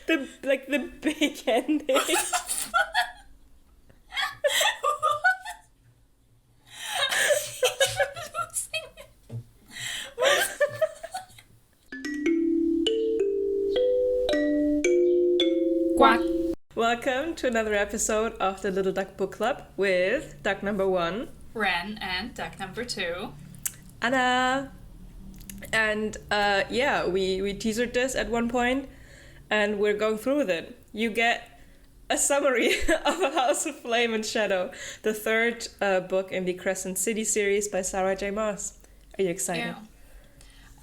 the big ending. Quack. Welcome to another episode of the Little Duck Book Club with duck number 1, Ren, and duck number 2, Anna. And we teasered this at one point, and we're going through with it. You get a summary of A House of Flame and Shadow, the third book in the Crescent City series by Sarah J Maas. Are you excited?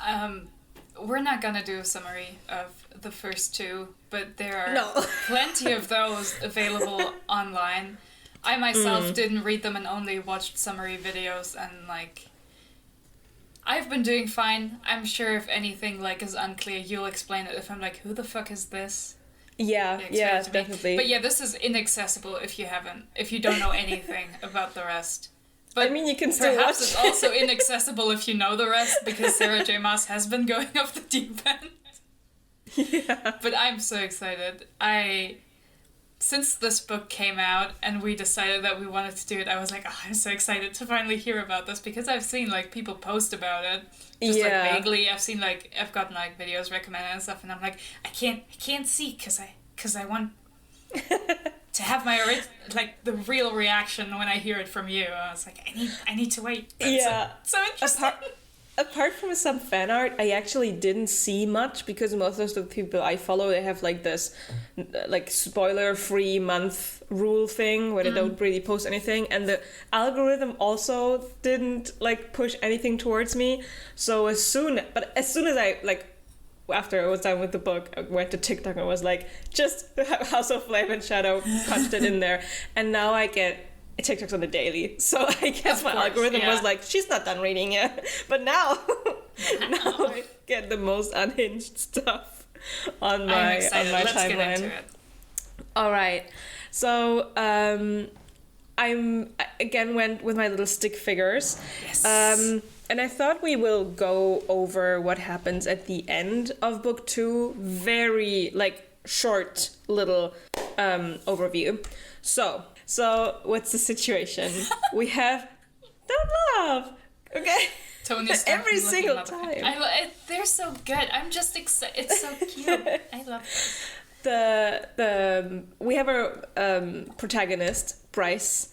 Yeah. We're not gonna do a summary of the first two, but there are plenty of those available online. I myself didn't read them and only watched summary videos, and I've been doing fine. I'm sure if anything is unclear, you'll explain it. If I'm like, who the fuck is this? Yeah, definitely. But yeah, this is inaccessible if you don't know anything about the rest. But I mean, you can still perhaps watch. It's also inaccessible if you know the rest, because Sarah J Maas has been going off the deep end. Yeah. But I'm so excited. Since this book came out and we decided that we wanted to do it, I was like, I'm so excited to finally hear about this, because I've seen people post about it, just vaguely. I've seen I've gotten videos recommended and stuff, and I'm like, I can't see because I want to have my the real reaction when I hear it from you. I was like, I need to wait. That's so interesting. Apart from some fan art, I actually didn't see much, because most of the people I follow, they have this spoiler-free month rule thing where they don't really post anything, and the algorithm also didn't push anything towards me. So as soon as I after I was done with the book, I went to TikTok and was just House of Flame and Shadow, punched it in there, and now I get TikToks on the daily, so I guess my algorithm was she's not done reading yet. But now I get the most unhinged stuff on my Let's timeline. Get into it. All right, so I'm again went with my little stick figures. Yes. And I thought we will go over what happens at the end of book 2. Very short little overview. So what's the situation? We have... Don't laugh! Okay? Tony's every single time. They're so good. I'm just excited. It's so cute. I love it. We have our protagonist, Bryce.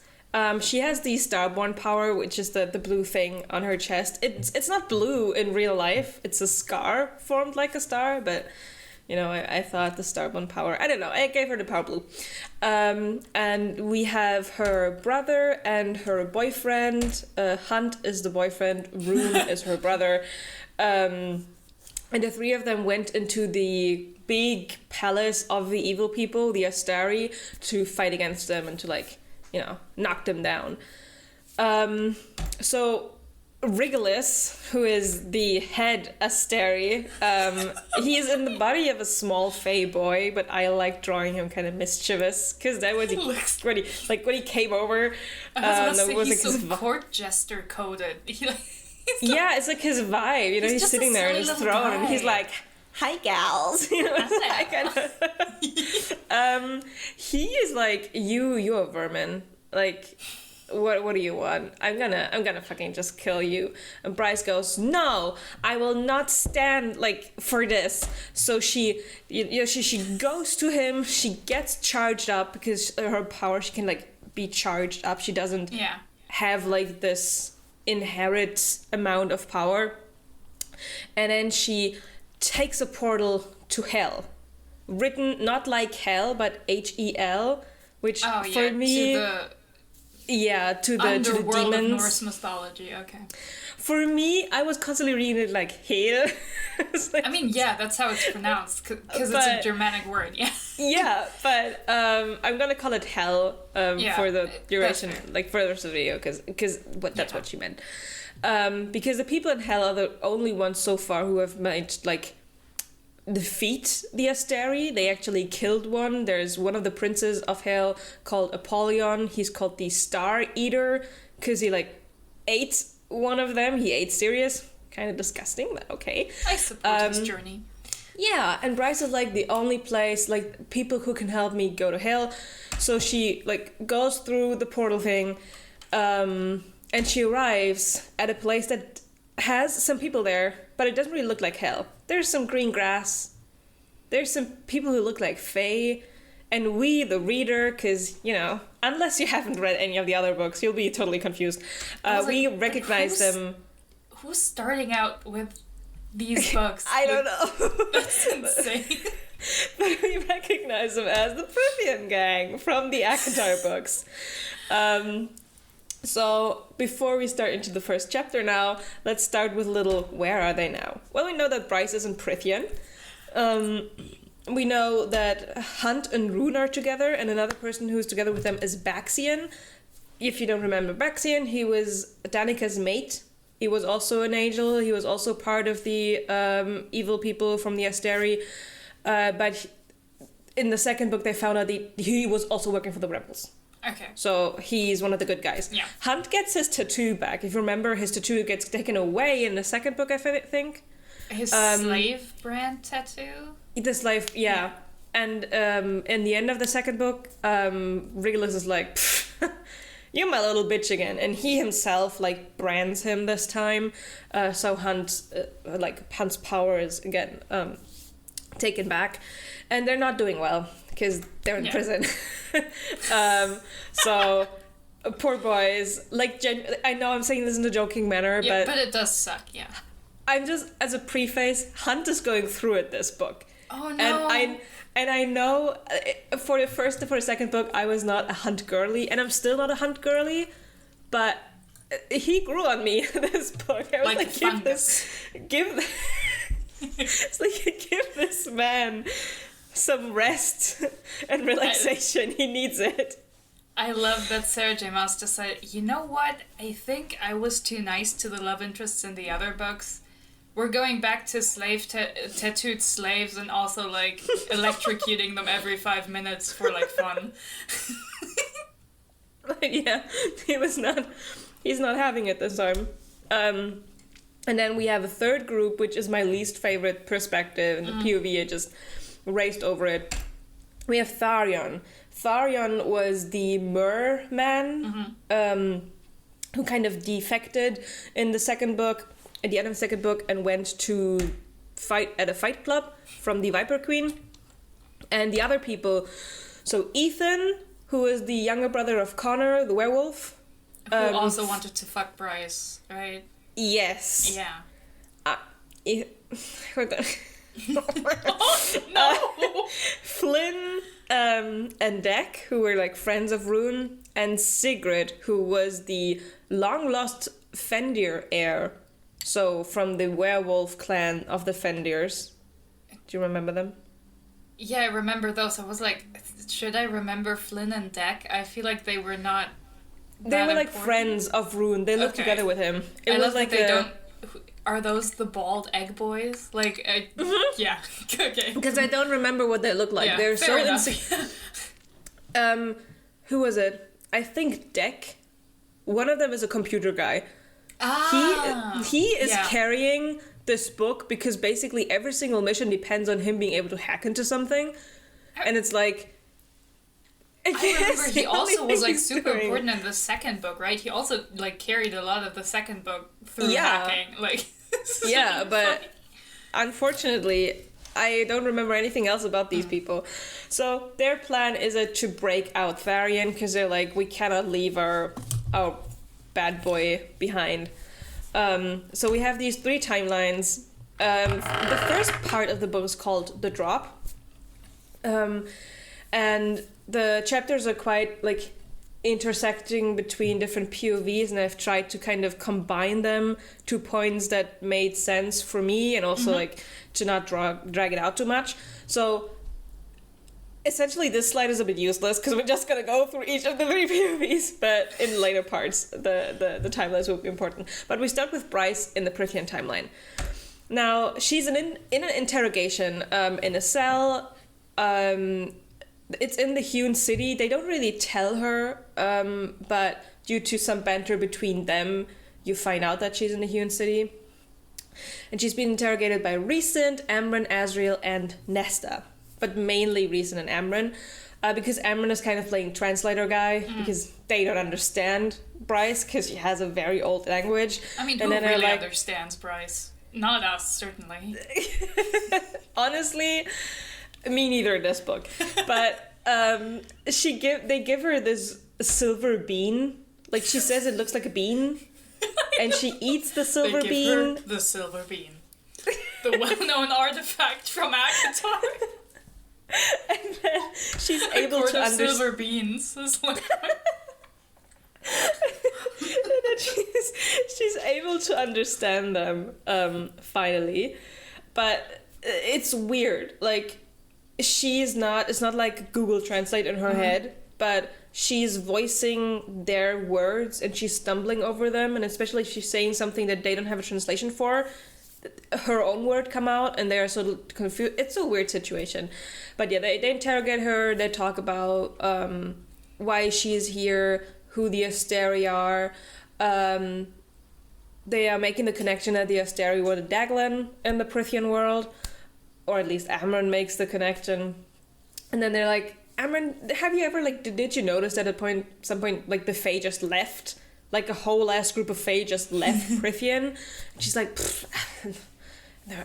She has the Starborn power, which is the blue thing on her chest. It's not blue in real life. It's a scar formed like a star, but... I thought the Starborn power... I don't know. I gave her the power blue. And we have her brother and her boyfriend. Hunt is the boyfriend. Rune is her brother. And the three of them went into the big palace of the evil people, the Astari, to fight against them and to, knock them down. So... Regulus, who is the head Asteri, he is in the body of a small fey boy, but I like drawing him kind of mischievous, because that was when he came over. He's so court jester coded. Yeah, it's his vibe. He's sitting there in his throne, and he's like, "Hi, gals." He is you're a vermin. What do you want? I'm gonna fucking just kill you. And Bryce goes, no, I will not stand for this. So she goes to him. She gets charged up, because her power, she can be charged up. She doesn't have this inherent amount of power. And then she takes a portal to hell, written not like hell but Hel, which for me. To the underworld demons. Of Norse mythology, okay. For me, I was constantly reading it like Hel. That's how it's pronounced, because it's a Germanic word, yeah. Yeah, but I'm gonna call it Hel for the duration, for the rest of the video, because that's what she meant. Because the people in Hell are the only ones so far who have managed, defeat the Asteri. They actually killed one. There's one of the princes of Hell called Apollyon. He's called the Star Eater because he ate one of them. He ate Sirius. Kind of disgusting, but okay. I support his journey. Yeah, and Bryce is like the only place, like, people who can help me go to hell. So she, like, goes through the portal thing, and she arrives at a place that has some people there, but it doesn't really look like hell. There's some green grass, there's some people who look like fae, and we, the reader, because, you know, unless you haven't read any of the other books, you'll be totally confused. We recognize them. Who's starting out with these books? I don't know. That's insane. But we recognize them as the Prithian gang from the Akatar books. So before we start into the first chapter now, let's start with a little, where are they now? Well, we know that Bryce is in Prithian. We know that Hunt and Rune are together, and another person who's together with them is Baxian. If you don't remember Baxian, he was Danika's mate. He was also an angel. He was also part of the evil people from the Asteri. But in the second book, they found out he was also working for the rebels. Okay. So he's one of the good guys. Yeah. Hunt gets his tattoo back. If you remember, his tattoo gets taken away in the second book, I think. His slave brand tattoo? The slave, yeah. And in the end of the second book, Regulus is like, you're my little bitch again. And he himself, like, brands him this time. So Hunt's power is, again, taken back. And they're not doing well, because they're in prison. So, poor boys. Like, I know I'm saying this in a joking manner, but it does suck, yeah. I'm just, as a preface, Hunt is going through it this book. Oh, no. And I know for the second book, I was not a Hunt girly, and I'm still not a Hunt girly, but he grew on me this book. I was like it's like, give this man some rest and relaxation. He needs it. I love that Sarah J Maas decided, you know what? I think I was too nice to the love interests in the other books. We're going back to tattooed slaves and also, like, electrocuting them every 5 minutes for, like, fun. Yeah, he's not having it this time. And then we have a third group, which is my least favorite perspective, and the POV, I just raced over it. We have Tharion. Tharion was the merman, who kind of defected in the second book, at the end of the second book, and went to fight at a fight club from the Viper Queen. And the other people, so Ethan, who is the younger brother of Connor, the werewolf. Who also wanted to fuck Bryce, right? Yes. Yeah. Hold on. Oh, no! Flynn and Deck, who were, like, friends of Rune, and Sigrid, who was the long-lost Fendir heir. So, from the werewolf clan of the Fendirs. Do you remember them? Yeah, I remember those. I was like, should I remember Flynn and Deck? I feel like they were not. They were like friends of Rune. They lived together with him. It was like they don't. Are those the bald egg boys? Like, yeah, okay. Because I don't remember what they look like. Yeah, they're so insecure. Who was it? I think Deck. One of them is a computer guy. He is carrying this book because basically every single mission depends on him being able to hack into something, and it's like. I remember he also was, like, super important in the second book, right? He also, like, carried a lot of the second book through hacking, like. Yeah, but unfortunately, I don't remember anything else about these people. So their plan is to break out Tharion, because they're like, we cannot leave our bad boy behind. So we have these 3 timelines. The first part of the book is called The Drop. And the chapters are quite, like, intersecting between different POVs, and I've tried to kind of combine them to points that made sense for me, and also like to not drag it out too much. So essentially this slide is a bit useless because we're just gonna go through each of the 3 POVs, but in later parts the timelines will be important. But we start with Bryce in the Prithian timeline. Now she's in an interrogation in a cell. It's in the Hewn City. They don't really tell her, but due to some banter between them, you find out that she's in the Hewn City. And she's been interrogated by Recent, Amran, Azriel, and Nesta. But mainly Recent and Amran. Because Amran is kind of playing translator guy, because they don't understand Bryce, because she has a very old language. I mean, and who really understands Bryce? Not us, certainly. Honestly, me neither in this book. But they give her this silver bean. Like, she says it looks like a bean. And she eats the silver bean. They give her the silver bean. The well-known artifact from ACOTAR. And then she's able to understand silver beans. Like... and then she's able to understand them finally, but it's weird. Like, it's not like Google Translate in her head, but she's voicing their words and she's stumbling over them, and especially if she's saying something that they don't have a translation for, her own word come out and they're sort of confused. It's a weird situation. But yeah, they interrogate her, they talk about why she's here, who the Asteri are. They are making the connection that the Asteri were the Daglan in the Prithian world, or at least Amran makes the connection. And then they're like, Amran, have you ever, like, did you notice that at some point, like, the Fae just left? Like, a whole ass group of Fae just left Prithian? And she's like,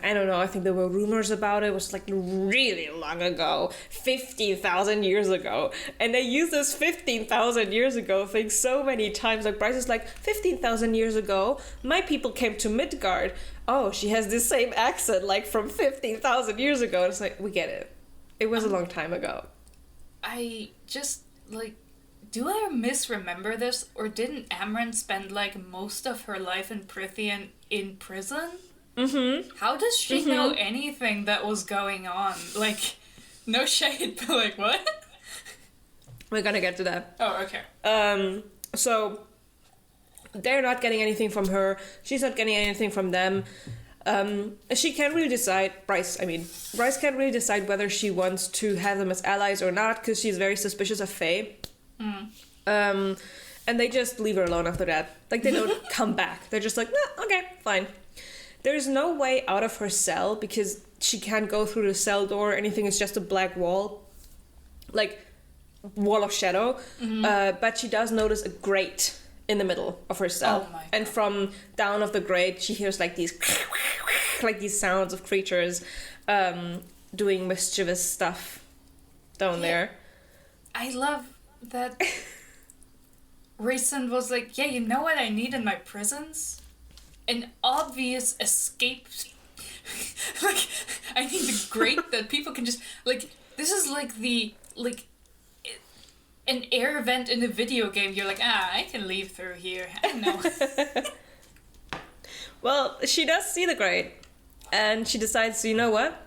I don't know, I think there were rumors about it. It was, like, really long ago. 15,000 years ago. And they use this 15,000 years ago thing so many times. Like, Bryce is like, 15,000 years ago, my people came to Midgard. Oh, she has the same accent, like, from 15,000 years ago. And it's like, we get it. It was a long time ago. I just, like, do I misremember this, or didn't Amran spend, like, most of her life in Prithian in prison? Mm-hmm. How does she know anything that was going on? Like, no shade, but, like, what? We're gonna get to that. Oh, okay. So, they're not getting anything from her, she's not getting anything from them. She can't really decide, Bryce can't really decide whether she wants to have them as allies or not, because she's very suspicious of Faye. And they just leave her alone after that. Like, they don't come back. They're just like, okay, fine. There's no way out of her cell, because she can't go through the cell door or anything. It's just a black wall. Like, wall of shadow. But she does notice a grate in the middle of her cell. Oh my God. And from down of the grate, she hears like these sounds of creatures doing mischievous stuff down there. I love that Raisin was like, yeah, you know what I need in my prisons? An obvious escape. Like, I need a grate that people can just, like, this is like an air vent in a video game. You're like, I can leave through here. I don't know. Well, she does see the grate, and she decides, you know what?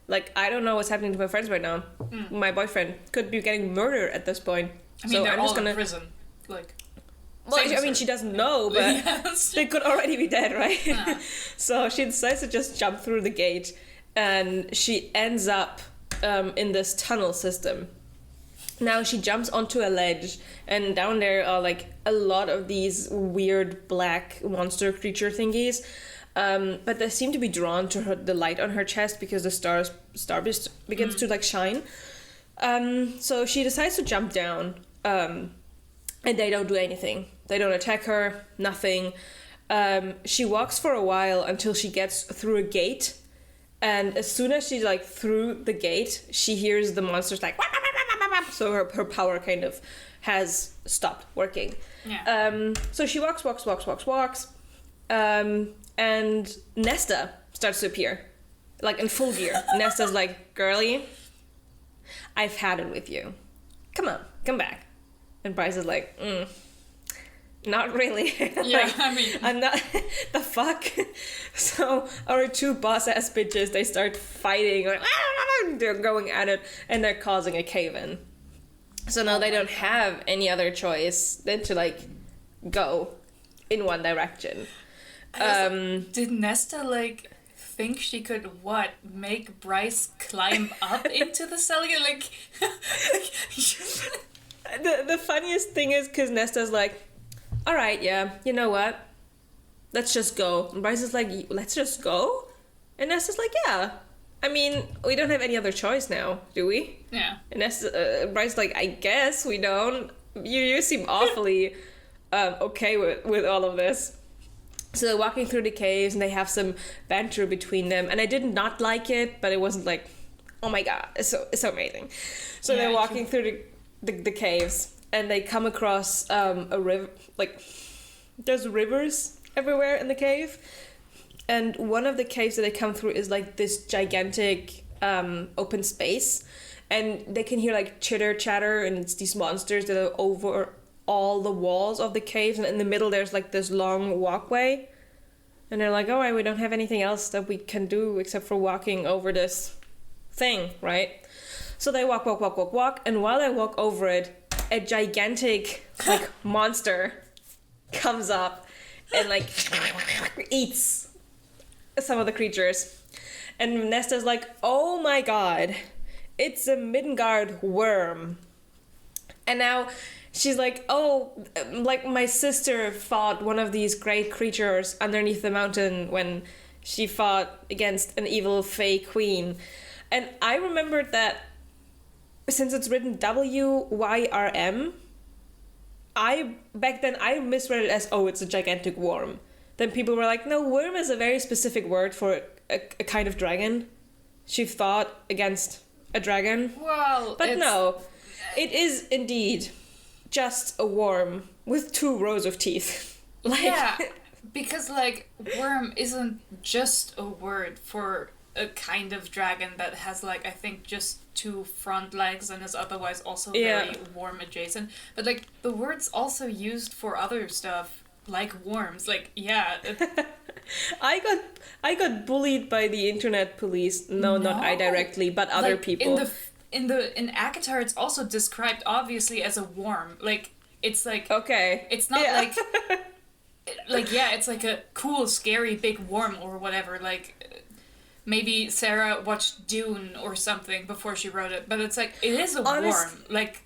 Like, I don't know what's happening to my friends right now. My boyfriend could be getting murdered at this point. I mean, they're all in prison. Like, well, I mean, she doesn't know, but they could already be dead, right? So she decides to just jump through the gate, and she ends up in this tunnel system. Now she jumps onto a ledge, and down there are like a lot of these weird black monster creature thingies. But they seem to be drawn to her, the light on her chest, because the star begins to like shine. So she decides to jump down, and they don't do anything. They don't attack her, nothing. She walks for a while until she gets through a gate, and as soon as she's like through the gate, she hears the monsters like, so her power kind of has stopped working. Yeah. So she walks, and Nesta starts to appear, like in full gear. Nesta's like, girlie, I've had it with you. Come on, come back. And Bryce is like, not really. Yeah, like, I mean, I'm not. The fuck. So our two boss ass bitches, they start fighting, like they're going at it, and they're causing a cave-in. So now they don't have any other choice than to like go in one direction. Did Nesta like think she could make Bryce climb up into the cell? You're like, the funniest thing is because Nesta's like, all right, yeah, you know what? let's just go. And Bryce is like, let's just go? And Nesta's like, yeah. I mean, we don't have any other choice now, do we? Yeah. And Bryce's like, I guess we don't. You seem awfully okay with all of this. So they're walking through the caves and they have some banter between them. And I did not like it, but it wasn't like, oh my god, it's so amazing. So they're walking through the caves and they come across a river. Like, there's rivers everywhere in the cave. And one of the caves that they come through is like this gigantic open space. And they can hear like chitter chatter, and it's these monsters that are over all the walls of the caves, and in the middle there's like this long walkway. And they're like, oh, we don't have anything else that we can do except for walking over this thing, right? So they walk, and while they walk over it, a gigantic like monster comes up and like eats some of the creatures. And Nesta's like, oh my god, it's a Midgard worm. And now she's like, oh, like my sister fought one of these great creatures underneath the mountain when she fought against an evil fey queen. And I remembered that since it's written WYRM, back then I misread it as, oh, it's a gigantic worm. Then people were like, no, worm is a very specific word for a kind of dragon. She fought against a dragon. Well, but no, it is indeed just a worm with 2 rows of teeth. Like, yeah, because like worm isn't just a word for a kind of dragon that has like, I think, just 2 front legs and is otherwise also very worm adjacent. But like the word's also used for other stuff like worms. Like, yeah. I got bullied by the internet police. No, not I directly, but other like, people. In ACOTAR, it's also described obviously as a worm. Like, it's like, okay, it's not like yeah, it's like a cool, scary big worm or whatever. Like, maybe Sarah watched Dune or something before she wrote it, but it's like, it is a worm. Like,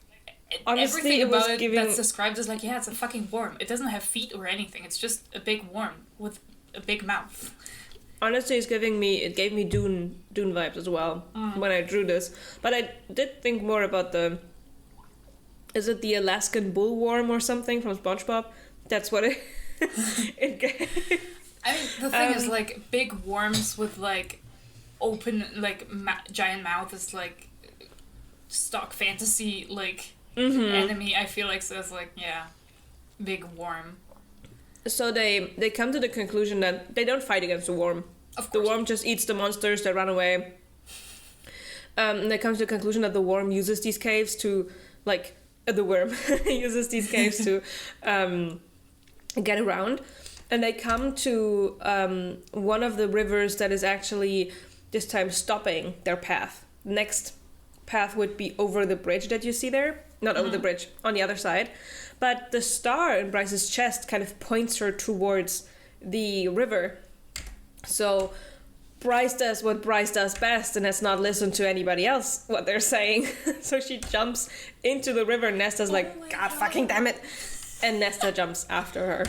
honestly, everything about it giving... that's described is like, yeah, it's a fucking worm. It doesn't have feet or anything. It's just a big worm with a big mouth. Honestly, it gave me Dune vibes as well when I drew this. But I did think more about is it the Alaskan bullworm or something from SpongeBob? That's what it gave. I mean, the thing is, like, big worms with, like, open, like, giant mouth is, like, stock fantasy, like, enemy, I feel like, says, like, yeah, big worm. So they come to the conclusion that they don't fight against the worm. Of course. The worm just eats the monsters that run away. They come to the conclusion that the worm uses these caves to, like, uses these caves to get around. And they come to one of the rivers that is actually this time stopping their path. Next path would be over the bridge that you see there. Not over the bridge, on the other side. But the star in Bryce's chest kind of points her towards the river. So Bryce does what Bryce does best, and has not listened to anybody else what they're saying. So she jumps into the river, and Nesta's like, God fucking damn it. And Nesta jumps after her.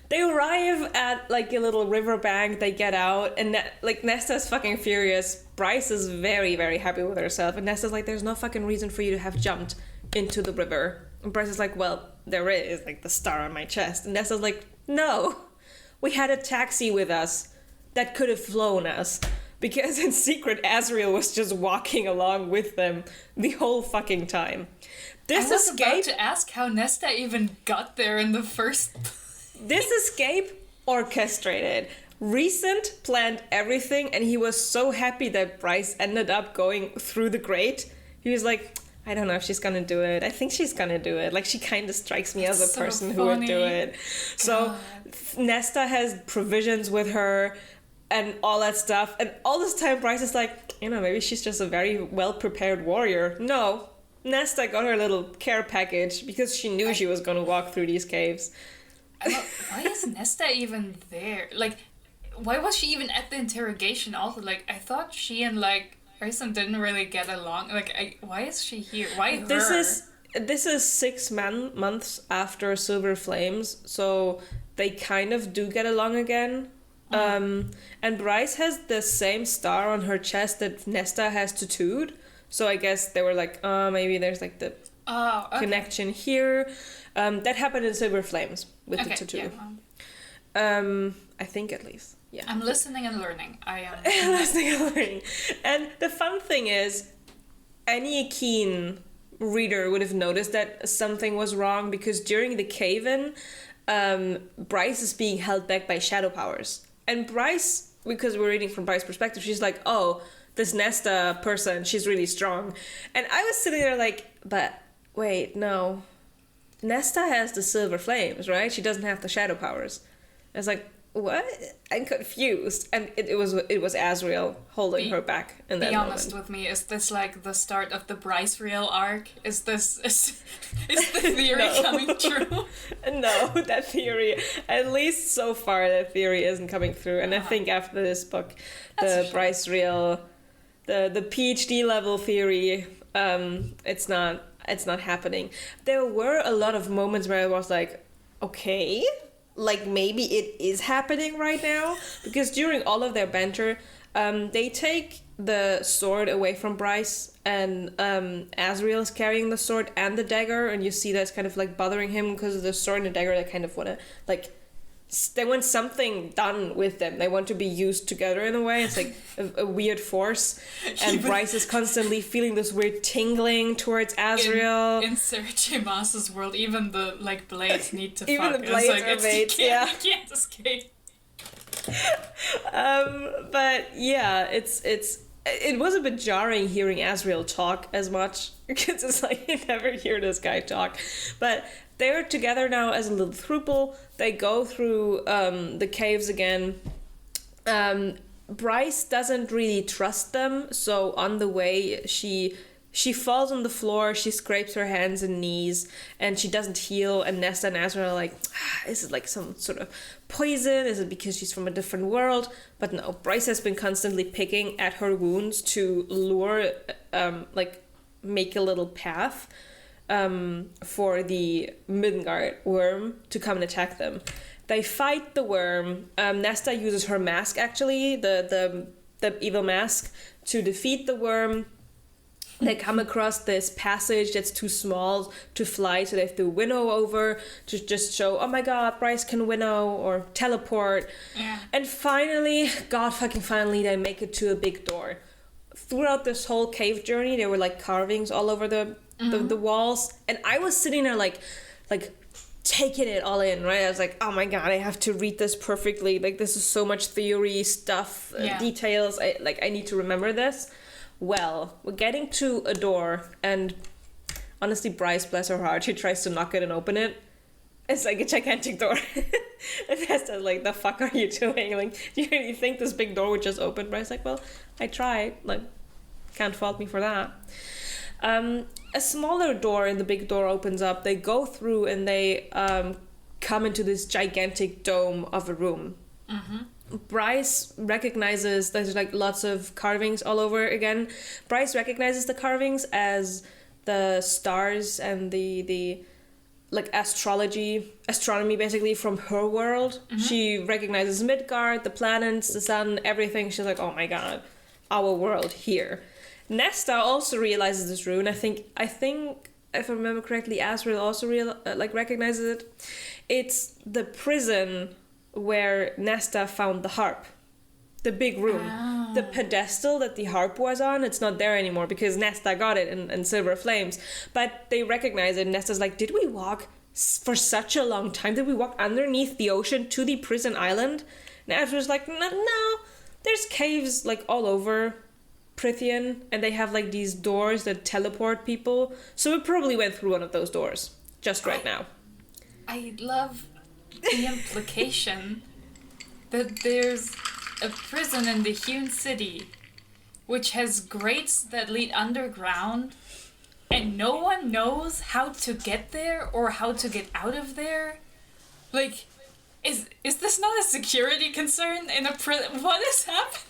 They arrive at like a little riverbank, they get out, and like Nesta's fucking furious. Bryce is very, very happy with herself, and Nesta's like, there's no fucking reason for you to have jumped into the river. And Bryce is like, well, there is, like, the star on my chest. And Nesta's like, no, we had a taxi with us that could have flown us. Because in secret, Azriel was just walking along with them the whole fucking time. I was about to ask how Nesta even got there in the first place. This escape, orchestrated. Recent planned everything, and he was so happy that Bryce ended up going through the grate. He was like, I don't know if she's gonna do it. I think she's gonna do it. Like, she kind of strikes me as a person who would do it. So Nesta has provisions with her and all that stuff. And all this time, Bryce is like, maybe she's just a very well-prepared warrior. No. Nesta got her little care package because she knew she was gonna walk through these caves. Why is Nesta even there? Like, why was she even at the interrogation also? Like, I thought she and, like, Grayson didn't really get along. Like, why is she here? Why her? This is 6 months after Silver Flames, so they kind of do get along again. And Bryce has the same star on her chest that Nesta has tattooed. So I guess they were like, maybe there's like the connection here. That happened in Silver Flames with the tattoo. Yeah. I think at least. Yeah. I'm listening and learning. I am listening and learning. And the fun thing is, any keen reader would have noticed that something was wrong, because during the cave-in, Bryce is being held back by shadow powers. And Bryce, because we're reading from Bryce's perspective, she's like, oh, this Nesta person, she's really strong. And I was sitting there like, but wait, no. Nesta has the Silver Flames, right? She doesn't have the shadow powers. I was like, what? I'm confused. And it was Asriel holding her back in that moment. Be honest with me, is this like the start of the Bryce Real arc? Is the theory coming true? No, that theory, at least so far, that theory isn't coming through. And I think after this book, the Bryce Real, the PhD level theory, it's not happening. There were a lot of moments where I was like, okay, like maybe it is happening right now, because during all of their banter, they take the sword away from Bryce, and Asriel's carrying the sword and the dagger, and you see that's kind of like bothering him because of the sword and the dagger. They kind of want to like, they want something done with them. They want to be used together in a way. It's like a weird force. And Bryce is constantly feeling this weird tingling towards Asriel. In Sarah J Maas's world, even the like blades need to even fuck. the blades are blades, yeah. You can't escape. But yeah, it was a bit jarring hearing Asriel talk as much, because it's like you never hear this guy talk. But they're together now as a little throuple. They go through the caves again. Bryce doesn't really trust them, so on the way she falls on the floor, she scrapes her hands and knees, and she doesn't heal, and Nesta and Asriel are like, is it like some sort of poison? Is it because she's from a different world? But no, Bryce has been constantly picking at her wounds to lure, make a little path for the Midgard worm to come and attack them. They fight the worm. Nesta uses her mask, actually, the evil mask, to defeat the worm. They come across this passage that's too small to fly, so they have to winnow over to just show, oh my god, Bryce can winnow or teleport. Yeah. And finally, they make it to a big door. Throughout this whole cave journey, there were like carvings all over the walls, and I was sitting there like taking it all in, right? I was like, oh my god, I have to read this perfectly. Like, this is so much theory stuff, details. I need to remember this. Well, we're getting to a door, and honestly, Bryce, bless her heart, she tries to knock it and open it. It's like a gigantic door. And Nesta's like, the fuck are you doing? Like, do you really think this big door would just open? Bryce's like, well, I tried. Like, can't fault me for that. A smaller door in the big door opens up. They go through and they come into this gigantic dome of a room. Mm-hmm. Bryce recognizes there's like lots of carvings all over again. Bryce recognizes the carvings as the stars and the like astronomy basically from her world. Mm-hmm. She recognizes Midgard, the planets, the sun, everything. She's like, oh my god, our world here. Nesta also realizes this rune. I think if I remember correctly, Asriel also recognizes it. It's the prison where Nesta found the harp. The big room. Oh. The pedestal that the harp was on, it's not there anymore because Nesta got it in Silver Flames. But they recognize it. Nesta's like, did we walk for such a long time? Did we walk underneath the ocean to the prison island? And Asriel's like, no, there's caves like all over Prithian, and they have like these doors that teleport people. So we probably went through one of those doors just right now. I love the implication that there's a prison in the hewn city which has grates that lead underground, and no one knows how to get there or how to get out of there. Like, is this not a security concern in a prison? What is happening?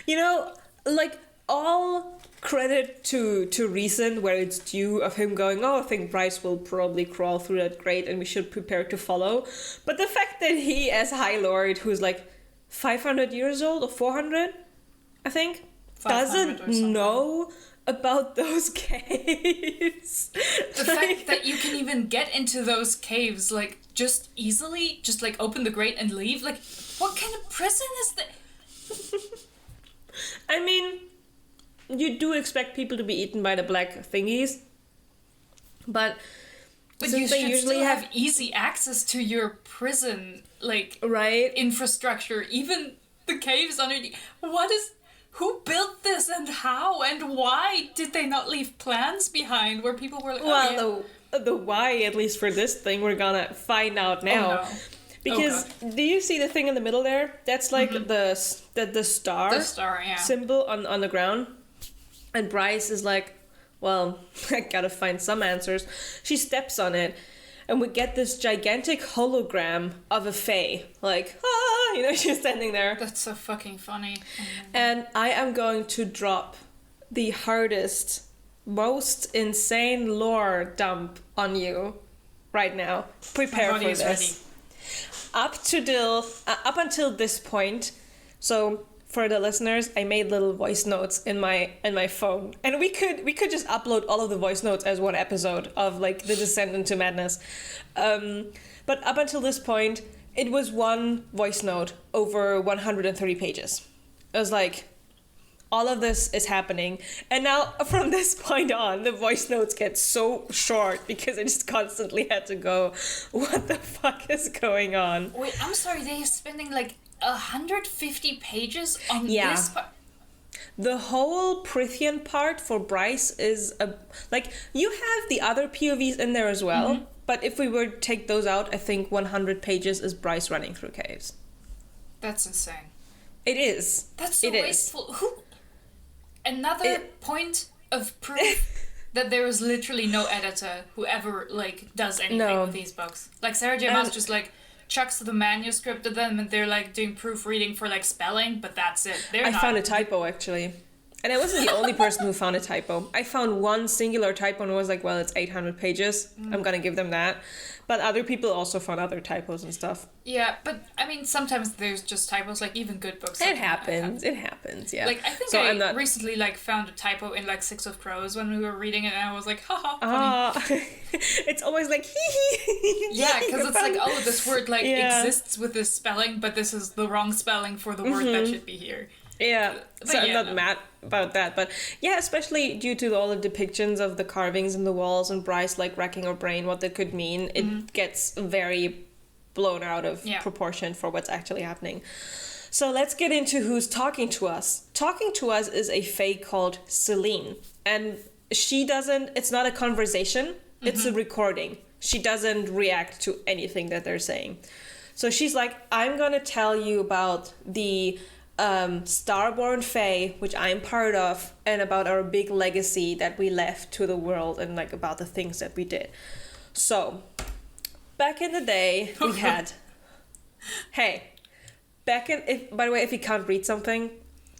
You know, like, all credit to Recent, where it's due, of him going, oh, I think Bryce will probably crawl through that grate and we should prepare to follow. But the fact that he, as High Lord, who's like 500 years old, or 400, I think, doesn't know about those caves. The fact that you can even get into those caves, like, just easily, just, like, open the grate and leave, like, what kind of prison is that? I mean, you do expect people to be eaten by the black thingies, but you should usually have easy access to your prison, like, right, infrastructure, even the caves underneath. Who built this and how and why did they not leave plans behind where people were like, well, the why, at least for this thing, we're gonna find out now. Oh, no. Because do you see the thing in the middle there? That's like the star symbol on the ground. And Bryce is like, well, I gotta find some answers. She steps on it, and we get this gigantic hologram of a fae. Like, she's standing there. That's so fucking funny. And I am going to drop the hardest, most insane lore dump on you right now. Prepare for this. Ready. Up until this point, so for the listeners, I made little voice notes in my phone, and we could just upload all of the voice notes as one episode of like the descent into madness. But up until this point, it was one voice note over 130 pages. It was like, all of this is happening, and now from this point on, the voice notes get so short because I just constantly had to go, what the fuck is going on? Wait, I'm sorry, they're spending like 150 pages on this part? The whole Prithian part for Bryce is you have the other POVs in there as well, but if we were to take those out, I think 100 pages is Bryce running through caves. That's insane. It is. That's so wasteful. Another point of proof that there is literally no editor who ever like does anything with these books. Like Sarah J Maas just like chucks the manuscript at them and they're like doing proofreading for like spelling, but that's it. I found a typo actually. And I wasn't the only person who found a typo. I found one singular typo and was like, well, it's 800 pages. I'm gonna give them that. But other people also found other typos and stuff. Yeah, but I mean, sometimes there's just typos, like even good books. It happens, yeah. Like, I think I recently like found a typo in like Six of Crows when we were reading it, and I was like, haha, funny. It's always like, hee. Yeah, because it's like, oh, this word like exists with this spelling, but this is the wrong spelling for the word that should be here. Yeah, so I'm not mad about that, but yeah, especially due to all the depictions of the carvings in the walls and Bryce like racking her brain what that could mean, it gets very blown out of proportion for what's actually happening. So let's get into who's talking to us. Talking to us is a fae called Celine, and it's not a conversation, it's a recording. She doesn't react to anything that they're saying. So she's like, I'm gonna tell you about the Starborn Fae, which I'm part of, and about our big legacy that we left to the world and like about the things that we did. So, back in the day, we had... by the way, if you can't read something,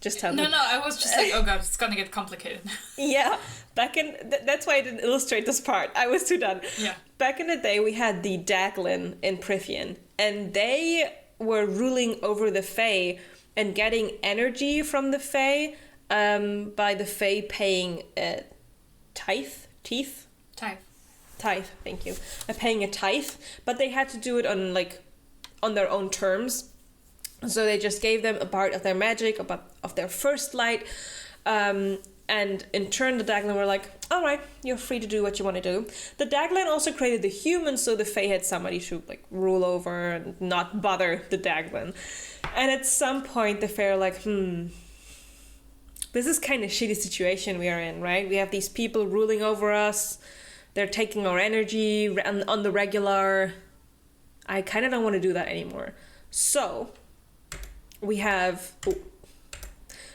just tell me. No, I was just like, oh god, it's gonna get complicated. Yeah, that's why I didn't illustrate this part. I was too done. Yeah. Back in the day, we had the Daglin in Prithian, and they were ruling over the Fae and getting energy from the Fae by the Fae paying a tithe, thank you. Paying a tithe, but they had to do it on their own terms. So they just gave them a part of their magic, of their first light, and in turn the Daglin were like, all right, you're free to do what you want to do. The Daglin also created the humans, so the Fae had somebody to like rule over and not bother the Daglin. And at some point the Fae are like, this is kind of shitty situation we are in, right? We have these people ruling over us, they're taking our energy on the regular. I kind of don't want to do that anymore. So we have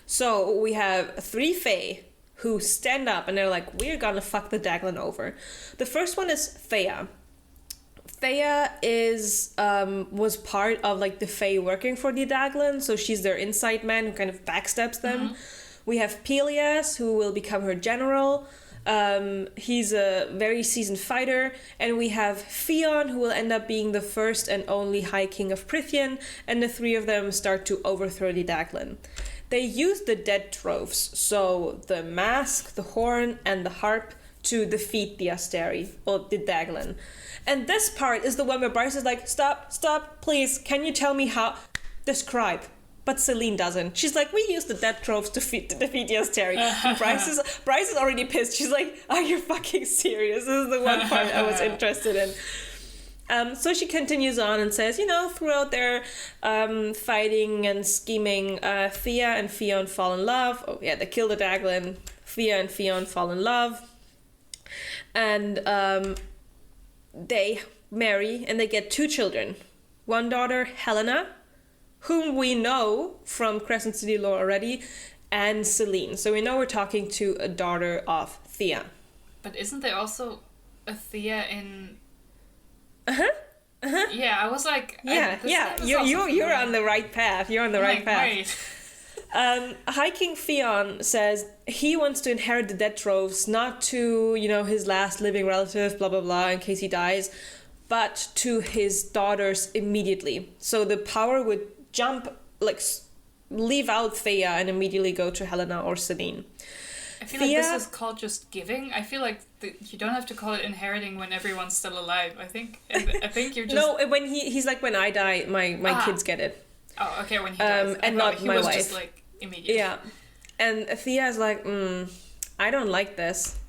3 Fae who stand up and they're like, we're gonna fuck the Daglin over. The first one is Thea. Thea was part of like the Fae working for the Daglin, so she's their inside man who kind of backstabs them. We have Peleus, who will become her general. He's a very seasoned fighter. And we have Theon, who will end up being the first and only High King of Prythian. And the three of them start to overthrow the Daglan. They use the dead troves, so the mask, the horn, and the harp, to defeat the Asteri, or the Daglan. And this part is the one where Bryce is like, stop, please, can you tell me how? Describe. But Celine doesn't. She's like, we use the dead troves to defeat the Asteri. And Bryce is already pissed. She's like, are you fucking serious? This is the one part I was interested in. So she continues on and says, throughout their fighting and scheming, Thea and Theon fall in love. Oh yeah, they kill the Daglan. Thea and Theon fall in love. And they marry and they get 2 children. One daughter, Helena, whom we know from Crescent City lore already, and Celine. So we know we're talking to a daughter of Thea. But isn't there also a Thea in... Yeah, I was like... You're on the right path. You're on the right path. Right. High King Theon says he wants to inherit the dead troves, not to, his last living relative, blah, blah, blah, in case he dies, but to his daughters immediately. So the power would jump, leave out Thea and immediately go to Helena or Celine. I feel like this is called just giving. I feel like you don't have to call it inheriting when everyone's still alive. I think you're just... No, when he's like, when I die, my kids get it. Oh, okay, when he dies. And not my wife. Just immediate. Yeah. And Thea's like, I don't like this.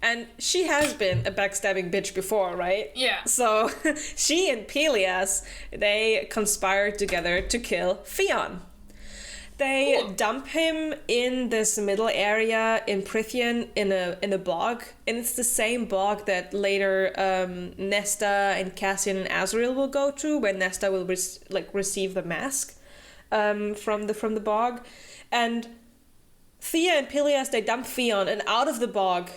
And she has been a backstabbing bitch before, right? Yeah. So she and Peleus, they conspired together to kill Theon. They dump him in this middle area in Prythian in a bog, and it's the same bog that later Nesta and Cassian and Azriel will go to, when Nesta will receive the mask from the bog. And Thea and Peleus, they dump Theon, and out of the bog,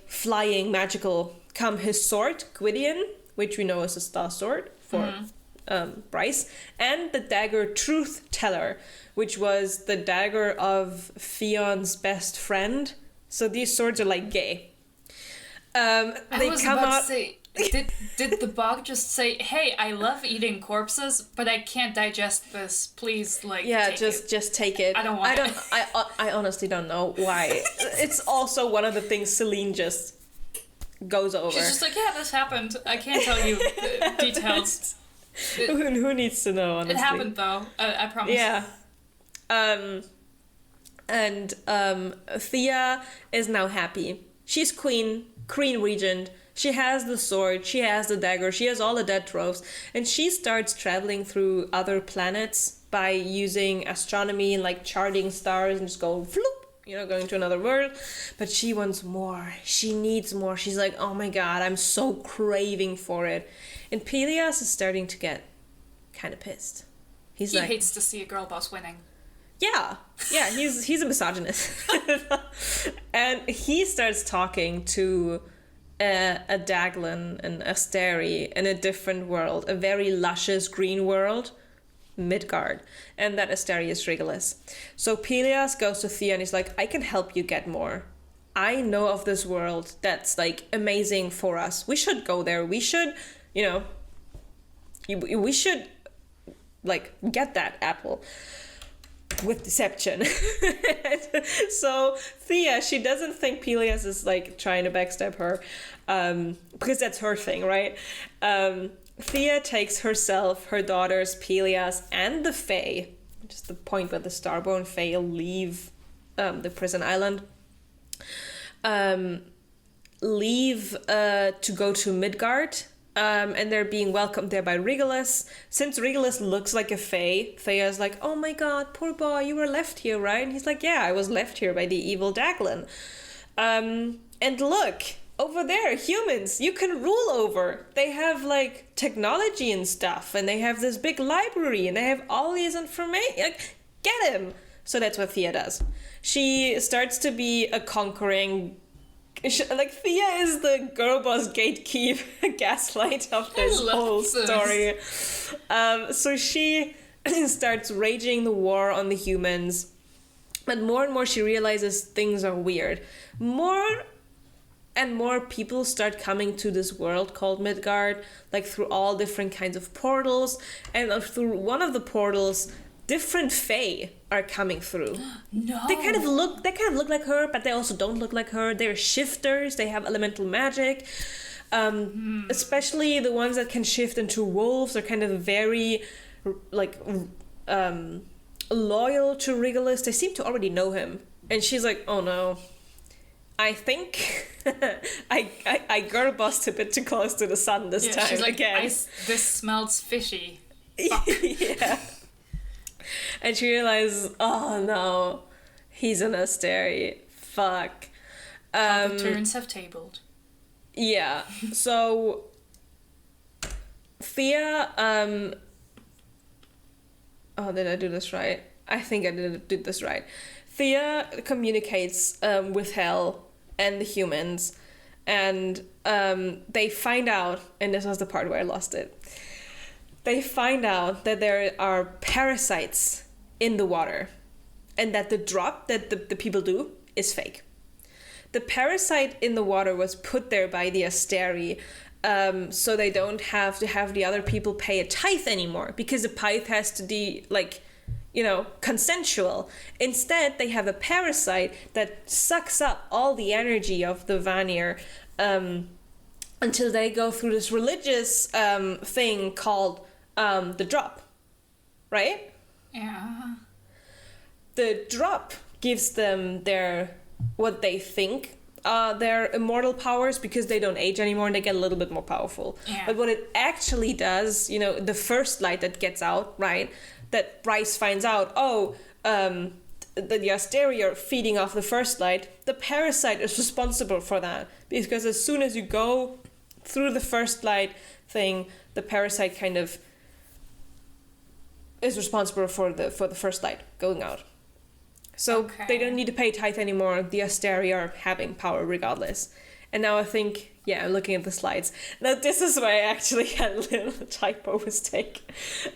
flying magical, come his sword, Gwydion, which we know is a star sword for Bryce, and the dagger Truth Teller, which was the dagger of Theon's best friend. So these swords are gay. They come out. Did the bog just say, "Hey, I love eating corpses, but I can't digest this. Please, just take it." I don't want it. I honestly don't know why. It's also one of the things Celine just goes over. She's just like, "Yeah, this happened. I can't tell you the details." Who needs to know? Honestly, it happened though. I promise. Yeah. And Thea is now happy. She's queen regent. She has the sword, she has the dagger, she has all the dead troves, and she starts traveling through other planets by using astronomy and charting stars and just going floop, going to another world. But she wants more. She needs more. She's like, oh my god, I'm so craving for it. And Peleus is starting to get kind of pissed. He hates to see a girl boss winning. Yeah, he's a misogynist. And he starts talking to a Daglan and Asteri in a different world, a very luscious green world, Midgard, and that Asteri is Rigolis. So Peleus goes to Thea and he's like, I can help you get more. I know of this world that's amazing for us. We should go there. We should, we should get that apple. With deception. So Thea, she doesn't think Peleus is trying to backstab her, because that's her thing, right? Thea takes herself, her daughters, Peleus, and the Fae, which is the point where the Starborn Fae leave the prison island, leave to go to Midgard. And they're being welcomed there by Rigolis. Since Rigolis looks like a Fae, Thea's like, oh my god, poor boy, you were left here, right? And he's like, yeah, I was left here by the evil Daglan. And look, over there, humans, you can rule over. They have technology and stuff, and they have this big library, and they have all these information. Get him! So that's what Thea does. She starts to be a conquering... Thea is the girl boss gatekeep gaslight of this whole story. So she starts raging the war on the humans. But more and more she realizes things are weird. More and more people start coming to this world called Midgard, like through all different kinds of portals. And through one of the portals, different fae are coming through. No. They kind of look like her, but they also don't look like her. They're shifters. They have elemental magic. Especially the ones that can shift into wolves are kind of very like loyal to Regulus. They seem to already know him. And she's like, oh no, I think I girl bossed a bit too close to the sun this time. She's like, again. This smells fishy. Yeah. And she realizes, oh no, he's an Asteri. Fuck. The turns have tabled. Yeah. So Thea, did I do this right? I think I did this right. Thea communicates with Hel and the humans, and they find out, and this was the part where I lost it. They find out that there are parasites in the water, and that the drop that the people do is fake. The parasite in the water was put there by the Asteri, so they don't have to have the other people pay a tithe anymore, because the tithe has to be, like, you know, consensual. Instead, they have a parasite that sucks up all the energy of the Vanir until they go through this religious thing called the drop, right? Yeah. The drop gives them what they think their immortal powers, because they don't age anymore and they get a little bit more powerful. Yeah. But what it actually does, you know, the first light that gets out, right, that Bryce finds out, the Asteri are feeding off the first light, the parasite is responsible for that, because as soon as you go through the first light thing, the parasite kind of is responsible for the first light going out. So they don't need to pay tithe anymore. The Asteri are having power regardless. And now I think, yeah, I'm looking at the slides. Now this is where I actually had a little typo mistake.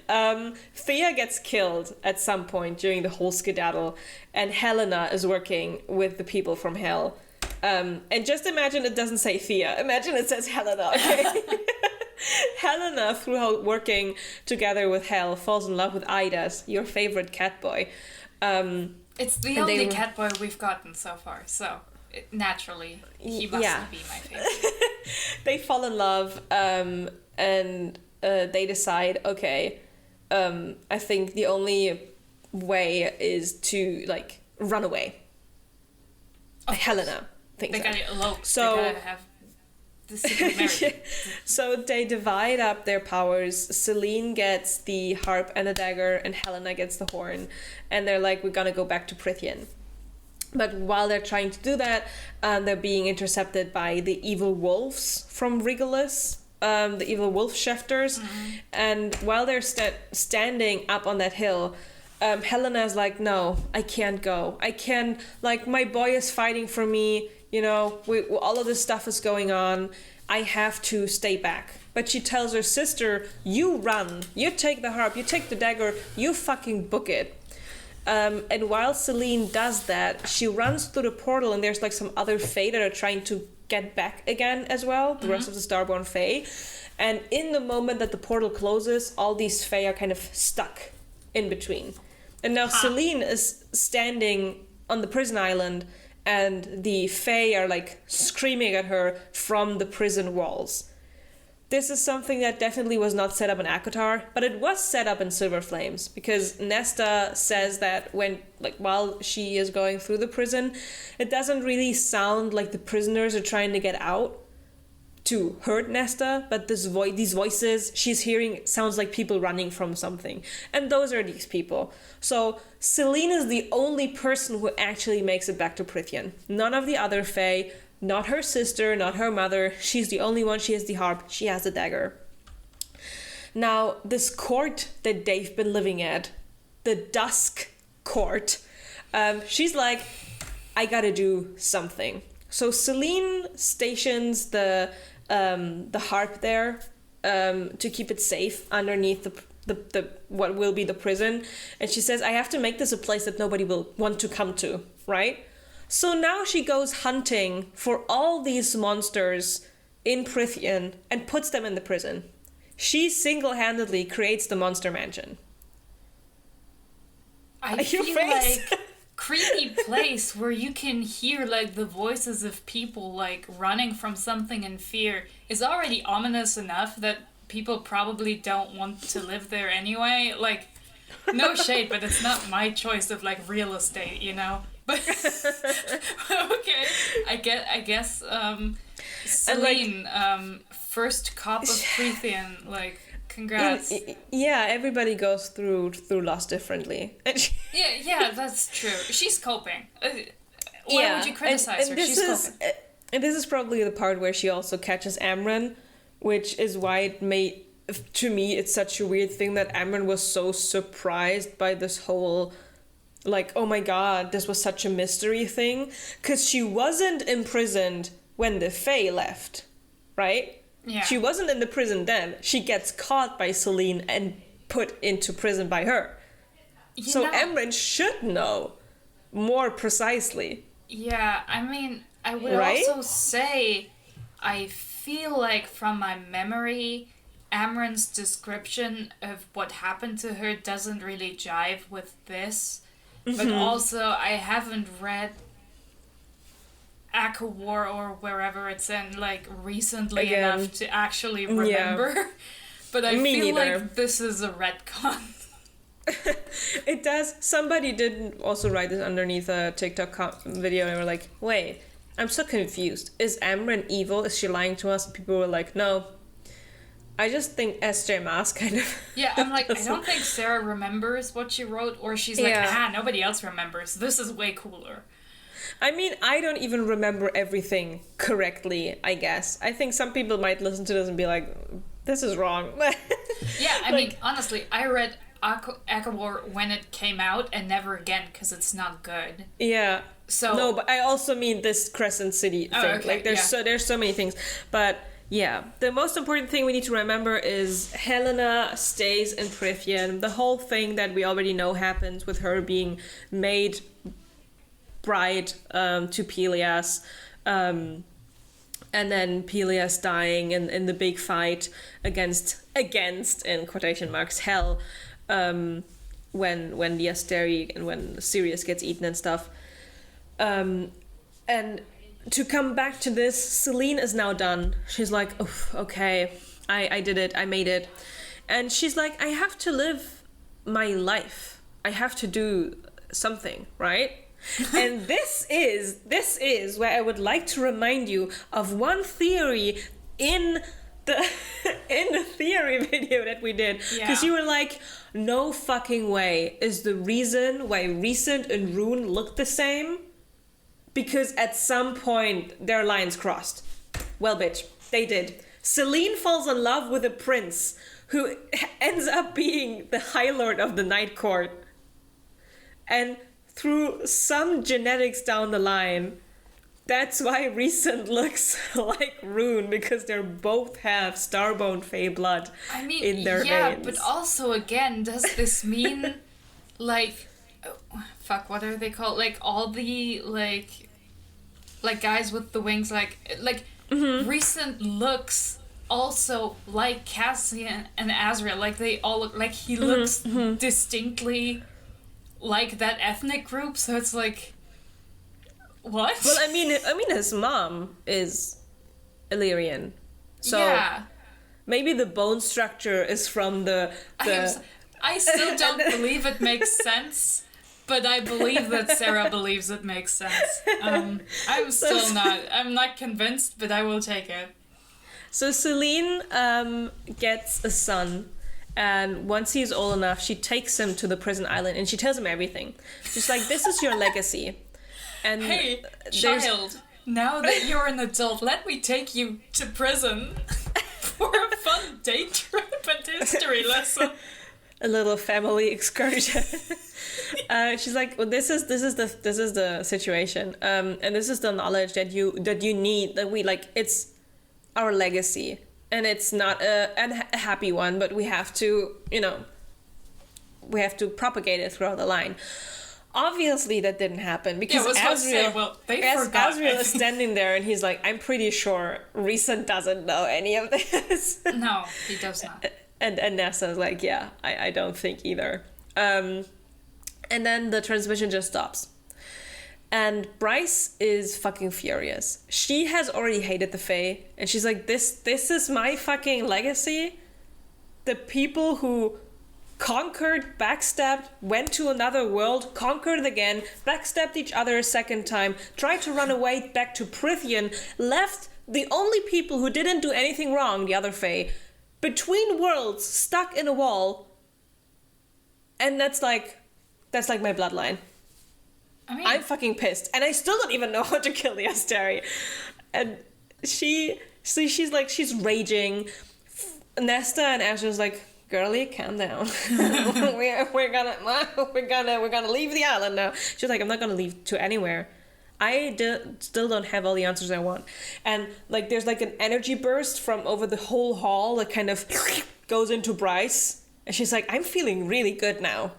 Thea gets killed at some point during the whole skedaddle, and Helena is working with the people from Hell. And just imagine it doesn't say Thea. Imagine it says Helena, okay? Helena, through working together with Hell, falls in love with Idas, your favorite cat boy. It's the only cat boy we've gotten so far, so naturally he must be my favorite. They fall in love, and they decide, okay, I think the only way is to, like, run away. Helena thinks they gotta elope. So, they gotta have the secret marriage. So they divide up their powers. Celine gets the harp and the dagger, and Helena gets the horn. And they're like, we're gonna go back to Prythian. But while they're trying to do that, they're being intercepted by the evil wolves from Regulus, the evil wolf shefters. Mm-hmm. And while they're standing up on that hill, Helena's like, no, I can't go. I can't, like, my boy is fighting for me. You know, all of this stuff is going on. I have to stay back. But she tells her sister, you run. You take the harp. You take the dagger. You fucking book it. And while Celine does that, she runs through the portal, and there's, like, some other fae that are trying to get back again as well. The rest of the Starborn fae. And in the moment that the portal closes, all these fae are kind of stuck in between. And now Celine is standing on the prison island, and the fae are, like, screaming at her from the prison walls. This is something that definitely was not set up in ACOTAR, but it was set up in Silver Flames, because Nesta says that while she is going through the prison, it doesn't really sound like the prisoners are trying to get out to hurt Nesta, but these voices she's hearing sounds like people running from something. And those are these people. So Celine is the only person who actually makes it back to Prythian. None of the other fae, not her sister, not her mother. She's the only one. She has the harp. She has the dagger. Now, this court that they've been living at, the Dusk Court, she's like, I gotta do something. So Celine stations the harp there to keep it safe underneath the what will be the prison, and she says, I have to make this a place that nobody will want to come to, right? So now she goes hunting for all these monsters in Prithian and puts them in the prison. She single-handedly creates the Monster Mansion. I feel like creepy place where you can hear like the voices of people like running from something in fear is already ominous enough that people probably don't want to live there anyway. Like, no shade, but it's not my choice of like real estate, you know. But okay, I guess Celine, first cop of Prithian, like, congrats. Yeah, everybody goes through loss differently. Yeah, that's true. She's coping. Why would you criticize her? She's coping. And this is probably the part where she also catches Amren, which is why it made, to me, it's such a weird thing that Amren was so surprised by this whole, like, oh my god, this was such a mystery thing. Because she wasn't imprisoned when the Fae left, right? Yeah. She wasn't in the prison then. She gets caught by Celine and put into prison by her. So Amren should know more precisely. Yeah, I mean, I would also say I feel like from my memory, Amren's description of what happened to her doesn't really jive with this. Mm-hmm. But also, I haven't read War or wherever it's in, like, recently enough to actually remember. Yeah. But I feel like this is a retcon. It does. Somebody did also write this underneath a TikTok video, and they were like, wait, I'm so confused. Is Amren evil? Is she lying to us? And people were like, no. I just think SJ Maas kind of... Yeah, I'm like, I don't think Sarah remembers what she wrote, or she's like, nobody else remembers. This is way cooler. I mean, I don't even remember everything correctly, I guess. I think some people might listen to this and be like, this is wrong. Yeah, I mean, honestly, I read War when it came out and never again because it's not good. Yeah. So no, but I also mean this Crescent City thing. Okay, like there's so many things. But yeah, the most important thing we need to remember is Helena stays in Prithian. The whole thing that we already know happens with her being made bride to Pelias, and then Pelias dying in the big fight against in quotation marks hell, when the Asteri and when Sirius gets eaten and stuff. And to come back to this, Celine is now done. She's like, oh, okay, I did it, I made it. And she's like, I have to live my life. I have to do something, right? And this is where I would like to remind you of one theory in the theory video that we did, because you were like, no fucking way is the reason why Recent and Rune look the same because at some point their lines crossed. Well, bitch, they did. Celine falls in love with a prince who ends up being the High Lord of the Night Court, and through some genetics down the line, that's why Recent looks like Rune, because they both have Starbone Fae blood in their veins. Yeah, but also, again, does this mean, like, what are they called? Like, all the, like guys with the wings, mm-hmm. Recent looks also like Cassian and Azrael. Like, they all look, like, he looks distinctly like that ethnic group, so it's like, what? Well, I mean, his mom is Illyrian, so maybe the bone structure is from the... I still don't believe it makes sense, but I believe that Sarah believes it makes sense. I'm not convinced, but I will take it. So Celine gets a son. And once he's old enough, she takes him to the prison island and she tells him everything. She's like, this is your legacy. And hey, child, now that you're an adult, let me take you to prison for a fun day trip and history lesson. A little family excursion. She's like, well, this is the situation. And this is the knowledge that you need, that we, like, it's our legacy. And it's not a happy one, but we have to, we have to propagate it throughout the line. Obviously, that didn't happen because Asriel is standing there and he's like, I'm pretty sure Risa doesn't know any of this. No, he does not. And Nesta's like, yeah, I don't think either. And then the transmission just stops. And Bryce is fucking furious. She has already hated the Fae, and she's like, this is my fucking legacy. The people who conquered, backstabbed, went to another world, conquered again, backstabbed each other a second time, tried to run away back to Prithian, left the only people who didn't do anything wrong, the other Fae, between worlds, stuck in a wall. And that's like my bloodline. I mean, I'm fucking pissed. And I still don't even know how to kill the Asteri. And she's raging. Nesta and Asher's like, girlie, calm down. we're gonna leave the island now. She's like, I'm not gonna leave to anywhere. I still don't have all the answers I want. And like, there's like an energy burst from over the whole hall that kind of goes into Bryce, and she's like, I'm feeling really good now.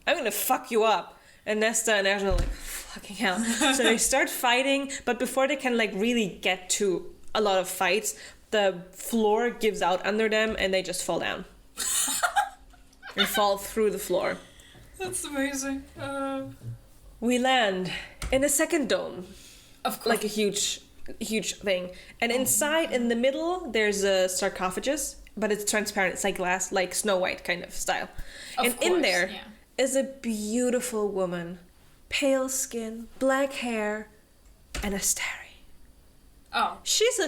I'm gonna fuck you up. And Nesta and Asher are like, fucking hell. So they start fighting, but before they can like really get to a lot of fights, the floor gives out under them and they just fall down. They fall through the floor. That's amazing. We land in a second dome. Of course. Like a huge thing. And inside, in the middle, there's a sarcophagus, but it's transparent. It's like glass, like Snow White kind of style. And in there is a beautiful woman. Pale skin, black hair, and Asteri. Oh. She's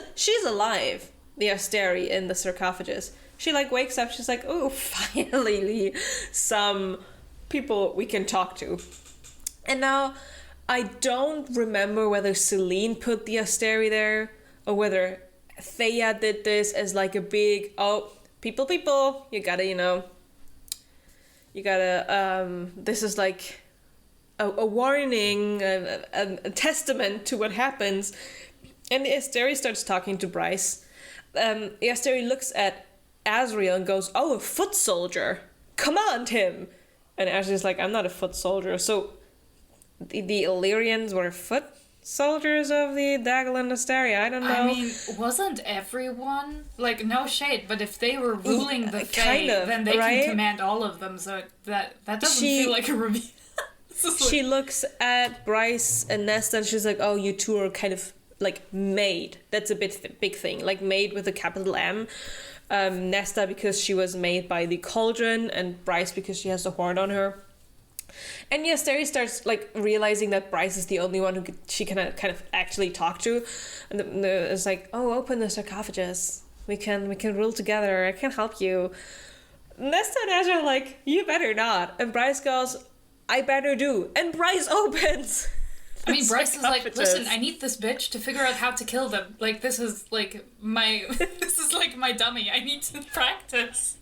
alive, the Asteri in the sarcophagus. She like wakes up, she's like, oh, finally some people we can talk to. And now I don't remember whether Celine put the Asteri there or whether Thea did this as like a big, people, you gotta, this is like a warning, a testament to what happens. And the Asteri starts talking to Bryce. The Asteri looks at Asriel and goes, oh, a foot soldier, command him. And Asriel's like, I'm not a foot soldier. So the Illyrians were foot soldiers of the Daglan Asteri. I don't know. I mean, wasn't everyone, like, no shade, but if they were ruling the Fae, then they can command all of them. So that doesn't feel like a reveal. She looks at Bryce and Nesta and she's like, oh, you two are kind of like made. That's a big thing. Like made with a capital M. Nesta because she was made by the cauldron, and Bryce because she has the horn on her. And yes, Asteri starts like realizing that Bryce is the only one who she can kind of actually talk to, and it's like, oh, open the sarcophagus. We can rule together. I can help you. Nesta and Asher are like, you better not. And Bryce goes, I better do. And Bryce opens. I mean, Bryce is like, listen, I need this bitch to figure out how to kill them. Like, this is like my dummy. I need to practice.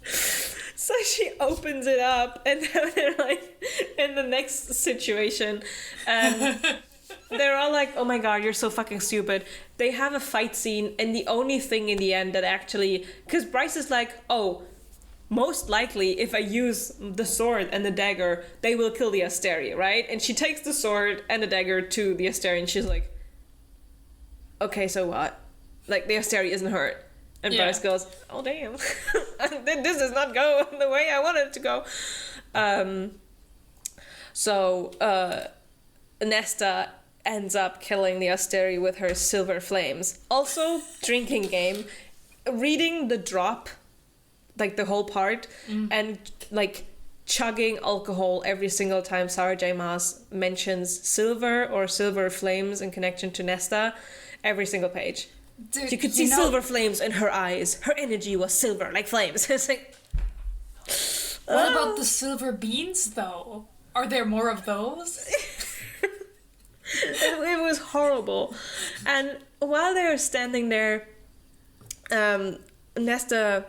So she opens it up, and they're like, in the next situation, they're all like, oh my god, you're so fucking stupid. They have a fight scene, and the only thing in the end that actually, because Bryce is like, oh, most likely, if I use the sword and the dagger, they will kill the Asteri, right? And she takes the sword and the dagger to the Asteri, and she's like, okay, so what? Like, the Asteri isn't hurt. And Bryce goes, oh, damn. This does not go the way I want it to go. So Nesta ends up killing the Asteri with her silver flames. Also, drinking game. Reading the drop, like the whole part, and like chugging alcohol every single time Sarah J Maas mentions silver or silver flames in connection to Nesta, every single page. Dude, you could see silver flames in her eyes. Her energy was silver, like flames. It's like, what about the silver beans, though? Are there more of those? It was horrible. And while they're standing there, Nesta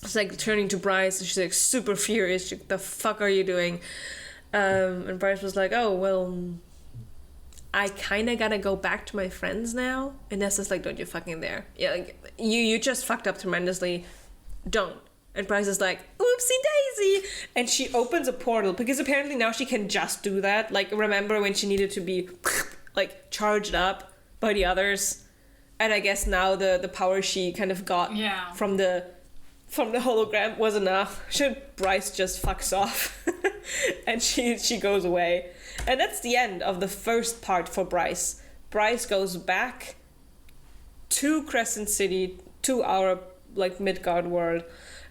is like turning to Bryce, and she's like super furious. She's like, the fuck are you doing? And Bryce was like, oh, well, I kind of gotta go back to my friends now. And Nesta's like, don't you fucking dare. Yeah, like, you just fucked up tremendously. Don't. And Bryce is like, oopsie daisy! And she opens a portal, because apparently now she can just do that. Like, remember when she needed to be, like, charged up by the others? And I guess now the power she kind of got from the hologram was enough. Bryce just fucks off. And she goes away. And that's the end of the first part for Bryce. Bryce goes back to Crescent City, to our, like, Midgard world.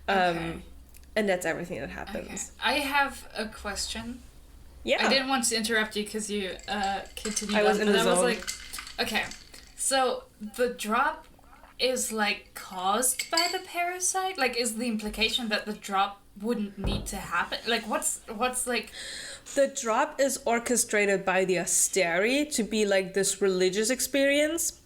And that's everything that happens. Okay. I have a question. Yeah. I didn't want to interrupt you because you continued. I was in the zone. I was like, okay, so the drop is like caused by the parasite. Like, is the implication that the drop wouldn't need to happen? Like, what's like? The drop is orchestrated by the Asteri to be like this religious experience.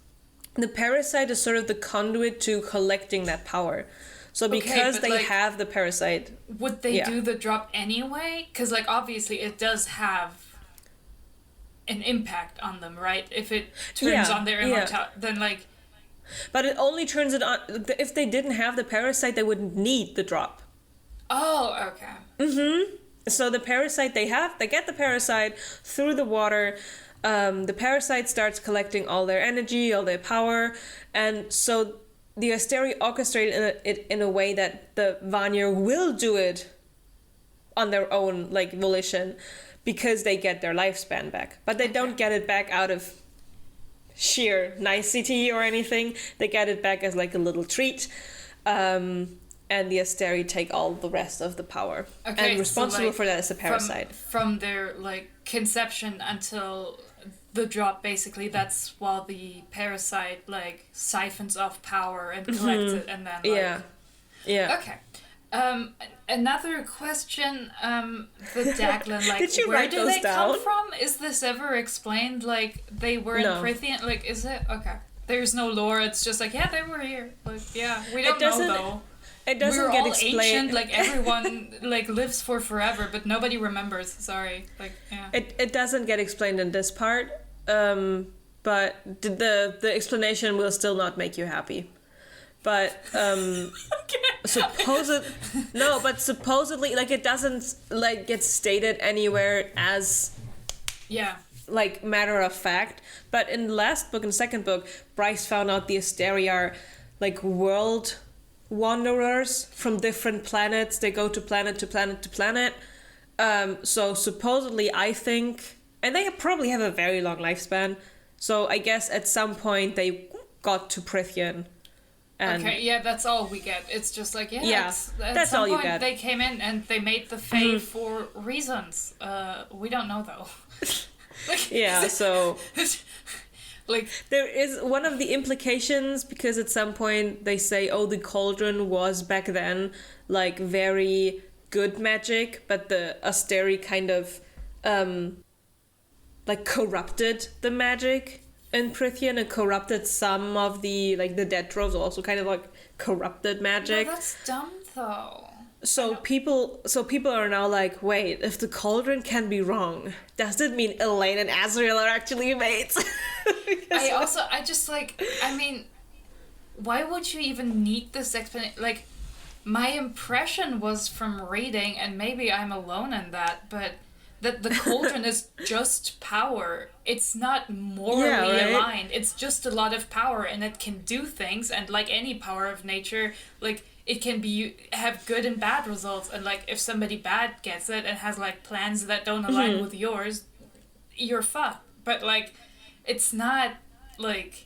The parasite is sort of the conduit to collecting that power. So because they have the parasite... Would they do the drop anyway? Because, like, obviously it does have an impact on them, right? If it turns on their immortality, then, like... But it only turns it on... If they didn't have the parasite, they wouldn't need the drop. Oh, okay. Mm-hmm. So the parasite they get the parasite through the water. The parasite starts collecting all their energy, all their power. And so... The Asteri orchestrated it in a way that the Vanir will do it on their own, like, volition, because they get their lifespan back. But they don't get it back out of sheer nicety or anything. They get it back as, like, a little treat. And the Asteri take all the rest of the power. Okay, and responsible for that is the parasite. From their, like, conception until... the drop, basically, that's while the parasite, like, siphons off power and collects it, and then, like... Yeah. Okay. Another question, the Daglan, like, Did you where do they down? come from? Is this ever explained? Like, they were in Prithian? Like, is it? Okay. There's no lore, it's just like, yeah, they were here. Like, yeah, we don't know, though. It doesn't We're get all explained. Ancient, like, everyone, like, lives for forever, but nobody remembers. Sorry. Like, yeah. It doesn't get explained in this part, but the explanation will still not make you happy. But, supposedly, like, it doesn't, like, get stated anywhere as... Yeah. Like, matter of fact. But in the last book and second book, Bryce found out the Asteri are, like, world... wanderers from different planets. They go to planet to planet to planet. So supposedly, I think, and they probably have a very long lifespan. So I guess at some point they got to Prithian. And okay, yeah, that's all we get. It's just like, that's all you get. They came in and they made the Fae for reasons. We don't know though. So. Like, there is one of the implications, because at some point they say, oh, the cauldron was back then, like, very good magic, but the Asteri kind of, like, corrupted the magic in Prithian and corrupted some of the, like, the dead troves also kind of, like, corrupted magic. No, that's dumb, though. So people are now like, wait, if the cauldron can be wrong, does it mean Elaine and Azriel are actually mates? I mean, why would you even need this explanation? Like, my impression was from reading, and maybe I'm alone in that, but that the cauldron is just power. It's not morally aligned. It's just a lot of power, and it can do things, and like any power of nature, like, it can have good and bad results, and like if somebody bad gets it and has like plans that don't align with yours, you're fucked. But like, it's not like...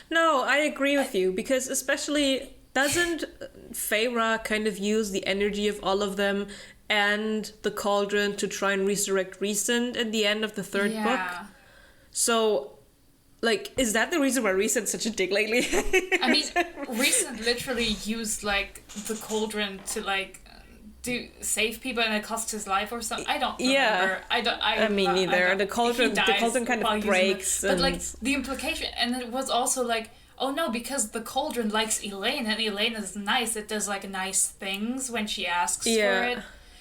No, I agree with you, because especially doesn't Feyre kind of use the energy of all of them and the cauldron to try and resurrect Rhysand at the end of the third book? So... like, is that the reason why Rhysand's such a dick lately? I mean, Rhysand literally used, like, the cauldron to, like, save people, and it cost his life or something. I don't remember. I mean, neither. The cauldron kind of breaks. But, like, the implication, and it was also, like, oh no, because the cauldron likes Elaine, and Elaine is nice. It does, like, nice things when she asks for it.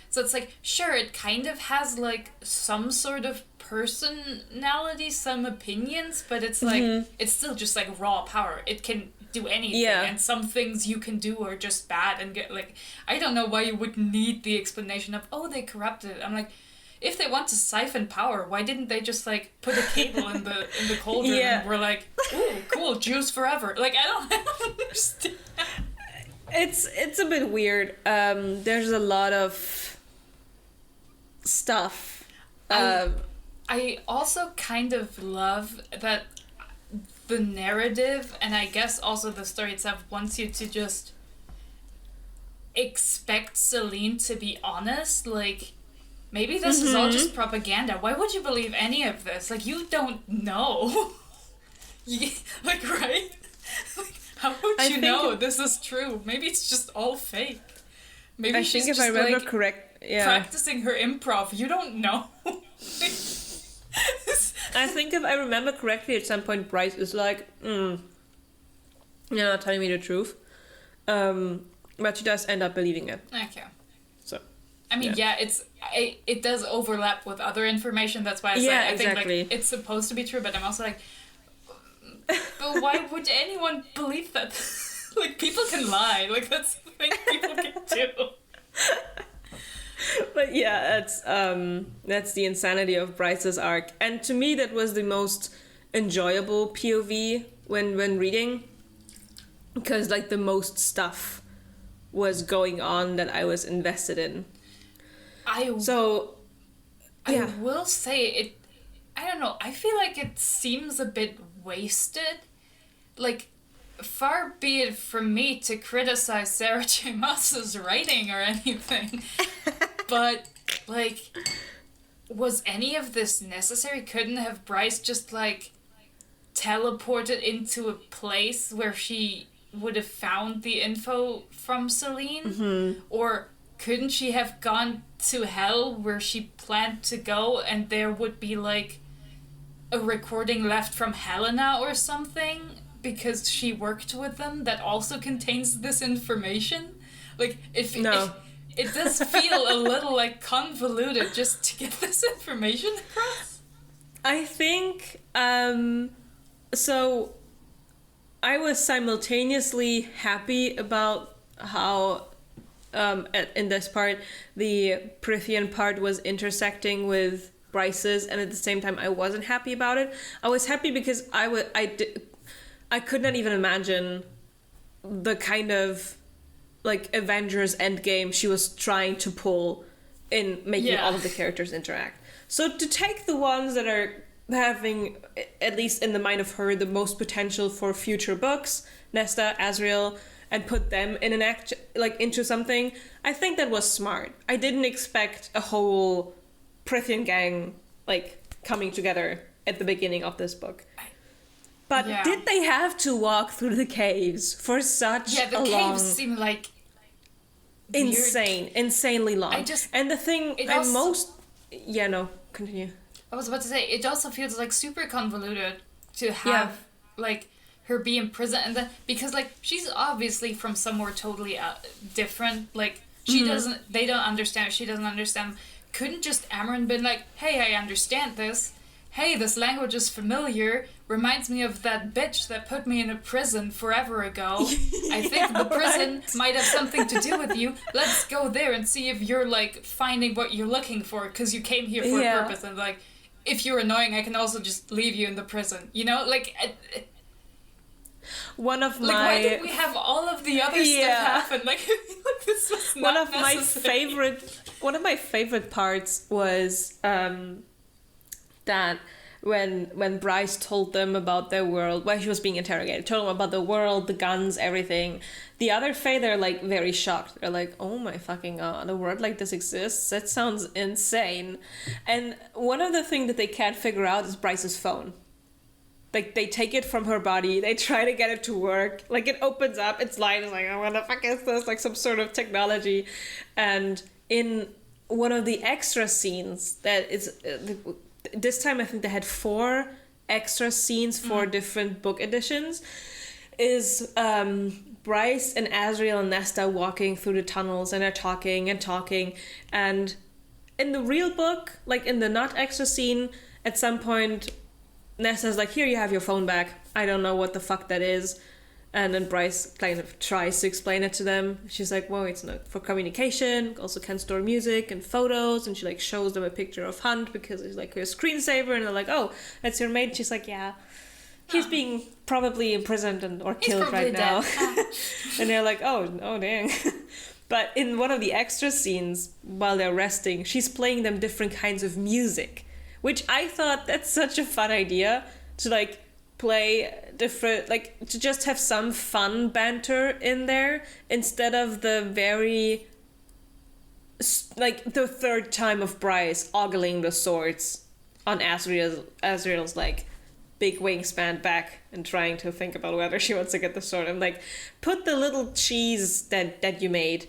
So it's like, sure, it kind of has, like, some sort of personality, some opinions, but it's like, it's still just like raw power. It can do anything, and some things you can do are just bad and get like, I don't know why you would need the explanation of, oh, they corrupted. I'm like, if they want to siphon power, why didn't they just like put a cable in the cauldron and we're like, ooh, cool, Jews forever. Like, I don't understand. It's a bit weird. There's a lot of stuff. I also kind of love that the narrative, and I guess also the story itself, wants you to just expect Celine to be honest. Like, maybe this is all just propaganda. Why would you believe any of this? Like, you don't know. Like, right? Like, how would you know this is true? Maybe it's just all fake. Maybe she's just, practicing her improv. You don't know. I think if I remember correctly, at some point Bryce is like, you're not telling me the truth. But she does end up believing it. Okay. So. I mean, it does overlap with other information. That's why I said I think like it's supposed to be true, but I'm also like, but why would anyone believe that? Like, people can lie. Like, that's the thing people can do. But yeah, that's the insanity of Bryce's arc. And to me, that was the most enjoyable POV when reading. Because, like, the most stuff was going on that I was invested in. I will say it, I don't know, I feel like it seems a bit wasted. Like, far be it from me to criticize Sarah J Maas's writing or anything, but, like, was any of this necessary? Couldn't have Bryce just, like, teleported into a place where she would have found the info from Celine? Or couldn't she have gone to hell where she planned to go and there would be, like, a recording left from Helena or something because she worked with them that also contains this information? Like, it does feel a little, like, convoluted just to get this information across. I think, so I was simultaneously happy about how, in this part, the Prithian part was intersecting with Bryce's, and at the same time I wasn't happy about it. I was happy because I could not even imagine the kind of, like, Avengers Endgame she was trying to pull in making all of the characters interact. So to take the ones that are having, at least in the mind of her, the most potential for future books, Nesta, Azriel, and put them in an act, like, into something, I think that was smart. I didn't expect a whole Prithian gang, like, coming together at the beginning of this book. But did they have to walk through the caves for such a long... Yeah, the caves seem like... insanely long. And the thing I'm most... Yeah, no, continue. I was about to say, it also feels, like, super convoluted to have, like, her be in prison, and then, because, like, she's obviously from somewhere totally different, like, she doesn't, they don't understand, she doesn't understand. Couldn't just Amren been like, hey, I understand this, hey, this language is familiar, reminds me of that bitch that put me in a prison forever ago. I think the prison might have something to do with you. Let's go there and see if you're, like, finding what you're looking for, because you came here for a purpose, and, like, if you're annoying, I can also just leave you in the prison. You know, like... One of my... Like, why did we have all of the other stuff happen? Like, this was not necessary. One of my favorite parts was that when Bryce told them about their world, while she was being interrogated, told them about the world, the guns, everything. The other Fae, they're, like, very shocked. They're like, oh my fucking god, a world like this exists? That sounds insane. And one of the things that they can't figure out is Bryce's phone. Like, they take it from her body, they try to get it to work, like, it opens up, its light is like, oh, what the fuck is this? Like, some sort of technology. And in one of the extra scenes, that is, this time I think they had 4 extra scenes for different book editions, is Bryce and Azriel and Nesta walking through the tunnels, and they're talking and talking, and in the real book, like, in the not extra scene, at some point, Nesta's like, here, you have your phone back. I don't know what the fuck that is. And then Bryce kind of tries to explain it to them. She's like, well, it's not for communication. Also can store music and photos. And she like shows them a picture of Hunt because it's like her screensaver. And they're like, oh, that's your mate. She's like, yeah. He's being probably imprisoned or killed right now. And they're like, oh dang. But in one of the extra scenes, while they're resting, she's playing them different kinds of music. Which I thought that's such a fun idea to like play different, like to just have some fun banter in there instead of the very like the third time of Bryce ogling the swords on Azriel's like big wingspan back and trying to think about whether she wants to get the sword. I'm like, put the little cheese that you made,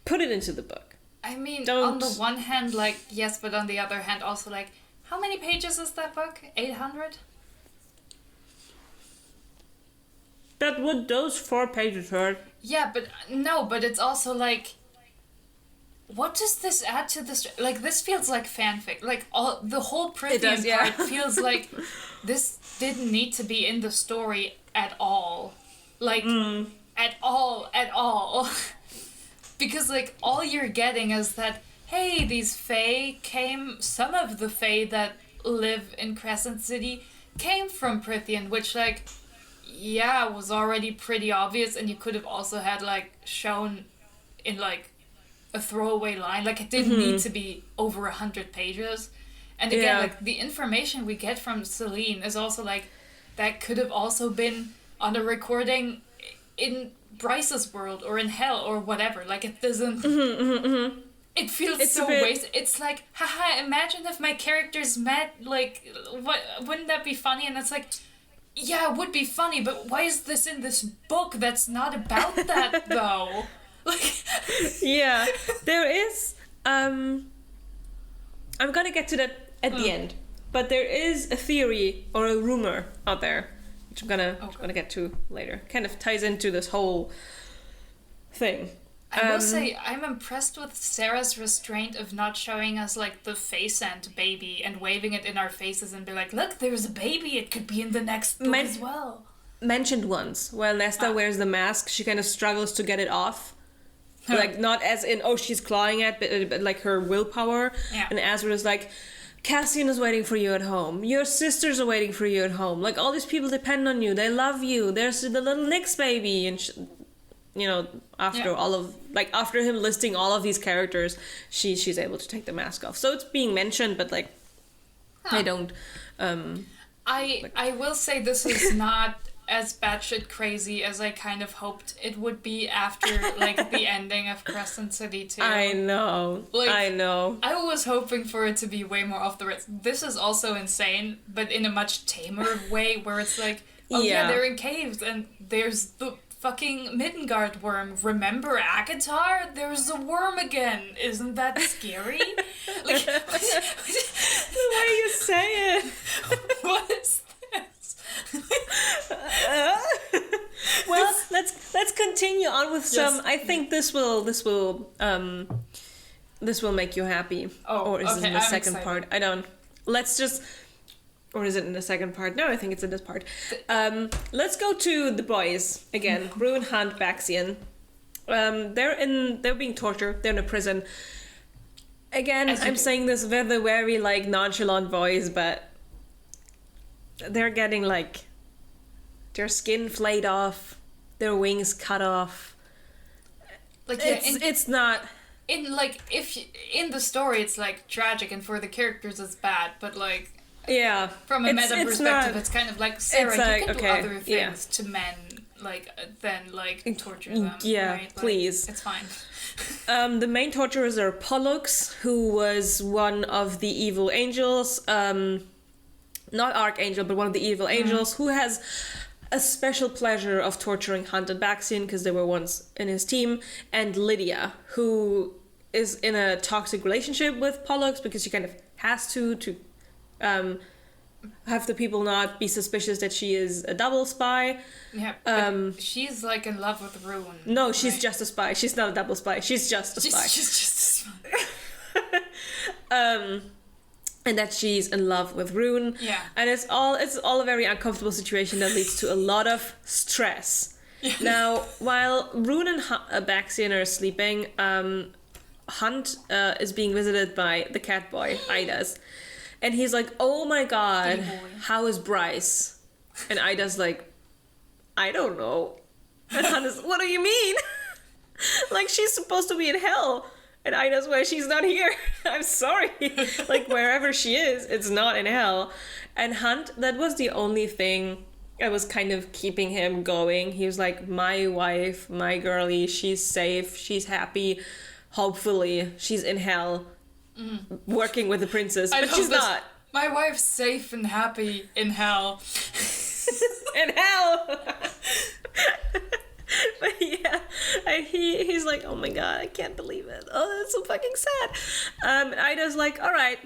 put it into the book. I mean, on the one hand, like, yes, but on the other hand also like, how many pages is that book? 800? That would those 4 pages hurt. Yeah, but no, but it's also like, what does this add to this? Like, this feels like fanfic. Like, the whole Prithian part feels like this didn't need to be in the story at all. Like, at all. Because, like, all you're getting is that, hey, these Fae some of the Fae that live in Crescent City came from Prithian, which, like, yeah, was already pretty obvious, and you could have also had, like, shown in, like, a throwaway line. Like, it didn't need to be over 100 pages. And again, like, the information we get from Celine is also, like, that could have also been on a recording in Bryce's world, or in Hell, or whatever. Like, it doesn't... It feels so wasted. It's like, haha, imagine if my characters met, like, wouldn't that be funny? And it's like... Yeah, it would be funny, but why is this in this book that's not about that, though? Like... Yeah, there is... I'm gonna get to that at the end. But there is a theory or a rumor out there, which I'm gonna get to later. Kind of ties into this whole thing. I will say, I'm impressed with Sarah's restraint of not showing us, like, the face-ant baby and waving it in our faces and be like, look, there's a baby, it could be in the next book as well. Mentioned once, while Nesta wears the mask, she kind of struggles to get it off. Like, not as in, oh, she's clawing it, but like her willpower. Yeah. And Azrael is like, Cassian is waiting for you at home. Your sisters are waiting for you at home. Like, all these people depend on you. They love you. There's the little Nyx baby. And you know, after him listing all of these characters, she's able to take the mask off. So it's being mentioned, but like, I don't. I will say this is not as batshit crazy as I kind of hoped it would be after like the ending of Crescent City 2. I know. I was hoping for it to be way more off the rails. This is also insane, but in a much tamer way, where it's like, oh yeah, they're in caves and there's the fucking Middengard worm. Remember Agatar? There's a worm again. Isn't that scary? Like, the way you say it. What is this? Well, let's continue on with some. I think this will make you happy. Oh, or is it in the second excited. part? I don't. Let's just. Or is it in the second part? No, I think it's in this part. Let's go to the boys again. Rue, Hunt, Baxian. They're being tortured. They're in a prison. Again, I'm saying this with a very like nonchalant voice, but they're getting like their skin flayed off, their wings cut off. Like it's not. In like in the story it's like tragic, and for the characters it's bad, but like. Yeah. From a meta perspective, it's kind of like, Sarah, you can do other things to men, like, than, like, torture them. Yeah, right? please. Like, it's fine. The main torturers are Pollux, who was one of the evil angels, not Archangel, but one of the evil angels, who has a special pleasure of torturing Hunt and Baxian, because they were once in his team, and Lydia, who is in a toxic relationship with Pollux, because she kind of has to have the people not be suspicious that she is a double spy. Yeah, but she's like in love with Rune. No, she's just a spy. She's not a double spy. She's just a spy. She's just a spy. and that she's in love with Rune. Yeah. And it's all a very uncomfortable situation that leads to a lot of stress. Yeah. Now, while Rune and Baxian are sleeping, Hunt is being visited by the cat boy, Ida's. And he's like, oh my god, how is Bryce? And Ida's like, I don't know. And Hunt is, what do you mean? Like, she's supposed to be in hell. And Ida's where she's not here. I'm sorry. Like, wherever she is, it's not in hell. And Hunt, that was the only thing that was kind of keeping him going. He was like, my wife, my girlie, she's safe, she's happy. Hopefully, she's in hell, working with the princess, but she's not. My wife's safe and happy in hell. In hell! But yeah, and he's like, oh my god, I can't believe it. Oh, that's so fucking sad. And Ida's like, all right,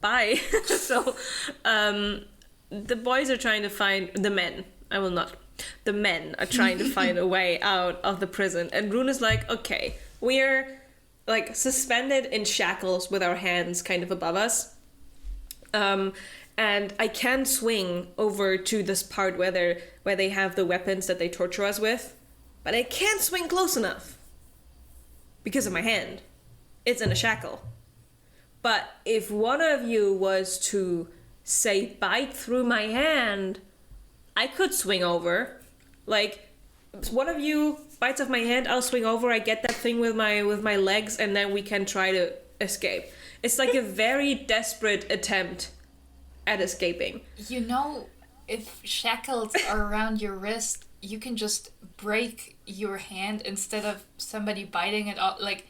bye. So, the boys are trying to find the men. The men are trying to find a way out of the prison. And Rune is like, okay, we're like suspended in shackles with our hands kind of above us. And I can swing over to this part where they have the weapons that they torture us with, but I can't swing close enough because of my hand. It's in a shackle. But if one of you was to, say, bite through my hand, I could swing over. Like, one of you bites off my hand, I'll swing over, I get that thing with my legs, and then we can try to escape. It's like a very desperate attempt at escaping. You know, if shackles are around your wrist, you can just break your hand instead of somebody biting it off. Like,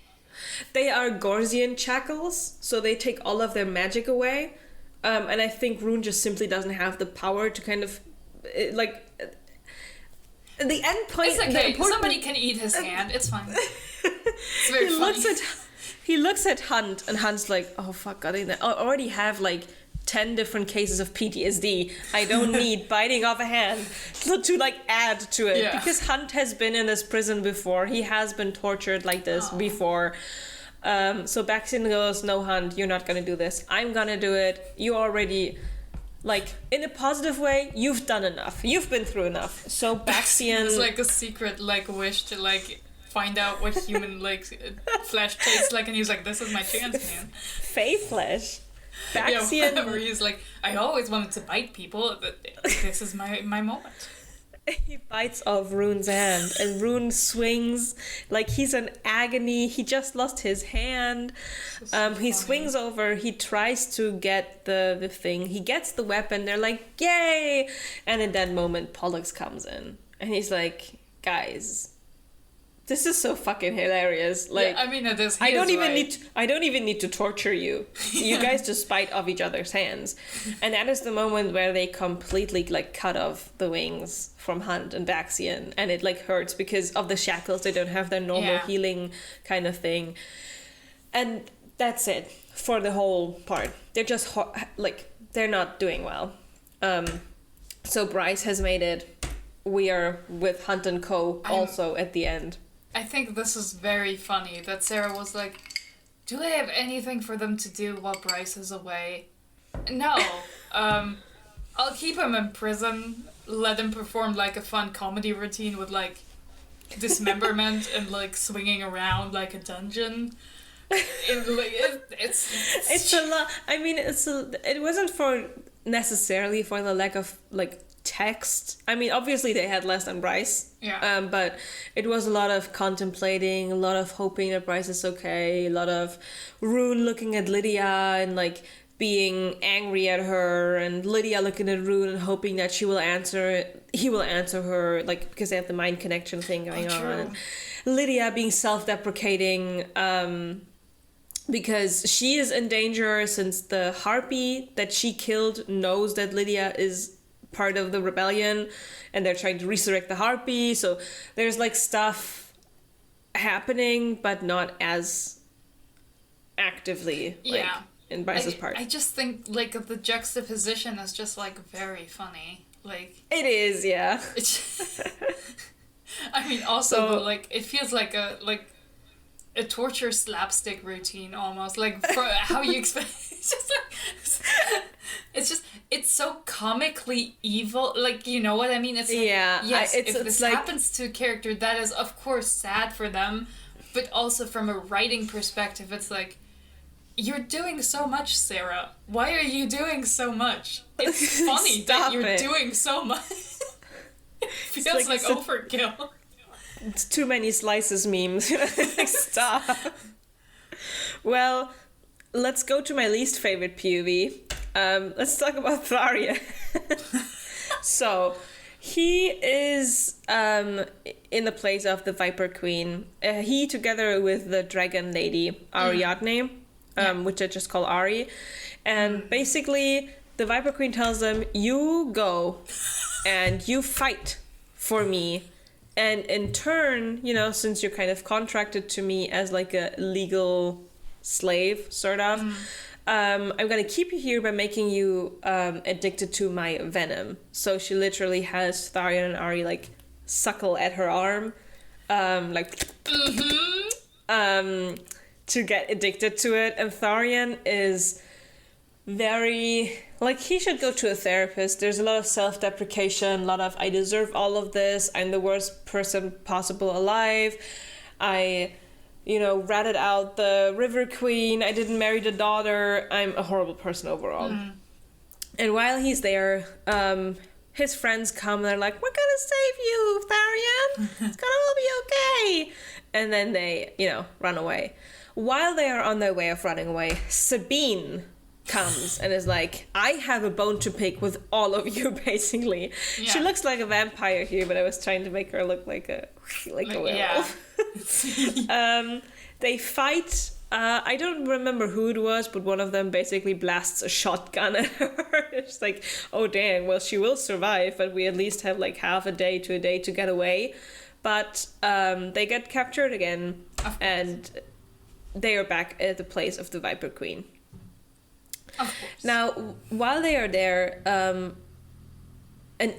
they are Gorzian shackles, so they take all of their magic away. And I think Rune just simply doesn't have the power to kind of, like, the end point. It's okay. Somebody can eat his hand. It's fine. It's very funny. He looks at Hunt, and Hunt's like, oh fuck, I already have like 10 different cases of PTSD. I don't need biting off a hand to like add to it. Yeah. Because Hunt has been in this prison before. He has been tortured like this before. So Baxian goes, no, Hunt, you're not gonna do this. I'm gonna do it. You already, like, in a positive way, you've done enough. You've been through enough. So Baxian... It's like a secret, like, wish to, like, find out what human, like, flesh tastes like, and he's like, this is my chance, man. Fey flesh. Baxian... Yeah, where he's like, I always wanted to bite people, but this is my moment. He bites off Rune's hand, and Rune swings like he's in agony. He just lost his hand. He swings over. He tries to get the thing. He gets the weapon. They're like, yay! And in that moment, Pollux comes in, and he's like, guys, this is so fucking hilarious. Like, yeah, I mean, it is. I don't even need to torture you. You guys just bite off each other's hands. And that is the moment where they completely like cut off the wings from Hunt and Baxian, and it like hurts because of the shackles. They don't have their normal healing kind of thing. And that's it for the whole part. They're just like, they're not doing well. So Bryce has made it. We are with Hunt and Co. also at the end. I think this is very funny that Sarah was like, do I have anything for them to do while Bryce is away? No. I'll keep him in prison, let him perform like a fun comedy routine with like dismemberment and like swinging around like a dungeon. It's a lot. I mean, it wasn't necessarily for the lack of like text. I mean, obviously they had less than Bryce. Yeah. But it was a lot of contemplating, a lot of hoping that Bryce is okay, a lot of Rune looking at Lydia and like being angry at her, and Lydia looking at Rune and hoping that he will answer her, like, because they have the mind connection thing going on. And Lydia being self-deprecating, because she is in danger since the harpy that she killed knows that Lydia is part of the rebellion, and they're trying to resurrect the harpy. So there's like stuff happening, but not as actively. Like, in Bryce's part. I just think like the juxtaposition is just like very funny. Like it is, yeah. I mean, also but, like it feels like a torture slapstick routine almost. Like for how you expect. It's just like it's so comically evil. Like, you know what I mean? It's like, Yeah, yes, if it's this like, happens to a character, that is of course sad for them, but also from a writing perspective, it's like, you're doing so much, Sarah. Why are you doing so much? It's funny that you're doing so much. It feels like overkill. It's too many slices memes. Stop. Well, let's go to my least favorite POV. Let's talk about Tharya. So, he is in the place of the Viper Queen. He, together with the Dragon Lady, Ariadne, which I just call Ari. And basically, the Viper Queen tells them, you go and you fight for me. And in turn, you know, since you're kind of contracted to me as like a legal slave, sort of, I'm going to keep you here by making you addicted to my venom. So she literally has Tharya and Ari like suckle at her arm, to get addicted to it. And Tharian is very, like, he should go to a therapist. There's a lot of self-deprecation, a lot of, I deserve all of this, I'm the worst person possible alive, I, you know, ratted out the River Queen, I didn't marry the daughter, I'm a horrible person overall. And while he's there, his friends come and they're like, we're gonna save you, Tharian, it's gonna all be okay. And then they, you know, run away. While they are on their way of running away, Sabine comes and is like, I have a bone to pick with all of you, basically. Yeah. She looks like a vampire here, but I was trying to make her look like a werewolf. Yeah. They fight. I don't remember who it was, but one of them basically blasts a shotgun at her. It's like, oh damn, well, she will survive, but we at least have like half a day to get away. But they get captured again, and they are back at the place of the Viper Queen. Of course. Now, while they are there, an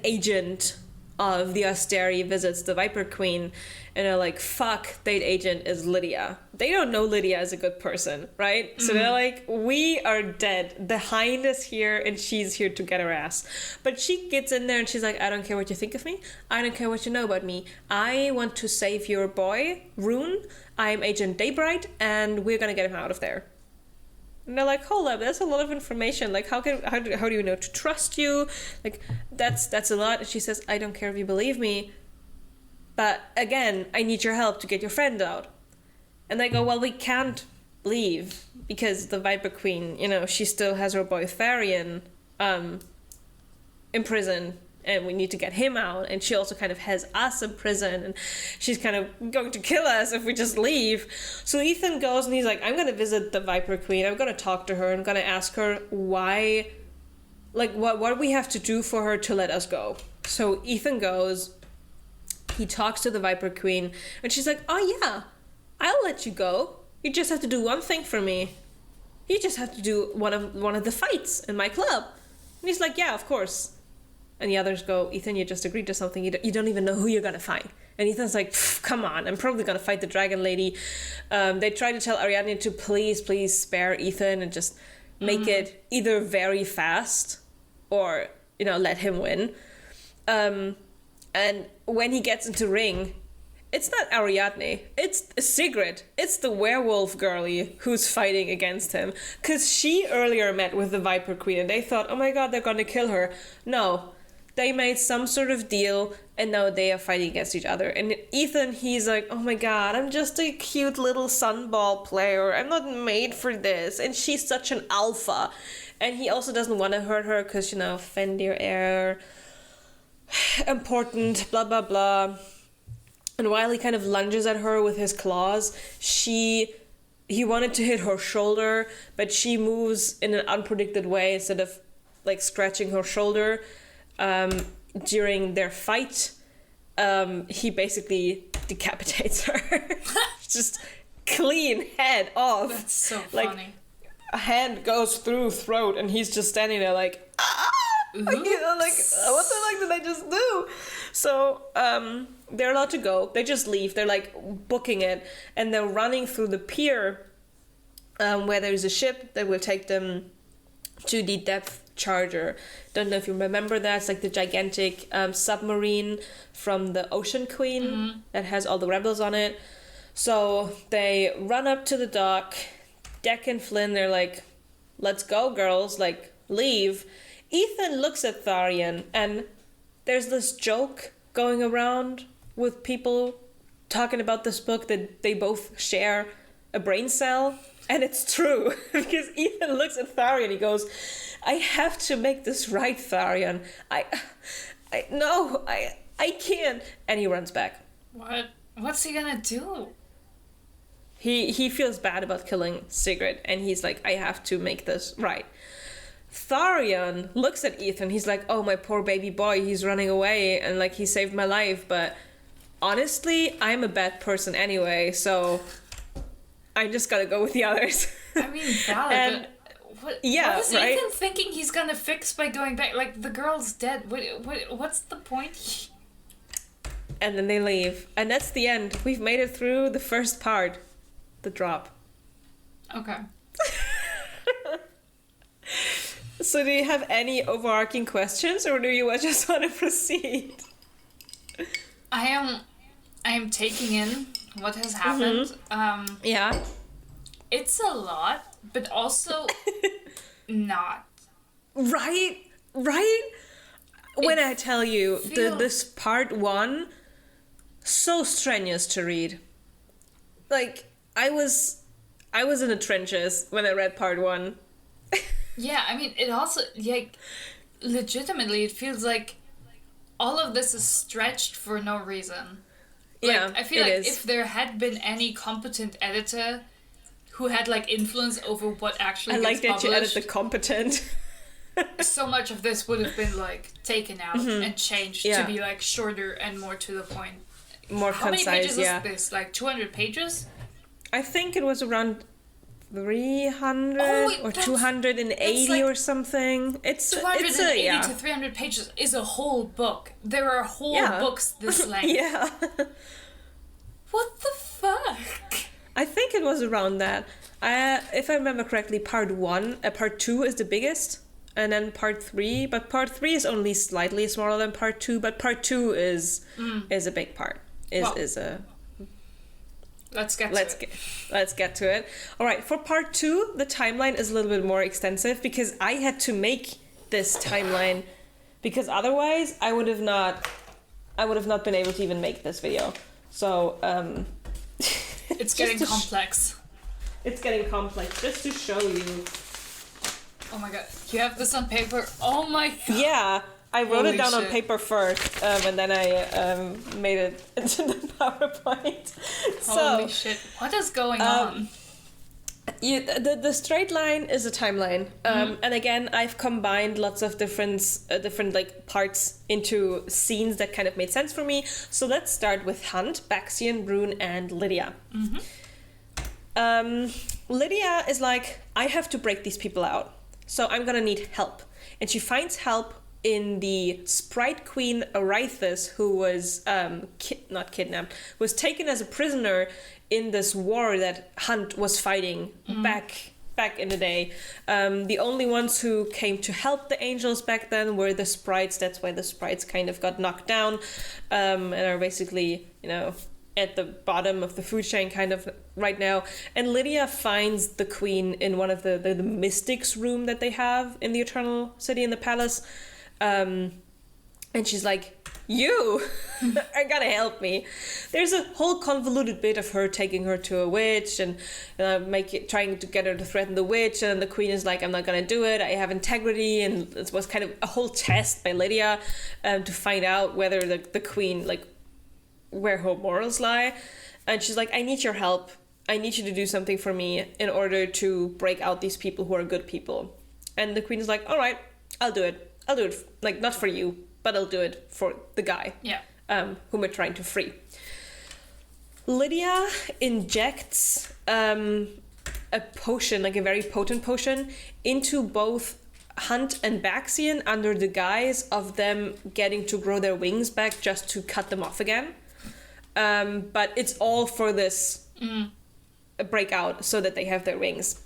agent of the Asteri visits the Viper Queen, and they're like, fuck, that agent is Lydia. They don't know Lydia is a good person, right? So they're like, we are dead. The Hind is here, and she's here to get her ass. But she gets in there, and she's like, I don't care what you think of me. I don't care what you know about me. I want to save your boy, Rune. I'm Agent Daybright, and we're gonna get him out of there. And they're like, hold up, that's a lot of information. Like, how do you know to trust you? Like, that's a lot. And she says, I don't care if you believe me, but again, I need your help to get your friend out. And they go, well, we can't leave because the Viper Queen, you know, she still has her boy Tharian in prison, and we need to get him out. And she also kind of has us in prison, and she's kind of going to kill us if we just leave. So Ethan goes and he's like, I'm going to visit the Viper Queen. I'm going to talk to her. I'm going to ask her why, like, what we have to do for her to let us go. So Ethan goes, he talks to the Viper Queen, and she's like, oh yeah, I'll let you go. You just have to do one thing for me. You just have to do one of the fights in my club. And he's like, yeah, of course. And the others go, Ethan, you just agreed to something. You don't even know who you're going to fight. And Ethan's like, come on, I'm probably going to fight the Dragon Lady. They try to tell Ariadne to please spare Ethan and just make it either very fast or, you know, let him win. And when he gets into ring, it's not Ariadne, it's Sigrid. It's the werewolf girlie who's fighting against him. Because she earlier met with the Viper Queen and they thought, oh my god, they're going to kill her. No. They made some sort of deal, and now they are fighting against each other. And Ethan, he's like, oh my god, I'm just a cute little sunball player. I'm not made for this. And she's such an alpha. And he also doesn't want to hurt her because, you know, Fenrir air, important, blah, blah, blah. And while he kind of lunges at her with his claws, he wanted to hit her shoulder, but she moves in an unpredicted way instead of, like, scratching her shoulder. During their fight, he basically decapitates her. Just clean head off. That's so like, funny. A hand goes through throat, and he's just standing there like, ah! You know, like, what the fuck did I just do? So, they're allowed to go. They just leave. They're like booking it, and they're running through the pier, where there's a ship that will take them to the Depth Charger. Don't know if you remember that. It's like the gigantic submarine from the Ocean Queen that has all the rebels on it. So they run up to the dock. Deck and Flynn, they're like, let's go, girls, like, leave. Ethan looks at Tharian, and there's this joke going around with people talking about this book that they both share a brain cell, and it's true. Because Ethan looks at Tharian and he goes, I have to make this right, Tharian. I can't. And he runs back. What's he gonna do? He feels bad about killing Sigrid, and he's like, I have to make this right. Tharian looks at Ethan. He's like, oh, my poor baby boy, he's running away, and like, he saved my life, but honestly, I'm a bad person anyway, so I just gotta go with the others. I mean, valid. What is right? Ethan thinking he's gonna fix by going back? Like, the girl's dead. What's the point? And then they leave, and that's the end. We've made it through the first part. The drop. Okay. So do you have any overarching questions, or do you just want to proceed? I am taking in what has happened. Yeah. It's a lot, but also not. Right? When I tell you this part 1, so strenuous to read. Like, I was in the trenches when I read part 1. Yeah, I mean, it also, like, legitimately, it feels like all of this is stretched for no reason. Like, Yeah, I feel like if there had been any competent editor who had, like, influence over what actually gets published... I like that you added the competent. So much of this would have been, like, taken out and changed to be, like, shorter and more to the point. More concise, How many pages is this? Like, 200 pages? I think it was around 300 or 280 like or something. It's 280 to 300 pages is a whole book. There are whole books this length. Yeah. What the fuck? I think it was around that. If I remember correctly, part 2 is the biggest, and then part 3. But part 3 is only slightly smaller than part 2. But part 2 is a big part. Let's get to it. All right, for part 2, the timeline is a little bit more extensive because I had to make this timeline because otherwise I would have not been able to even make this video. So it's getting complex. It's getting complex just to show you. Oh my god, you have this on paper? Oh my god. Yeah. I wrote it down on paper first, and then I made it into the PowerPoint. Holy shit! What is going on? The straight line is a timeline, and again, I've combined lots of different like parts into scenes that kind of made sense for me. So let's start with Hunt, Baxian, Rune, and Lydia. Lydia is like, I have to break these people out, so I'm gonna need help, and she finds help in the Sprite Queen Arythis, who was not kidnapped, was taken as a prisoner in this war that Hunt was fighting back in the day. The only ones who came to help the angels back then were the sprites. That's why the sprites kind of got knocked down and are basically, at the bottom of the food chain kind of right now. And Lydia finds the queen in one of the mystics room that they have in the Eternal City in the palace. And she's like, you are gonna help me. There's a whole convoluted bit of her taking her to a witch and trying to get her to threaten the witch, and the queen is like, I'm not gonna do it, I have integrity. And it was kind of a whole test by Lydia to find out whether the queen, like, where her morals lie. And she's like, I need your help, I need you to do something for me in order to break out these people who are good people. And the queen is like, all right, I'll do it, like, not for you, but I'll do it for the guy whom we're trying to free. Lydia injects a potion, like a very potent potion, into both Hunt and Baxian under the guise of them getting to grow their wings back just to cut them off again. But it's all for this breakout so that they have their wings.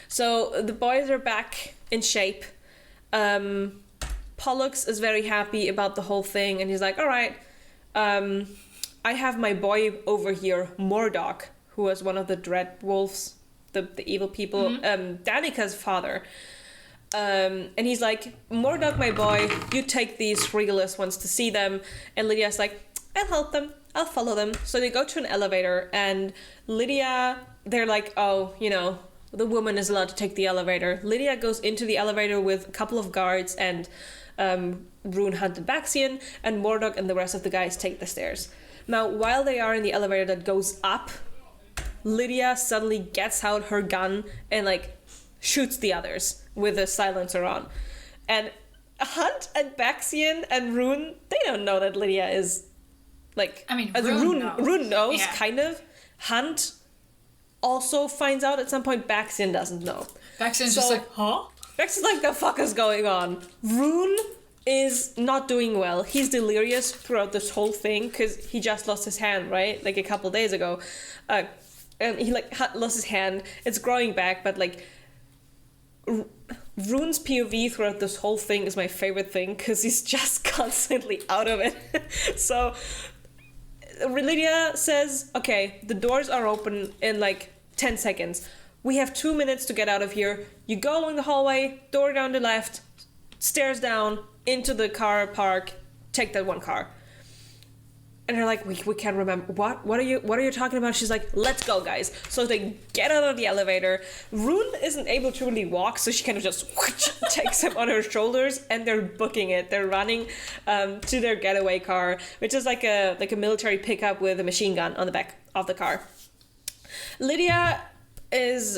So the boys are back in shape. Pollux is very happy about the whole thing, and he's like, all right, I have my boy over here, Mordok, who was one of the Dread Wolves, the evil people, Danica's father. And he's like, Mordok, my boy, you take these Regalist wants to see them. And Lydia's like, I'll help them. I'll follow them. So they go to an elevator, and Lydia, they're like, oh, you know, the woman is allowed to take the elevator. Lydia goes into the elevator with a couple of guards, and Rune Hunt and Baxian, and Mordok and the rest of the guys take the stairs. Now, while they are in the elevator that goes up, Lydia suddenly gets out her gun and, like, shoots the others with a silencer on. And Hunt and Baxian and Rune, they don't know that Lydia is, like... I mean, Rune knows, yeah. kind of. Hunt also finds out at some point. Baxian doesn't know. Baxian's just like, huh? Baxian's like, the fuck is going on? Rune is not doing well. He's delirious throughout this whole thing because he just lost his hand, right? Like a couple days ago. And he, like, lost his hand. It's growing back, but, like... Rune's POV throughout this whole thing is my favorite thing because he's just constantly out of it. So Lydia says, okay, the doors are open in like 10 seconds. We have 2 minutes to get out of here. You go along the hallway, door down the left, stairs down, into the car park, take that one car. And they're like, we can't remember. What are you talking about? She's like, let's go, guys. So they get out of the elevator. Rune isn't able to really walk, so she kind of just takes him on her shoulders, and they're booking it. They're running to their getaway car, which is like a military pickup with a machine gun on the back of the car. Lydia is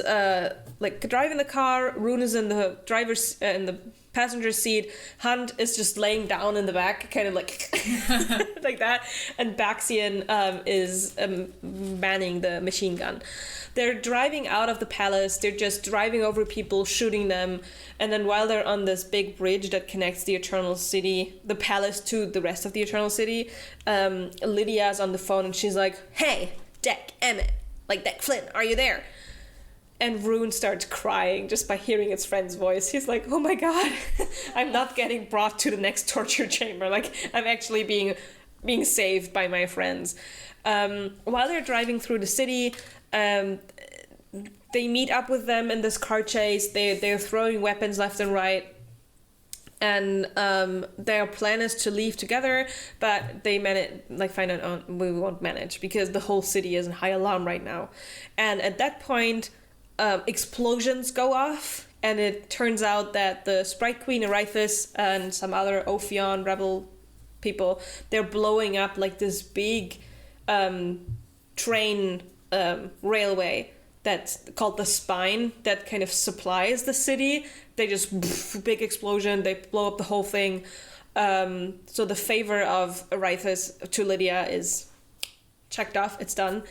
like driving the car. Rune is in the in the passenger seat. Hunt is just laying down in the back, kind of like like that, and Baxian is manning the machine gun. They're driving out of the palace. They're just driving over people, shooting them, and then while they're on this big bridge that connects the Eternal City, the palace, to the rest of the Eternal City, Lydia's on the phone, and she's like, hey, Deck Emmett, like Deck Flynn, are you there? And Rune starts crying just by hearing his friend's voice. He's like, oh my god, I'm not getting brought to the next torture chamber. Like, I'm actually being saved by my friends. While they're driving through the city, they meet up with them in this car chase. They're throwing weapons left and right. And their plan is to leave together, but they find out, oh, we won't manage because the whole city is in high alarm right now. And at that point, explosions go off, and it turns out that the Sprite Queen Erithus and some other Ophion rebel people, they're blowing up like this big train railway that's called the Spine that kind of supplies the city. They just big explosion, they blow up the whole thing. So the favor of Erithus to Lydia is checked off, it's done.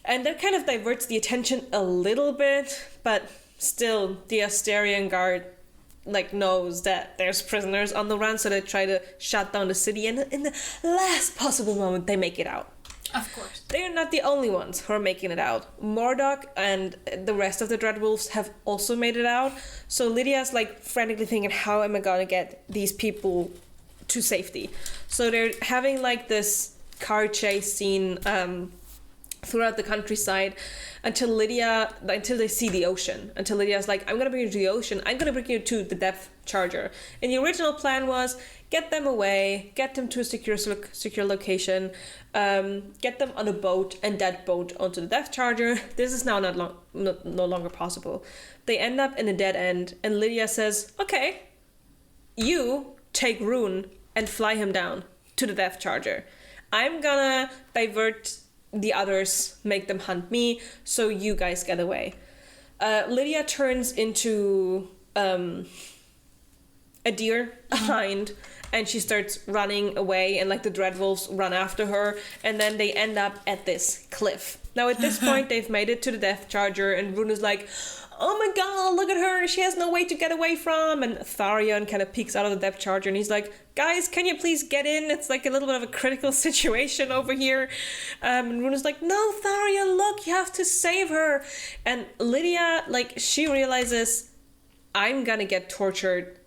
And that kind of diverts the attention a little bit, but still the Asterian guard like knows that there's prisoners on the run, so they try to shut down the city, and in the last possible moment they make it out. Of course. They're not the only ones who are making it out. Mordok and the rest of the Dreadwolves have also made it out. So Lydia's like frantically thinking, how am I gonna get these people to safety? So they're having like this car chase scene throughout the countryside until they see the ocean. Until Lydia's like, I'm gonna bring you to the ocean. I'm gonna bring you to the Depth Charger. And the original plan was get them away, get them to a secure location, get them on a boat, and that boat onto the Depth Charger. This is now no longer possible. They end up in a dead end, and Lydia says, okay, you take Rune and fly him down to the Depth Charger. I'm gonna divert the others, make them hunt me, so you guys get away. Lydia turns into a deer, a hind, and she starts running away, and like the Dreadwolves run after her, and then they end up at this cliff. Now at this point they've made it to the Death Charger, and Rune is like, oh my god, look at her, she has no way to get away from. And Tharion kind of peeks out of the Depth Charger, and he's like, guys, can you please get in? It's like a little bit of a critical situation over here. And Rune is like, no, Tharion, look, you have to save her. And Lydia, like, she realizes I'm gonna get tortured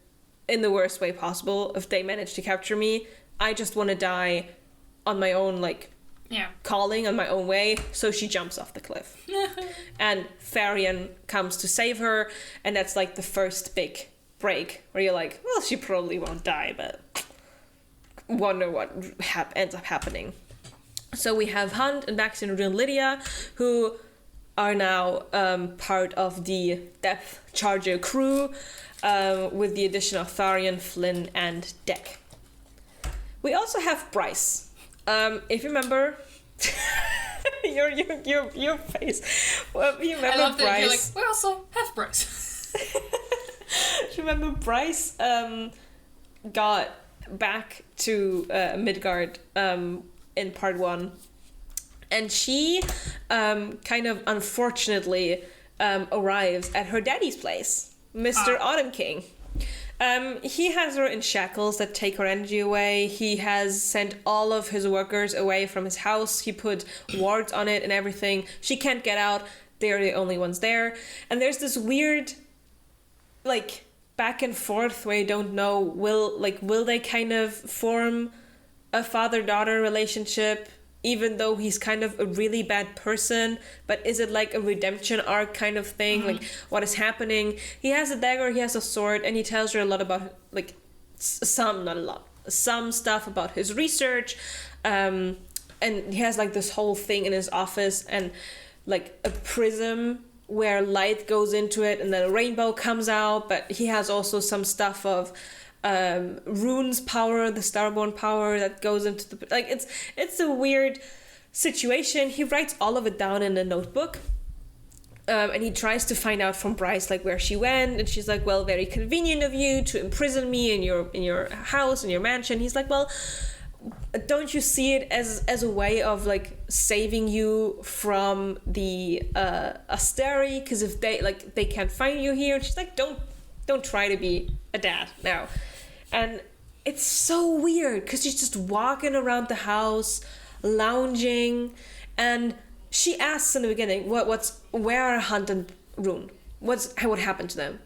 in the worst way possible if they manage to capture me. I just want to die on my own, like, calling, on my own way. So she jumps off the cliff. And Tharion comes to save her, and that's like the first big break where you're like, well, she probably won't die, but wonder what ends up happening. So we have Hunt and Maxine and Lydia, who are now part of the Death Charger crew, with the addition of Tharion, Flynn, and Deck. We also have Bryce. If you remember, your face. Well, you remember I love that Bryce. you're like, we also have Bryce. Do you remember Bryce got back to Midgard in part 1, and she kind of unfortunately arrives at her daddy's place, Mr. Autumn King. He has her in shackles that take her energy away. He has sent all of his workers away from his house. He put wards on it and everything. She can't get out. They're the only ones there. And there's this weird, like, back and forth where you don't know, will they kind of form a father-daughter relationship, even though he's kind of a really bad person, but is it like a redemption arc kind of thing? Like, what is happening? He has a dagger, he has a sword, and he tells her a lot about, like, some stuff about his research, and he has, like, this whole thing in his office, and, like, a prism where light goes into it, and then a rainbow comes out, but he has also some stuff of Rune's power, the Starborn power that goes into the, like, it's a weird situation. He writes all of it down in a notebook, and he tries to find out from Bryce, like, where she went, and she's like, well, very convenient of you to imprison me in your house, in your mansion. He's like, well, don't you see it as a way of, like, saving you from the Asteri, because if they can't find you here. And she's like, don't try to be a dad now. And it's so weird because she's just walking around the house, lounging, and she asks in the beginning, where are Hunt and Rune? What happened to them?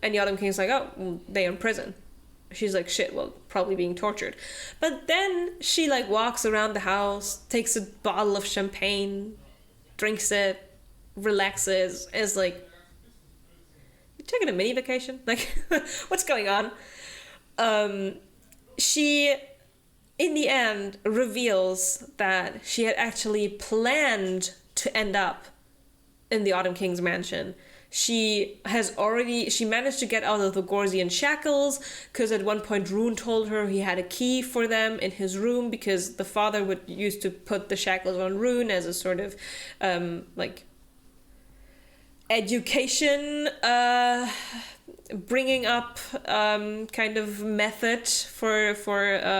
And the Autumn King's like, oh, well, they're in prison. She's like, shit, well, probably being tortured. But then she, like, walks around the house, takes a bottle of champagne, drinks it, relaxes, is like, taking a mini vacation? Like, what's going on? She, in the end, reveals that she had actually planned to end up in the Autumn King's mansion. She managed to get out of the Gorzian shackles, because at one point Rune told her he had a key for them in his room, because the father would used to put the shackles on Rune as a sort of, like, education, bringing up kind of method for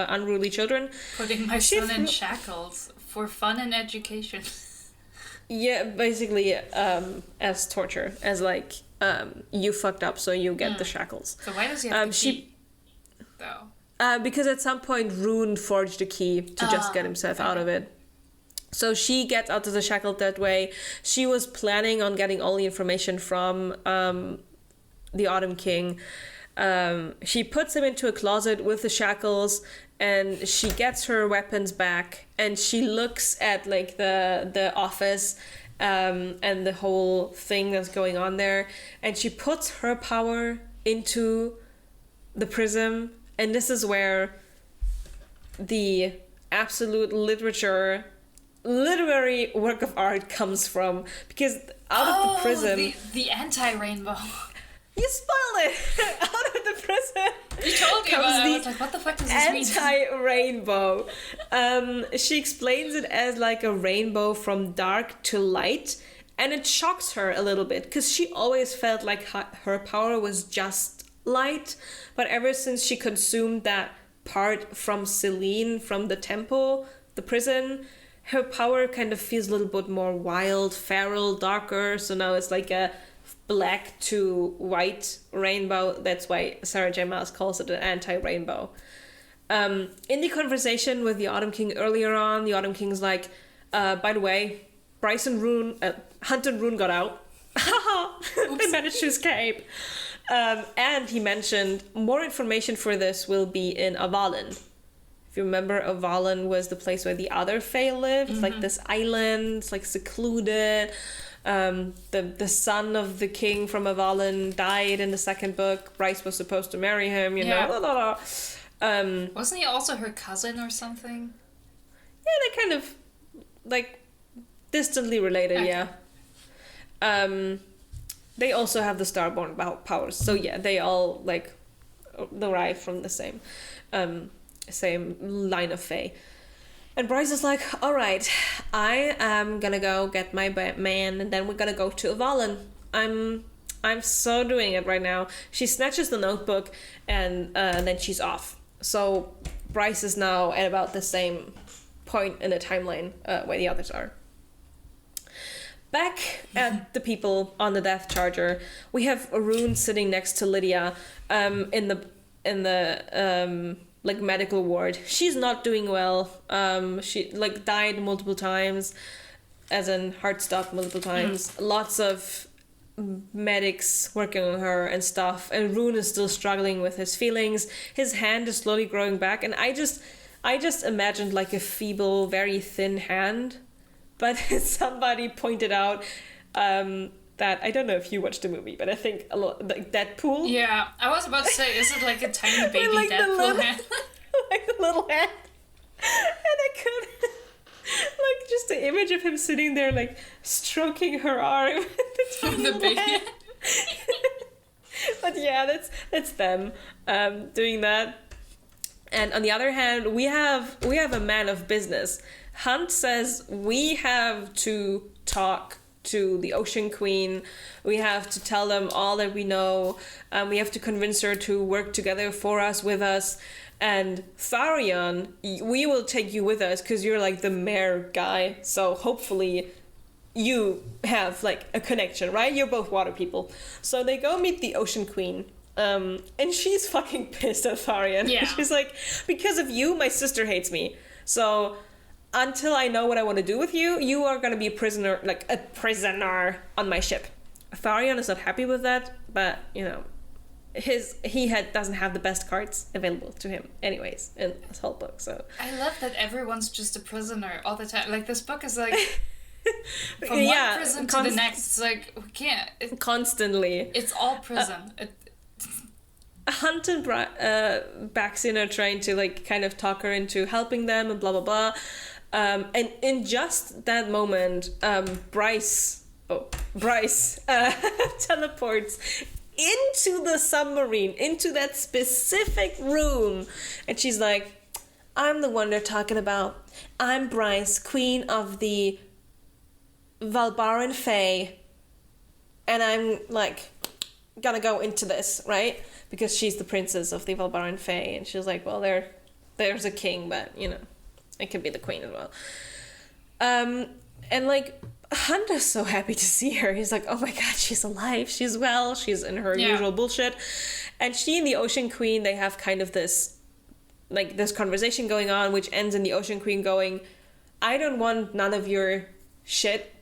unruly children. Putting my son in shackles for fun and education. Yeah, basically as torture, as like you fucked up, so you get the shackles. So why does he have the key, though? Because at some point Rune forged a key to just get himself out of it. So she gets out of the shackle that way. She was planning on getting all the information from the Autumn King. She puts him into a closet with the shackles, and she gets her weapons back, and she looks at, like, the office and the whole thing that's going on there, and she puts her power into the prism, and this is where the absolute literary work of art comes from, because out of the prism, the anti-rainbow. You spoiled it. Out of the prism, you told me about it. I was like, what the fuck does this mean? Anti-rainbow. She explains it as like a rainbow from dark to light, and it shocks her a little bit because she always felt like her power was just light, but ever since she consumed that part from Selene, from the temple, the prison, her power kind of feels a little bit more wild, feral, darker. So now it's like a black to white rainbow. That's why Sarah J Maas calls it an anti-rainbow. In the conversation with the Autumn King earlier on, the Autumn King's like, by the way, Hunt and Rune got out. They managed to escape. And he mentioned more information for this will be in Avalon. If you remember, Avalon was the place where the other Fae lived. It's like this island, it's like secluded. The son of the king from Avalon died in the second book. Bryce was supposed to marry him, you know. Blah, blah, blah. Wasn't he also her cousin or something? Yeah, they're kind of like distantly related, Okay. yeah. They also have the Starborn powers, so yeah, they all like derive from the same line of Fae. And Bryce is like, all right, I am gonna go get my man, and then we're gonna go to Avalon. I'm so doing it right now. She snatches the notebook, and then she's off. So Bryce is now at about the same point in the timeline where the others are. Back at the people on the Death Charger, we have Arun sitting next to Lydia in the like medical ward. She's not doing well. She like died multiple times, as in heart stopped multiple times. Lots of medics working on her and stuff, and Rune is still struggling with his feelings. His hand is slowly growing back, and I just imagined like a feeble, very thin hand. But somebody pointed out that, I don't know if you watched the movie, but I think a lot like Deadpool. Yeah, I was about to say, is it like a tiny baby like Deadpool hand? Like the little hand. And I could like just the image of him sitting there like stroking her arm. The baby. But yeah, that's them doing that. And on the other hand, we have a man of business. Hunt says we have to talk to the Ocean Queen. We have to tell them all that we know. We have to convince her to work together for us, with us. And Tharion, we will take you with us because you're like the mayor guy. So hopefully you have like a connection, right? You're both water people. So they go meet the Ocean Queen. And she's fucking pissed at Tharion. Yeah. She's like, because of you, my sister hates me. So until I know what I want to do with you, you are going to be a prisoner on my ship. Tharion is not happy with that, but, you know, doesn't have the best cards available to him anyways in this whole book, so. I love that everyone's just a prisoner all the time. Like, this book is like, from yeah, one prison to the next, it's like, we can't. Constantly. It's all prison. Hunt and Baxine are trying to, like, kind of talk her into helping them and blah, blah, blah. And in just that moment, Bryce teleports into the submarine, into that specific room. And she's like, I'm the one they're talking about. I'm Bryce, queen of the Valbaran Fae. And I'm, like, gonna go into this, right? Because she's the princess of the Valbaran Fae. And she's like, well, there's a king, but, you know, it could be the queen as well. And, like, Hunter's so happy to see her. He's like, oh my god, she's alive, she's well, she's in her usual bullshit. And she and the Ocean Queen, they have kind of this conversation going on, which ends in the Ocean Queen going, I don't want none of your shit,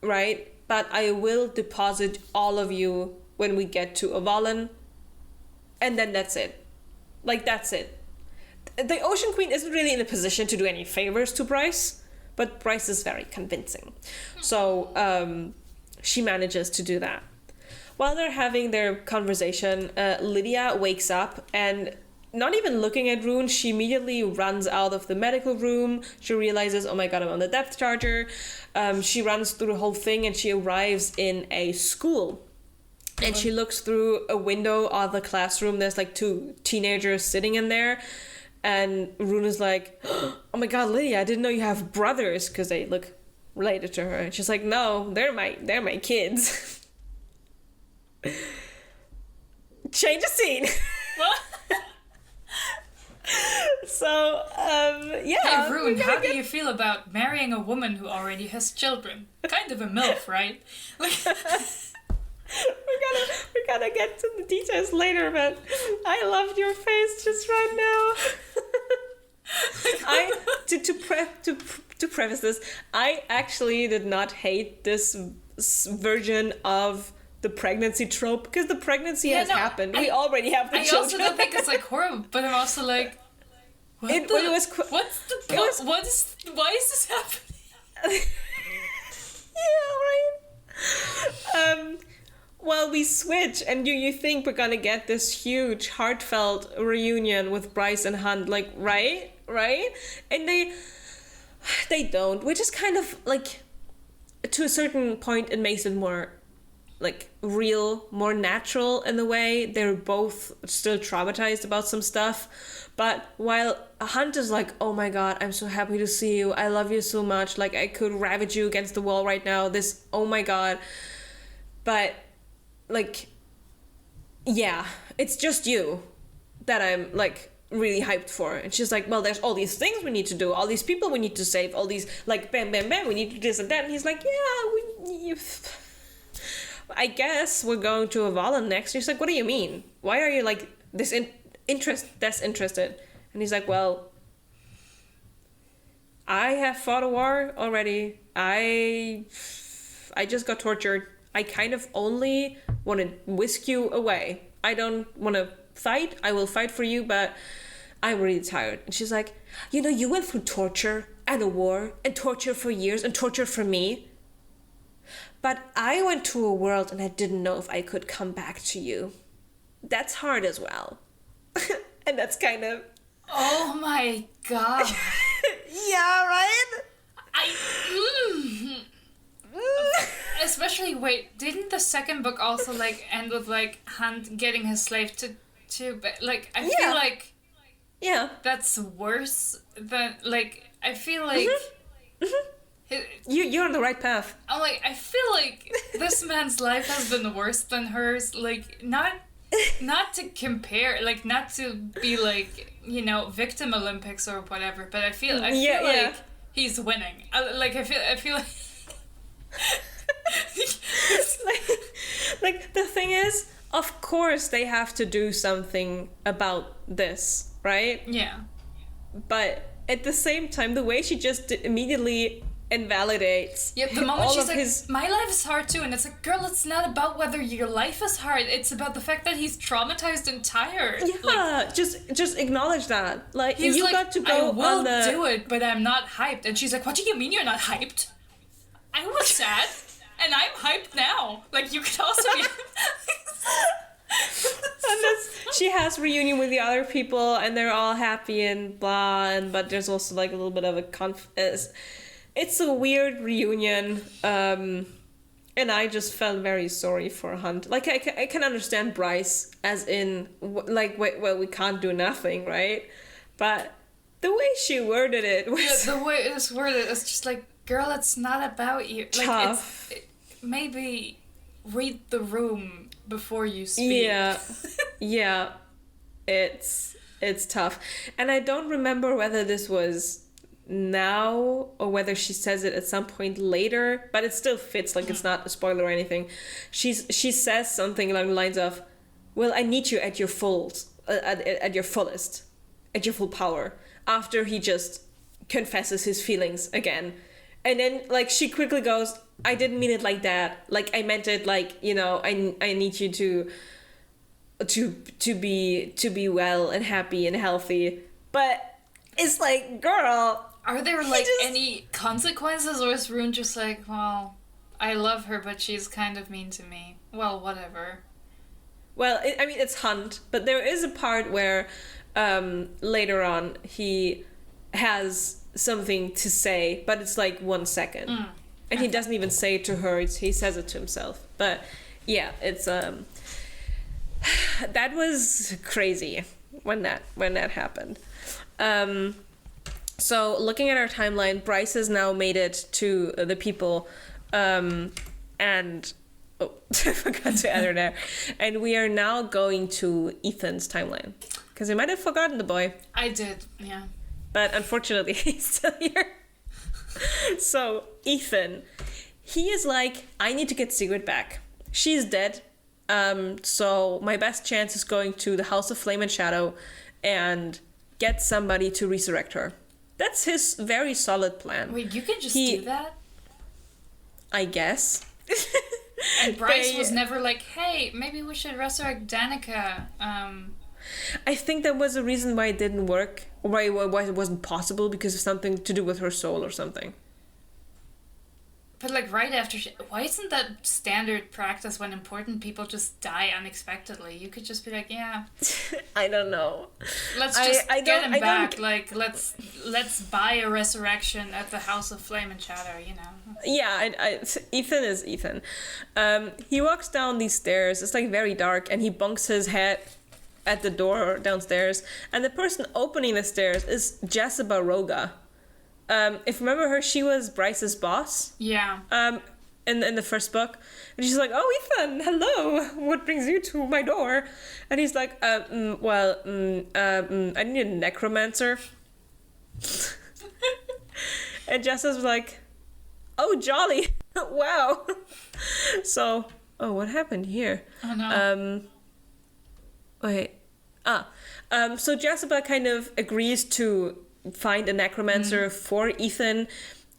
right? But I will deposit all of you when we get to Avalon. And then that's it. Like, that's it. The Ocean Queen isn't really in a position to do any favors to Bryce, but Bryce is very convincing. So she manages to do that. While they're having their conversation, Lydia wakes up and, not even looking at Rune, she immediately runs out of the medical room. She realizes, oh my god, I'm on the depth charger. She runs through the whole thing and she arrives in a school. And she looks through a window of the classroom. There's like 2 teenagers sitting in there. And Rune is like, oh my god, Lydia, I didn't know you have brothers, because they look related to her. And she's like, no, they're my kids. Change the scene. What? So, yeah. Hey, Rune, how do you feel about marrying a woman who already has children? Kind of a MILF, right? Like... We're gonna get to the details later, but I loved your face just right now. To preface this, I actually did not hate this version of the pregnancy trope, because the pregnancy has happened. We already have the children. I also don't think it's like horrible, but I'm also like, why is this happening? Yeah, right. Well, we switch, and you think we're gonna get this huge, heartfelt reunion with Bryce and Hunt, like, right? And they don't, which is kind of like, to a certain point, it makes it more like real, more natural in the way. They're both still traumatized about some stuff, but while Hunt is like, oh my god, I'm so happy to see you, I love you so much, like I could ravage you against the wall right now, this, oh my god, but like, yeah, it's just you that I'm like really hyped for. And she's like, well, there's all these things we need to do, all these people we need to save, all these, like, bam bam bam, we need to do this and that. And he's like, yeah, I guess we're going to Avalon next. And she's like, what do you mean? Why are you like this disinterested? And he's like, well, I have fought a war already. I just got tortured. I kind of only want to whisk you away. I don't want to fight. I will fight for you, but I'm really tired. And she's like, you went through torture and a war and torture for years and torture for me. But I went to a world and I didn't know if I could come back to you. That's hard as well. And that's kind of... Oh my god. Yeah, right? Especially, wait, didn't the second book also like end with like Hunt getting his slave to like, I feel like that's worse than, like, I feel like you're on the right path. I'm like, I feel like this man's life has been worse than hers, like, not to compare, like, not to be like, victim Olympics or whatever, but I feel like he's winning. I feel like like the thing is, of course they have to do something about this, right? Yeah. But at the same time, the way she just immediately invalidates the moment all she's of like, his... my life is hard too, and it's like, girl, it's not about whether your life is hard, it's about the fact that he's traumatized and tired. Like, just acknowledge that. Like, you like, got to go I will on the... do it, but I'm not hyped. And she's like, what do you mean you're not hyped? I was sad, and I'm hyped now. Like, you could also be... She has reunion with the other people, and they're all happy and blah, but there's also like a little bit of a it's a weird reunion, and I just felt very sorry for Hunt. Like, I can understand Bryce, as in, like, well, we can't do nothing, right? But the way she worded it was... Yeah, the way it was worded, it's just like, girl, it's not about you. Like, tough. Maybe read the room before you speak. Yeah, it's tough. And I don't remember whether this was now or whether she says it at some point later, but it still fits, like, it's not a spoiler or anything. She says something along the lines of, well, I need you at your at your fullest, at your full power, after he just confesses his feelings again. And then, like, she quickly goes, I didn't mean it like that. Like, I meant it like, I need you to be well and happy and healthy. But it's like, girl, are there like any consequences, or is Rune just like, well, I love her, but she's kind of mean to me. Well, whatever. Well, it's Hunt, but there is a part where later on he has something to say, but it's like 1 second. And he doesn't even say it to her, he says it to himself. But yeah, it's that was crazy when that happened. So looking at our timeline, Bryce has now made it to the people, and I forgot to add her there. And we are now going to Ethan's timeline, because we might have forgotten the boy. I did, yeah. But unfortunately, he's still here. So, Ethan, he is like, I need to get Sigrid back. She's dead. So my best chance is going to the House of Flame and Shadow and get somebody to resurrect her. That's his very solid plan. Wait, you can just do that? I guess. And Bryce was never like, hey, maybe we should resurrect Danica. I think that was the reason why it didn't work, or why it wasn't possible, because of something to do with her soul or something. But like right after why isn't that standard practice when important people just die unexpectedly? You could just be like, yeah. I don't know. Let's just get him back. Like let's buy a resurrection at the House of Flame and Shadow, you know. Yeah, Ethan is Ethan. He walks down these stairs. It's like very dark, and he bunks his head at the door downstairs. And the person opening the stairs is Jessica Roga. If you remember her, she was Bryce's boss. Yeah. In the first book, and she's like, "Oh, Ethan, hello. What brings you to my door?" And he's like, I need a necromancer." And Jess was like, "Oh, jolly, wow." So, what happened here? Oh no. So Jessica kind of agrees to find a necromancer for Ethan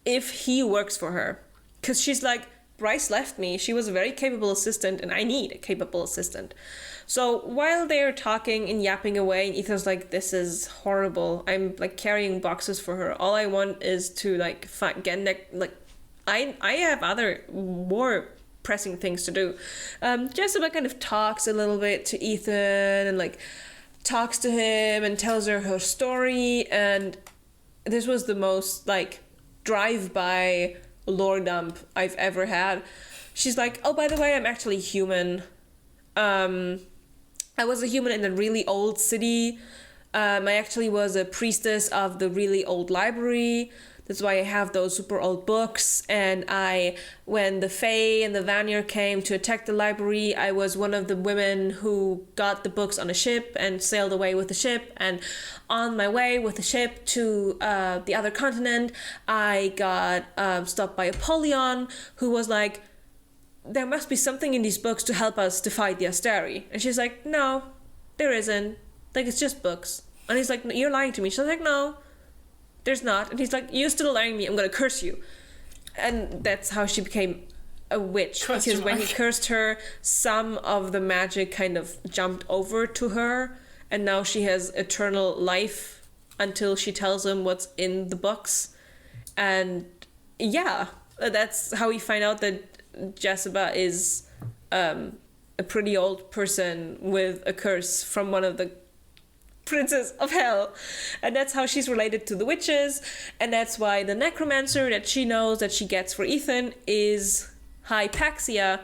if he works for her, because she's like, Bryce left me. She was a very capable assistant, and I need a capable assistant. So while they're talking and yapping away, and Ethan's like, this is horrible. I'm like carrying boxes for her. All I want is to like I have other more pressing things to do. Jessica kind of talks a little bit to Ethan and like talks to him and tells her story, and this was the most like drive-by lore dump I've ever had. She's like, oh, by the way, I'm actually human. I was a human in a really old city. I actually was a priestess of the really old library. That's why I have those super old books. And when the Fae and the Vanir came to attack the library, I was one of the women who got the books on a ship and sailed away with the ship. And on my way with the ship to the other continent, I got stopped by Apollyon, who was like, there must be something in these books to help us to fight the Asteri. And she's like, no, there isn't. Like, it's just books. And he's like, you're lying to me. She's like, no, there's not. And he's like, you're still lying to me. I'm going to curse you. And that's how she became a witch. Because when he cursed her, some of the magic kind of jumped over to her. And now she has eternal life until she tells him what's in the books. And yeah, that's how we find out that Jessica is a pretty old person with a curse from one of the princes of hell, and that's how she's related to the witches, and that's why the necromancer that she knows that she gets for Ethan is Hypaxia,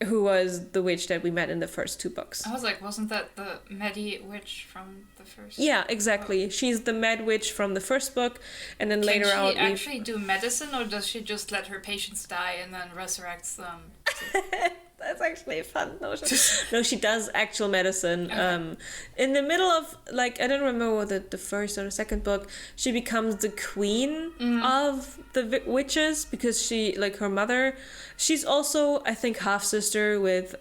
who was the witch that we met in the first two books. I was like, wasn't that the Medi witch from the first? Yeah, exactly. Oh. She's the Med witch from the first book, and then later on. Can she actually do medicine, or does she just let her patients die and then resurrects them? That's actually a fun notion. No, she does actual medicine. Okay. In the middle of, like, I don't remember whether the first or the second book, she becomes the queen of the witches, because she, like, her mother, she's also, I think, half-sister with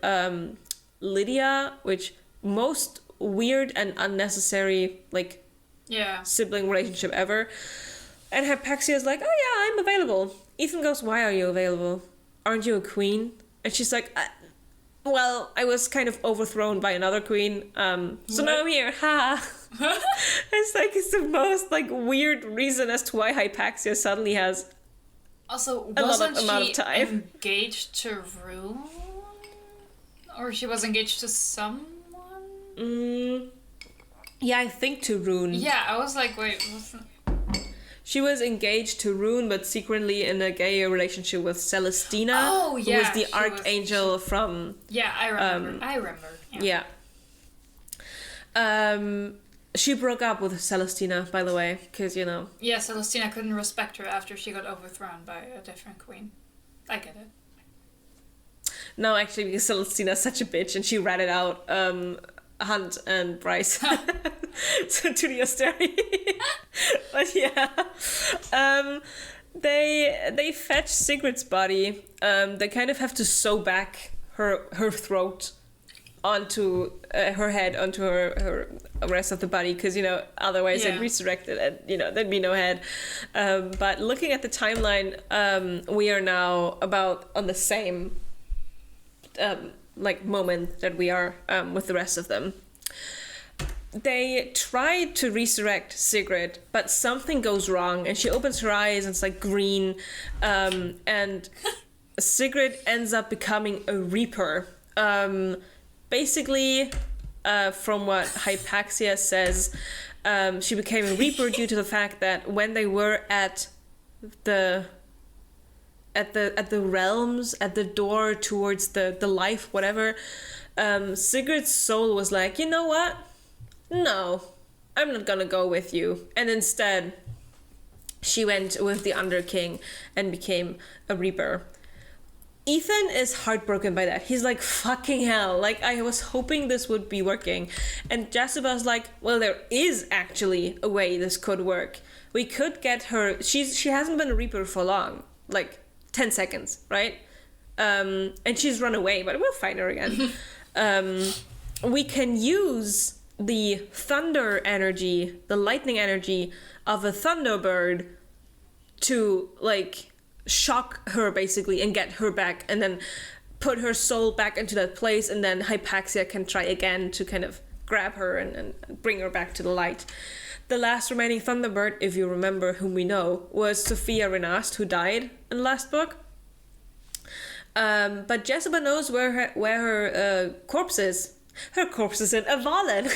Lydia, which most weird and unnecessary, like, sibling relationship ever. And Hypaxia is like, oh yeah, I'm available. Ethan goes, why are you available? Aren't you a queen? And she's like, well, I was kind of overthrown by another queen, so now I'm here, ha. It's like, it's the most, like, weird reason as to why Hypaxia suddenly has also, a lot wasn't of amount of she time. engaged to Rune? Or she was engaged to someone? Yeah, I think to Rune. Yeah, I was like, wait, wasn't... She was engaged to Rune, but secretly in a gay relationship with Celestina, who was the archangel from... Yeah, I remember. Yeah. She broke up with Celestina, by the way, because, you know... Yeah, Celestina couldn't respect her after she got overthrown by a different queen. I get it. No, actually, because Celestina's such a bitch, and she ratted out Hunt and Bryce to the Asteri. But yeah, they fetch Sigrid's body. They kind of have to sew back her throat onto her head, onto her rest of the body, because, you know, otherwise it resurrected and, you know, there'd be no head. But looking at the timeline, we are now about on the same like moment that we are with the rest of them. They tried to resurrect Sigrid, but something goes wrong, and she opens her eyes and it's like green, and Sigrid ends up becoming a Reaper. Basically, from what Hypaxia says, she became a Reaper due to the fact that when they were at the realms, at the door towards the life, whatever, Sigrid's soul was like, you know what? No, I'm not gonna go with you. And instead, she went with the Underking and became a Reaper. Ethan is heartbroken by that. He's like, fucking hell, like, I was hoping this would be working. And Jessica's like, well, there is actually a way this could work. We could get her, she hasn't been a Reaper for long, like 10 seconds, right? And she's run away, but we'll find her again. We can use the thunder energy, the lightning energy of a Thunderbird to, like, shock her, basically, and get her back, and then put her soul back into that place, and then Hypaxia can try again to kind of grab her and bring her back to the light. The last remaining Thunderbird, if you remember whom we know, was Sophia Renast, who died in the last book. But Jessica knows where her corpse is. Her corpse is in Avalon.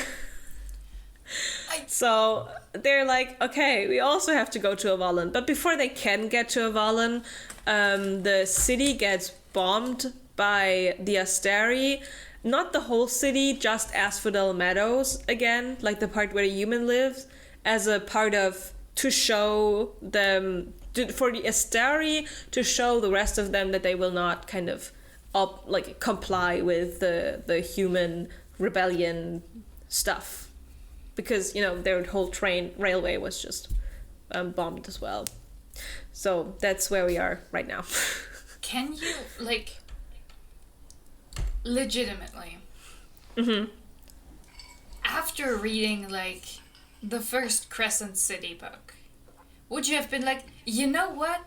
So they're like, okay, we also have to go to Avalon. But before they can get to Avalon, the city gets bombed by the Asteri. Not the whole city, just Asphodel Meadows again, like the part where the human lives, as a part of, to show them, for the Asteri to show the rest of them that they will not kind of comply with the human rebellion stuff, because, you know, their whole railway was just bombed as well. So that's where we are right now. Can you, like, legitimately, after reading, like, the first Crescent City book, would you have been like, you know what?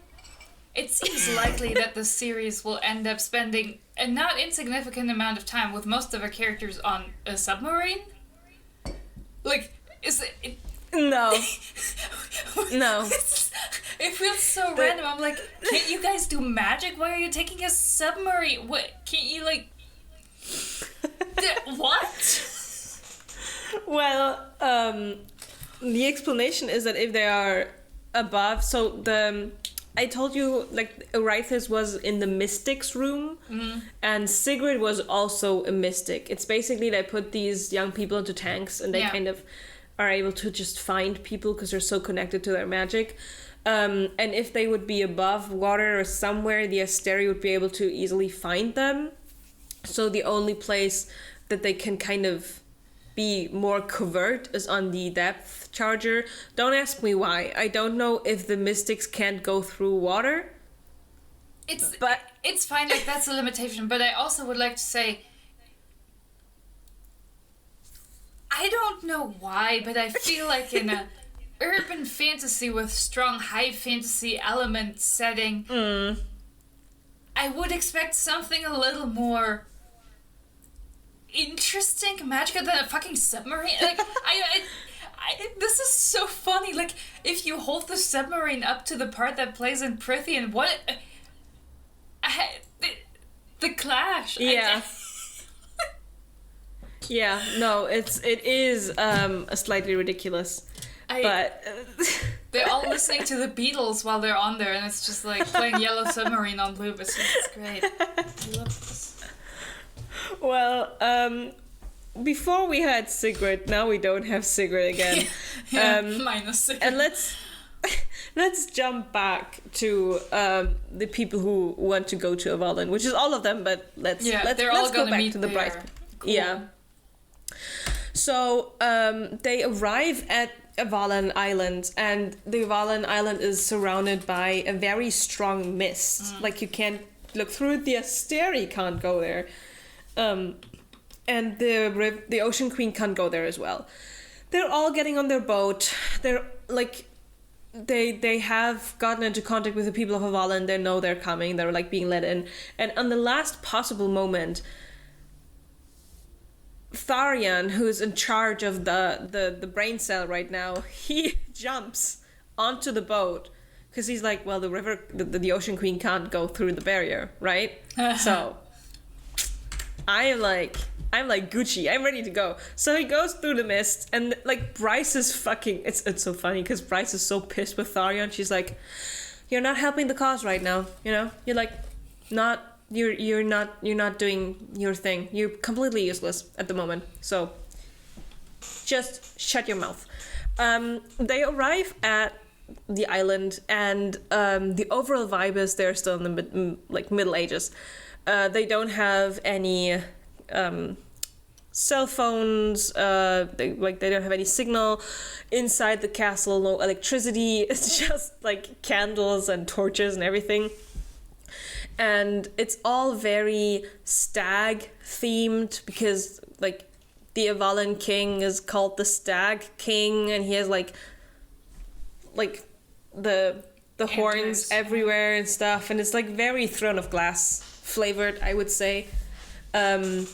It seems likely that the series will end up spending a not insignificant amount of time with most of our characters on a submarine? Like, is it... No. No. It feels so random. I'm like, can't you guys do magic? Why are you taking a submarine? What? Can't you, like... What? Well, the explanation is that if they are above... So I told you, like, Eurythus was in the Mystics room, and Sigrid was also a Mystic. It's basically they put these young people into tanks, and they kind of are able to just find people because they're so connected to their magic. And if they would be above water or somewhere, the Asteri would be able to easily find them. So the only place that they can kind of be more covert is on the depth charger. Don't ask me why. I don't know if the Mystics can't go through water. It's fine, like, that's a limitation, but I also would like to say, I don't know why, but I feel like in a urban fantasy with strong high fantasy element setting, I would expect something a little more interesting, magical than a fucking submarine. Like, I this is so funny. Like, if you hold the submarine up to the part that plays in Prithian, what? The clash. Yeah. Yeah. No, it is a slightly ridiculous, but they're all listening to the Beatles while they're on there, and it's just like playing Yellow Submarine on loop. It's great. I love this. Well, before we had Sigrid, now we don't have Sigrid again. Minus Sigrid. And let's jump back to the people who want to go to Avalon, which is all of them, but let's go back to the Bright. Cool. Yeah. So they arrive at Avalon Island, and the Avalon Island is surrounded by a very strong mist. Like, you can't look through it. The Asteri can't go there. and the Ocean Queen can't go there as well. They're all getting on their boat. They're like, they have gotten into contact with the people of Avalon. They know they're coming. They're like being let in. And on the last possible moment, Tharian, who's in charge of the brain cell right now, he jumps onto the boat because he's like, well, the Ocean Queen can't go through the barrier, right? So I'm like Gucci, I'm ready to go. So he goes through the mist, and like Bryce is fucking, it's so funny because Bryce is so pissed with Tharian. She's like, you're not helping the cause right now, you know? You're like you're not doing your thing. You're completely useless at the moment. So just shut your mouth. They arrive at the island, and the overall vibe is they're still in the Middle Ages. They don't have any cell phones. They don't have any signal inside the castle. No electricity. It's just like candles and torches and everything. And it's all very stag themed because like the Avalon king is called the Stag King, and he has like the horns everywhere and stuff, and it's like very Throne of Glass flavored, I would say. And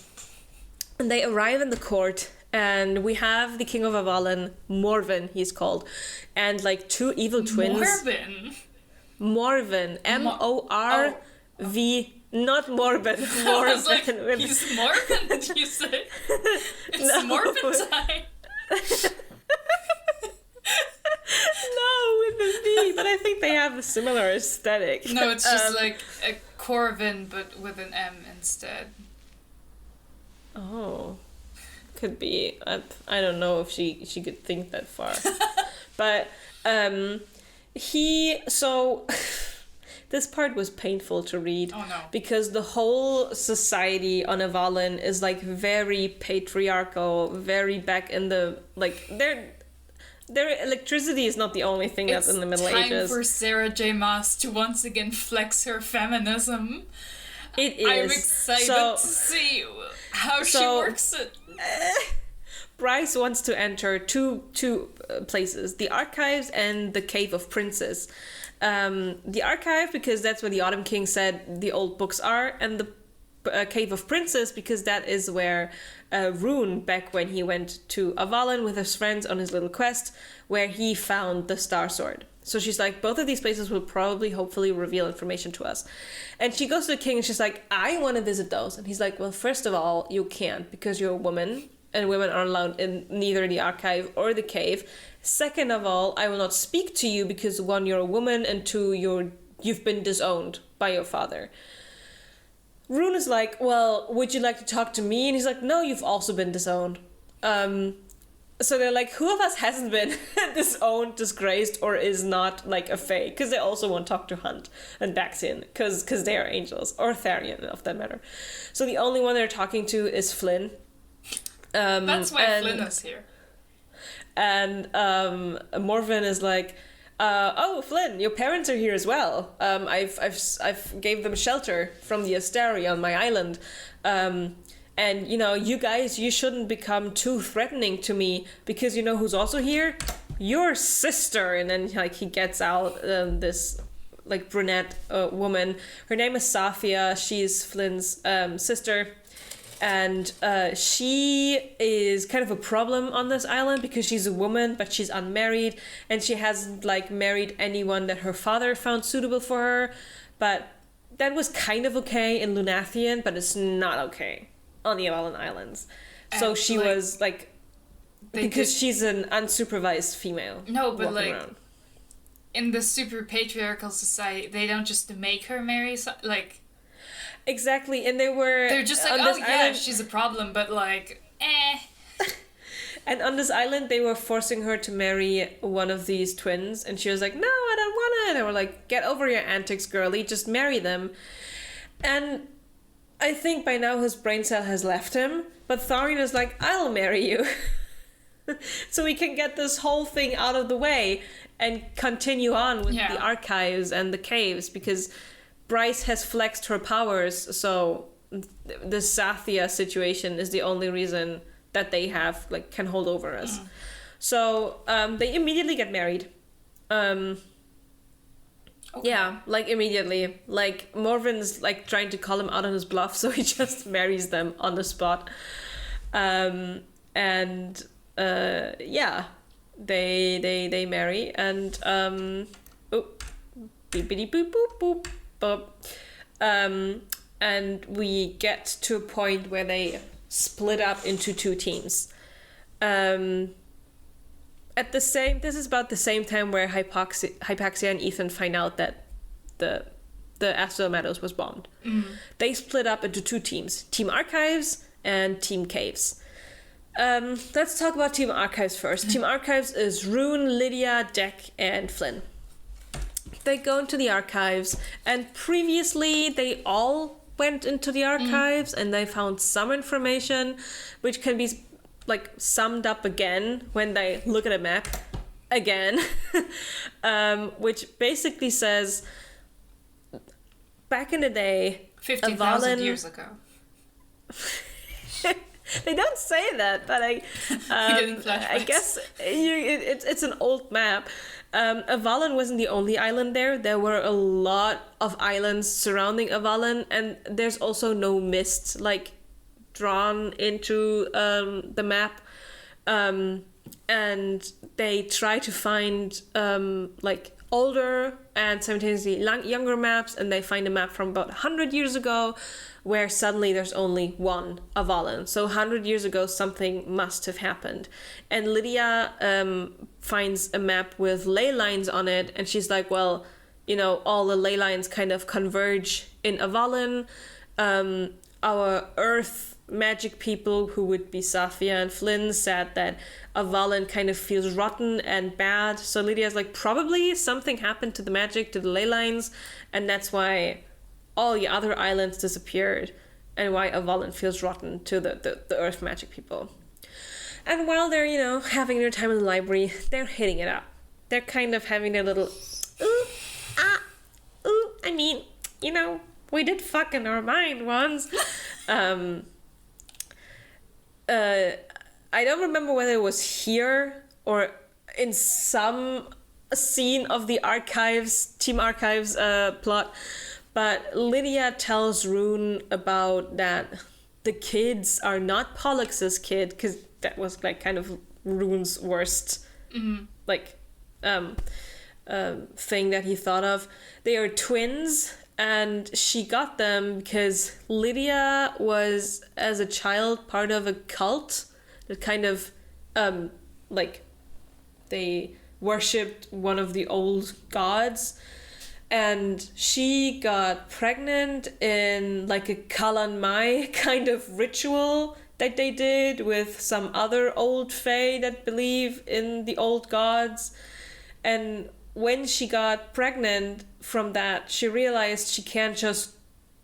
they arrive in the court, and we have the King of Avalon, Morven he's called, and like two evil twins. Morven, Morv, not Morbin. I was like, he's Morven, did you say? It's no. Morbin time. No, with the V, but I think they have a similar aesthetic. No, it's just like a Corvin, but with an M instead. Oh, could be. I don't know if she could think that far. But this part was painful to read. Oh no. Because the whole society on Avalon is like very patriarchal, very back in the like their electricity is not the only thing that's in the Middle Ages. It's time for Sarah J Maas to once again flex her feminism. It is. I'm excited to see how she works it. Bryce wants to enter two places, the Archives and the Cave of Princes. The Archive, because that's where the Autumn King said the old books are, and the Cave of Princes, because that is where Rune, back when he went to Avalon with his friends on his little quest, where he found the Star Sword. So she's like, both of these places will probably, hopefully, reveal information to us. And she goes to the king and she's like, I want to visit those. And he's like, well, first of all, you can't because you're a woman, and women are allowed in neither the Archive or the Cave. Second of all, I will not speak to you because one, you're a woman, and two, you've been disowned by your father. Rune is like, well, would you like to talk to me? And he's like, no, you've also been disowned. So they're like, who of us hasn't been disowned, disgraced, or is not like a fae? Because they also won't talk to Hunt and Baxin, because they are angels, or Tharian, of that matter. So the only one they're talking to is Flynn. That's why Flynn is here. And Morven is like, oh, Flynn, your parents are here as well. I've gave them shelter from the Asteri on my island. And, you know, you guys, you shouldn't become too threatening to me because you know who's also here? Your sister. And then, like, he gets out this, like, brunette woman. Her name is Safia. She's Flynn's sister. And she is kind of a problem on this island because she's a woman, but she's unmarried. And she hasn't, like, married anyone that her father found suitable for her. But that was kind of okay in Lunathian, but it's not okay on the Avalon Islands. So she was like, because she's an unsupervised female. No, but like around. In the super patriarchal society, they don't just make her marry. Like exactly, and they're just like, oh yeah, island, she's a problem, but like, And on this island, they were forcing her to marry one of these twins, and she was like, no, I don't want it. They were like, get over your antics, girly, just marry them. And I think by now his brain cell has left him, but Tharian is like, I'll marry you. So we can get this whole thing out of the way and continue on with the Archives and the Caves, because Bryce has flexed her powers, so the Sathya situation is the only reason that they have, like, can hold over us. So they immediately get married. Okay. Yeah, like, immediately. Like, Morven's, like, trying to call him out on his bluff, so he just marries them on the spot. Yeah, they marry, and beepity boop boop boop boop. And we get to a point where they split up into two teams. This is about the same time where Hypaxia and Ethan find out that the Astral Meadows was bombed. They split up into two teams, Team Archives and Team Caves. Let's talk about Team Archives first. Team Archives is Rune, Lydia, Deck, and Flynn. They go into the archives, and previously they all went into the archives and they found some information which can be, like, summed up again when they look at a map again, which basically says, back in the day, 50,000 years ago. They don't say that, but I guess it's an old map. Avalon wasn't the only island there. There were a lot of islands surrounding Avalon, and there's also no mist, like, drawn into the map. And they try to find, like, older and simultaneously younger maps, and they find a map from about 100 years ago where suddenly there's only one Avalon. So 100 years ago, something must have happened. And Lydia finds a map with ley lines on it, and she's like, well, you know, all the ley lines kind of converge in Avalon. Our Earth magic people, who would be Sathya and Flynn, said that Avalon kind of feels rotten and bad. So Lydia's like, probably something happened to the magic, to the ley lines, and that's why all the other islands disappeared, and why Avalon feels rotten to the Earth magic people. And while they're, you know, having their time in the library, they're hitting it up. They're kind of having their little, I mean, you know, we did fuck in our mind once. I don't remember whether it was here or in some scene of the Team Archives plot, but Lydia tells Rune about that the kids are not Pollux's kid, because that was, like, kind of Rune's worst like thing that he thought of. They are twins, and she got them because Lydia was, as a child, part of a cult that kind of like, they worshipped one of the old gods, and she got pregnant in, like, a Kalan Mai kind of ritual that they did with some other old fae that believe in the old gods. And when she got pregnant from that, she realized she can't just,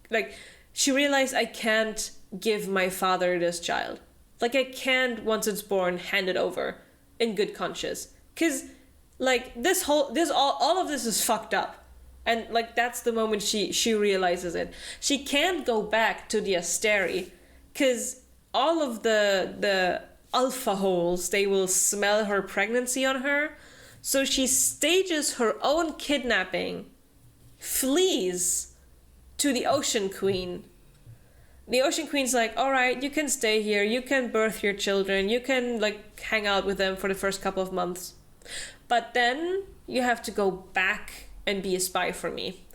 like, she realized, I can't give my father this child. Like, I can't, once it's born, hand it over in good conscience. Because, like, all of this is fucked up. And, like, that's the moment she realizes it. She can't go back to the Asteri, because all of the alpha holes, they will smell her pregnancy on her. So she stages her own kidnapping, flees to the Ocean Queen. The Ocean Queen's like, all right, you can stay here, you can birth your children, you can, like, hang out with them for the first couple of months. But then you have to go back and be a spy for me.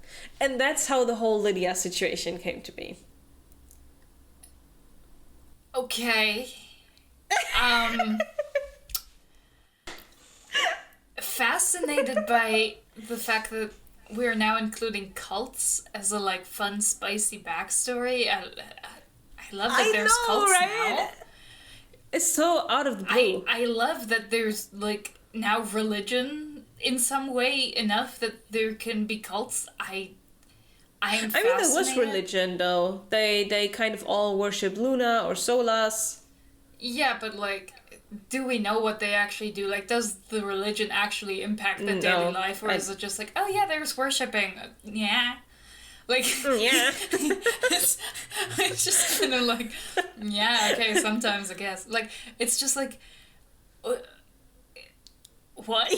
And that's how the whole Lydia situation came to be. Okay. Fascinated by the fact that we're now including cults as a, like, fun, spicy backstory. I love that there's cults, right? Now. It's so out of the blue. I love that there's, like, now religion in some way enough that there can be cults. I am fascinated. I mean, there was religion, though. They kind of all worship Luna or Solas. Yeah, but, like, do we know what they actually do? Like, does the religion actually impact the daily life? Or is it just like, oh yeah, there's worshipping? Yeah. Like, Yeah. it's just kind of like, yeah, okay, sometimes I guess. Like, it's just like, what?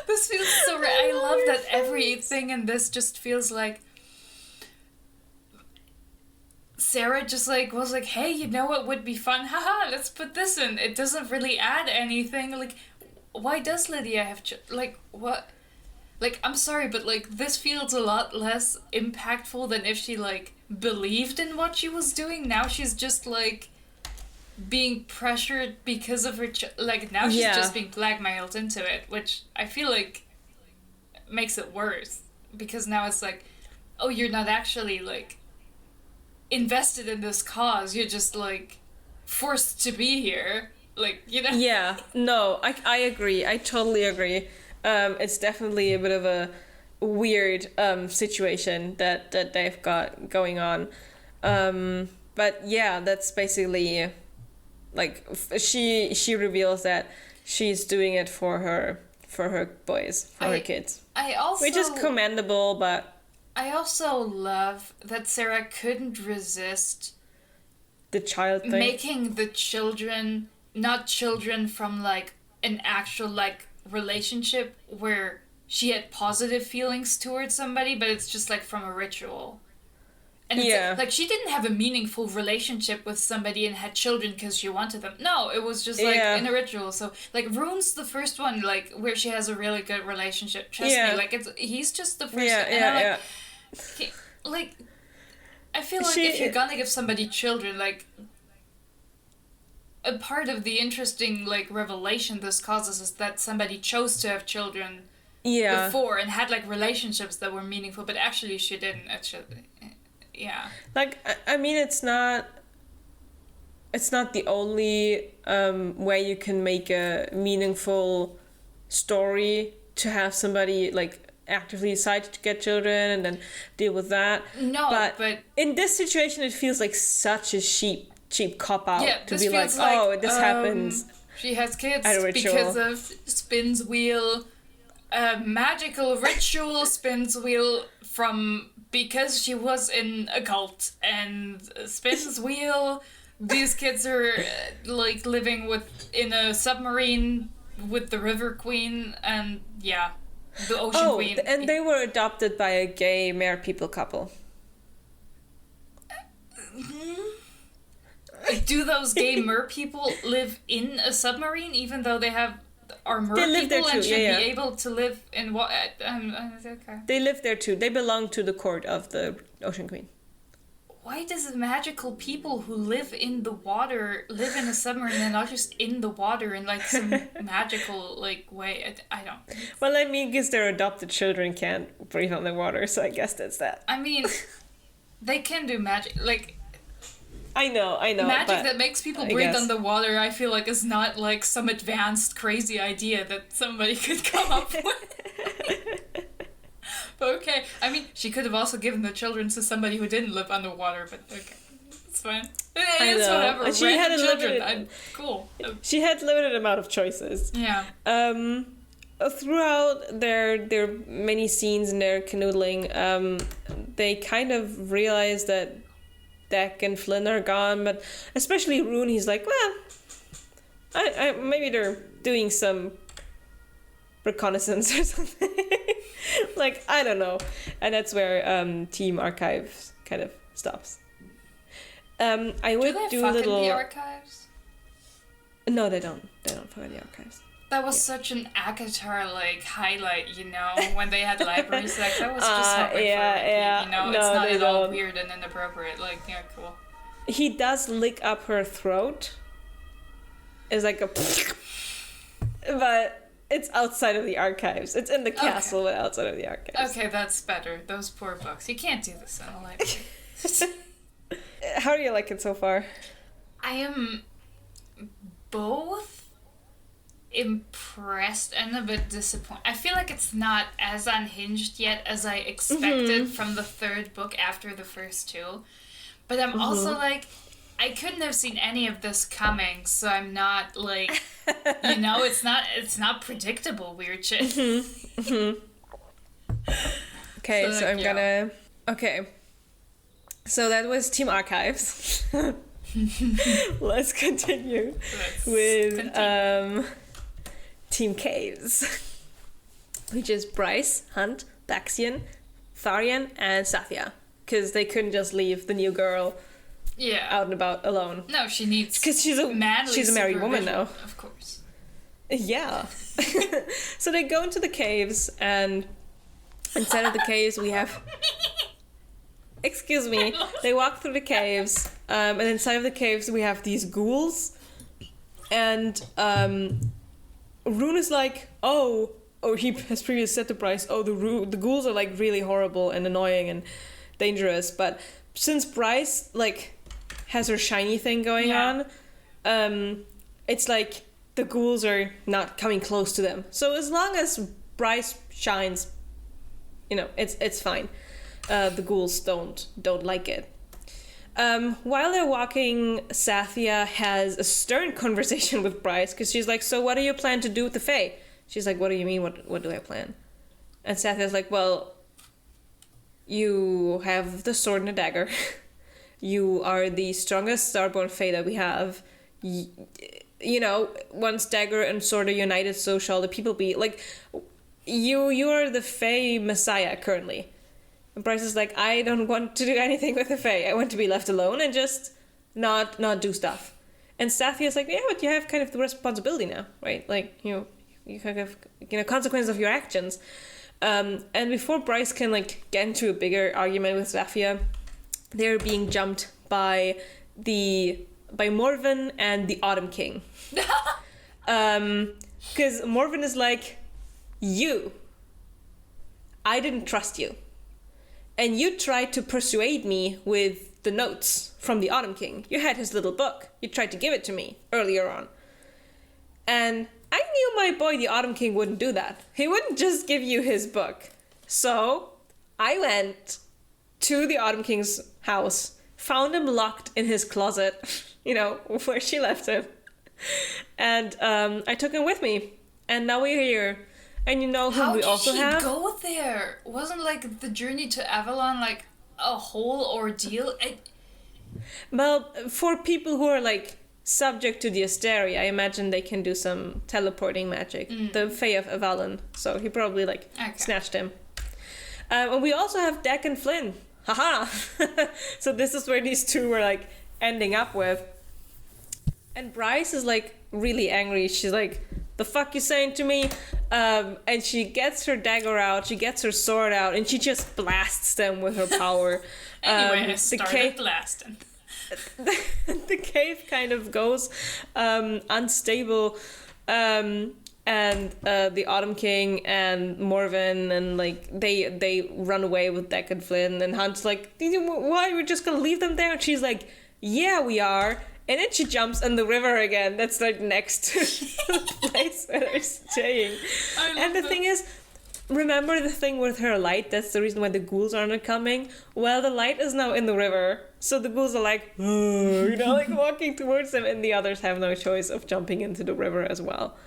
This feels so right. I love that everything in this just feels like Sarah just like was like, hey, you know what would be fun? Haha, let's put this in. It doesn't really add anything. Like, why does Lydia have like what? Like, I'm sorry, but like this feels a lot less impactful than if she like believed in what she was doing. Now she's just like being pressured because of her like now she's just being blackmailed into it, which I feel like makes it worse because now it's like, oh, you're not actually like invested in this cause, you're just like forced to be here, like, you know. Yeah, no, I agree, I totally agree. It's definitely a bit of a weird situation that they've got going on, but yeah, that's basically like she reveals that she's doing it for her boys, for her kids. I also, which is commendable, but I also love that Sarah couldn't resist the child thing, making the children not children from like an actual like relationship where she had positive feelings towards somebody, but it's just like from a ritual. And it's like she didn't have a meaningful relationship with somebody and had children because she wanted them. No, it was just like in a ritual. So like Rune's the first one like where she has a really good relationship. Trust me, like he's just the first one. And I'm like I feel like if you're gonna give somebody children, like a part of the interesting like revelation this causes is that somebody chose to have children before and had like relationships that were meaningful, but actually she didn't actually. Yeah. Like, I mean, it's not the only way you can make a meaningful story to have somebody like actively decide to get children and then deal with that. No, but in this situation, it feels like such a cheap cop out to be like, oh, this happens. She has kids because of Spin's wheel, magical ritual Spin's wheel from. Because she was in a cult and Spin's wheel, these kids are like living in a submarine with the River Queen and the Ocean Queen. And they were adopted by a gay mer people couple. Do those gay mer people live in a submarine even though they are mer people and should be able to live in what? Okay. They live there too. They belong to the court of the Ocean Queen. Why does magical people who live in the water live in a submarine and not just in the water in like some magical like way? I don't. Well, I mean, because their adopted children can't breathe on the water, so I guess that's that. I mean, they can do magic like. I know. Magic that makes people breathe underwater, I feel like, is not like some advanced, crazy idea that somebody could come up with. But okay, I mean, she could have also given the children to somebody who didn't live underwater, but okay, it's fine. It's whatever. She had cool. She had limited amount of choices. Yeah. Throughout their many scenes and their canoodling, they kind of realize that Deck and Flynn are gone, but especially Rune, he's like, well, I maybe they're doing some reconnaissance or something. Like, I don't know. And that's where Team Archives kind of stops. I would do a little. The archives? No, they don't. They don't fuck in the archives. That was such an ACOTAR like highlight, you know, when they had library sex. That was just something for it, you know. No, it's not at all weird and inappropriate. Like, yeah, cool. He does lick up her throat. It's like a, but it's outside of the archives. It's in the castle, but outside of the archives. Okay, that's better. Those poor books. You can't do this in a library. How do you like it so far? I am both impressed and a bit disappointed. I feel like it's not as unhinged yet as I expected from the third book after the first two. But I'm also like, I couldn't have seen any of this coming, so I'm not like, you know, it's not predictable weird shit. Okay, Okay, so I'm yeah. gonna... Okay. So that was Team Archives. Let's continue with Team Caves, which is Bryce, Hunt, Daxian, Tharian, and Sathya. Because they couldn't just leave the new girl out and about alone. No, she needs... Because she's a married woman now. Of course. Yeah. So they go into the caves, and inside of the caves we have... Excuse me. They walk through the caves, and inside of the caves we have these ghouls, and Rune is like, oh, he has previously said to Bryce, the ghouls are like really horrible and annoying and dangerous, but since Bryce like has her shiny thing going on, it's like the ghouls are not coming close to them. So as long as Bryce shines, it's fine. The ghouls don't like it. While they're walking, Sathya has a stern conversation with Bryce, because she's like, so what do you plan to do with the Fae? She's like, what do you mean, what do I plan? And Sathya's like, well, you have the sword and the dagger. You are the strongest Starborn Fae that we have. Once dagger and sword are united, so shall the people be. Like, you are the Fae Messiah currently. And Bryce is like, I don't want to do anything with the Fae. I want to be left alone and just not do stuff. And Sathya's like, yeah, but you have kind of the responsibility now, right? Like, you kind of, consequences of your actions. And before Bryce can, like, get into a bigger argument with Sathya, they're being jumped by Morven and the Autumn King. Because Morven is like, I didn't trust you. And you tried to persuade me with the notes from the Autumn King. You had his little book. You tried to give it to me earlier on. And I knew my boy, the Autumn King, wouldn't do that. He wouldn't just give you his book. So I went to the Autumn King's house, found him locked in his closet, where she left him. And I took him with me. And now we're here. And who we also have? How did he go there? Wasn't like the journey to Avalon like a whole ordeal? Well, for people who are like subject to the Asteria, I imagine they can do some teleporting magic. The Fae of Avalon. So he probably snatched him. And we also have Deck and Flynn. Haha! So this is where these two were like ending up with. And Bryce is like really angry. She's like, the fuck you saying to me? And she gets her dagger out, she gets her sword out, and she just blasts them with her power. Anyway, I started blasting. The cave kind of goes unstable, and the Autumn King and Morven and like they run away with Deck and Flynn, and Hunt's like, why, we're just gonna leave them there? And she's like, yeah, we are. And then she jumps in the river again. That's like next to the place where they're staying. And the thing is, remember the thing with her light? That's the reason why the ghouls aren't coming. Well, the light is now in the river. So the ghouls are like, like walking towards them. And the others have no choice of jumping into the river as well.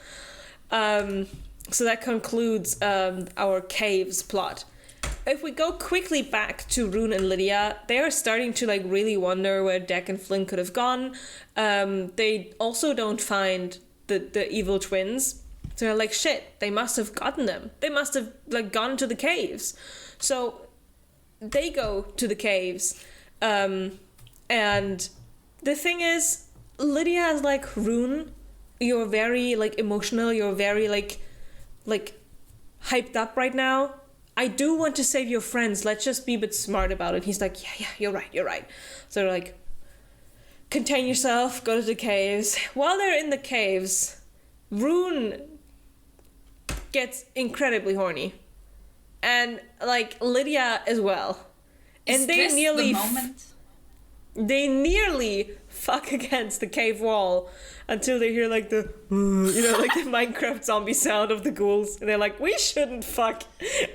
So that concludes our caves plot. If we go quickly back to Rune and Lydia, they are starting to like really wonder where Deck and Flynn could have gone. They also don't find the evil twins. So they're like, shit, they must have gotten them. They must have like gone to the caves. So they go to the caves. And the thing is, Lydia is like, Rune, you're very like emotional. You're very like hyped up right now. I do want to save your friends. Let's just be a bit smart about it. He's like, yeah, you're right. So they're like, contain yourself, go to the caves. While they're in the caves, Rune gets incredibly horny. And like Lydia as well. And Is this the moment? They nearly fuck against the cave wall until they hear like the like the Minecraft zombie sound of the ghouls, and they're like, we shouldn't fuck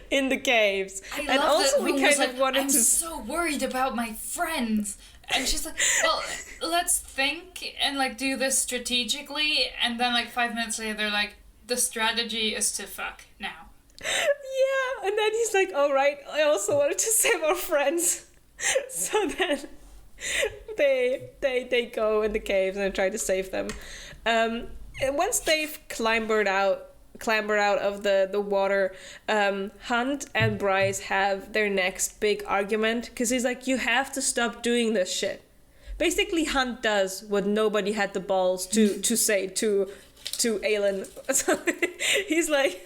in the caves. And also we kind of wanted I'm so worried about my friends. And she's like, well, let's think and like do this strategically. And then like 5 minutes later, they're like, the strategy is to fuck now. Yeah, and then he's like, "Oh right, I also wanted to save our friends." So then they go in the caves and try to save them. And once they've clambered out of the water, Hunt and Bryce have their next big argument because he's like, "You have to stop doing this shit." Basically, Hunt does what nobody had the balls to say to Aelin. So he's like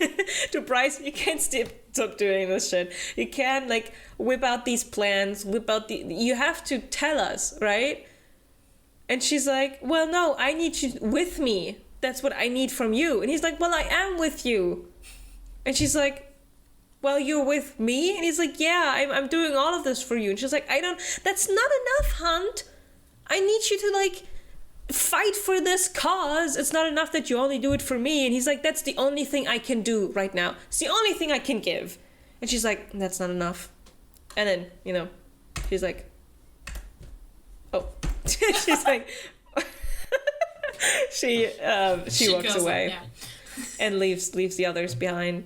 to Bryce, "You can't stop doing this shit. You can't like whip out these plans, you have to tell us, right?" And she's like, "Well, no, I need you with me. That's what I need from you." And he's like, "Well, I am with you." And she's like, "Well, you're with me?" And he's like, "Yeah, I'm doing all of this for you." And she's like, "That's not enough, Hunt. I need you to like fight for this cause. It's not enough that you only do it for me." And he's like, "That's the only thing I can do right now. It's the only thing I can give." And she's like, "That's not enough." And then, she's like, "Oh." She's like, she walks away, yeah. and leaves the others behind.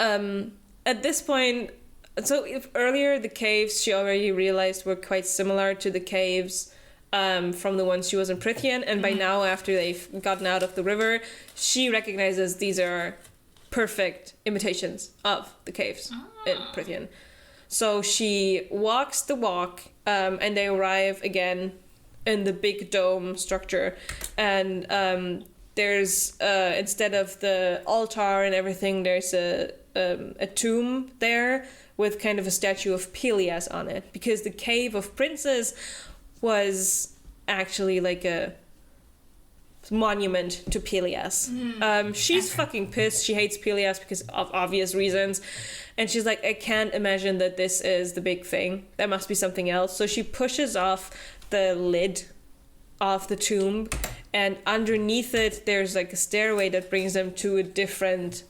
At this point, so if earlier the caves she already realized were quite similar to the caves from the ones she was in Prythian, and by now, after they've gotten out of the river, she recognizes these are perfect imitations of the caves in Prythian. So she walks the walk, and they arrive again in the big dome structure, and there's instead of the altar and everything, there's a tomb there with kind of a statue of Pelias on it, because the Cave of Princes was actually like a monument to Pelias. She's fucking pissed. She hates Pelias because of obvious reasons. And she's like, "I can't imagine that this is the big thing. There must be something else." So she pushes off the lid of the tomb, and underneath it there's like a stairway that brings them to a different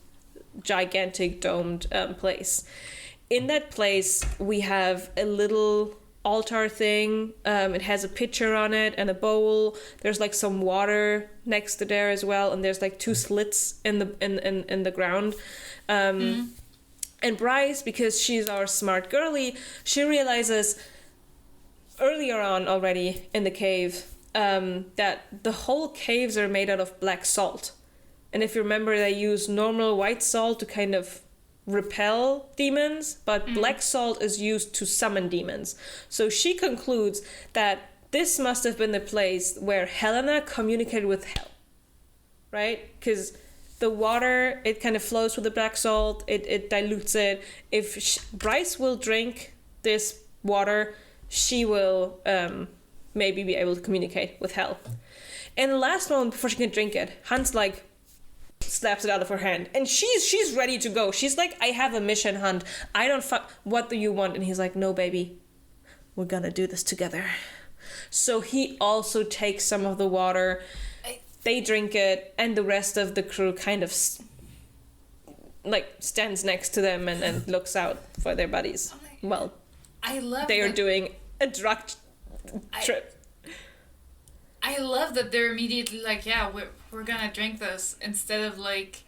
gigantic domed place. In that place we have a little altar thing. It has a pitcher on it and a bowl. There's like some water next to there as well, and there's like two slits in the ground. And Bryce, because she's our smart girly, she realizes earlier on already in the cave that the whole caves are made out of black salt. And if you remember, they use normal white salt to kind of repel demons, but black salt is used to summon demons. So she concludes that this must have been the place where Helena communicated with Hel, right? Because the water, it kind of flows with the black salt, it dilutes it. If Bryce will drink this water, she will maybe be able to communicate with Hel. In the last moment before she can drink it, Hunt's like, slaps it out of her hand, and she's ready to go. She's like, "I have a mission, Hunt. What do you want?" And he's like, "No, baby, we're gonna do this together." So he also takes some of the water. They drink it, and the rest of the crew kind of stands next to them and looks out for their buddies. Well, I love they are doing a drug trip. I love that they're immediately like, "Yeah, we're gonna drink this," instead of like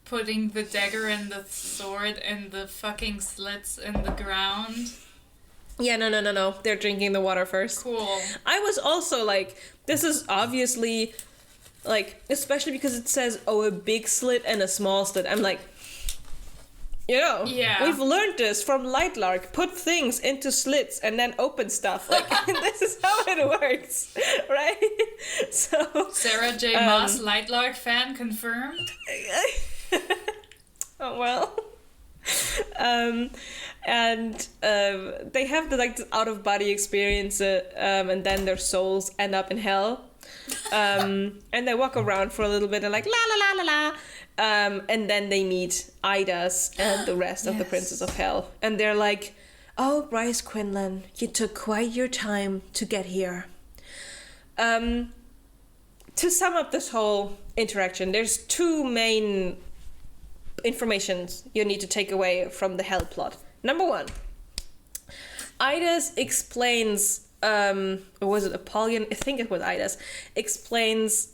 putting the dagger and the sword in the fucking slits in the ground. Yeah, no. They're drinking the water first. Cool. I was also like, this is obviously, like, especially because it says, a big slit and a small slit. I'm like, yeah. We've learned this from Lightlark. Put things into slits and then open stuff. Like, this is how it works, right? So Sarah J Maas, Lightlark fan confirmed. Oh well. And they have the out of body experience, and then their souls end up in hell. And they walk around for a little bit and like la la la la la. And then they meet Idas and the rest of the princes of hell, and they're like, "Oh, Bryce Quinlan, you took quite your time to get here." To sum up this whole interaction, there's two main informations you need to take away from the hell plot. Number one, Idas explains, or was it Apollyon? I think it was Idas, explains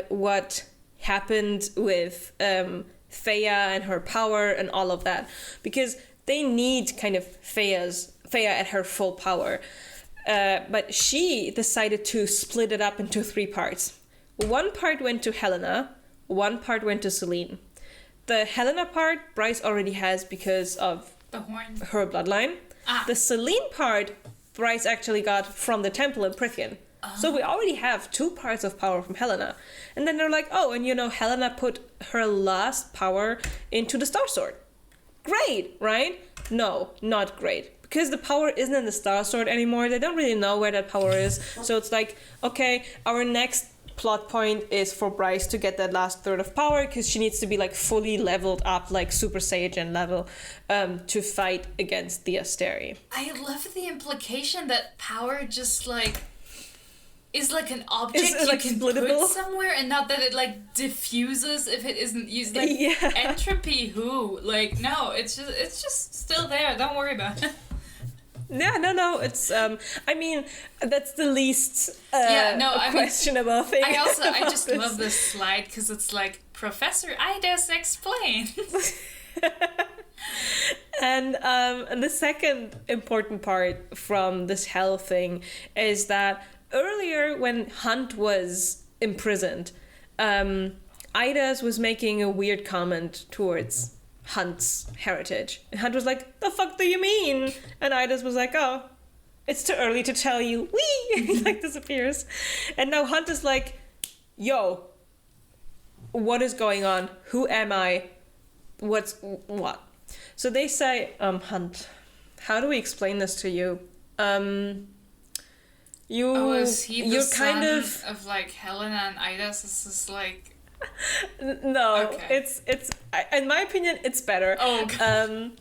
what happened with Thea and her power and all of that, because they need kind of Thea at her full power. But she decided to split it up into 3 parts. One part went to Helena, one part went to Selene. The Helena part Bryce already has because of The horn. her bloodline. The Selene part Bryce actually got from the temple in Prithian. So we already have 2 parts of power from Helena. And then they're like, oh, and Helena put her last power into the Star Sword. Great, right? No, not great. Because the power isn't in the Star Sword anymore. They don't really know where that power is. So it's like, okay, our next plot point is for Bryce to get that last third of power, because she needs to be like fully leveled up, like Super Saiyan level, to fight against the Asteri. I love the implication that power just like is like an object you like can splittable? put somewhere, and not that it like diffuses if it isn't used. Like entropy, like no, it's just still there. Don't worry about it. Yeah, no, it's I mean, that's the least questionable thing. I just love this slide because it's like Professor Idas explains. And the second important part from this hell thing is that earlier when Hunt was imprisoned, Idas was making a weird comment towards Hunt's heritage. And Hunt was like, the fuck do you mean? And Idas was like, oh, it's too early to tell you. Whee! He like disappears. And now Hunt is like, yo, what is going on? Who am I? What's what? So they say, Hunt, how do we explain this to you? Is he the you're son kind of like Helena and Idas? This is like no, okay. It's in my opinion it's better. Oh God.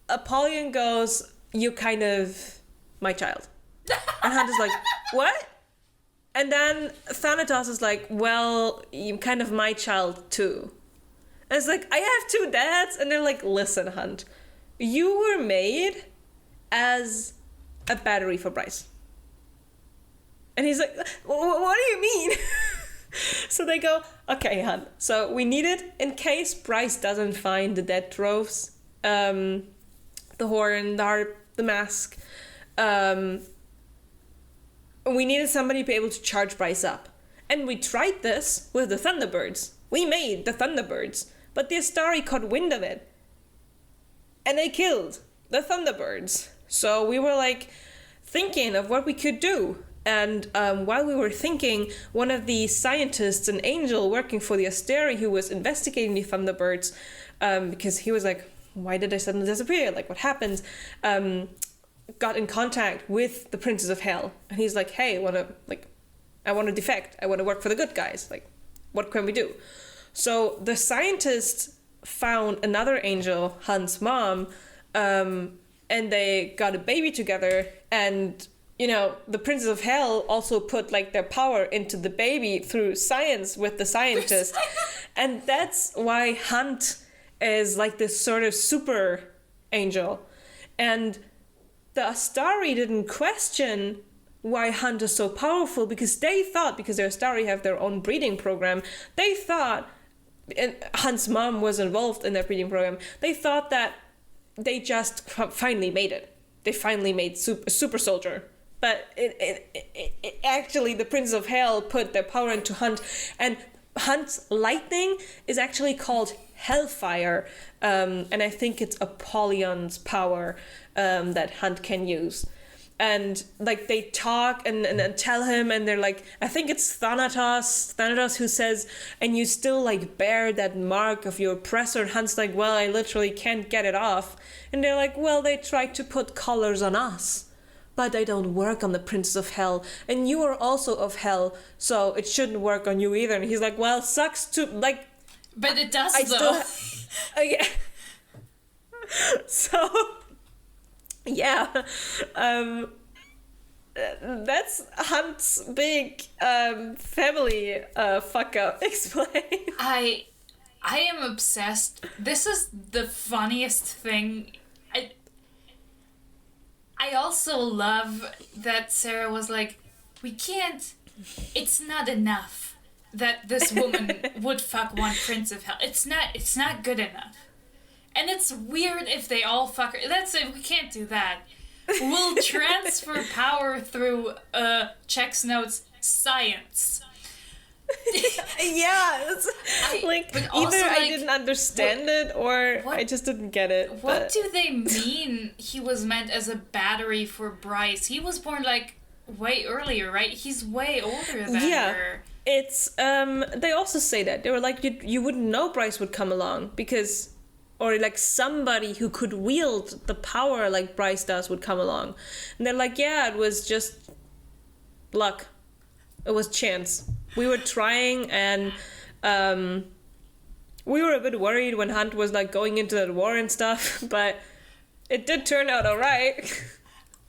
Apollyon goes, you're kind of my child. And Hunt is like, what? And then Thanatos is like, well, you're kind of my child too. And it's like, I have 2 dads. And they're like, listen, Hunt, you were made as a battery for Bryce. And he's like, what do you mean? So they go, okay, Hunt, so we need it in case Bryce doesn't find the dead troves, the horn, the harp, the mask. We needed somebody to be able to charge Bryce up. And we tried this with the Thunderbirds. We made the Thunderbirds, but the Astari caught wind of it. And they killed the Thunderbirds. So we were like thinking of what we could do. And while we were thinking, one of the scientists, an angel working for the Asteri who was investigating the Thunderbirds, because he was like, why did they suddenly disappear? Like, what happened? Got in contact with the Princes of Hell. And he's like, hey, I want to defect. I want to work for the good guys. Like, what can we do? So the scientists found another angel, Hunt's mom, and they got a baby together. And, the Princes of Hell also put like their power into the baby through science with the scientist. And that's why Hunt is like this sort of super angel. And the Astari didn't question why Hunt is so powerful, because they thought, because the Astari have their own breeding program, they thought, and Hunt's mom was involved in their breeding program, they thought that they just finally made it. They finally made super soldier. But it actually, the Prince of Hell put their power into Hunt, and Hunt's lightning is actually called Hellfire, and I think it's Apollyon's power that Hunt can use. And like they talk and tell him, and they're like, I think it's Thanatos who says, and you still like bear that mark of your oppressor. And Hunt's like, well, I literally can't get it off. And they're like, well, they tried to put collars on us, but they don't work on the Prince of Hell, and you are also of Hell, so it shouldn't work on you either. And he's like, well, sucks to like, but it does though. Yeah. So yeah, that's Hunt's big family fuck up. Explain. I am obsessed. This is the funniest thing. I also love that Sarah was like, we can't, it's not enough that this woman would fuck one prince of hell. It's not good enough. And it's weird if they all fuck her. That's it. We can't do that. We'll transfer power through, checks notes, science. Yeah, it's like either I didn't understand it or I just didn't get it. What do they mean he was meant as a battery for Bryce? He was born like way earlier, right? He's way older than her. It's they also say that. They were like you wouldn't know Bryce would come along because or like somebody who could wield the power like Bryce does would come along. And they're like, yeah, it was just luck. It was chance. We were trying and we were a bit worried when Hunt was like going into that war and stuff, but it did turn out alright.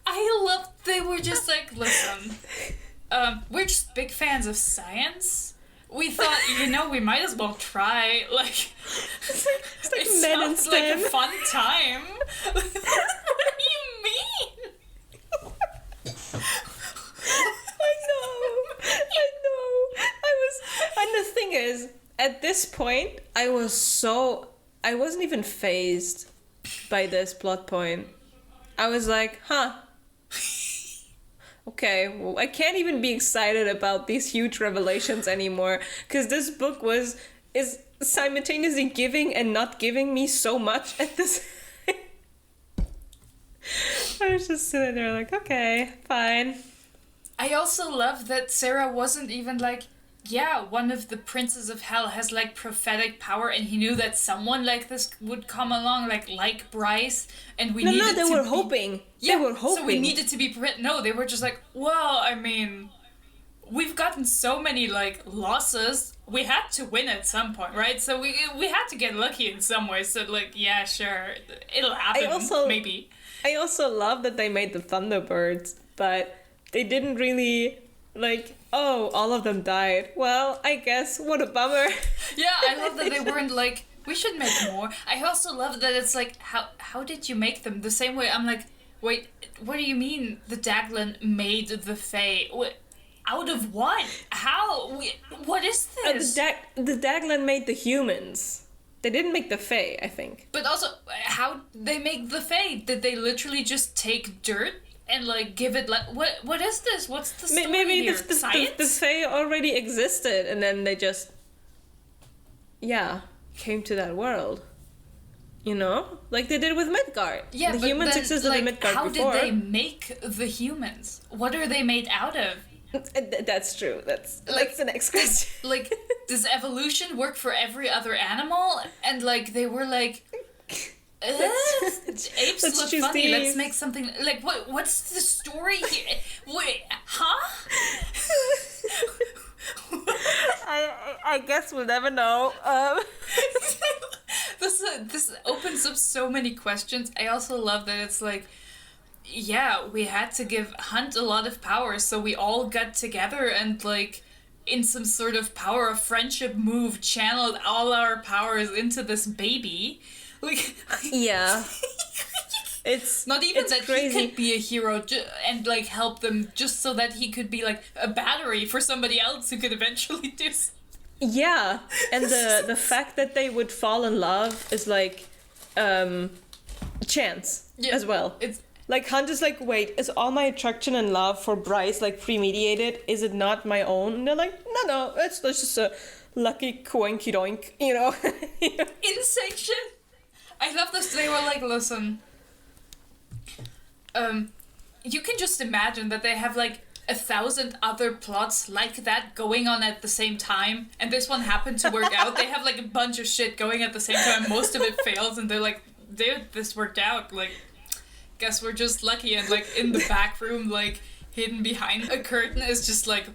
I love they were just like, listen, we're just big fans of science. We thought, we might as well try. Like, it's like it men in sounds like STEM. a fun time. What do you mean? I know. And the thing is, at this point, I wasn't even fazed by this plot point. I was like, okay, well, I can't even be excited about these huge revelations anymore, because this book is simultaneously giving and not giving me so much at this. I was just sitting there like, okay, fine. I also love that Sarah wasn't even like, yeah, one of the princes of hell has like prophetic power, and he knew that someone like this would come along, like Bryce, and we needed to they were hoping. Yeah, they were hoping. So we needed to be prepared. No, they were just like, well, I mean, we've gotten so many like losses. We had to win at some point, right? So we had to get lucky in some way. So like, yeah, sure, it'll happen. Maybe. I also love that they made the Thunderbirds, but they didn't really like. Oh, all of them died. Well, I guess what a bummer. Yeah, I love that they weren't like, we should make more. I also love that it's like, how did you make them? The same way I'm like, wait, what do you mean the Daglan made the Fae? Out of what? How? What is this? The Daglan made the humans. They didn't make the Fae, I think. But also, how they make the Fae? Did they literally just take dirt and like give it like what is this? What's the story maybe here? the Fae already existed and then they just came to that world. Like they did with Midgard. Yeah, the humans existed in Midgard how before. did they make the humans? What are they made out of? That's true. That's the next question. Like, does evolution work for every other animal? And like they were like, apes look funny. These. Let's make something like what's the story here? Wait, huh? I guess we'll never know. This opens up so many questions. I also love that it's like, yeah, we had to give Hunt a lot of power, so we all got together and like in some sort of power of friendship move channeled all our powers into this baby. Like, yeah. It's not even it's that crazy. he could be a hero and like help them, just so that he could be like a battery for somebody else who could eventually do something. Yeah, and the fact that they would fall in love is like chance as well. It's like Hunt is like, wait, is all my attraction and love for Bryce like premeditated? Is it not my own? And they're like, no, it's just a lucky coinky doink, insane shit. I love this. They were like, listen, you can just imagine that they have like 1,000 other plots like that going on at the same time, and this one happened to work out. They have like a bunch of shit going at the same time. Most of it fails, and they're like, dude, this worked out. Like, guess we're just lucky. And like in the back room, like hidden behind a curtain is just like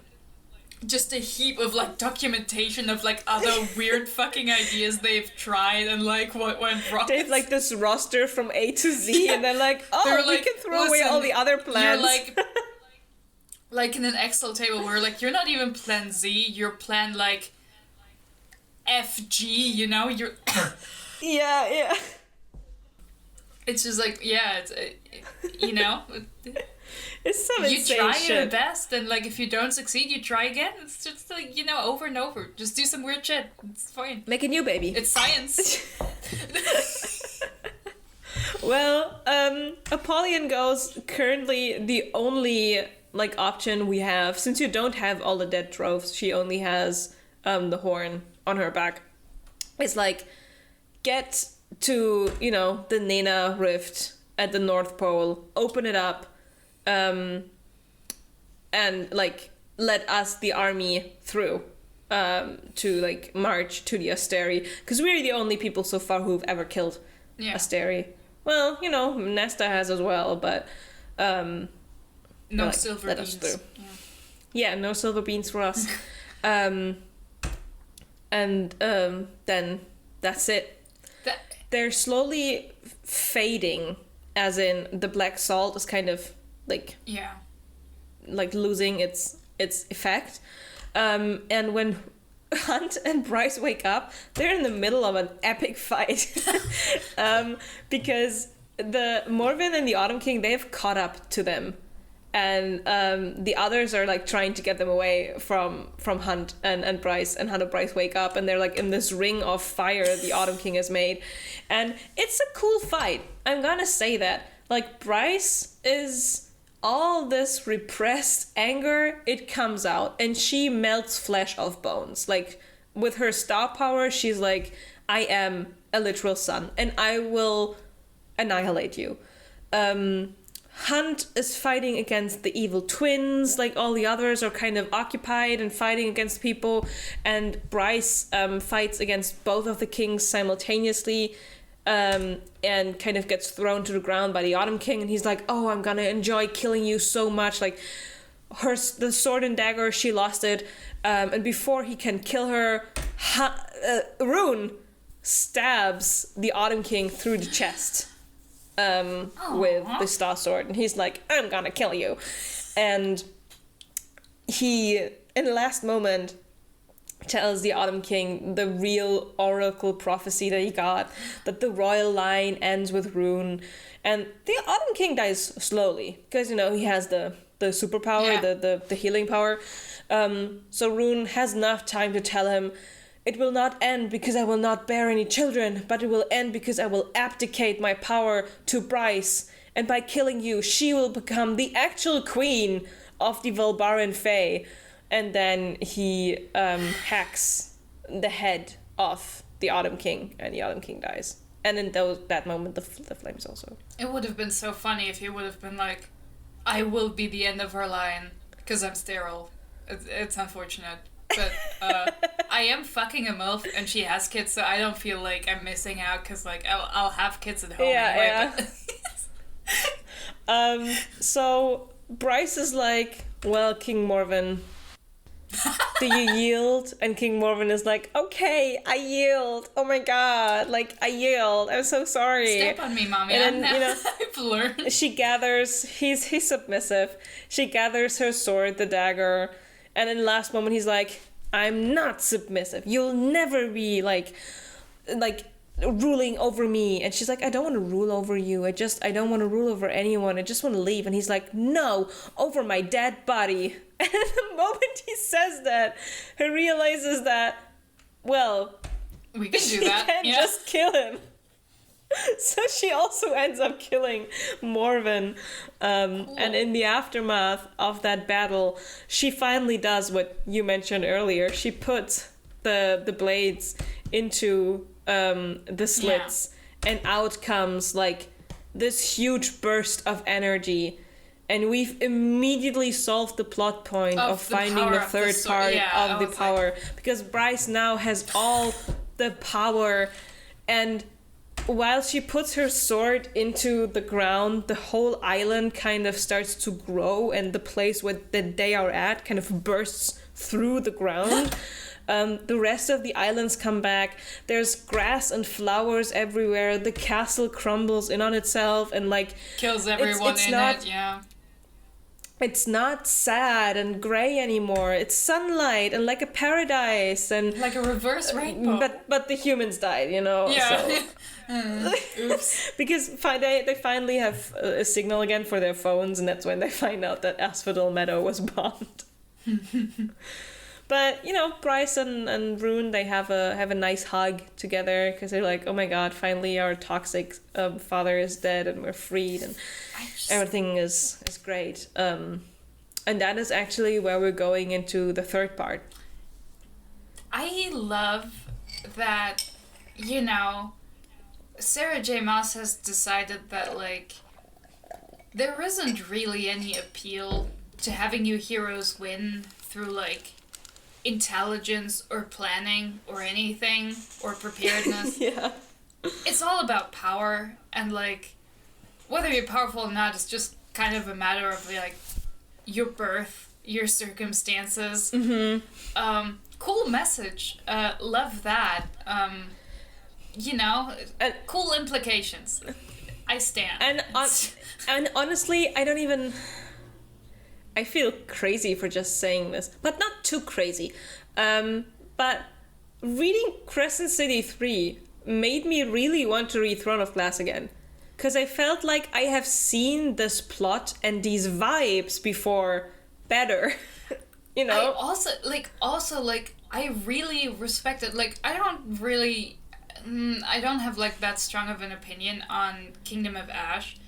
just a heap of like documentation of like other weird fucking ideas they've tried and like what went wrong. They have like this roster from A to Z, and they're like, They're we like, can throw away all the other plans. You're like in an Excel table where like you're not even plan Z, you're plan like FG, you're yeah. It's just like, yeah, it's It's some You insane try shit. your best, and like if you don't succeed, you try again. It's just like, over and over. Just do some weird shit. It's fine. Make a new baby. It's science. Well, Apollyon goes currently the only option we have, since you don't have all the dead troves. She only has the horn on her back. It's get to the Nena Rift at the North Pole, open it up, and let us, the army, through to march to the Asteri, because we're the only people so far who've ever killed Asteri. Well, Nesta has as well, but no silver let beans. us through. Yeah, no silver beans for us. And then that's it. They're slowly fading, as in the black salt is kind of losing its effect. And when Hunt and Bryce wake up, they're in the middle of an epic fight. Because the Morven and the Autumn King, they have caught up to them. And the others are trying to get them away from Hunt and Bryce. And Hunt and Bryce wake up and they're in this ring of fire the Autumn King has made. And it's a cool fight. I'm gonna say that. Bryce is all this repressed anger, it comes out, and she melts flesh off bones. With her star power, she's I am a literal sun, and I will annihilate you. Hunt is fighting against the evil twins, all the others are kind of occupied and fighting against people, and Bryce fights against both of the kings simultaneously, and kind of gets thrown to the ground by the Autumn King, and he's oh, I'm gonna enjoy killing you so much. The sword and dagger, she lost it, and before he can kill her, Rune stabs the Autumn King through the chest with the star sword, and he's I'm gonna kill you. And he, in the last moment, tells the Autumn King the real oracle prophecy that he got, that the royal line ends with Rune. And the Autumn King dies slowly, because, he has the superpower, the healing power. So Rune has enough time to tell him, it will not end because I will not bear any children, but it will end because I will abdicate my power to Bryce. And by killing you, she will become the actual queen of the Volbaran Fae. And then he hacks the head of the Autumn King, and the Autumn King dies. And in that moment, the flames also. It would have been so funny if he would have been I will be the end of her line, because I'm sterile. It's unfortunate. But I am fucking a MILF, and she has kids, so I don't feel like I'm missing out, because I'll have kids at home anyway. Yeah. So Bryce is well, King Morven, do you yield? And King Morven is okay, I yield. Oh my god, I yield. I'm so sorry. Step on me, mommy. And then, I've learned. She gathers, he's submissive. She gathers her sword, the dagger, and in the last moment he's I'm not submissive. You'll never be ruling over me. And she's I don't want to rule over you. I don't want to rule over anyone. I just want to leave. And he's no, over my dead body. And the moment he says that, he realizes that, well, we can do she that. can't just kill him. So she also ends up killing Morven. Cool. And in the aftermath of that battle, she finally does what you mentioned earlier. She puts the blades into the slits, and out comes this huge burst of energy. And we've immediately solved the plot point of finding the third part of the power. Because Bryce now has all the power, and while she puts her sword into the ground, the whole island kind of starts to grow, and the place that they are at kind of bursts through the ground. The rest of the islands come back. There's grass and flowers everywhere. The castle crumbles in on itself and kills everyone it's in not, it. Yeah. it's not sad and gray anymore. It's sunlight and like a paradise and like a reverse rainbow. But the humans died, you know. Yeah. So. Oops. Because they finally have a signal again for their phones, and that's when they find out that Asphodel Meadow was bombed. But you know, Bryce and Rune, they have a nice hug together because they're like, oh my god, finally our toxic father is dead and we're freed and everything is great. And that is actually where we're going into the third part. I love that, you know, Sarah J Maas has decided that, like, there isn't really any appeal to having your heroes win through, like, intelligence or planning or anything or preparedness. Yeah. It's all about power, and, like, whether you're powerful or not is just kind of a matter of, like, your birth, your circumstances. Mm-hmm. Cool message. Love that. You know, cool implications. I stand. And honestly, I feel crazy for just saying this, but not too crazy. But reading Crescent City 3 made me really want to read Throne of Glass again. Because I felt like I have seen this plot and these vibes before better. You know? I really respect it. Like, I don't have, like, that strong of an opinion on Kingdom of Ash.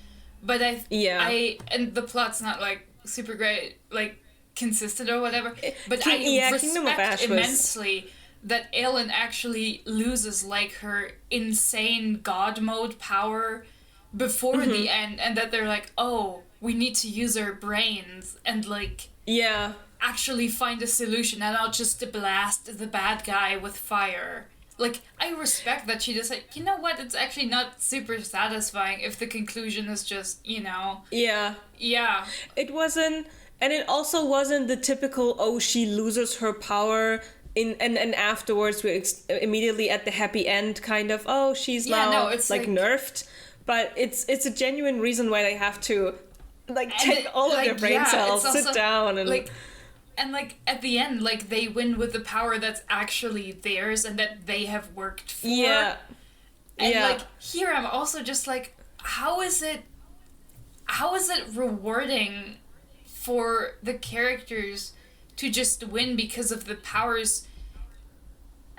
But and the plot's not, like, super great, like, consistent or whatever. But I respect immensely that Aelin actually loses, like, her insane god mode power before the end, and that they're like, oh, we need to use our brains and, like, actually find a solution and not just to blast the bad guy with fire. Like, I respect that she just like, you know what, it's actually not super satisfying if the conclusion is just, you know. Yeah. It wasn't, and it also wasn't the typical, oh, she loses her power and afterwards we're immediately at the happy end kind of, oh, she's now it's like nerfed. But it's a genuine reason why they have to, like, take all of their brain cells, sit down and... And, like, at the end, like, they win with the power that's actually theirs and that they have worked for. Yeah. And, like, here I'm also just like, how is it rewarding for the characters to just win because of the powers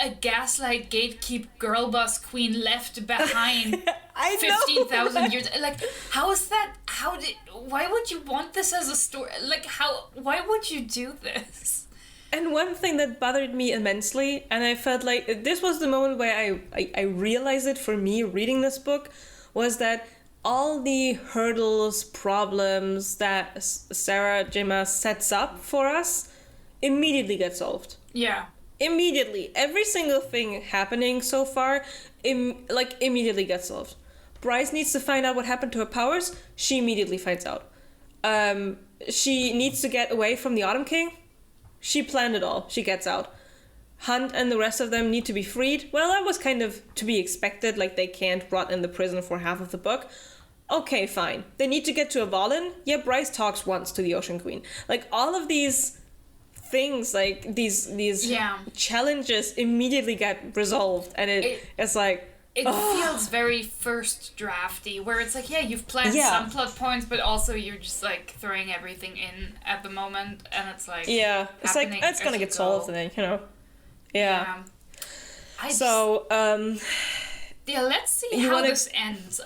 a gaslight gatekeep girl boss queen left behind 15,000 years? Like, how is that? Why would you want this as a story? Like, why would you do this? And one thing that bothered me immensely, and I felt like this was the moment where I realized it for me reading this book, was that all the hurdles, problems that Sarah J Maas sets up for us immediately get solved. Yeah. Immediately. Every single thing happening so far, immediately gets solved. Bryce needs to find out what happened to her powers. She immediately finds out. She needs to get away from the Autumn King. She planned it all. She gets out. Hunt and the rest of them need to be freed. Well, that was kind of to be expected. Like, they can't rot in the prison for half of the book. Okay, fine. They need to get to Avalon. Yeah, Bryce talks once to the Ocean Queen. Like, all of these things, like these challenges immediately get resolved, and it's like it feels very first drafty, where it's like, you've planned some plot points, but also you're just like throwing everything in at the moment, and it's like it's like it's gonna get solved, and then let's see how this ends.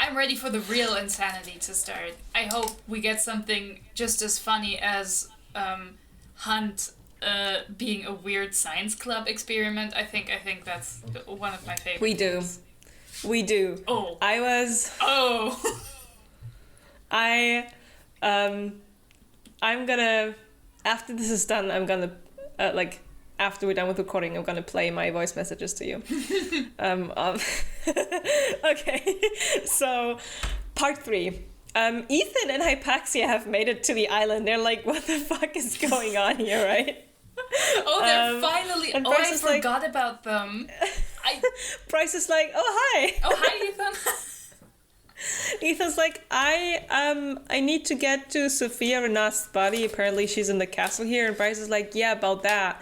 I'm ready for the real insanity to start. I hope we get something just as funny as Hunt being a weird science club experiment. I think that's one of my favorites. We do. Oh. I'm gonna, after this is done, I'm gonna after we're done with recording, I'm gonna play my voice messages to you. Okay, so part 3. Ethan and Hypaxia have made it to the island. They're like, what the fuck is going on here, right? Oh, they're finally... I forgot about them. Bryce is like, oh, hi. Oh, hi, Ethan. Ethan's like, I need to get to Sophia Renat's body. Apparently she's in the castle here. And Bryce is like, yeah, about that.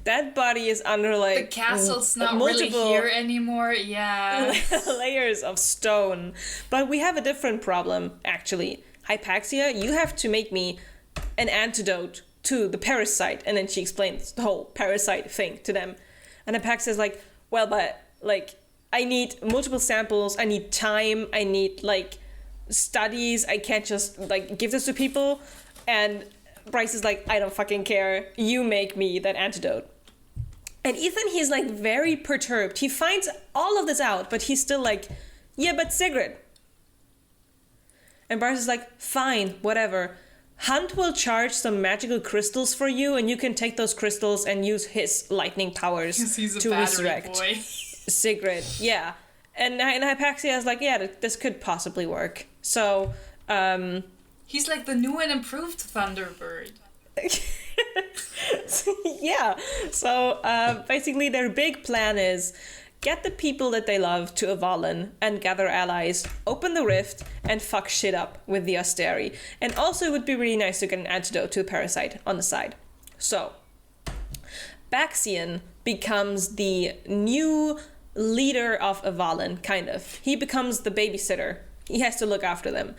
That body is under like the castle's not really here anymore. Yeah, layers of stone. But we have a different problem, actually. Hypaxia, you have to make me an antidote to the parasite. And then she explains the whole parasite thing to them. And Hypaxia is like, well, but like, I need multiple samples. I need time. I need like studies. I can't just like give this to people. And Bryce is like, I don't fucking care. You make me that antidote. And Ethan, he's like very perturbed. He finds all of this out, but he's still like, yeah, but Sigrid. And Bryce is like, fine, whatever. Hunt will charge some magical crystals for you, and you can take those crystals and use his lightning powers to resurrect boy. Sigrid. Yeah. And Hypaxia is like, yeah, this could possibly work. So, he's like the new and improved Thunderbird. Yeah. So basically their big plan is get the people that they love to Avalon and gather allies, open the rift, and fuck shit up with the Asteri. And also it would be really nice to get an antidote to a parasite on the side. So Baxian becomes the new leader of Avalon, kind of. He becomes the babysitter. He has to look after them.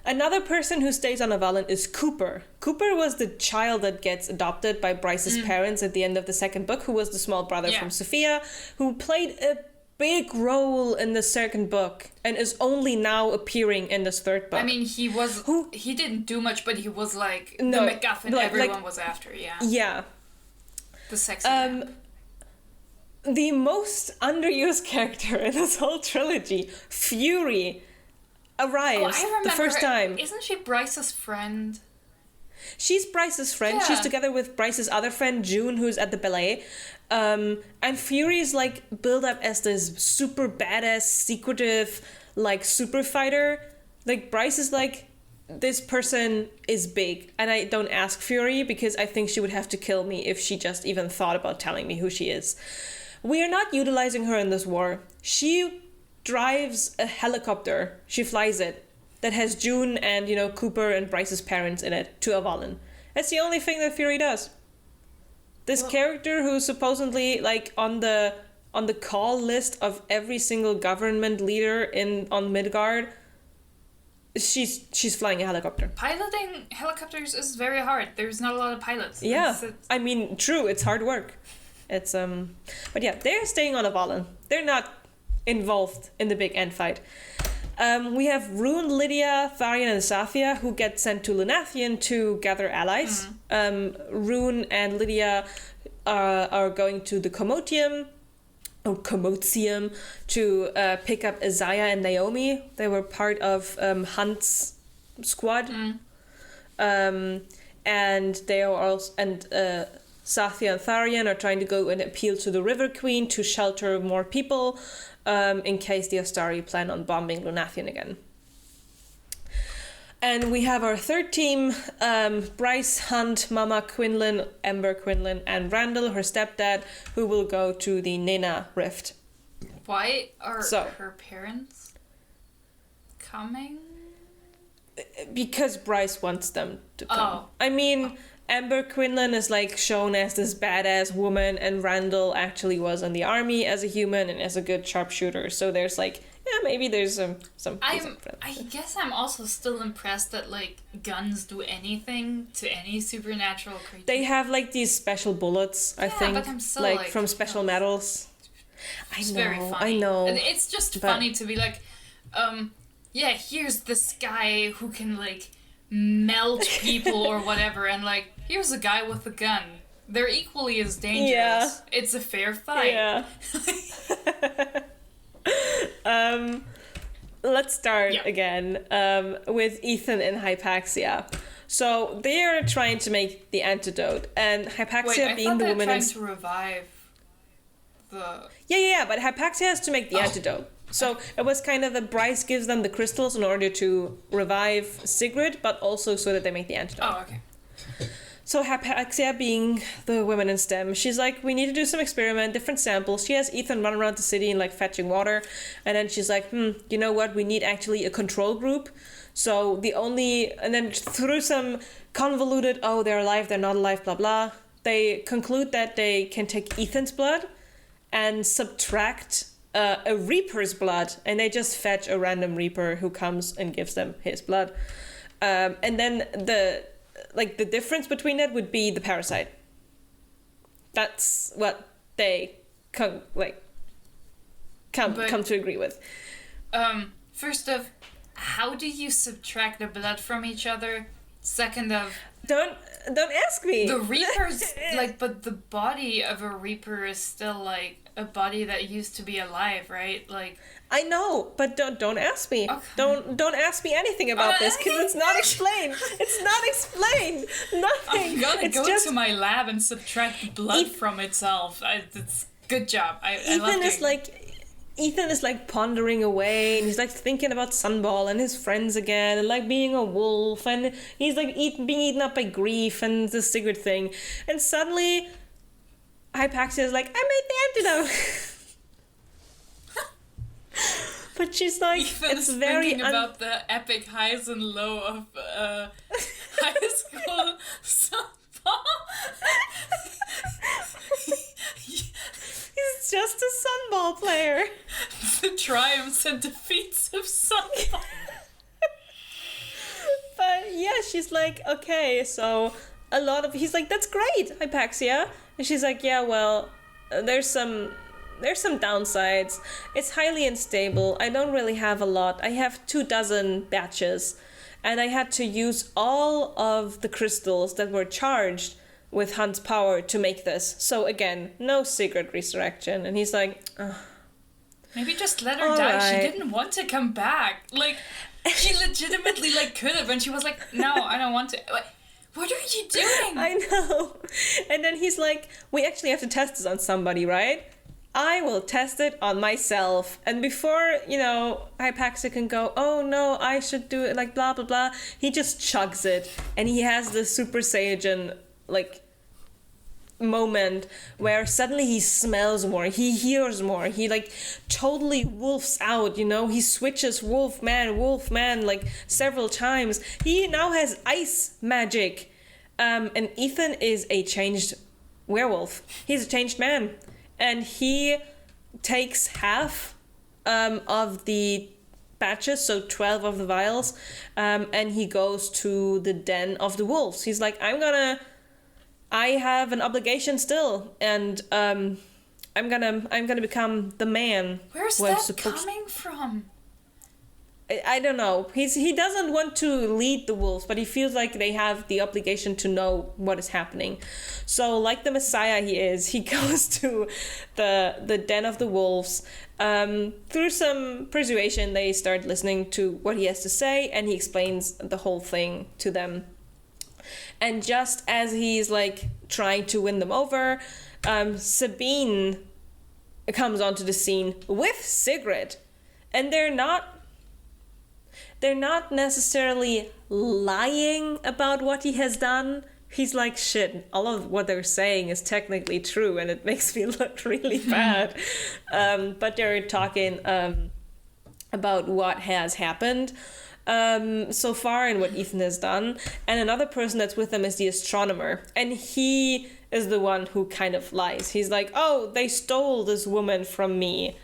Another person who stays on Avalon is Cooper. Cooper was the child that gets adopted by Bryce's parents at the end of the second book, who was the small brother from Sophia, who played a big role in the second book and is only now appearing in this third book. I mean, he didn't do much, but he was like the MacGuffin everyone was after, yeah. Yeah. The sexy man. The most underused character in this whole trilogy, Fury, arrives the first time. Isn't she Bryce's friend? She's Bryce's friend. Yeah. She's together with Bryce's other friend, June, who's at the ballet. And Fury is like built up as this super badass, secretive, like super fighter. Like Bryce is like, this person is big. And I don't ask Fury because I think she would have to kill me if she just even thought about telling me who she is. We are not utilizing her in this war. She drives a helicopter. She flies it. That has June and, Cooper and Bryce's parents in it to Avalon. That's the only thing that Fury does. This character who's supposedly like on the call list of every single government leader on Midgard, she's flying a helicopter. Piloting helicopters is very hard. There's not a lot of pilots. Yeah, I mean, true, it's hard work. It's but yeah, they're staying on Avalon. They're not involved in the big end fight. We have Rune, Lydia, Tharian, and Safia who get sent to Lunathian to gather allies. Rune and Lydia are going to the Commotium to pick up Isaiah and Naomi. They were part of Hunt's squad. And they are also Safia and Tharian are trying to go and appeal to the River Queen to shelter more people in case the Astari plan on bombing Lunathian again. And we have our third team, Bryce, Hunt, Mama Quinlan, Ember Quinlan, and Randall, her stepdad, who will go to the Nena Rift. Why are her parents coming? Because Bryce wants them to come. I mean, Ember Quinlan is like shown as this badass woman, and Randall actually was in the army as a human and as a good sharpshooter. So there's like, maybe there's some. I guess I'm also still impressed that like guns do anything to any supernatural creature. They have like these special bullets, I think, but I'm still, like from special metals. It's very funny. I know. And it's just funny to be like, here's this guy who can like melt people or whatever, and like here's a guy with a gun. They're equally as dangerous. Yeah. It's a fair fight. Yeah. Let's start again with Ethan and Hypaxia. So they are trying to make the antidote, and Hypaxia being the woman trying to revive the. Yeah, but Hypaxia has to make the antidote. So it was kind of that Bryce gives them the crystals in order to revive Sigrid, but also so that they make the antidote. Oh, okay. So Hypaxia, being the woman in STEM, she's like, we need to do some experiment, different samples. She has Ethan run around the city and like fetching water. And then she's like, you know what? We need actually a control group. So and then through some convoluted, oh, they're alive, they're not alive, blah, blah, they conclude that they can take Ethan's blood and subtract a Reaper's blood. And they just fetch a random Reaper who comes and gives them his blood. And then the difference between it would be the parasite. That's what they come to agree with. First of, how do you subtract the blood from each other? Second of, don't ask me. The Reaper's but the body of a Reaper is still like a body that used to be alive, right? Like, I know, but don't ask me. Okay. Don't ask me anything about this because it's not explained. It's not explained. Nothing. I'm gonna go to my lab and subtract blood from itself. It's good job. Ethan is like pondering away, and he's like thinking about Sunball and his friends again, and like being a wolf, and he's like being eaten up by grief and the cigarette thing, and suddenly Hypaxia is like, I made the antidote. But she's like, Ethan's it's very thinking about the epic highs and low of high school softball. He's just a Sunball player. The triumphs and defeats of Sunball. But yeah, she's like, okay, so he's like, that's great, Hypaxia. And she's like, yeah, well, there's some downsides. It's highly unstable. I don't really have a lot. I have 24 batches, and I had to use all of the crystals that were charged with Hunt's power to make this. So again, no secret resurrection. And he's like, ugh. Maybe just let her die. Right. She didn't want to come back. Like, she legitimately could have, and she was like, no, I don't want to. What are you doing? I know. And then he's like, we actually have to test this on somebody, right? I will test it on myself. And before, Hypaxia can go, oh no, I should do it, blah, blah, blah, he just chugs it. And he has the Super Saiyan, moment where suddenly he smells more, he hears more, he totally wolfs out, he switches wolf man several times. He now has ice magic. And Ethan is a changed werewolf. He's a changed man. And he takes half of the batches, so 12 of the vials, and he goes to the den of the wolves. He's like, I have an obligation still, and I'm gonna become the man. Where's that coming from? I don't know. He doesn't want to lead the wolves, but he feels like they have the obligation to know what is happening. So, like the Messiah he is, he goes to the den of the wolves. Through some persuasion, they start listening to what he has to say, and he explains the whole thing to them. And just as he's trying to win them over, Sabine comes onto the scene with Sigrid, and they're not necessarily lying about what he has done. He's like, shit, all of what they're saying is technically true, and it makes me look really bad. But they're talking about what has happened so far and what Ethan has done. And another person that's with them is the astronomer, and he is the one who kind of lies. He's like, oh, they stole this woman from me,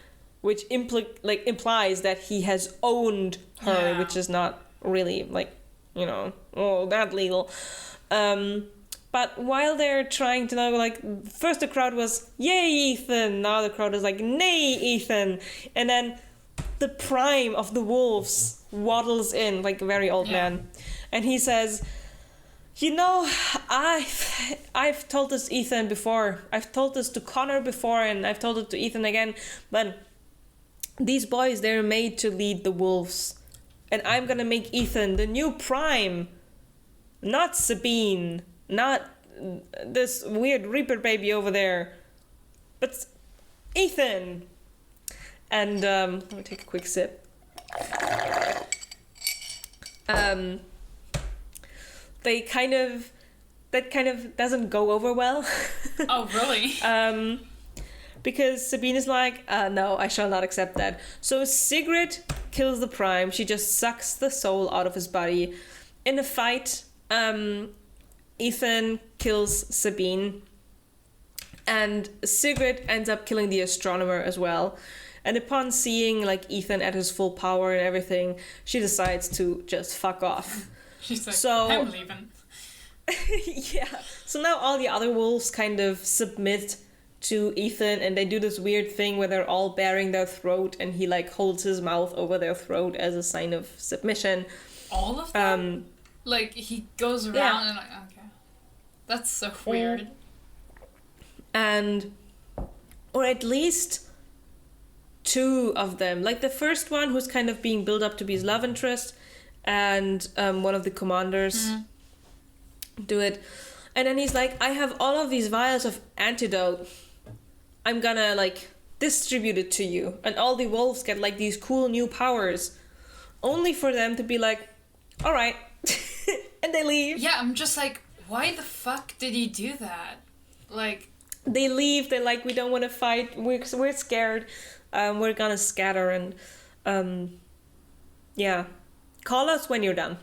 which implies that he has owned her, which is not really that legal. But while they're trying to know, first the crowd was, yay, Ethan. Now the crowd is like, nay, Ethan. And then the prime of the wolves waddles in, like a very old man. And he says, I've told this Ethan before. I've told this to Connor before, and I've told it to Ethan again. But these boys, they're made to lead the wolves. And I'm gonna make Ethan the new prime. Not Sabine. Not this weird Reaper baby over there. But Ethan. And let me take a quick sip. They kind of that kind of doesn't go over well. Oh, really? Because Sabine is like, no, I shall not accept that. So Sigrid kills the Prime. She just sucks the soul out of his body. In a fight, Ethan kills Sabine. And Sigrid ends up killing the astronomer as well. And upon seeing like Ethan at his full power and everything, she decides to just fuck off. She's like, so, I'm leaving. Yeah. So now all the other wolves kind of submit to Ethan, and they do this weird thing where they're all baring their throat, and he like holds his mouth over their throat as a sign of submission. All of them? Like, he goes around and like, okay. That's so weird. And, or at least 2 of them. Like the first one, who's kind of being built up to be his love interest, and one of the commanders do it. And then he's like, I have all of these vials of antidote. I'm gonna like distribute it to you. And all the wolves get like these cool new powers. Only for them to be like, alright. And they leave. Yeah, I'm just like, why the fuck did he do that? Like, they leave. They're like, we don't want to fight. We're scared. We're gonna scatter and yeah. Call us when you're done.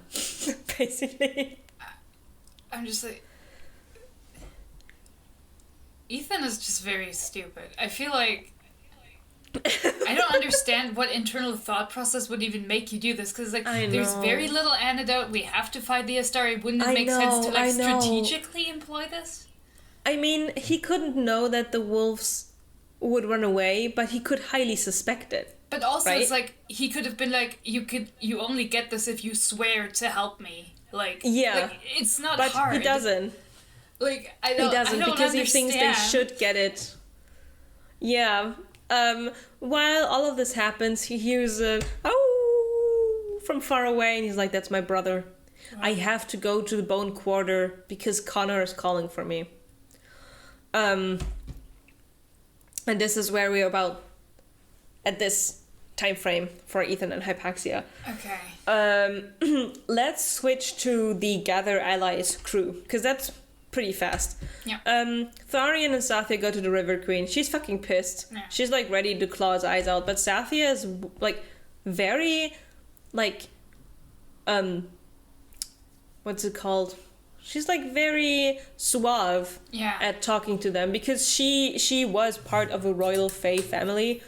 Basically. I'm just like, Ethan is just very stupid. I feel like I don't understand what internal thought process would even make you do this, because like there's very little antidote. We have to fight the Astari. Wouldn't it make sense to like strategically employ this? I mean, he couldn't know that the wolves would run away, but he could highly suspect it. But also, right? It's like he could have been like, you only get this if you swear to help me. Like, like, it's not hard. But he doesn't. Like, he doesn't because understand. He thinks they should get it. Yeah. While all of this happens, he hears a oh from far away, and he's like, "That's my brother. Wow. I have to go to the Bone Quarter because Connor is calling for me." And this is where we're about at this time frame for Ethan and Hypaxia. Okay. Let's switch to the Gather Allies crew, because that's pretty fast. Yeah. Tharian and Sathya go to the River Queen. She's fucking pissed. Yeah. She's like ready to claw his eyes out, but Sathya is like very like what's it called? She's like very suave at talking to them, because she was part of a royal Fae family.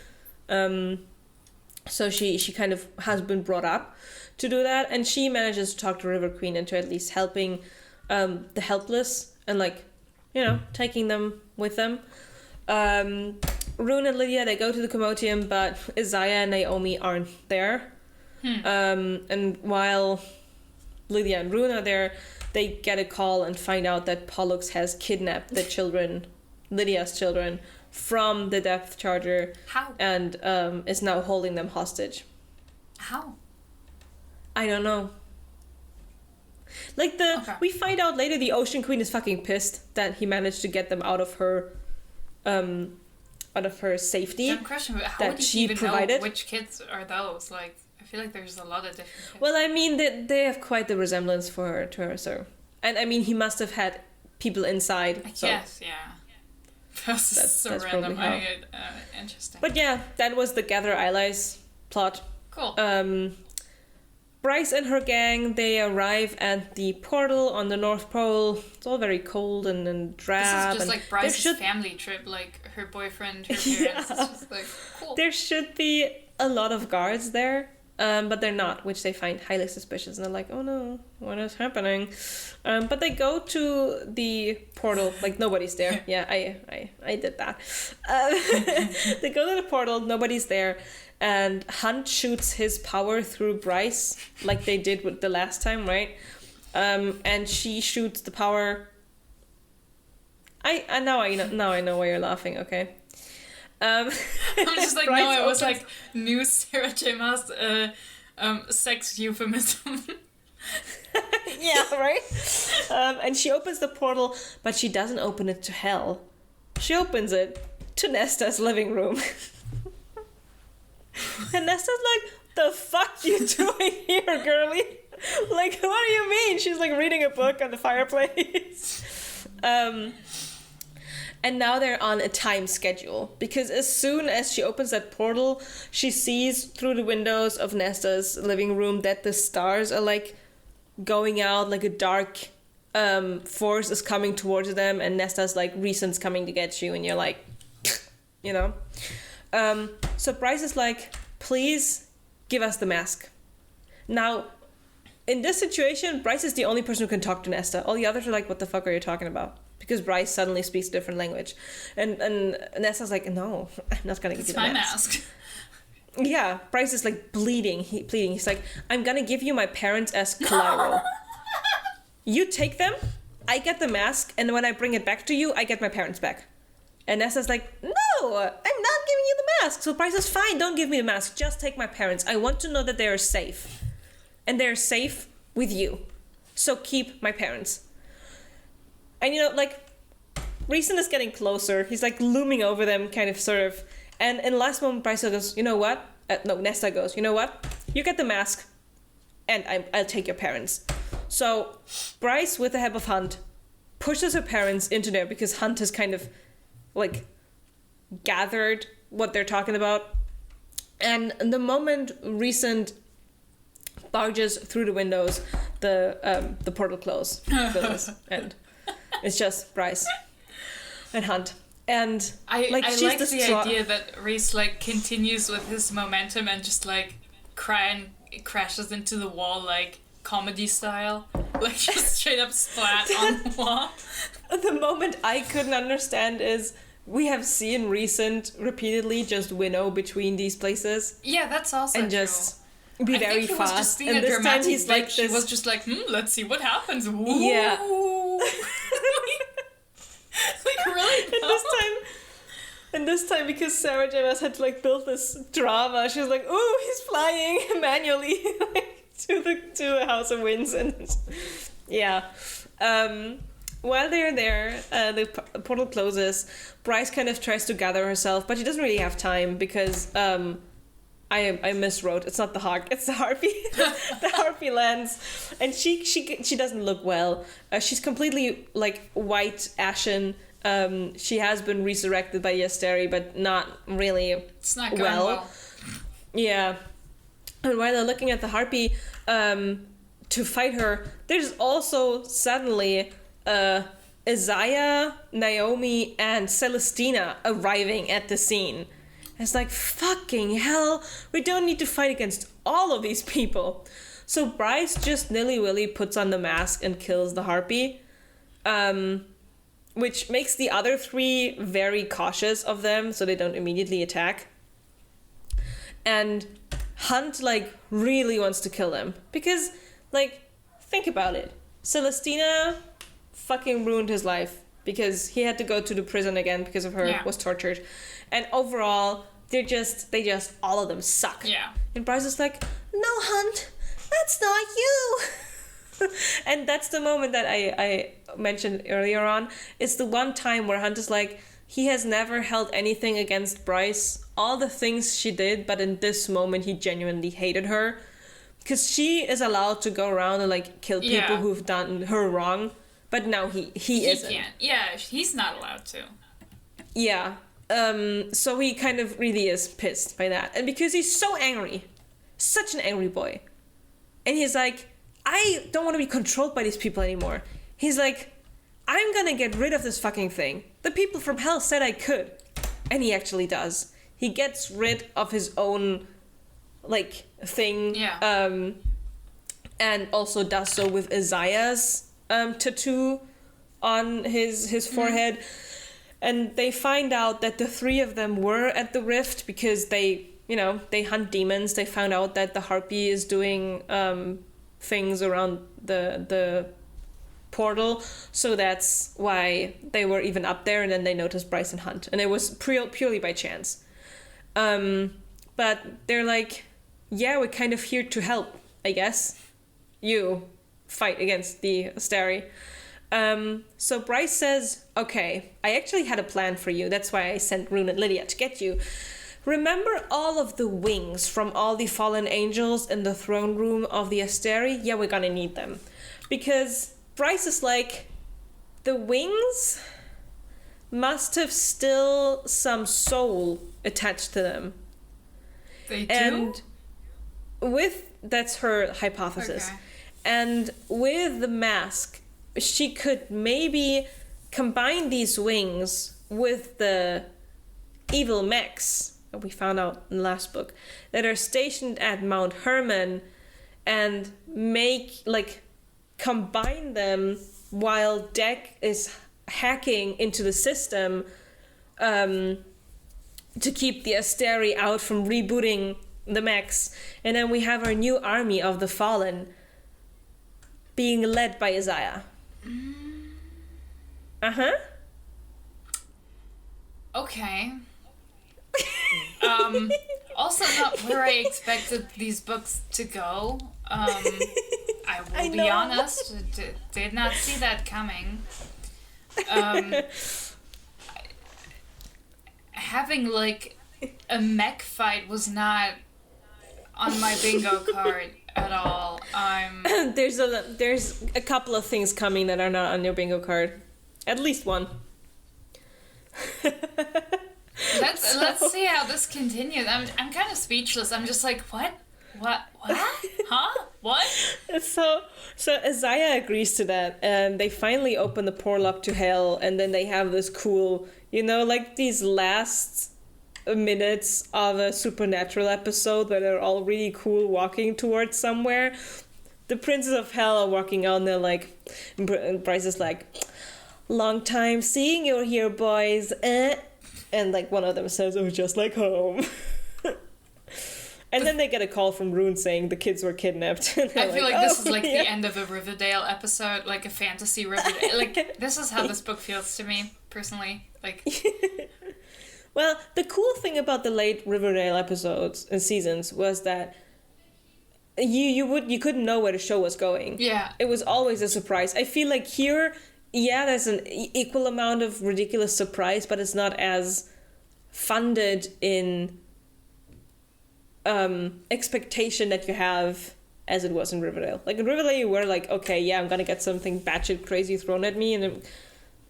So she kind of has been brought up to do that, and she manages to talk to River Queen into at least helping the helpless and like, you know, taking them with them. Rune and Lydia, they go to the Commotium, but Isaiah and Naomi aren't there. And while Lydia and Rune are there, they get a call and find out that Pollux has kidnapped the children, Lydia's children, from the Depth Charger. How? And is now holding them hostage. How? I don't know. Like we find out later the Ocean Queen is fucking pissed that he managed to get them out of her safety. Dumb question, but how that would you she even provided. know which kids are those? Like, I feel like there's a lot of different kids. Well, I mean, they have quite the resemblance to her, so. And I mean, he must have had people inside. I guess, yeah. That's so random. Interesting. But yeah, that was the Gather Allies plot. Cool. Bryce and her gang, they arrive at the portal on the North Pole. It's all very cold and drab. This is just like Bryce's family trip, like her boyfriend, her parents. It's just like, cool. There should be a lot of guards there, but they're not, which they find highly suspicious. And they're like, oh no, what is happening? But they go to the portal, like nobody's there. Yeah, I did that. They go to the portal, nobody's there. And Hunt shoots his power through Bryce, like they did with the last time, right? And she shoots the power. Now I know why you're laughing. Okay. I'm just like, no, it was like new Sarah J Maas sex euphemism. Yeah, right. And she opens the portal, but she doesn't open it to hell. She opens it to Nesta's living room. And Nesta's like, the fuck you doing here, girly? Like, what do you mean? She's like reading a book on the fireplace. And now they're on a time schedule because as soon as she opens that portal, she sees through the windows of Nesta's living room that the stars are like going out, like a dark force is coming towards them, and Nesta's like, reason's coming to get you, and you're like, you know. So Bryce is like, please give us the mask. Now, in this situation, Bryce is the only person who can talk to Nesta. All the others are like, what the fuck are you talking about? Because Bryce suddenly speaks a different language. And Nesta's like, no, I'm not going to give you the mask. Yeah, Bryce is like bleeding. He's like, I'm going to give you my parents as collateral. You take them, I get the mask, and when I bring it back to you, I get my parents back. And Nesta's like, no, I'm not giving you the mask. So Bryce is fine, don't give me the mask, just take my parents. I want to know that they are safe. And they're safe with you. So keep my parents. And, you know, like, Reason is getting closer. He's, like, looming over them, kind of, sort of. And in the last moment, Bryce goes, you know what? Nesta goes, you know what? You get the mask, and I'll take your parents. So Bryce, with the help of Hunt, pushes her parents into there because Hunt has kind of, like, gathered what they're talking about. And the moment Reason barges through the windows, the portal closes, and it's just Bryce and Hunt. And I like the idea that Reese like continues with his momentum and just like crashes into the wall like comedy style, like just straight up splat on the wall. The moment I couldn't understand is we have seen Reason repeatedly just winnow between these places. Yeah, that's also and true. Just be very fast. Was just and this time he's like, she was just like, let's see what happens. Ooh. Yeah. Like really. And this time because Sarah J Maas had to like build this drama, she was like, "Ooh, he's flying manually like, to the House of Winds," and yeah. While they're there, the portal closes. Bryce kind of tries to gather herself, but she doesn't really have time because I miswrote. It's not the hawk, it's the harpy. The harpy lands, and she doesn't look well. She's completely like white, ashen. She has been resurrected by Yasteri, but not really. It's not going well. Yeah, and while they're looking at the harpy to fight her, there's also suddenly Isaiah, Naomi, and Celestina arriving at the scene. It's like, fucking hell, we don't need to fight against all of these people. So Bryce just nilly-willy puts on the mask and kills the harpy, which makes the other three very cautious of them, so they don't immediately attack. And Hunt, like, really wants to kill them. Because, like, think about it. Celestina fucking ruined his life because he had to go to the prison again because of her, was tortured. And overall, they just all of them suck. Yeah. And Bryce is like, no, Hunt, that's not you. And that's the moment that I mentioned earlier on. It's the one time where Hunt is like, he has never held anything against Bryce. All the things she did, but in this moment, he genuinely hated her. Because she is allowed to go around and like kill people who've done her wrong. But now he isn't. Can't. Yeah, he's not allowed to. Yeah. So he kind of really is pissed by that. And because he's so angry, such an angry boy. And he's like, I don't want to be controlled by these people anymore. He's like, I'm gonna get rid of this fucking thing. The people from hell said I could. And he actually does. He gets rid of his own, like, thing. Yeah. And also does so with Isaiah's tattoo on his forehead. And they find out that the three of them were at the rift because they hunt demons. They found out that the harpy is doing things around the portal. So that's why they were even up there. And then they noticed Bryce and Hunt. And it was purely by chance. But they're like, yeah, we're kind of here to help, I guess. You fight against the Asteri. So Bryce says, okay, I actually had a plan for you. That's why I sent Rune and Lydia to get you. remember all of the wings from all the fallen angels in the throne room of the Asteri? Yeah, we're gonna need them. Because Bryce is like, the wings must have still some soul attached to them. They do? And that's her hypothesis. Okay. And with the mask, she could maybe combine these wings with the evil mechs that we found out in the last book that are stationed at Mount Hermon and combine them while Deck is hacking into the system to keep the Asteri out from rebooting the mechs. And then we have our new army of the Fallen being led by Isaiah. Uh-huh. Okay. Also not where I expected these books to go. I will be honest, did not see that coming. Having like a mech fight was not on my bingo card at all. There's a couple of things coming that are not on your bingo card. At least one. Let's see how this continues. I'm kind of speechless. I'm just like, what? Huh? What? So Isaiah agrees to that, and they finally open the portal up to hell, and then they have this cool, like these last minutes of a supernatural episode where they're all really cool walking towards somewhere. The princes of hell are walking out, and they're like, and Bryce is like, long time seeing you here, boys. And like one of them says, oh, just like home. And then they get a call from Rune saying the kids were kidnapped. I feel like this is like the end of a Riverdale episode, like a fantasy Riverdale. Like, this is how this book feels to me, personally. Like, well, the cool thing about the late Riverdale episodes and seasons was that you couldn't know where the show was going. Yeah. It was always a surprise. I feel like here, yeah, there's an equal amount of ridiculous surprise, but it's not as funded in expectation that you have as it was in Riverdale. Like in Riverdale, you were like, okay, yeah, I'm gonna get something batshit crazy thrown at me, and I'm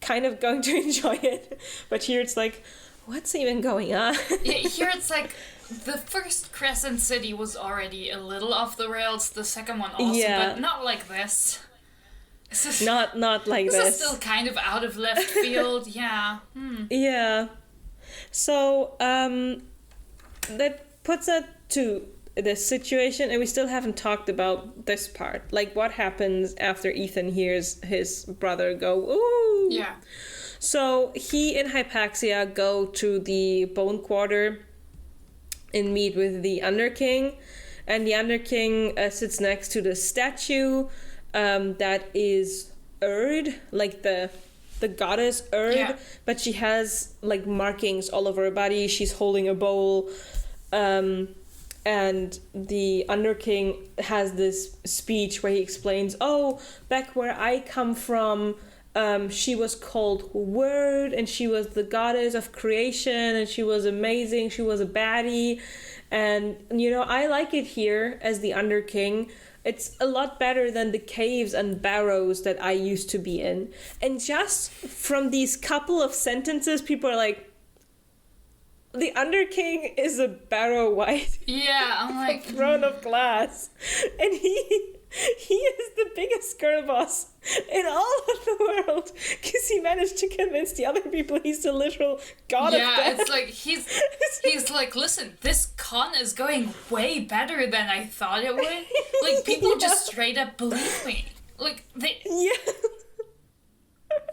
kind of going to enjoy it. But here it's like, what's even going on? Yeah, here it's like the first Crescent City was already a little off the rails. The second one also, but not like this. Not like this. This is still kind of out of left field. Yeah. Yeah. So that puts us to this situation, and we still haven't talked about this part. Like, what happens after Ethan hears his brother go, ooh! Yeah. So he and Hypaxia go to the Bone Quarter and meet with the Underking. And the Underking sits next to the statue that is Erd, like the goddess Erd, but she has like markings all over her body. She's holding a bowl. And the Underking has this speech where he explains, oh, back where I come from, she was called Word, and she was the goddess of creation, and she was amazing, she was a baddie, and, I like it here as the Underking. It's a lot better than the caves and barrows that I used to be in. And just from these couple of sentences, people are like, the Underking is a barrow white. Yeah, I'm like, throne of glass, and he is the biggest girl boss in all of the world because he managed to convince the other people he's the literal god of death. Yeah, it's like he's like, listen, this con is going way better than I thought it would. Like, people just straight up believe me. Like,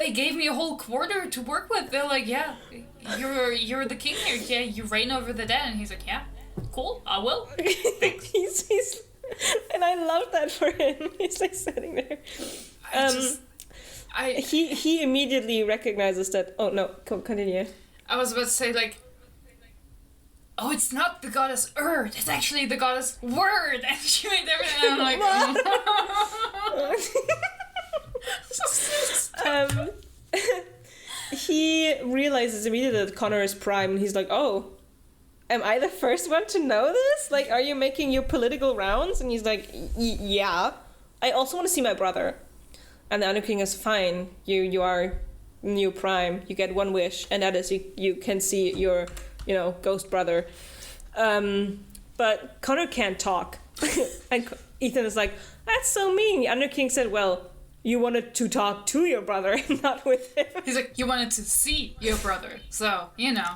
they gave me a whole quarter to work with. They're like, yeah, you're the king here. Yeah, you reign over the dead. And he's like, yeah, cool, I will. Thanks. he's and I love that for him. He's like sitting there. He immediately recognizes that. Oh no, continue. I was about to say, like, oh, it's not the goddess Erd. It's actually the goddess Word. And she made everything. And I'm like, he realizes immediately that Connor is Prime, and he's like, oh, am I the first one to know this? Like, are you making your political rounds? And he's like, yeah. I also want to see my brother. And the Underking is fine. You are new prime. You get one wish, and that is you can see your, ghost brother. But Connor can't talk. And Ethan is like, that's so mean. The Underking said, well, you wanted to talk to your brother, not with him. He's like, you wanted to see your brother, so, yeah.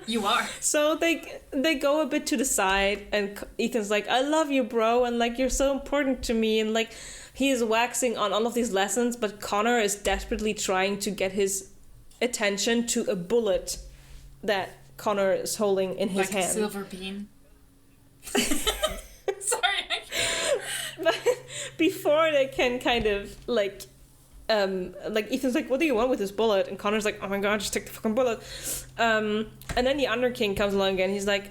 You are. So they go a bit to the side, and Ethan's like, I love you, bro, and, like, you're so important to me, and, like, he is waxing on all of these lessons, but Connor is desperately trying to get his attention to a bullet that Connor is holding in his hand. Like a silver bean. Sorry. But before they can kind of, like Ethan's like, what do you want with this bullet? And Connor's like, oh my god, just take the fucking bullet. And then the Underking comes along again. He's like,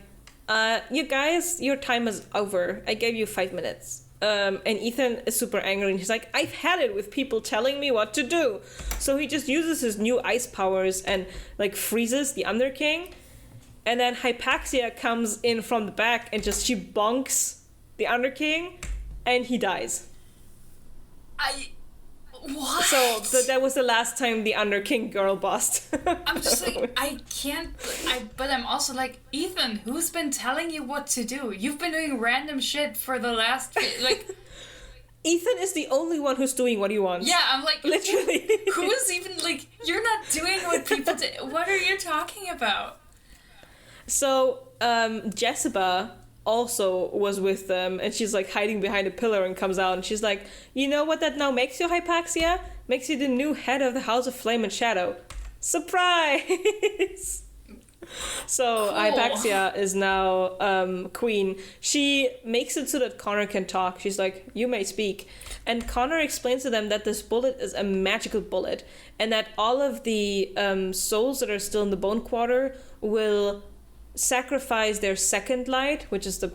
you guys, your time is over. I gave you 5 minutes. And Ethan is super angry, and he's like, I've had it with people telling me what to do. So he just uses his new ice powers and, like, freezes the Underking. And then Hypaxia comes in from the back and she bonks the Underking, and he dies. What? So that was the last time the Underking girl bossed. I'm just like, I can't, but I'm also like, Ethan, who's been telling you what to do? You've been doing random shit for the last, like... Ethan is the only one who's doing what he wants. Yeah, I'm like, literally. Who is even, like, you're not doing what people do. What are you talking about? So, Jessica also was with them, and she's like hiding behind a pillar and comes out, and she's like, you know what that now makes you, Hypaxia? Makes you the new head of the House of Flame and Shadow. Surprise! So cool. Hypaxia is now queen. She makes it so that Connor can talk. She's like, you may speak. And Connor explains to them that this bullet is a magical bullet, and that all of the souls that are still in the Bone Quarter will sacrifice their second light, which is the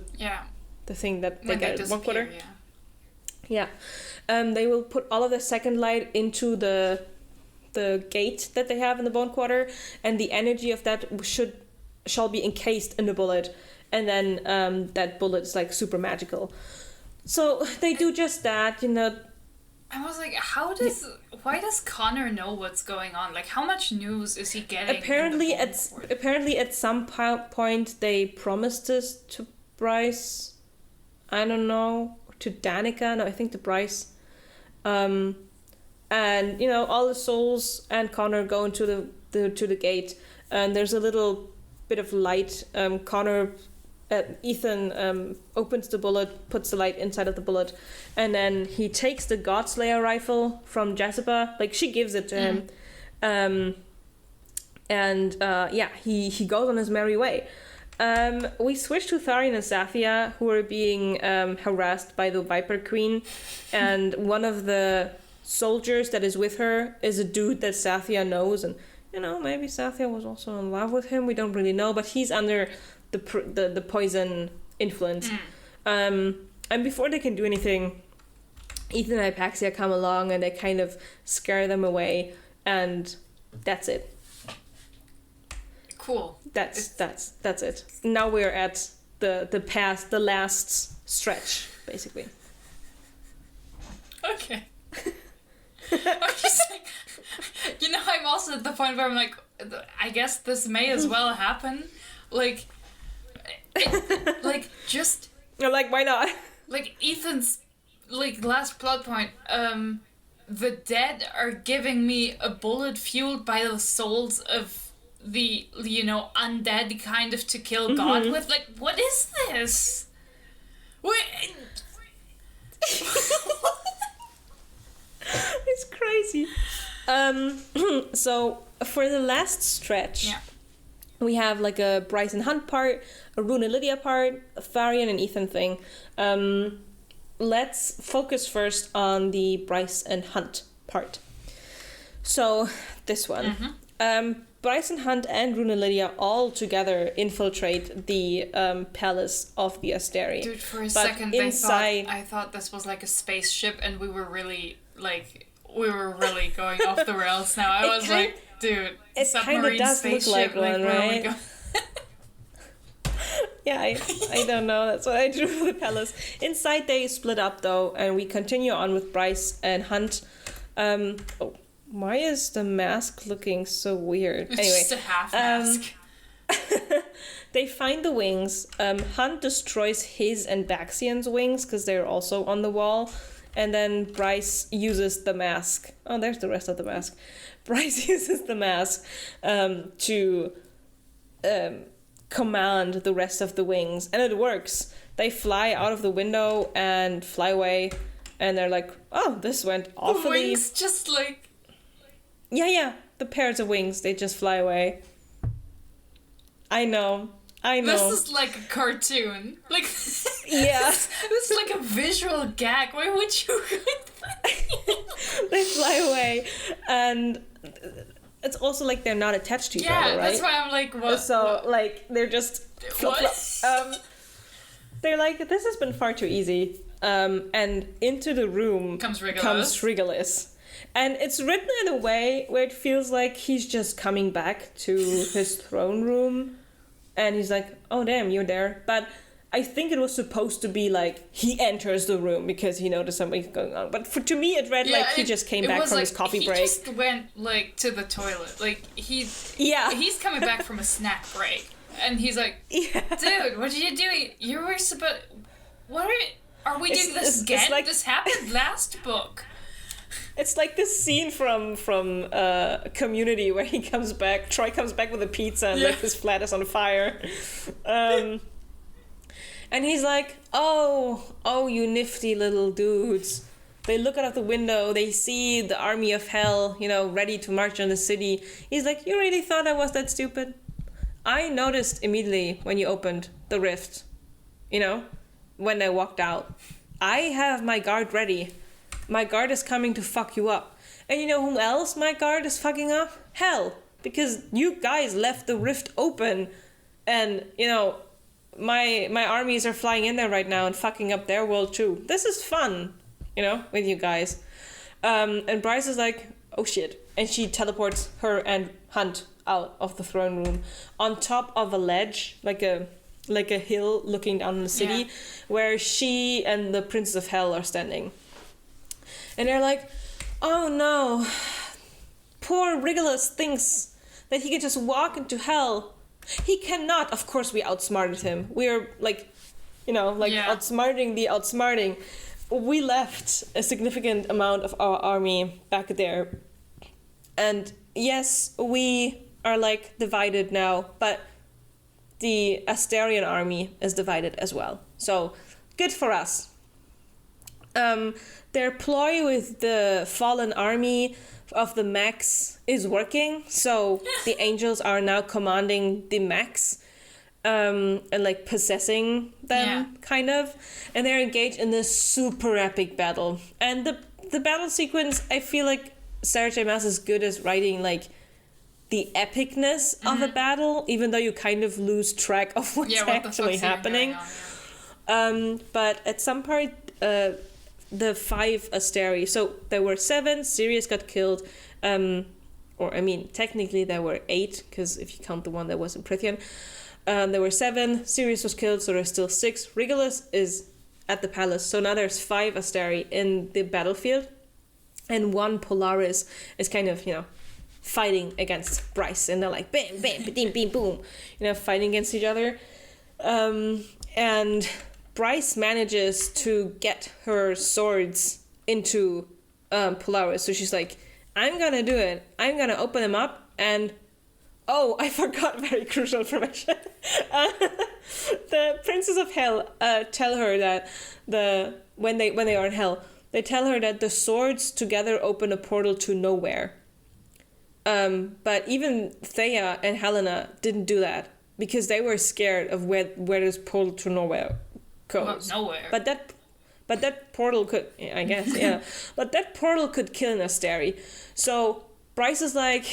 thing that they get at 1 quarter. Yeah. They will put all of their second light into the gate that they have in the Bone Quarter, and the energy of that shall be encased in the bullet, and then that bullet is like super magical. So they do just that, I was like, why does Connor know what's going on? Like, how much news is he getting? Apparently at some point they promised this to Bryce. I don't know, to Danica. No, I think to Bryce. And all the souls and Connor go into the gate, and there's a little bit of light. Ethan opens the bullet, puts the light inside of the bullet, and then he takes the Godslayer rifle from Jessica. Like, she gives it to him. He goes on his merry way. We switch to Tharian and Safia, who are being harassed by the Viper Queen, and one of the soldiers that is with her is a dude that Safia knows, and maybe Safia was also in love with him. We don't really know, but he's under the poison influence. And before they can do anything, Ethan and Hypaxia come along, and they kind of scare them away, and that's it. Cool. That's it. Now we're at the last stretch, basically. Okay. I'm just like, I'm also at the point where I'm like, I guess this may as well happen. Like, just... You're like, why not? Like, Ethan's, last plot point, the dead are giving me a bullet fueled by the souls of the, undead kind of to kill God with. Like, what is this? It's crazy. So, for the last stretch... Yeah. We have like a Bryce and Hunt part, a Rune and Lydia part, a Tharian and Ethan thing. Let's focus first on the Bryce and Hunt part. So, this one. Bryce and Hunt and Rune and Lydia all together infiltrate the palace of the Asteri. Dude, for a second I thought this was like a spaceship, and we were really going off the rails now. I was like, dude, it kind of does look like one, right? Yeah, I don't know. That's what I drew for the palace. Inside they split up though, and we continue on with Bryce and Hunt. Why is the mask looking so weird? It's anyway, just a half mask. They find the wings. Hunt destroys his and Baxian's wings because they're also on the wall. And then Bryce uses the mask. Oh, there's the rest of the mask. Bryce uses the mask to command the rest of the wings. And it works. They fly out of the window and fly away. And they're like, oh, this went awfully... The wings just like... Yeah. The pairs of wings, they just fly away. I know. This is like a cartoon. Like, yeah. This is like a visual gag. Why would you... They fly away. And it's also like they're not attached to each other, right? Yeah, that's why I'm like, what? So, like, they're just... What? They're like, this has been far too easy. And into the room comes Rigolas. And it's written in a way where it feels like he's just coming back to his throne room. And he's like, oh, damn, you're there. But I think it was supposed to be like he enters the room because he noticed something's going on. But to me, it read like he just came back from his coffee break. He just went like to the toilet. Like he's coming back from a snack break. And he's like, dude, what are you doing? You were supposed... What are we doing this again? Like, this happened last book. It's like this scene from Community where he comes back. Troy comes back with a pizza and like his flat is on fire. And he's like, oh, you nifty little dudes. They look out of the window. They see the army of hell, ready to march on the city. He's like, you really thought I was that stupid? I noticed immediately when you opened the rift, when they walked out. I have my guard ready. My guard is coming to fuck you up. And you know whom else my guard is fucking up? Hell. Because you guys left the rift open and, my armies are flying in there right now and fucking up their world too. This is fun, with you guys. And Bryce is like, oh shit. And she teleports her and Hunt out of the throne room on top of a ledge, like a hill looking down on the city, where she and the Prince of Hell are standing. And they're like, oh no, poor Rigolas thinks that he can just walk into hell. He cannot. Of course we outsmarted him. We're outsmarting the outsmarting. We left a significant amount of our army back there. And yes, we are divided now, but the Astarian army is divided as well. So good for us. Their ploy with the fallen army of the mechs is working. So the angels are now commanding the mechs and possessing them, kind of. And they're engaged in this super epic battle. And the battle sequence, I feel like Sarah J Maas is good as writing the epicness of a battle, even though you kind of lose track of what's actually happening. But at some part, the 5 Asteri, so there were 7, Sirius got killed, technically there were 8, because if you count the one that was in Prythian, there were 7, Sirius was killed, so there's still 6. Rigolas is at the palace, so now there's 5 Asteri in the battlefield, and 1 Polaris is kind of, fighting against Bryce, and they're like, bam, bam, ba-dim, beam, boom, fighting against each other. And Bryce manages to get her swords into Polaris. So she's like, I'm gonna do it. I'm gonna open them up. And, I forgot very crucial information. The Princes of Hell tell her that when they are in Hell, they tell her that the swords together open a portal to nowhere. But even Thea and Helena didn't do that because they were scared of where this portal to nowhere goes. Well, nowhere. But that portal could, I guess, yeah. But that portal could kill an Asteri. So Bryce is like,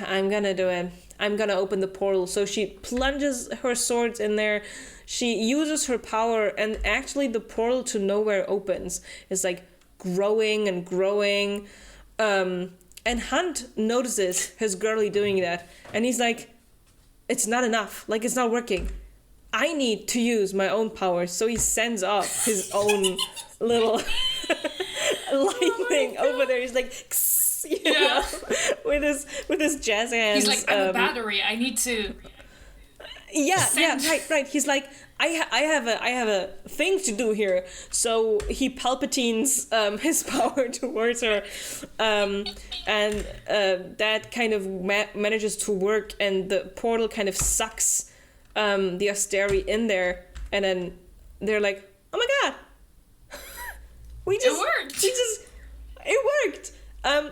I'm gonna do it. I'm gonna open the portal. So she plunges her swords in there. She uses her power, and actually the portal to nowhere opens. It's growing and growing. And Hunt notices his girlie doing that, and he's like, it's not enough. It's not working. I need to use my own powers. So he sends off his own little lightning over there. He's like, with his jazz hands. He's like, I'm a battery. I need to. Right. He's like, I have a thing to do here. So he Palpatines his power towards her, and that kind of manages to work, and the portal kind of sucks the Asteri in there, and then they're like, oh my god, it worked.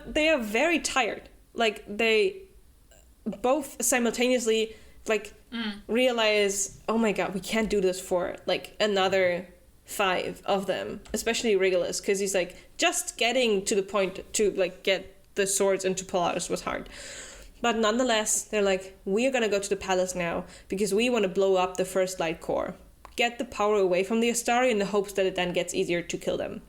They are very tired. Like, they both simultaneously realize, oh my god, we can't do this for like another 5 of them, especially Regulus, because he's like, just getting to the point to like get the swords into Polaris was hard. But nonetheless, they're like, we're gonna go to the palace now because we want to blow up the first light core, get the power away from the Astari in the hopes that it then gets easier to kill them.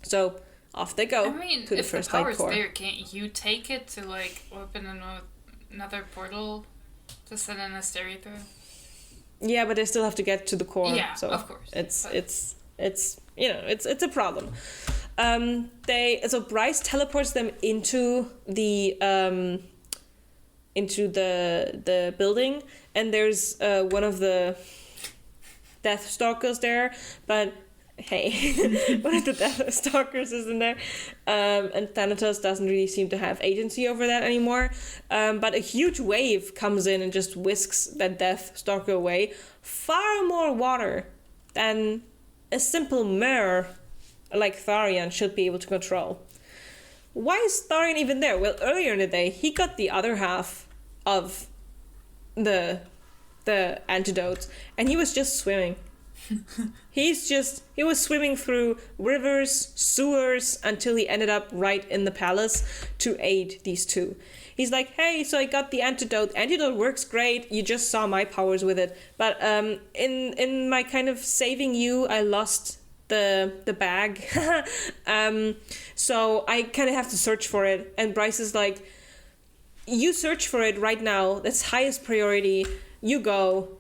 So off they go to the first light core. There, can't you take it to like open another portal to send an Asteri through? Yeah, but they still have to get to the core. Yeah, so of course. It's a problem. So Bryce teleports them into the building, and there's one of the Death Stalkers there, but hey, one of the Death Stalkers is in there, and Thanatos doesn't really seem to have agency over that anymore, but a huge wave comes in and just whisks that Death Stalker away. Far more water than a simple mirror like Tharion should be able to control. Why is Tharion even there? Well, earlier in the day, he got the other half of the antidotes, and he was just swimming. He was swimming through rivers, sewers, until he ended up right in the palace to aid these two. He's like, hey, so I got the antidote. Antidote works great. You just saw my powers with it. But in my kind of saving you, I lost the bag. So I kind of have to search for it. And Bryce is like, you search for it right now. That's highest priority. You go.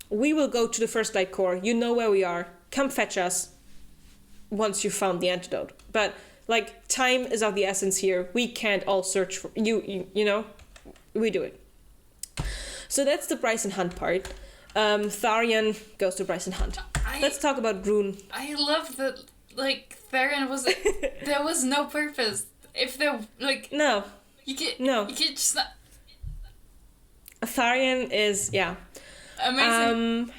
We will go to the first light core. You know where we are. Come fetch us once you found the antidote. But like, time is of the essence here. We can't all search for you know, we do it. So that's the Bryson Hunt part. Tharion goes to Bryson Hunt. Let's talk about Rune. I love that, like, Tharion was there was no purpose. If there, like, no, you can't just not. Tharion is amazing.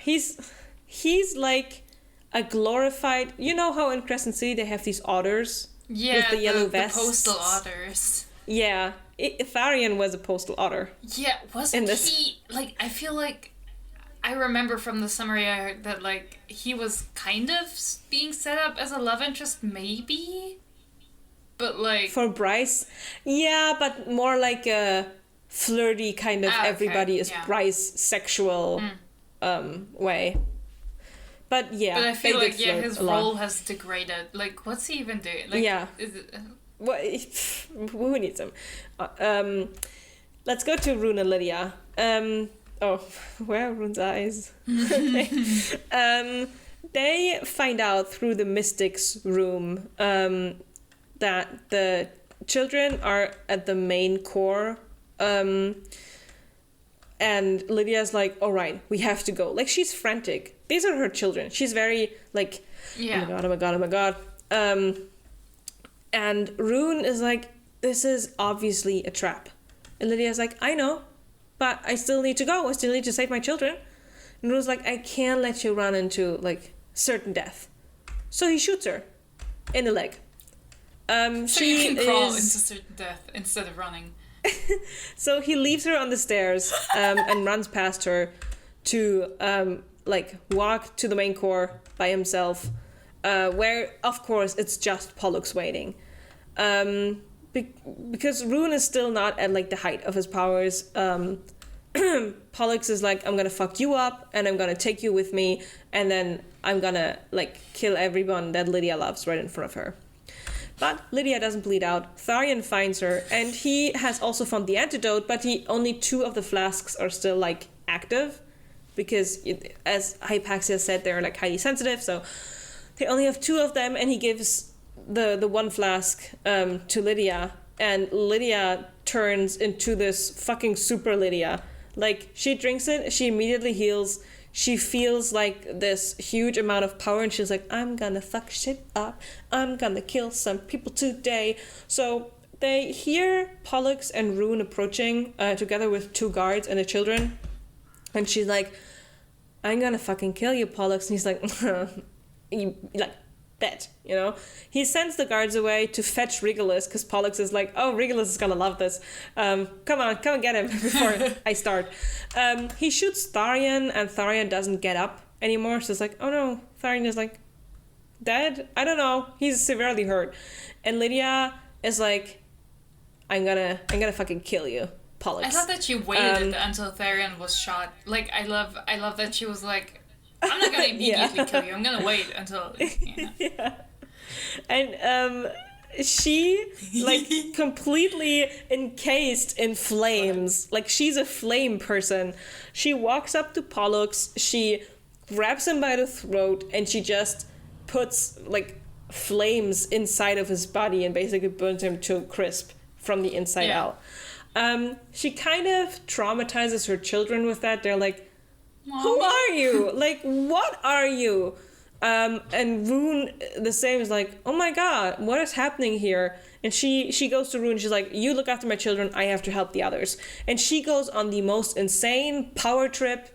He's like a glorified. You know how in Crescent City they have these otters. Yeah, with the yellow vests. The postal otters. Yeah, Tharion was a postal otter. Yeah, wasn't he? Like, I feel like I remember from the summary I heard that, like, he was kind of being set up as a love interest, maybe? But, like... For Bryce? Yeah, but more like a flirty kind of everybody is Bryce sexual way. But yeah, but I feel like his role has degraded. Like, what's he even doing? Like, is it... Who needs him? Let's go to Rune and Lydia. Where are Rune's eyes? They find out through the Mystic's room that the children are at the main core. And Lydia's like, all right, we have to go. Like, she's frantic. These are her children. She's very, like, oh my god. And Rune is like, this is obviously a trap. And Lydia's like, I know, but I still need to go. I still need to save my children. And Rune's like, I can't let you run into, like, certain death. So he shoots her in the leg. So you can crawl into certain death instead of running. So he leaves her on the stairs and runs past her to walk to the main core by himself, where of course it's just Pollux waiting, because Rune is still not at like the height of his powers. Pollux is like, I'm gonna fuck you up and I'm gonna take you with me, and then I'm gonna like kill everyone that Lydia loves right in front of her. But Lydia doesn't bleed out. Tharion finds her, and he has also found the antidote, but only 2 of the flasks are still, like, active. because as Hypaxia said, they're like highly sensitive, so they only have 2 of them, and he gives the one flask to Lydia, and Lydia turns into this fucking super Lydia. Like, she drinks it, she immediately heals, she feels like this huge amount of power, and she's like, I'm gonna fuck shit up, I'm gonna kill some people today. So they hear Pollux and Rune approaching together with 2 guards and the children, and she's like, I'm gonna fucking kill you, Pollux. And he's like, you, like, bet, you know? He sends the guards away to fetch Regulus, because Pollux is like, oh, Regulus is gonna love this. Come and get him before I start. He shoots Tharion, and Tharion doesn't get up anymore, so it's like, oh no, Tharion is like, dead? I don't know, he's severely hurt. And Lydia is like, I'm gonna fucking kill you, Pollux. I thought that she waited until Tharion was shot. Like, I love that she was like, I'm not gonna immediately kill you. I'm gonna wait until, you know. Yeah. And she, like, completely encased in flames. Like, she's a flame person. She walks up to Pollux, she grabs him by the throat, and she just puts, like, flames inside of his body and basically burns him to a crisp from the inside out. She kind of traumatizes her children with that. They're like, Mommy. Who are you? Like, what are you? And Rune, the same, is like, oh my god, what is happening here? And she goes to Rune, she's like, you look after my children, I have to help the others. And she goes on the most insane power trip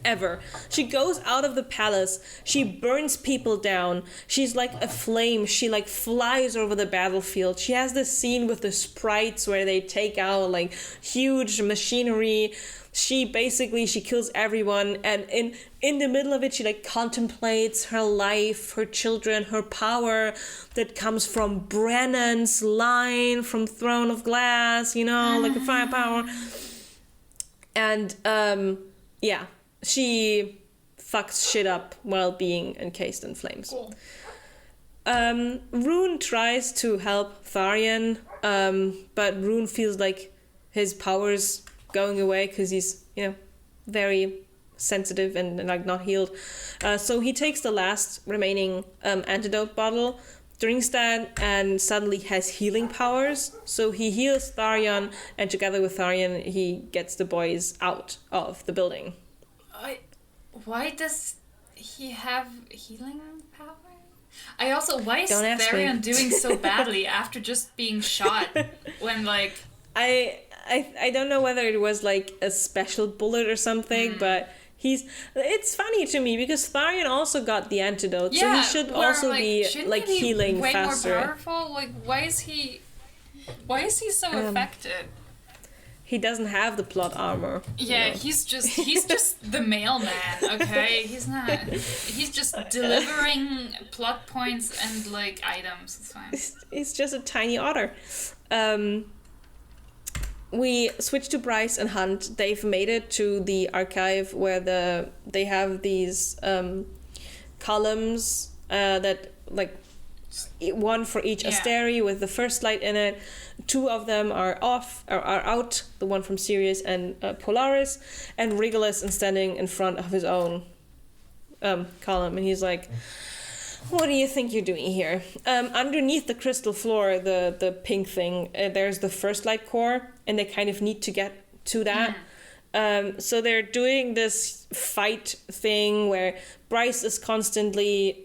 ever. She goes out of the palace, she burns people down, she's like a flame, she like flies over the battlefield. She has this scene with the sprites where they take out like huge machinery. She kills everyone, and in the middle of it, she like contemplates her life, her children, her power that comes from Brennan's line from Throne of Glass, you know, like a firepower. And she fucks shit up while being encased in flames. Cool. Rune tries to help Tharion, but Rune feels like his powers going away because he's, you know, very sensitive and like not healed. So he takes the last remaining antidote bottle, drinks that, and suddenly has healing powers. So he heals Tharion, and together with Tharion, he gets the boys out of the building. Why does he have healing power? Why is Don't ask Tharion me. doing so badly after just being shot when, like... I don't know whether it was like a special bullet or something, but it's funny to me because Tharion also got the antidote, so he should also be like healing way faster. More powerful? Like, why is he so affected? He doesn't have the plot armor. Yeah, he's just the mailman, okay? He's just delivering plot points and like items. It's fine. He's just a tiny otter. We switch to Bryce and Hunt. They've made it to the archive where they have these columns that like one for each Asteri with the first light in it. 2 of them are out. The one from Sirius and Polaris, and Regulus is standing in front of his own column, and he's like, what do you think you're doing here? Underneath the crystal floor, the pink thing, there's the first light core, and they kind of need to get to that. So they're doing this fight thing where Bryce is constantly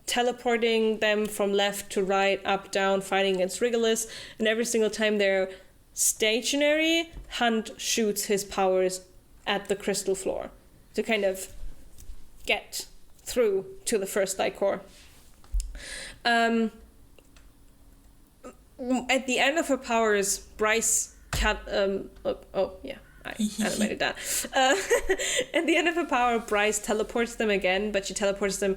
teleporting them from left to right, up, down, fighting against Regulus, and every single time they're stationary, Hunt shoots his powers at the crystal floor to kind of get through to the first light core. At the end of her powers, Bryce I animated that. At the end of her power, Bryce teleports them again, but she teleports them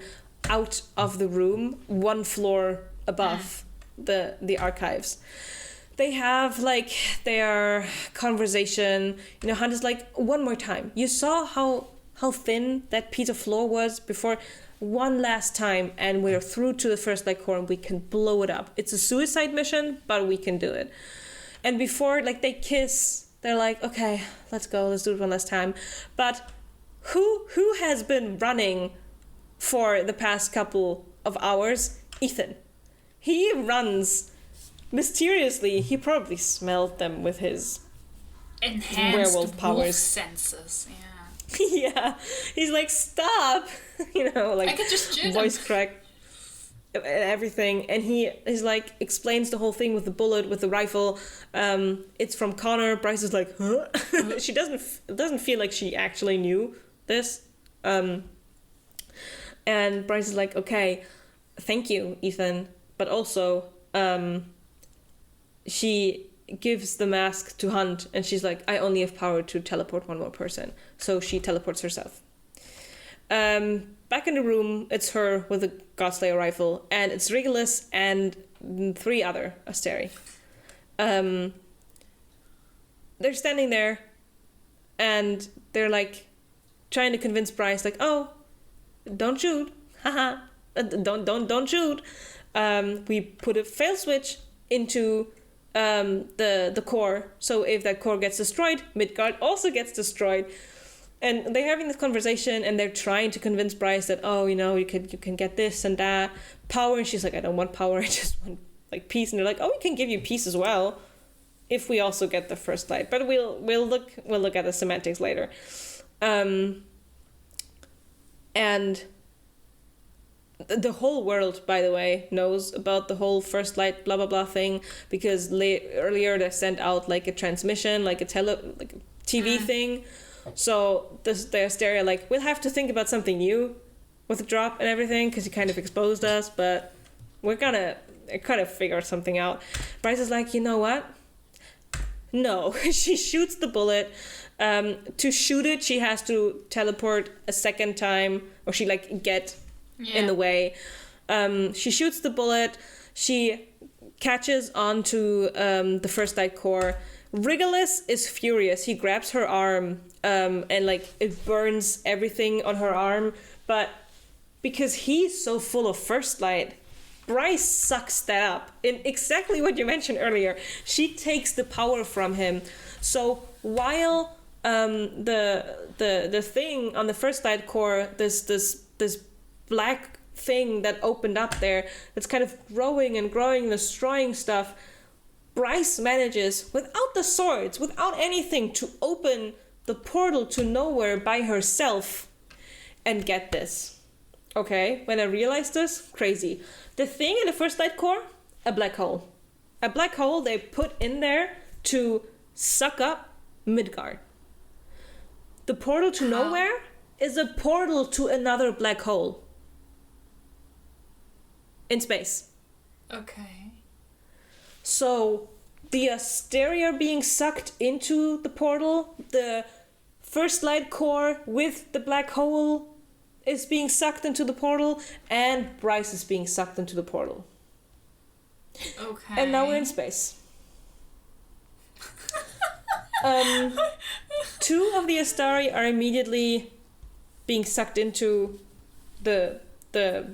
out of the room, 1 floor above the archives. They have like their conversation. You know, Hunt is like, one more time. You saw how thin that piece of floor was before. One last time, and we're through to the first light core, and we can blow it up. It's a suicide mission, but we can do it. And before, like, they kiss they're like, okay, let's go, let's do it one last time. But who has been running for the past couple of hours? Ethan. He runs mysteriously. He probably smelled them with his enhanced werewolf powers. Senses. Yeah. Yeah. He's like, stop. Like I could just shoot voice him. crack. Everything, and he's like explains the whole thing with the bullet, with the rifle. It's from Connor. Bryce is like, huh? She doesn't feel like she actually knew this. And Bryce is like, okay, thank you, Ethan, but also she gives the mask to Hunt, and she's like, I only have power to teleport one more person, so she teleports herself. Back in the room, it's her with a Godslayer rifle, and it's Regulus and 3 other Asteri. They're standing there, and they're like trying to convince Bryce, like, oh, don't shoot, haha, don't shoot. We put a fail switch into the core, so if that core gets destroyed, Midgard also gets destroyed. And they're having this conversation, and they're trying to convince Bryce that, oh, you can get this and that power, and she's like, I don't want power, I just want like peace. And they're like, oh, we can give you peace as well if we also get the first light, but we'll look at the semantics later. And the whole world, by the way, knows about the whole first light blah blah blah thing, because earlier they sent out like a transmission, like a TV thing. So the Asteri like, we'll have to think about something new with the drop and everything, because you kind of exposed us, but we're gonna kind of figure something out. Bryce is like, you know what? No. She shoots the bullet. To shoot it, she has to teleport a second time, or she like get in the way. She shoots the bullet. She catches onto the first light core. Regulus is furious. He grabs her arm, and like it burns everything on her arm. But because he's so full of first light, Bryce sucks that up. In exactly what you mentioned earlier, she takes the power from him. So while the thing on the first light core, this black thing that opened up there, that's kind of growing and growing, destroying stuff, Bryce manages, without the swords, without anything, to open the portal to nowhere by herself. And get this. Okay, when I realized this, crazy. The thing in the first light core, a black hole. A black hole they put in there to suck up Midgard. The portal to nowhere is a portal to another black hole. In space. Okay. So, the Asteri are being sucked into the portal. The first light core with the black hole is being sucked into the portal. And Bryce is being sucked into the portal. Okay. And now we're in space. 2 of the Asteri are immediately being sucked into the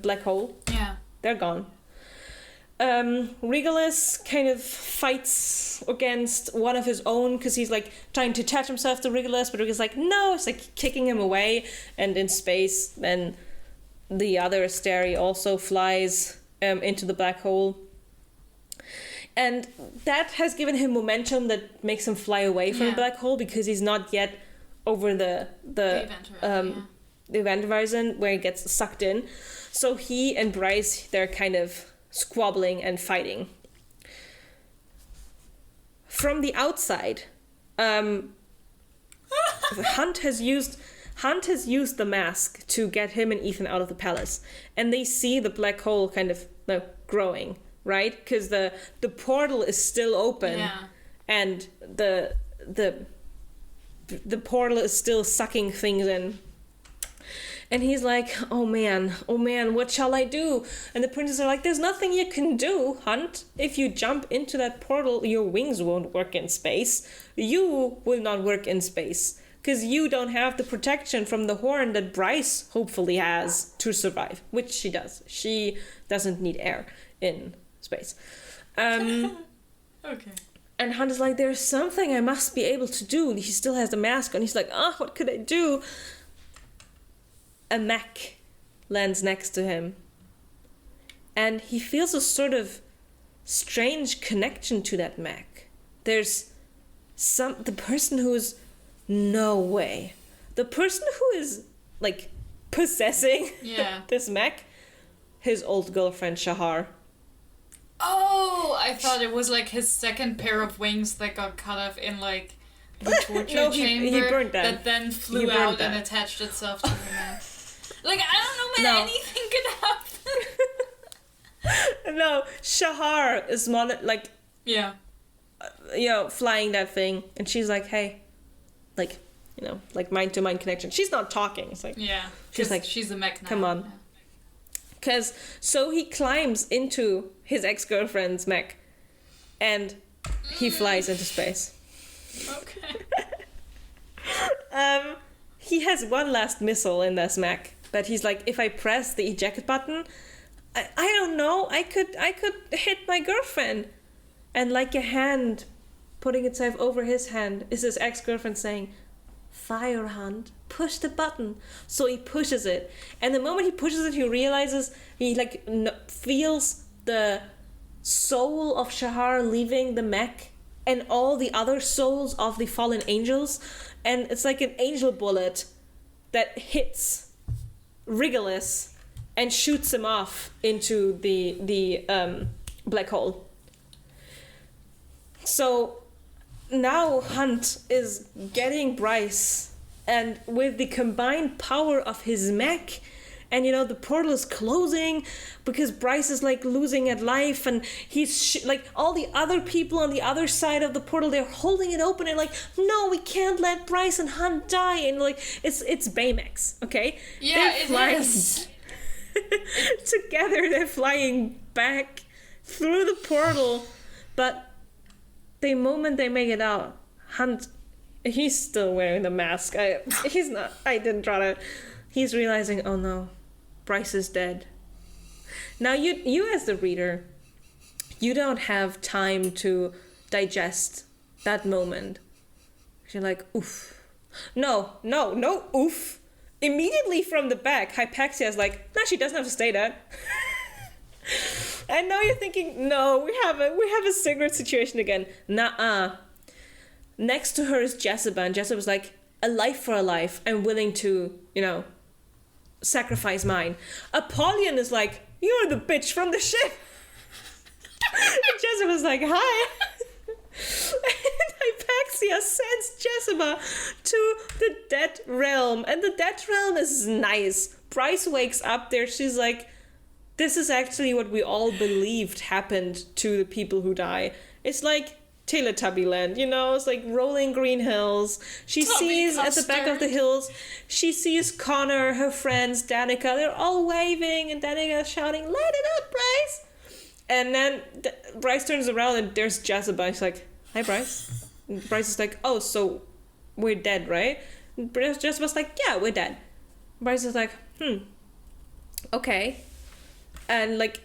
black hole. Yeah. They're gone. Regulus kind of fights against one of his own, because he's like trying to attach himself to Regulus, but Regulus is like, no, it's like kicking him away. And in space, then the other Asteri also flies into the black hole. And that has given him momentum that makes him fly away from the black hole, because he's not yet over the event horizon where he gets sucked in. So he and Bryce, they're kind of squabbling and fighting. From the outside, Hunt has used the mask to get him and Ethan out of the palace, and they see the black hole kind of growing, right? Because the portal is still open, and the portal is still sucking things in. And he's like, oh man, what shall I do? And the princes are like, there's nothing you can do, Hunt. If you jump into that portal, your wings won't work in space. You will not work in space, because you don't have the protection from the horn that Bryce hopefully has to survive, which she does. She doesn't need air in space. Okay. And Hunt is like, there's something I must be able to do. He still has the mask on. He's like, what could I do? A mech lands next to him. And he feels a sort of strange connection to that mech. There's the person who's no way. The person who is like possessing this mech, his old girlfriend Shahar. Oh, I thought it was like his second pair of wings that got cut off in like the torture chamber he burned them. that then flew out and attached itself to the man. Like, I don't know, man, anything could happen. No, Shahar is like flying that thing, and she's like, hey, like, like mind-to-mind connection. She's not talking. It's like, she's like, she's a mech now. Come on. Because so he climbs into his ex-girlfriend's mech, and he flies into space. Okay. He has one last missile in this mech, but he's like, if I press the eject button, I don't know, I could hit my girlfriend. And like a hand putting itself over his hand is his ex-girlfriend saying, fire, Hunt, push the button. So he pushes it, and the moment he pushes it, he realizes he like feels the soul of Shahar leaving the mech and all the other souls of the fallen angels, and it's like an angel bullet that hits Rigolis and shoots him off into the black hole. So now Hunt is getting Bryce, and with the combined power of his mech, and the portal is closing because Bryce is like losing at life, and he's like all the other people on the other side of the portal, they're holding it open and like, no, we can't let Bryce and Hunt die, and like it's Baymax, okay? Yeah, they're flying together. They're flying back through the portal, but the moment they make it out, Hunt, he's still wearing the mask. He's not. I didn't draw it. He's realizing, oh no, Bryce is dead. Now you as the reader, you don't have time to digest that moment. You're like, oof. No, oof. Immediately from the back, Hypaxia's like, no, she doesn't have to stay dead. And now you're thinking, no, we have a cigarette situation again. Nuh-uh. Next to her is Jessica, and Jessica's like, a life for a life. I'm willing to, sacrifice mine. Apollyon is like, you're the bitch from the ship. And Jessica's like, hi. And Hypaxia sends Jessica to the Dead Realm. And the Dead Realm is nice. Bryce wakes up there. She's like, this is actually what we all believed happened to the people who die. It's like Teletubby land, it's like rolling green hills. She sees at the back of the hills, she sees Connor, her friends, Danica, they're all waving, and Danica shouting, light it up, Bryce! And then Bryce turns around and there's Jessica. She's like, hi, Bryce. And Bryce is like, oh, so we're dead, right? And Jessica's like, yeah, we're dead. Bryce is like, okay. And like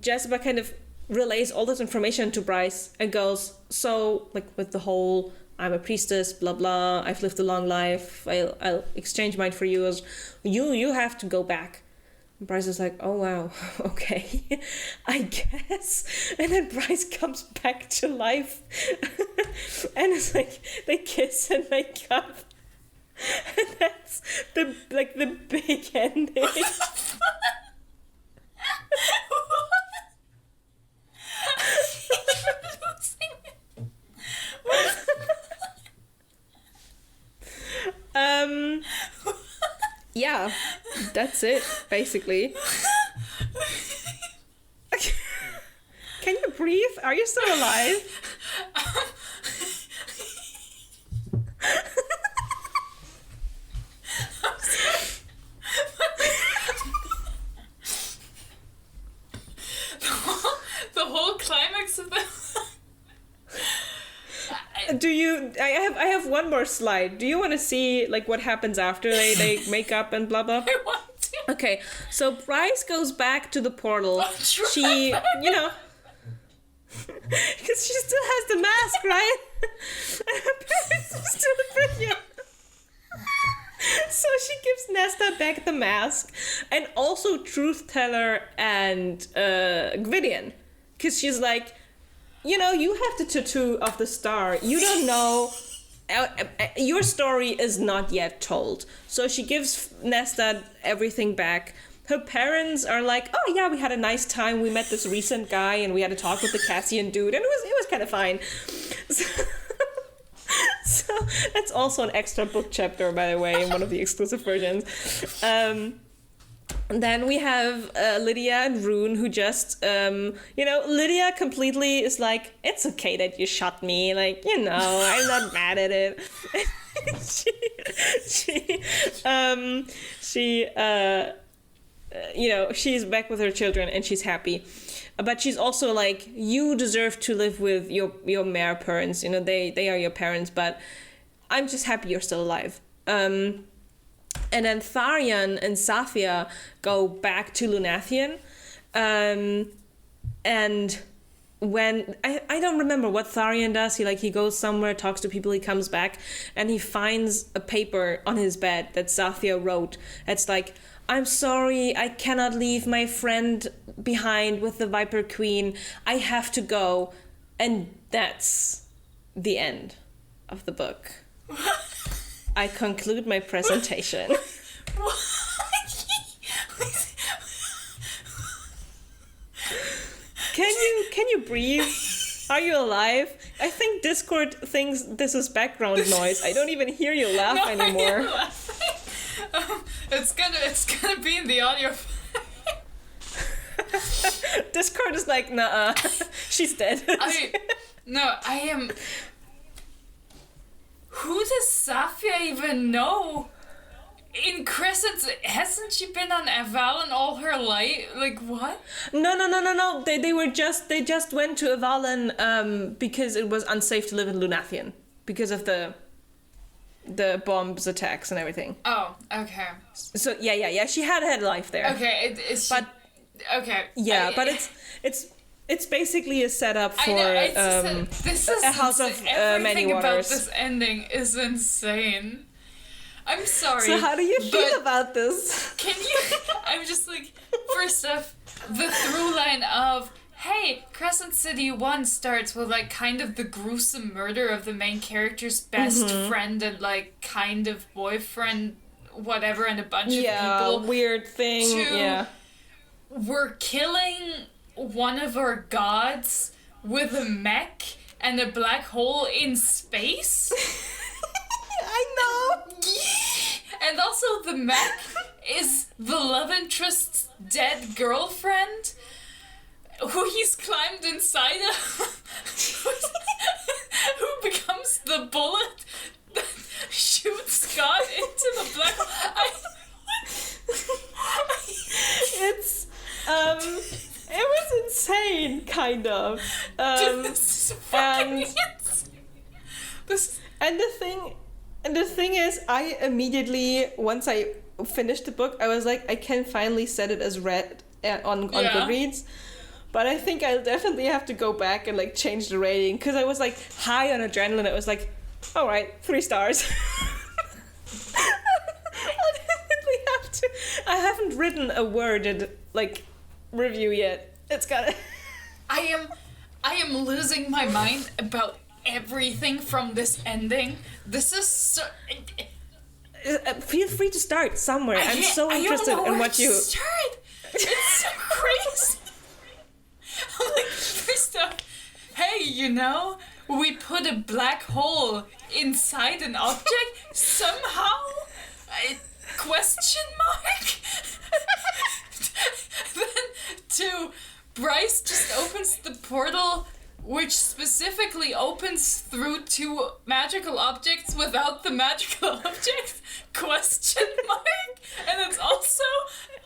Jessica kind of relays all this information to Bryce and goes, so like with the whole I'm a priestess, blah blah, I've lived a long life, I'll exchange mine for you, as you have to go back. And Bryce is like, oh wow, okay, I guess. And then Bryce comes back to life and it's like they kiss and make up. And that's the big ending. Yeah, that's it, basically. Can you breathe? Are you still alive? The whole climax of the I have one more slide. Do you want to see like what happens after they make up and blah blah? I want to. Okay, so Bryce goes back to the portal. She, Because she still has the mask, right? And her parents are still brilliant. So she gives Nesta back the mask, and also Truth Teller and Gwydion, because she's like, you know, you have the tattoo of the star. You don't know. Your story is not yet told. So she gives Nesta everything back. Her parents are like, oh yeah, we had a nice time. We met this recent guy, and we had a talk with the Cassian dude, and it was kind of fine. So that's also an extra book chapter, by the way, in one of the exclusive versions. Then we have Lydia and Rune, who just, Lydia completely is like, it's okay that you shot me. Like, you know, I'm not mad at it. She's back with her children and she's happy. But she's also like, you deserve to live with your mare parents. You know, they are your parents, but I'm just happy you're still alive. And then Tharion and Safia go back to Lunathian. And when I don't remember what Tharion does. He goes somewhere, talks to people, he comes back, and he finds a paper on his bed that Safia wrote. It's like, I'm sorry, I cannot leave my friend behind with the Viper Queen. I have to go. And that's the end of the book. I conclude my presentation. Can you breathe? Are you alive? I think Discord thinks this is background noise. I don't even hear you laugh anymore. It's gonna be in the audio. Discord is like, nah, she's dead. I am. Who does Safia even know? In Crescent, hasn't she been on Avalon all her life? Like, what? No. They just went to Avalon because it was unsafe to live in Lunathian because of the bombs attacks and everything. Oh, okay. So yeah. She had life there. Okay, okay. Yeah, but it's basically a setup for a house of many waters. Everything about this ending is insane. I'm sorry. So how do you feel about this? Can you? I'm just like, first off, the through line of, hey, Crescent City 1 starts with like kind of the gruesome murder of the main character's best friend and like kind of boyfriend, whatever, and a bunch of people. Weird thing. We're killing one of our gods with a mech and a black hole in space. I know. And also the mech is the love interest's dead girlfriend who he's climbed inside of. Who becomes the bullet that shoots God into the black hole. It's it was insane, kind of. This is fucking And the thing is, I immediately, once I finished the book, I was like, I can finally set it as read on Goodreads. But I think I'll definitely have to go back and like change the rating, because I was like high on adrenaline. I was like, all right, 3 stars. I'll definitely have to. I haven't written a worded like review yet. It's gotta. I am losing my mind about everything from this ending. This is so. Feel free to start somewhere. I'm so interested in what you. Start. It's so crazy. I'm like, first off, hey, we put a black hole inside an object somehow. Question mark. Then 2, Bryce just opens the portal, which specifically opens through 2 magical objects without the magical objects, question mark, and it's also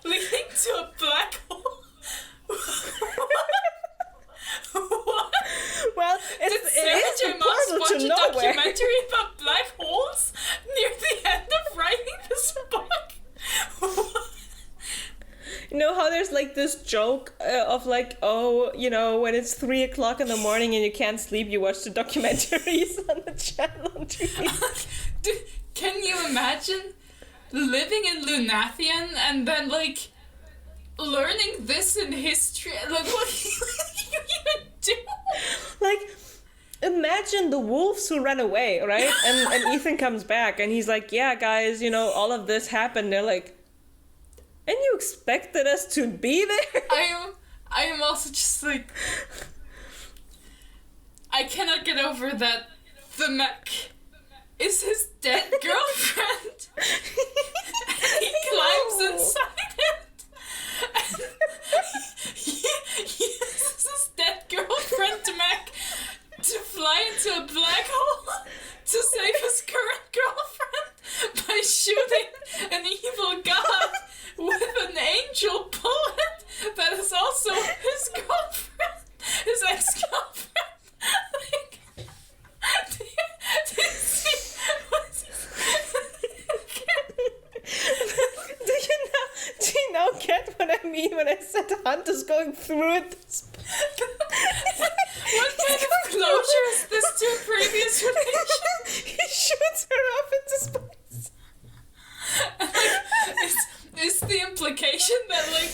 leading to a black hole. What? Well, Did Sarah J Maas watch a documentary about black holes near the end of writing this book? You know how there's like this joke of like, oh, you know, when it's 3:00 in the morning and you can't sleep, you watch the documentaries on the channel on TV. Can you imagine living in Lunathian and then like learning this in history? Like, what do you even do? Like, imagine the wolves who ran away, right? And Ethan comes back and he's like, yeah, guys, you know, all of this happened. They're like, and you expected us to be there? I am also just like, I cannot get over that the mech is his dead girlfriend. He climbs inside it. And he uses his dead girlfriend mech to fly into a black hole to save his current girlfriend by shooting an evil god with an angel bullet that is also his girlfriend, his ex-girlfriend. Like, do you see what's do you now get what I mean when I said Hunter's going through it? What kind of closure is this to a previous relationship? He shoots her up into space. Like, is the implication that like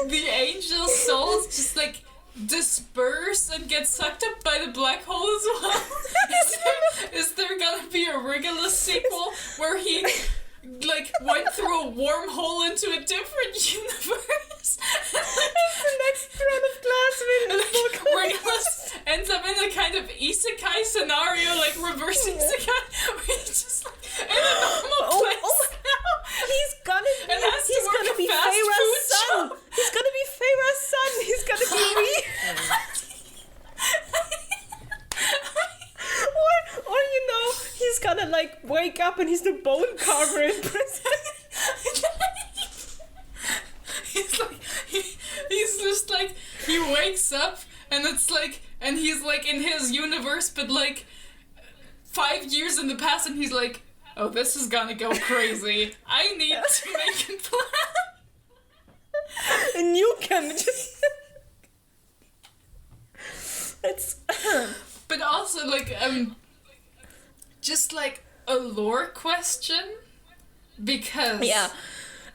the angel souls just like disperse and get sucked up by the black hole as well? Is there gonna be a Regulus sequel where he like went through a wormhole into a different universe? The next run of class Regulus ends up in a kind of isekai scenario, like reverse isekai, where he's just like in a normal place now. He's gonna be Feyre's son. Job. He's gonna be Feyre's son. He's gonna be or you know, he's gonna like wake up and he's the bone carver in prison. He's like he's just like he wakes up and it's like and he's like in his universe but like 5 years in the past and he's like, oh, this is gonna go crazy. I need to make a plan. And you can just it's But also like just like a lore question because yeah.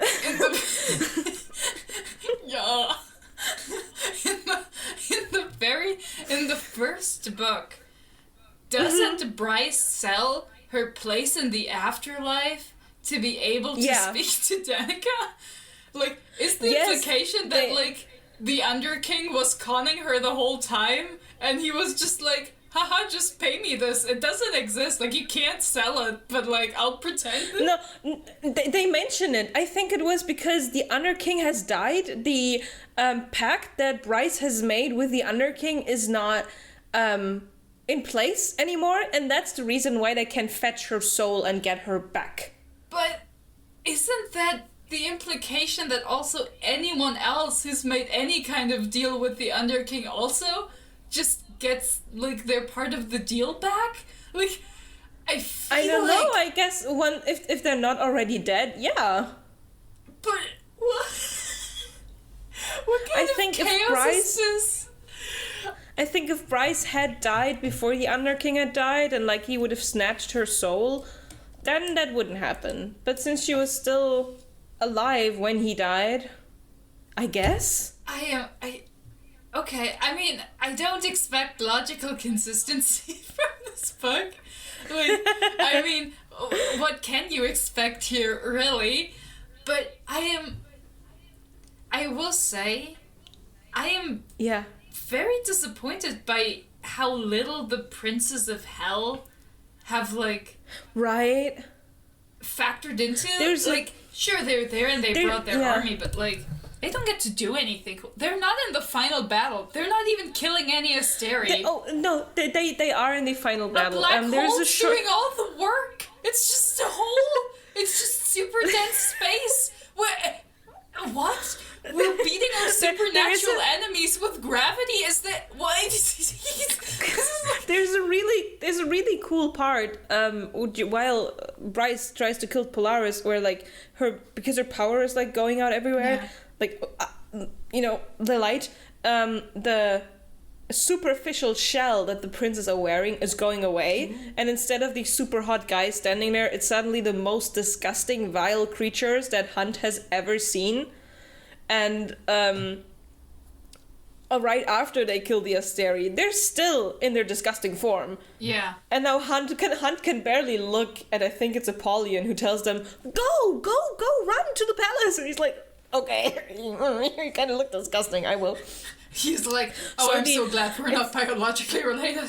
in the yeah in the first book, doesn't Bryce sell her place in the afterlife to be able to speak to Danica? Like, is the implication that like the Underking was conning her the whole time and he was just like, haha, just pay me this. It doesn't exist. Like, you can't sell it, but, like, I'll pretend. No, they mention it. I think it was because the Underking has died. The pact that Bryce has made with the Underking is not in place anymore, and that's the reason why they can fetch her soul and get her back. But isn't that the implication that also anyone else who's made any kind of deal with the Underking also just gets like their part of the deal back? Like, I don't know. I guess if they're not already dead, yeah. But what kind of chaos is this? I think if Bryce had died before the Underking had died, and like he would have snatched her soul, then that wouldn't happen. But since she was still alive when he died, I guess. Okay, I mean, I don't expect logical consistency from this book. Like, I mean, what can you expect here, really? But I will say, I am very disappointed by how little the Princes of Hell have, like... Right. Factored into. There's, like, sure, they're there and they brought their army, but, like... They don't get to do anything. They're not in the final battle. They're not even killing any Asteri. They are in the final battle. The black hole's doing all the work. It's just a hole. It's just super dense space. What? We're beating our supernatural enemies with gravity? Is that what? There's a really cool part while Bryce tries to kill Polaris, where like because her power is like going out everywhere. Yeah. Like the light, the superficial shell that the princes are wearing is going away, and instead of these super hot guys standing there, it's suddenly the most disgusting, vile creatures that Hunt has ever seen. And right after they kill the Asteri, they're still in their disgusting form. Yeah. And now Hunt can barely look at, I think it's Apollyon, who tells them, go, run to the palace. And he's like, okay, you kind of look disgusting, I will. He's like, I'm so glad we're not biologically related.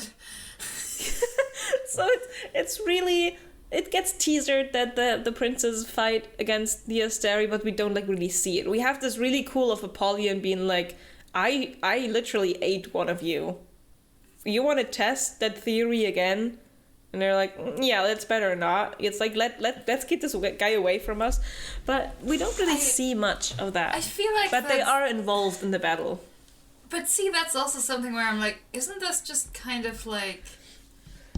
So it's really, it gets teasered that the princes fight against the Asteri, but we don't really see it. We have this really cool of Apollyon being like, I literally ate one of you. You want to test that theory again? And they're like, yeah, that's better not. It's like, let's keep this guy away from us. But we don't really see much of that. I feel like but they are involved in the battle. But see, that's also something where I'm like, isn't this just kind of like...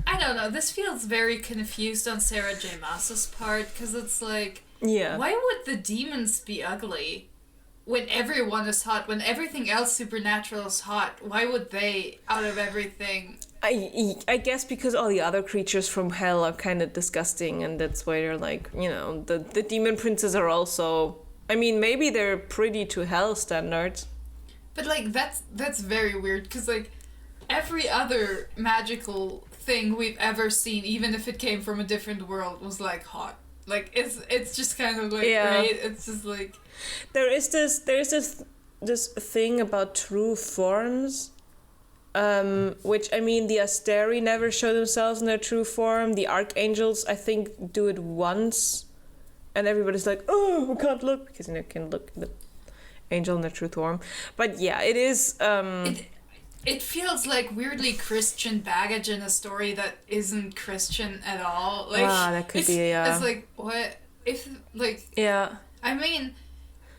I don't know, this feels very confused on Sarah J Maas's part, because it's like... Yeah. Why would the demons be ugly? When everyone is hot, when everything else supernatural is hot, why would they, out of everything... I guess because all the other creatures from hell are kind of disgusting, and that's why they're like, the demon princes are also... I mean, maybe they're pretty to hell standards. But, like, that's very weird, because, like, every other magical thing we've ever seen, even if it came from a different world, was, like, hot. Like, it's just kind of, like, right? It's just, like... There is this thing about true forms, which, I mean, the Asteri never show themselves in their true form. The Archangels, I think, do it once, and everybody's like, oh, we can't look, because you can look at the angel in their true form. But yeah, it is... It feels like weirdly Christian baggage in a story that isn't Christian at all. Like, that could be, yeah. It's like, what if, like... Yeah. I mean,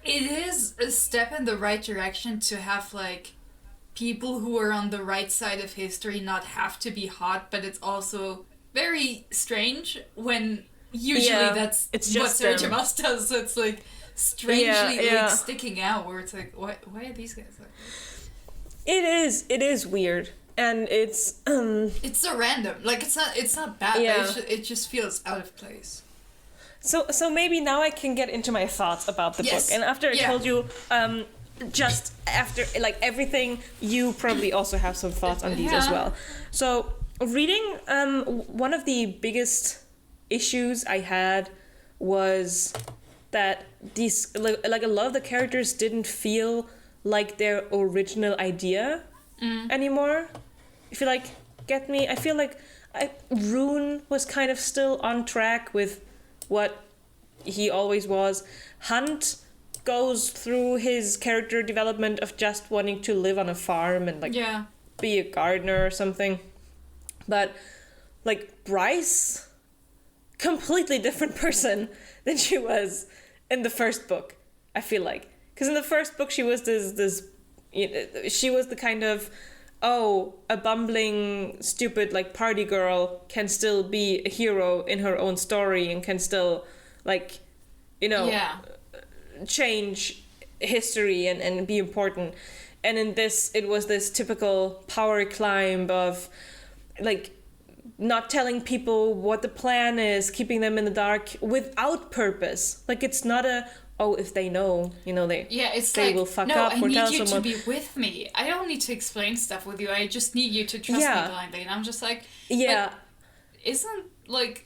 it is a step in the right direction to have, like, people who are on the right side of history not have to be hot, but it's also very strange when usually that's it's what just Sarah J Maas does. So it's, like, strangely like sticking out, where it's like, why are these guys like this? It is weird, and it's so random. Like, it's not bad, but it just feels out of place. So maybe now I can get into my thoughts about the book. And after I told you, just after, like, everything, you probably also have some thoughts on these as well. So reading, one of the biggest issues I had was that these, like a lot of the characters didn't feel like their original idea anymore. If you, like, get me, I feel like Rune was kind of still on track with what he always was. Hunt goes through his character development of just wanting to live on a farm and, like, be a gardener or something. But, like, Bryce, completely different person than she was in the first book, I feel like. Because in the first book, she was she was the kind of, a bumbling, stupid, like, party girl can still be a hero in her own story and can still, like, change history and be important. And in this, it was this typical power climb of, like, not telling people what the plan is, keeping them in the dark without purpose. Like, it's not if they know, they will fuck up or tell someone. I need you to be with me. I don't need to explain stuff with you. I just need you to trust me blindly. And I'm just like, isn't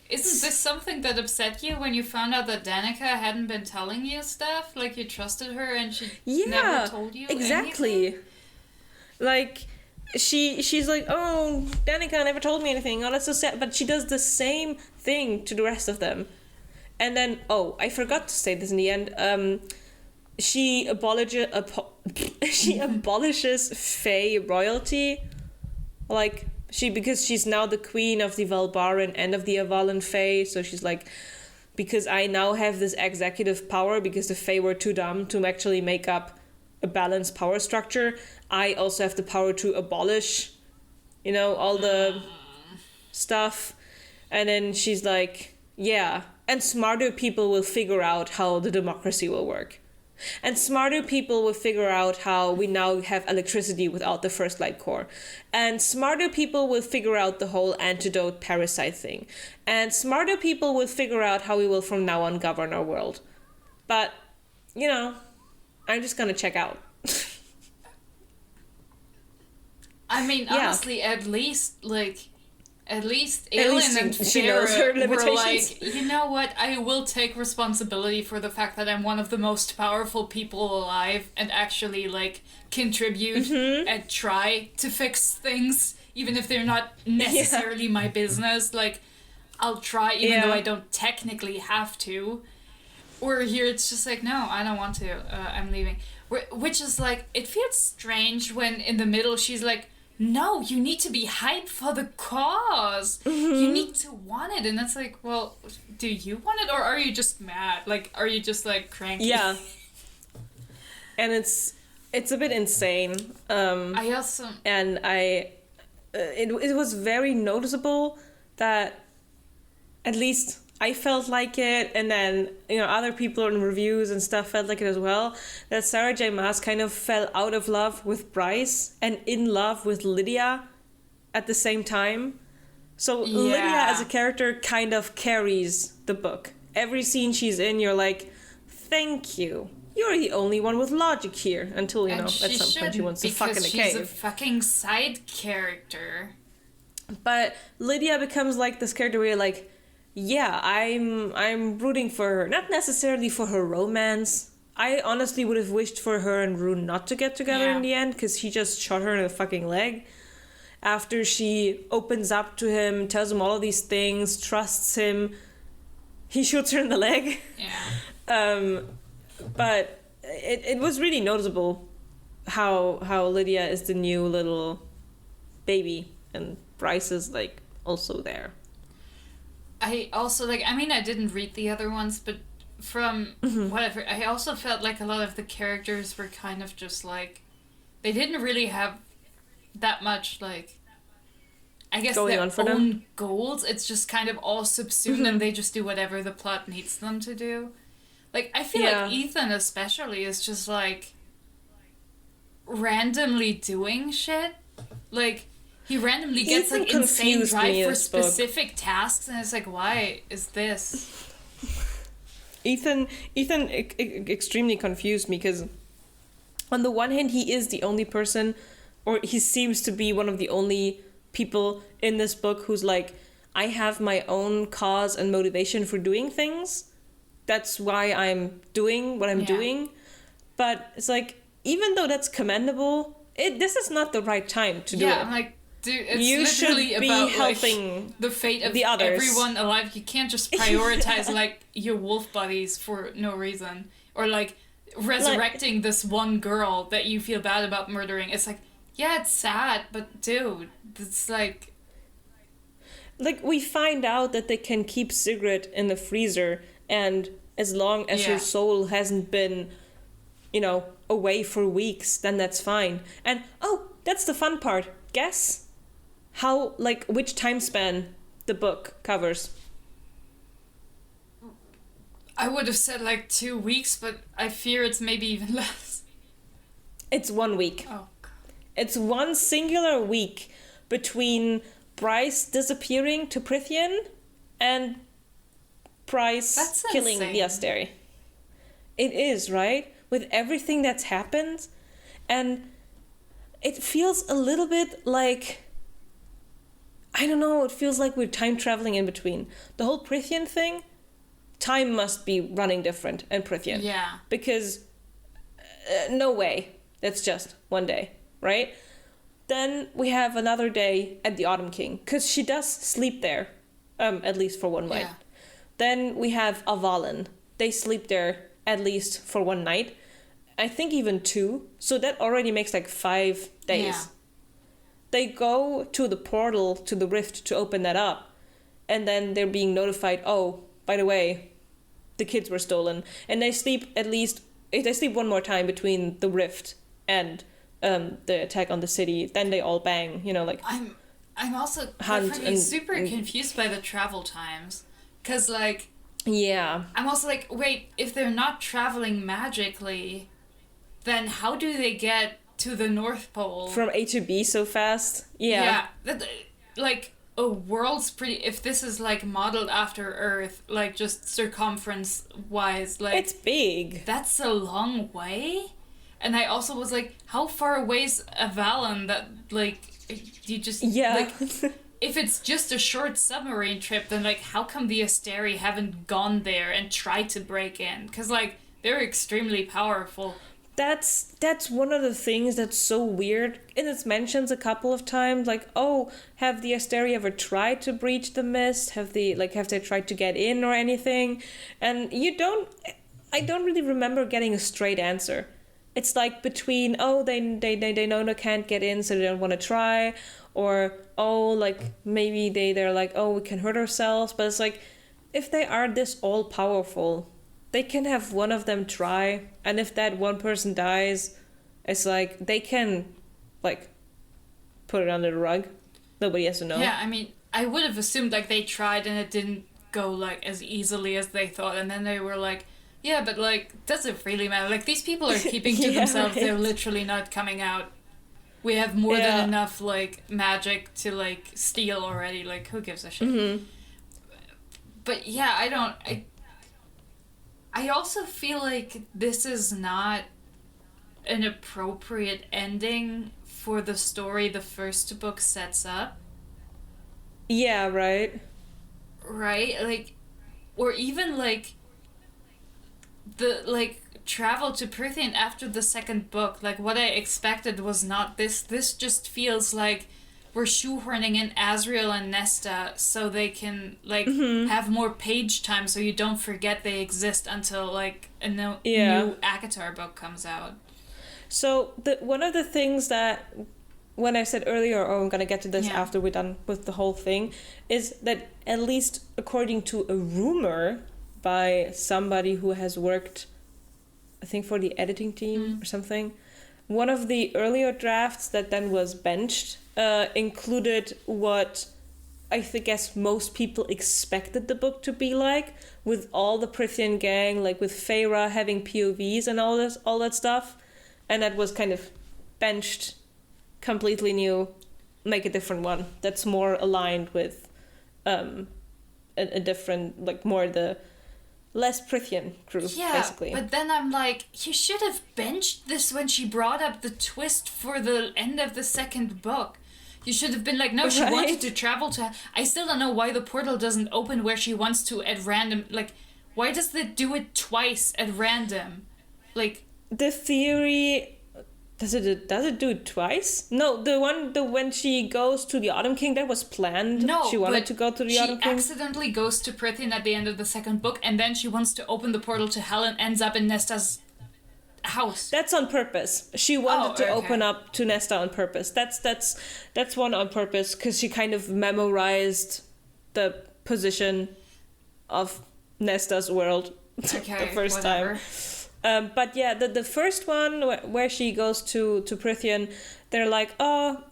this something that upset you when you found out that Danica hadn't been telling you stuff? Like, you trusted her and she never told you exactly. anything? Like, she's like, oh, Danica never told me anything. Oh, that's so sad. But she does the same thing to the rest of them. And then, I forgot to say this in the end. She abolishes Fae royalty. Like, because she's now the queen of the Valbaran and of the Avalan Fae. So she's like, because I now have this executive power because the Fae were too dumb to actually make up a balanced power structure, I also have the power to abolish, all the stuff. And then she's like, and smarter people will figure out how the democracy will work. And smarter people will figure out how we now have electricity without the first light core. And smarter people will figure out the whole antidote parasite thing. And smarter people will figure out how we will from now on govern our world. But, you know, I'm just gonna check out. I mean, Yeah. honestly, at least Aelin and she knows her Farah were limitations. like, you know what, I will take responsibility for the fact that I'm one of the most powerful people alive and actually, like, contribute and try to fix things, even if they're not necessarily my business. Like, I'll try, even though I don't technically have to. Or here it's just like, no, I don't want to, I'm leaving. Which is like, it feels strange when in the middle she's like, no, you need to be hyped for the cause. You need to want it. And that's like, well, do you want it or are you just mad? Like, are you just like cranky? Yeah. And it's a bit insane. I also... And it was very noticeable that at least I felt like it, and then, you know, other people in reviews and stuff felt like it as well, that Sarah J Maas kind of fell out of love with Bryce and in love with Lydia at the same time. So Lydia as a character kind of carries the book. Every scene she's in, you're like, thank you. You're the only one with logic here. Until, you know, at some point she wants to fuck in a cave. Because she's a fucking side character. But Lydia becomes like this character where you're like, yeah, I'm rooting for her. Not necessarily for her romance. I honestly would have wished for her and Rune not to get together in the end, because he just shot her in the fucking leg. After she opens up to him, tells him all of these things, trusts him, he shoots her in the leg. Yeah. But it was really noticeable how Lydia is the new little baby, and Bryce is like also there. I also, like, I mean, I didn't read the other ones, but from whatever, I also felt like a lot of the characters were kind of just, like, they didn't really have that much, like, I guess going their on for own them. goals. It's just kind of all subsumed and they just do whatever the plot needs them to do. Like, I feel like Ethan especially is just, like, randomly doing shit. Like... He randomly gets, Ethan like, insane drive for this book. specific tasks, and it's like, why is this? Ethan extremely confused me, because on the one hand, he is the only person, or he seems to be one of the only people in this book who's like, I have my own cause and motivation for doing things. That's why I'm doing what I'm doing. But it's like, even though that's commendable, this is not the right time to do it. Yeah, I'm like, dude, it's you literally should be about helping like, the fate of the others. everyone alive. You can't just prioritize like your wolf buddies for no reason, or like resurrecting this one girl that you feel bad about murdering. It's like, yeah, it's sad, but dude, it's like we find out that they can keep Sigrid in the freezer, and as long as her soul hasn't been, you know, away for weeks, then that's fine. And that's the fun part. Guess how, like, which time span the book covers? I would have said like 2 weeks, but I fear it's maybe even less. It's 1 week. Oh, God. It's one singular week between Bryce disappearing to Prithian and Bryce killing the Asteri. It is, right? With everything that's happened. And it feels a little bit like, I don't know, it feels like we're time traveling in between. The whole Prithian thing, time must be running different in Prithian. Yeah. Because no way, that's just one day, right? Then we have another day at the Autumn King, because she does sleep there, at least for one night. Yeah. Then we have Avalon. They sleep there at least for one night. I think even 2. So that already makes like 5 days. Yeah. They go to the portal to the rift to open that up. And then they're being notified, oh, by the way, the kids were stolen. And they sleep one more time between the rift and the attack on the city. Then they all bang, you know, like... I'm also Hunt super confused by the travel times. Because, like... Yeah. I'm also like, wait, if they're not traveling magically, then how do they get to the North Pole? From A to B so fast. Yeah. Yeah. Like, a world's pretty... If this is, like, modeled after Earth, like, just circumference-wise, like... It's big. That's a long way? And I also was like, how far away's Avalon that, like, you just... Yeah. Like, if it's just a short submarine trip, then, like, how come the Asteri haven't gone there and tried to break in? Because, like, they're extremely powerful. That's one of the things that's so weird. And it's mentioned a couple of times, like, oh, have the Asteri ever tried to breach the mist? Have they tried to get in or anything? And I don't really remember getting a straight answer. It's like between, oh, they know they can't get in, so they don't want to try, or, oh, like, maybe they're like, oh, we can hurt ourselves. But it's like, if they are this all-powerful, they can have one of them try, and if that one person dies, it's like, they can, like, put it under the rug. Nobody has to know. Yeah, I mean, I would have assumed, like, they tried and it didn't go, like, as easily as they thought, and then they were like, yeah, but, like, does it really matter? Like, these people are keeping to themselves. Right. They're literally not coming out. We have more than enough, like, magic to, like, steal already. Like, who gives a shit? Mm-hmm. But, yeah, I also feel like this is not an appropriate ending for the story the first book sets up. Yeah, right? Right? Like, or even, like, the, like, travel to Prythian after the second book. Like, what I expected was not this. This just feels like we're shoehorning in Asriel and Nesta so they can, like, have more page time so you don't forget they exist until, like, a new ACOTAR book comes out. So, one of the things that, when I said earlier, oh, I'm going to get to this after we're done with the whole thing, is that at least according to a rumor by somebody who has worked, I think, for the editing team or something, one of the earlier drafts that then was benched included what I guess most people expected the book to be like, with all the Prythian gang, like with Feyre having POVs and all that stuff, and that was kind of benched, completely new, make a different one that's more aligned with a different, like, more the less Prythian crew, basically. But then I'm like, you should have benched this when she brought up the twist for the end of the second book. You should have been like, no, she wanted to travel to... I still don't know why the portal doesn't open where she wants to at random. Like, why does it do it twice at random? Like... The theory... Does it do it twice? No, when she goes to the Autumn King, that was planned. No, she wanted to go to the Autumn King. She accidentally goes to Prythian at the end of the second book, and then she wants to open the portal to Hell and ends up in Nesta's house. That's on purpose. She wanted to open up to Nesta on purpose. That's one on purpose, because she kind of memorized the position of Nesta's world the first time. But yeah, the first one where she goes to Prythian, they're like, well,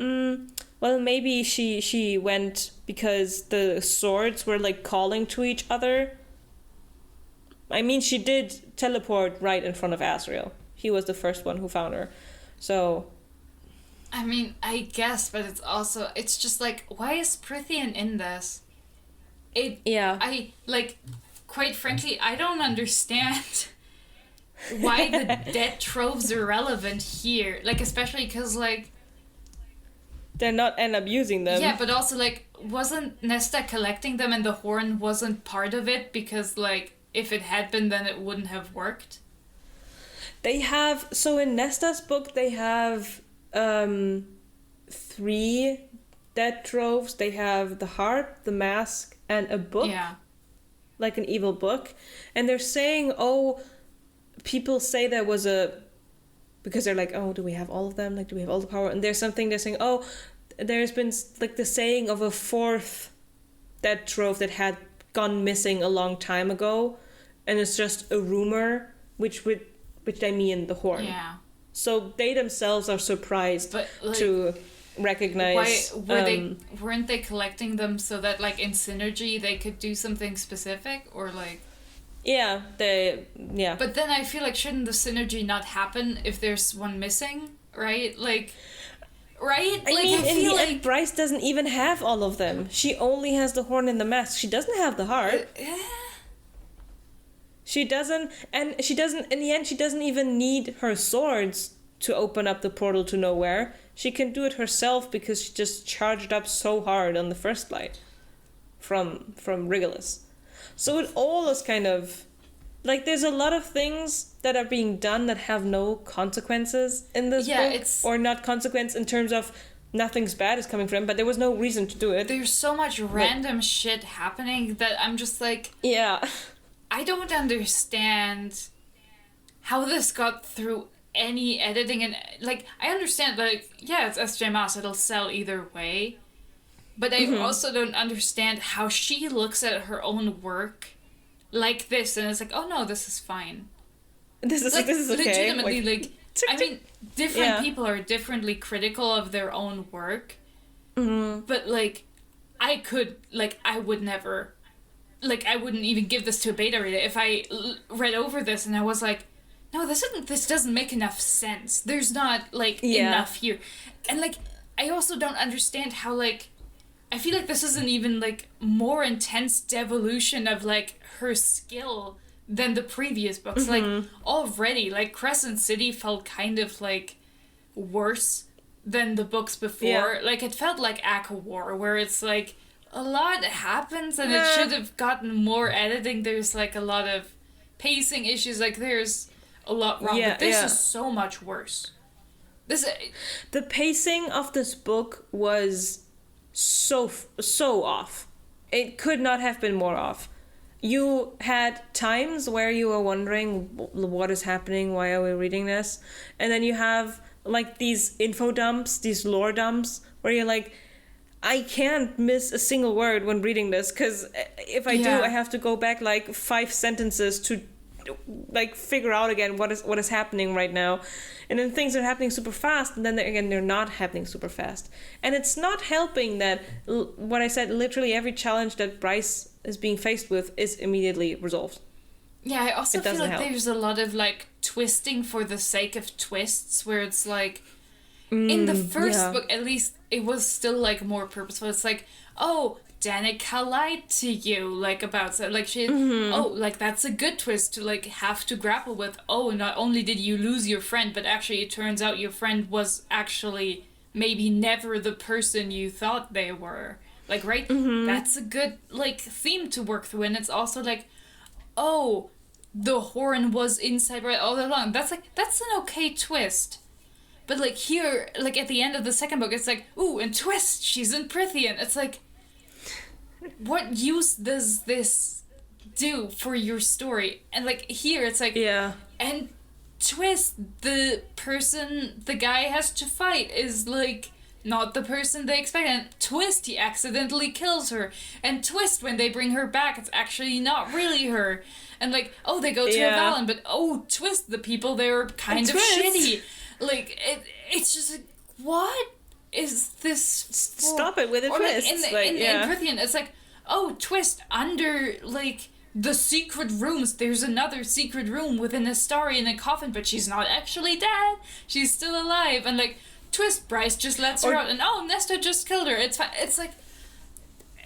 maybe she went because the swords were, like, calling to each other. I mean, she did teleport right in front of Asriel. He was the first one who found her. So... I mean, I guess, but it's just like, why is Prythian in this? Quite frankly, I don't understand... why the dead troves are relevant here, like, especially because, like, they're not end up using them. Yeah, but also, like, wasn't Nesta collecting them and the horn wasn't part of it because, like, if it had been, then it wouldn't have worked? They have, so in Nesta's book they have 3 dead troves. They have the harp, the mask, and a book, like an evil book, and they're saying, people say there was because they're like, oh, do we have all of them? Like, do we have all the power? And there's something they're saying, oh, there's been, like, the saying of a 4th dead trove that had gone missing a long time ago, and it's just a rumor, which they mean the horn. Yeah. So they themselves are surprised to recognize... weren't they collecting them so that, like, in synergy they could do something specific, or, like... Yeah. But then I feel like shouldn't the synergy not happen if there's one missing, right? Like, right? I mean, in the end, Bryce doesn't even have all of them. She only has the horn and the mask. She doesn't have the heart. She doesn't, and she doesn't, in the end, she doesn't even need her swords to open up the portal to nowhere. She can do it herself because she just charged up so hard on the first light from Regulus. So it all is kind of, like, there's a lot of things that are being done that have no consequences in this book. Or not consequence in terms of nothing's bad is coming from, but there was no reason to do it. There's so much random shit happening that I'm just like... Yeah. I don't understand how this got through any editing, and like I understand, like, yeah, it's SJ Maas, it'll sell either way, but I also don't understand how she looks at her own work like this and it's like, oh no, this is fine. This is okay. Legitimately, like I mean, different people are differently critical of their own work, but like I would never. Like, I wouldn't even give this to a beta reader if I read over this and I was like, no, this doesn't make enough sense. There's not, like, enough here. And, like, I also don't understand how, like, I feel like this is an even, like, more intense devolution of, like, her skill than the previous books. Like, already, like, Crescent City felt kind of, like, worse than the books before. Yeah. Like, it felt like Aka War, where it's, like... a lot happens and it should have gotten more editing. There's like a lot of pacing issues. Like there's a lot wrong. But this is so much worse. The pacing of this book was so off. It could not have been more off. You had times where you were wondering what is happening, why are we reading this? And then you have like these info dumps, these lore dumps where you're like, I can't miss a single word when reading this, because if I do, I have to go back like 5 sentences to like figure out again what is happening right now. And then things are happening super fast, and then they're not happening super fast. And it's not helping that what I said, literally every challenge that Bryce is being faced with is immediately resolved. Yeah, I also feel like there's a lot of like twisting for the sake of twists, where it's like in the first book, at least, it was still, like, more purposeful. It's like, oh, Danica lied to you, like, about... Like, she... Oh, like, that's a good twist to, like, have to grapple with. Oh, not only did you lose your friend, but actually it turns out your friend was actually maybe never the person you thought they were. Like, right? That's a good, like, theme to work through. And it's also like, oh, the horn was inside right all along. That's, like, that's an okay twist. But, like, here, like, at the end of the second book, it's like, ooh, and twist, she's in Prithian. It's like, what use does this do for your story? And, like, here, it's like, and twist, the person the guy has to fight is, like, not the person they expect. And twist, he accidentally kills her. And twist, when they bring her back, it's actually not really her. And, like, oh, they go to a Valen, but, oh, twist, the people there are kind of shitty. Like, it's just like, what is this? Stop it with a twist. Like, in Prithian, it's like, oh, twist, under, like, the secret rooms, there's another secret room with an Astari in a coffin, but she's not actually dead. She's still alive. And, like, twist, Bryce just lets her out, and oh, Nesta just killed her. It's fine. It's like...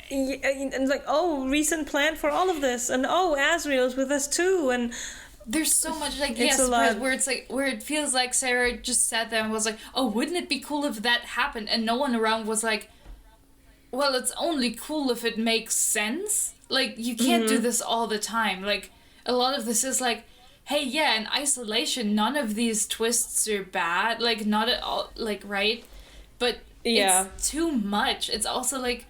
And, like, oh, recent plan for all of this, and oh, Asriel's with us too, and... There's so much, like, where it's like, where it feels like Sarah just sat there and was like, oh, wouldn't it be cool if that happened? And no one around was like, well, it's only cool if it makes sense. Like, you can't do this all the time. Like, a lot of this is like, hey, yeah, in isolation, none of these twists are bad. Like, not at all, like, right? But it's too much. It's also like,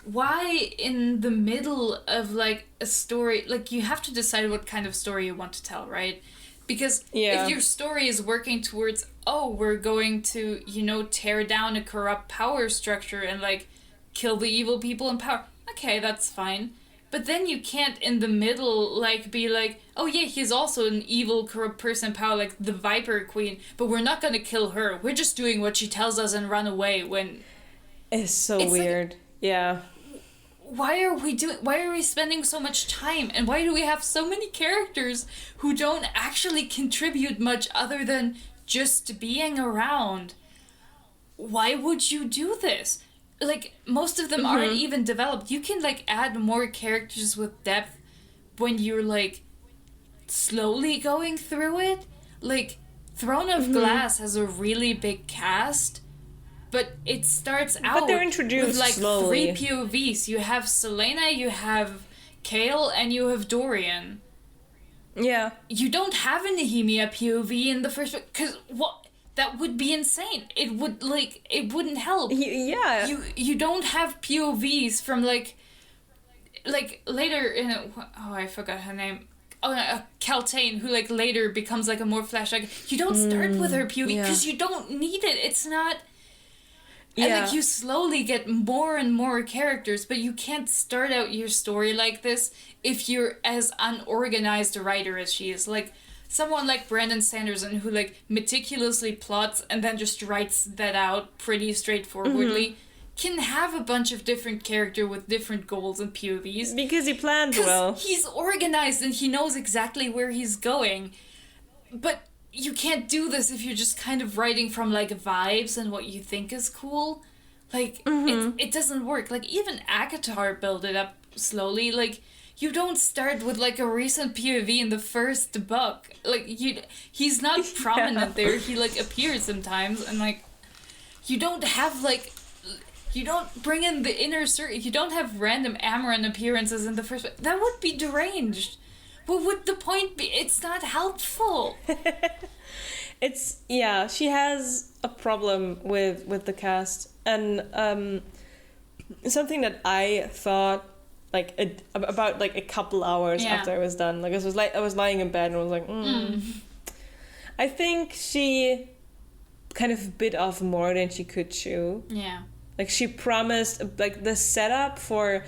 why in the middle of, like, a story, like, you have to decide what kind of story you want to tell, right? Because if your story is working towards, oh, we're going to, you know, tear down a corrupt power structure and, like, kill the evil people in power, okay, that's fine. But then you can't in the middle, like, be like, oh yeah, he's also an evil, corrupt person in power, like the Viper Queen, but we're not gonna kill her. We're just doing what she tells us and run away when... It's so weird. Like, why are we spending so much time, and why do we have so many characters who don't actually contribute much other than just being around? Why would you do this? Like, most of them aren't even developed. You can, like, add more characters with depth when you're, like, slowly going through it. Like, Throne of Glass has a really big cast, but it starts out they're introduced with, like, slowly. 3 POVs. You have Selena, you have Kale, and you have Dorian. Yeah. You don't have a Nehemia POV in the first book, because what? That would be insane. It wouldn't help. Yeah. You don't have POVs from, like later in I forgot her name. Caltaine, who, like, later becomes, like, a more flashback. You don't start with her POV because you don't need it. It's not. And, like, you slowly get more and more characters, but you can't start out your story like this if you're as unorganized a writer as she is. Like, someone like Brandon Sanderson, who, like, meticulously plots and then just writes that out pretty straightforwardly, can have a bunch of different character with different goals and POVs. Because he planned well. He's organized and he knows exactly where he's going. But you can't do this if you're just kind of writing from, like, vibes and what you think is cool. Like, it doesn't work. Like, even Akatar built it up slowly. Like, you don't start with, like, a recent POV in the first book. Like, he's not prominent there. He, like, appears sometimes, and, like, you don't have, like, you don't bring in the inner circle. You don't have random Amaran appearances in the first book. That would be deranged. What would the point be? It's not helpful. She has a problem with the cast, and something that I thought, like, about, like, a couple hours after I was done. Like, I was lying in bed and I was like, I think she kind of bit off more than she could chew. Yeah. Like, she promised, like, the setup for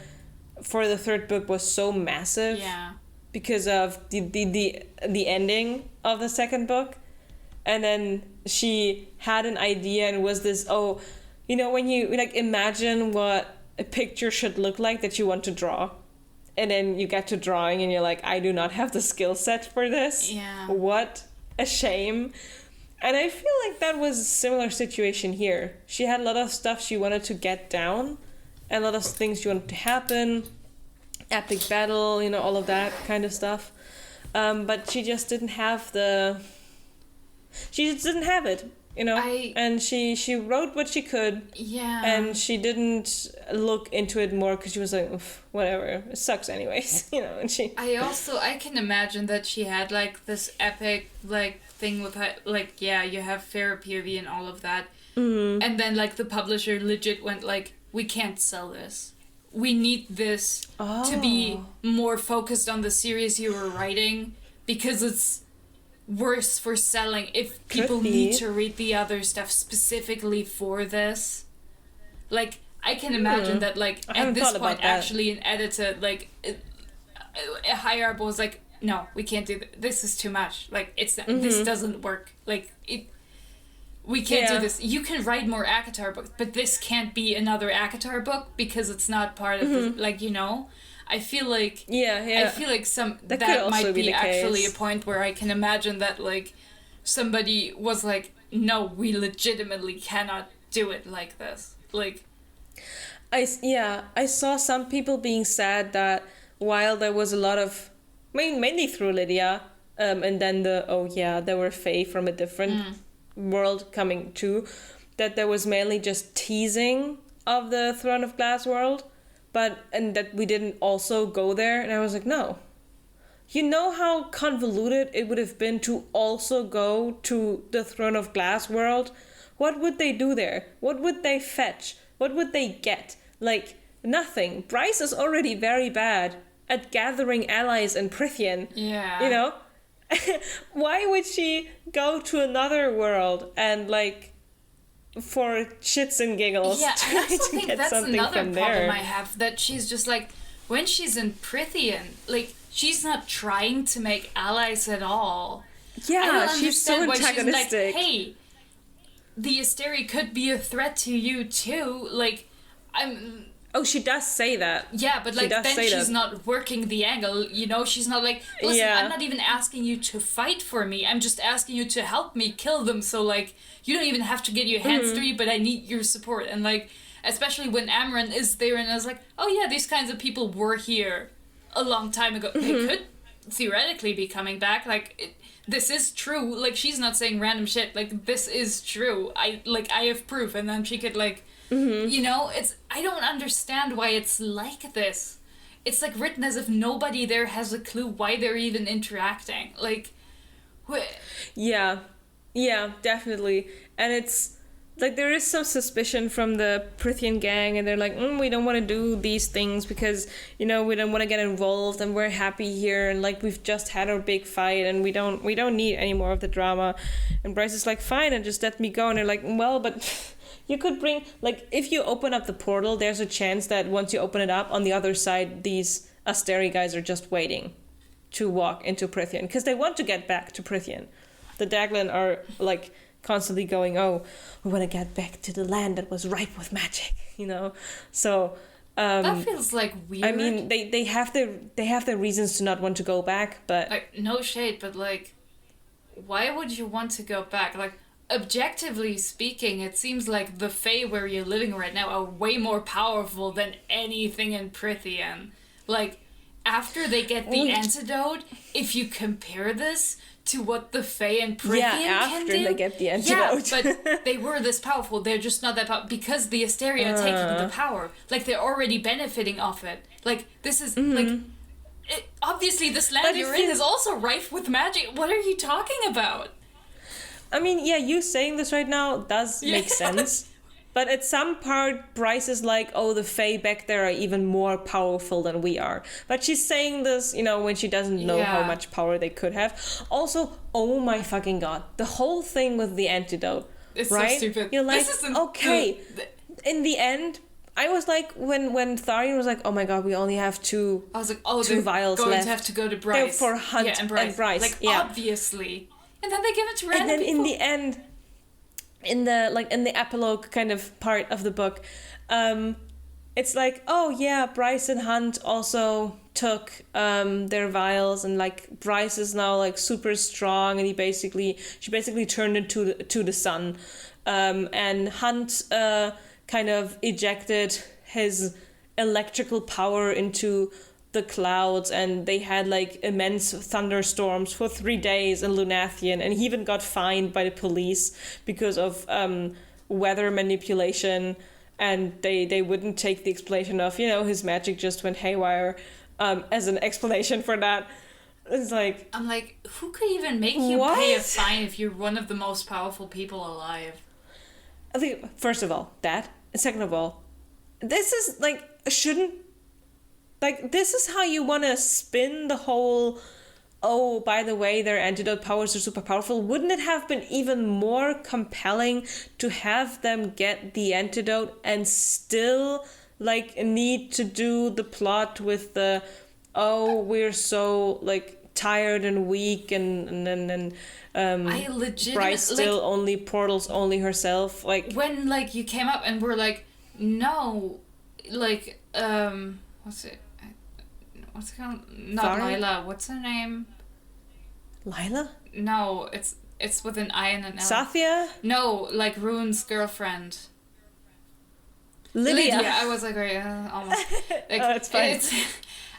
the third book was so massive. Yeah. Because of the ending of the second book. And then she had an idea and was this, when you, like, imagine what a picture should look like that you want to draw. And then you get to drawing and you're like, I do not have the skill set for this. Yeah. What a shame. And I feel like that was a similar situation here. She had a lot of stuff she wanted to get down. And a lot of things she wanted to happen. Epic battle, all of that kind of stuff. But she just didn't have she just didn't have it, and she wrote what she could. Yeah. And she didn't look into it more because she was like, whatever, it sucks anyways, and she... I can imagine that she had, like, this epic, like, thing with her, like, you have fair POV and all of that. Mm-hmm. And then, like, the publisher legit went, like, we can't sell this. We need this to be more focused on the series you were writing because it's worse for selling if people need to read the other stuff specifically for this. Like, I can imagine that, like, at this point, actually, an editor, like, a higher up was like, no, we can't do that. This is too much. Like, this doesn't work. Like, we can't do this. You can write more Akatar books, but this can't be another Akatar book because it's not part of the, like, I feel like I feel like that might be actually a point where I can imagine that, like, somebody was like, no, we legitimately cannot do it like this. Like, I saw some people being sad that while there was a lot of, mainly through Lydia, and then there were Faye from a different world coming too, that there was mainly just teasing of the Throne of Glass world, and that we didn't also go there. And I was like, no. You know how convoluted it would have been to also go to the Throne of Glass world? What would they do there? What would they fetch? What would they get? Like, nothing. Bryce is already very bad at gathering allies in Prithian. Yeah. Why would she go to another world and, like, for shits and giggles try to get something from there? That's another problem I have, that she's just, like, when she's in Prithian, like, she's not trying to make allies at all. Yeah, she's so antagonistic. She's like, hey, the Asteri could be a threat to you too. Like, Oh, she does say that. Yeah, but like then she's not working the angle, you know? She's not like, listen, I'm not even asking you to fight for me. I'm just asking you to help me kill them. So like, you don't even have to get your hands dirty, but I need your support. And like, especially when Amren is there and I was like, oh yeah, these kinds of people were here a long time ago. They could theoretically be coming back. Like, this is true. Like, she's not saying random shit. Like, this is true. I have proof. And then she could like, you know, I don't understand why it's like this. It's like written as if nobody there has a clue why they're even interacting. Like, yeah, definitely. And it's like there is some suspicion from the Prithian gang, and they're like, we don't want to do these things because, you know, we don't want to get involved, and we're happy here, and like we've just had our big fight, and we don't need any more of the drama. And Bryce is like, fine, and just let me go. And they're like, well, but you could bring, like, if you open up the portal, there's a chance that once you open it up, on the other side, these Asteri guys are just waiting to walk into Prithian, because they want to get back to Prithian. The Daglan are, like, constantly going, oh, we want to get back to the land that was ripe with magic, you know? So, that feels, like, weird. I mean, they have their reasons to not want to go back, but... Like, no shade, but, like, why would you want to go back? Like, objectively speaking, it seems like the Fae where you're living right now are way more powerful than anything in Prithian. Like, after they get the antidote, if you compare this to what the Fae in Prithian can do... after they get the antidote. Yeah, but they were this powerful. They're just not that powerful. Because the Asteri are taking the power. Like, they're already benefiting off it. Like, this is, like... obviously, this land you're in is also rife with magic. What are you talking about? I mean, yeah, you saying this right now does make sense. But at some part, Bryce is like, oh, the Fae back there are even more powerful than we are. But she's saying this, you know, when she doesn't know how much power they could have. Also, oh my fucking god, the whole thing with the antidote, it's right? So stupid. You're like, okay. In the end, I was like, when Tharian was like, oh my god, we only have two I was like, oh, two vials going left. To have to go to Bryce. They're for Hunt and Bryce. Like, obviously. And then they give it to random people. And then in the end, in the epilogue kind of part of the book, it's like, oh yeah, Bryce and Hunt also took their vials, and like Bryce is now like super strong, and she basically turned into the sun, and Hunt kind of ejected his electrical power into the clouds, and they had like immense thunderstorms for 3 days in Lunathian, and he even got fined by the police because of weather manipulation, and they wouldn't take the explanation of, you know, his magic just went haywire as an explanation for that. It's like, I'm like, who could even make you pay a fine if you're one of the most powerful people alive? I think, first of all, that, and second of all, this is like, this is how you want to spin the whole, oh, by the way, their antidote powers are super powerful. Wouldn't it have been even more compelling to have them get the antidote and still, like, need to do the plot with the, oh, we're so, like, tired and weak, and I legitimately, Bryce still only portals only herself, like, when, like, you came up and were like, no, like, what's it called? Not Lila. What's her name? Lila? No, it's with an I and an L. Sathya? No, like Rune's girlfriend. Lydia. I was like, almost. Like, oh, it's fine.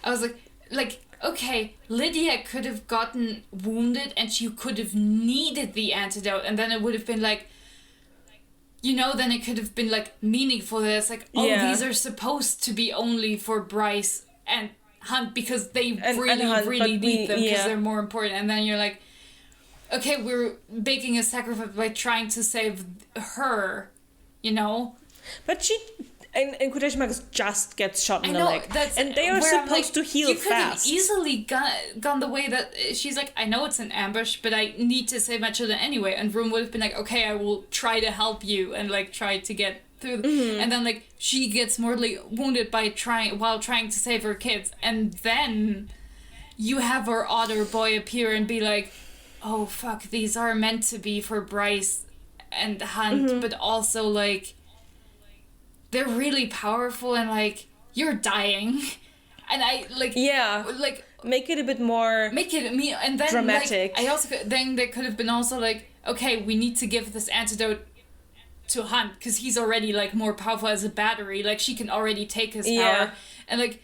I was like, okay, Lydia could have gotten wounded and she could have needed the antidote, and then it would have been like, you know, then it could have been like meaningful. It's like, these are supposed to be only for Bryce and Hunt because they really need them because they're more important. And then you're like, okay, we're making a sacrifice by trying to save her, you know? But she, in quotation marks, just gets shot in the leg. And they are supposed to heal fast. You could have easily gone the way that she's like, I know it's an ambush, but I need to save my children anyway. And Rune would have been like, okay, I will try to help you, and like try to get through. And then like she gets mortally wounded while trying to save her kids. And then you have her otter boy appear and be like, oh fuck, these are meant to be for Bryce and Hunt, but also like they're really powerful and like you're dying, and I like like make it a bit more and then dramatic. Like, I also then they could have been also like, okay, we need to give this antidote to Hunt because he's already like more powerful as a battery, like she can already take his power, and like,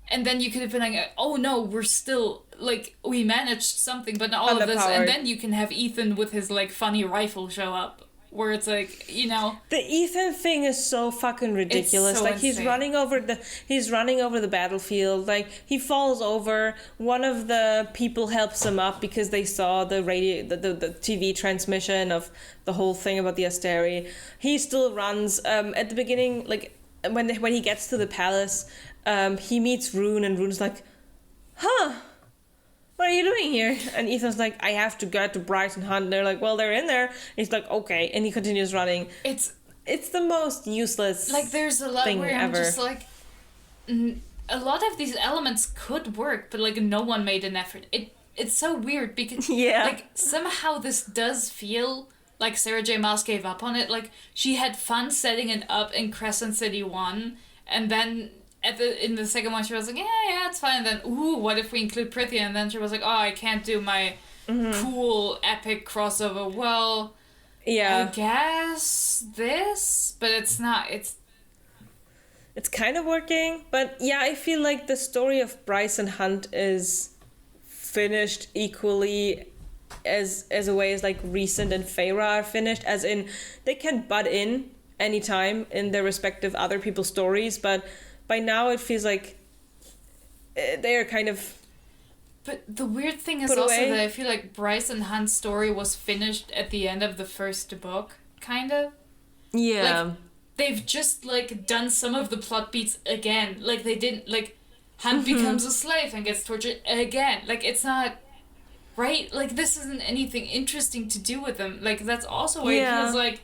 and then you could have been like, oh no, we're still like, we managed something but not all of this, and then you can have Ethan with his like funny rifle show up where it's like, you know, the Ethan thing is so fucking ridiculous. So like insane. he's running over the battlefield, like he falls over, one of the people helps him up because they saw the the TV transmission of the whole thing about the Asteri. He still runs. At the beginning, like when he gets to the palace, he meets Rune, and Rune's like, huh, what are you doing here? And Ethan's like, I have to get to Bryce and Hunt. And they're like, well, they're in there. And he's like, okay. And he continues running. It's the most useless like there's a lot thing where ever. I'm just like, a lot of these elements could work, but like no one made an effort. It's so weird because like somehow this does feel like Sarah J Maas gave up on it. Like she had fun setting it up in Crescent City 1, and then in the second one she was like, yeah, it's fine, and then what if we include Prithia, and then she was like, oh, I can't do my cool epic crossover. Well, I guess this, but it's not. It's kind of working, but yeah, I feel like the story of Bryce and Hunt is finished equally as a way as like Recent and Feyre are finished, as in they can butt in anytime in their respective other people's stories, but by now it feels like they are kind of. But the weird thing is also that I feel like Bryce and Hunt's story was finished at the end of the first book, kind of. Yeah. Like, they've just like done some of the plot beats again. Like they didn't like Hunt becomes a slave and gets tortured again. Like it's not right. Like this isn't anything interesting to do with them. Like that's also why it feels like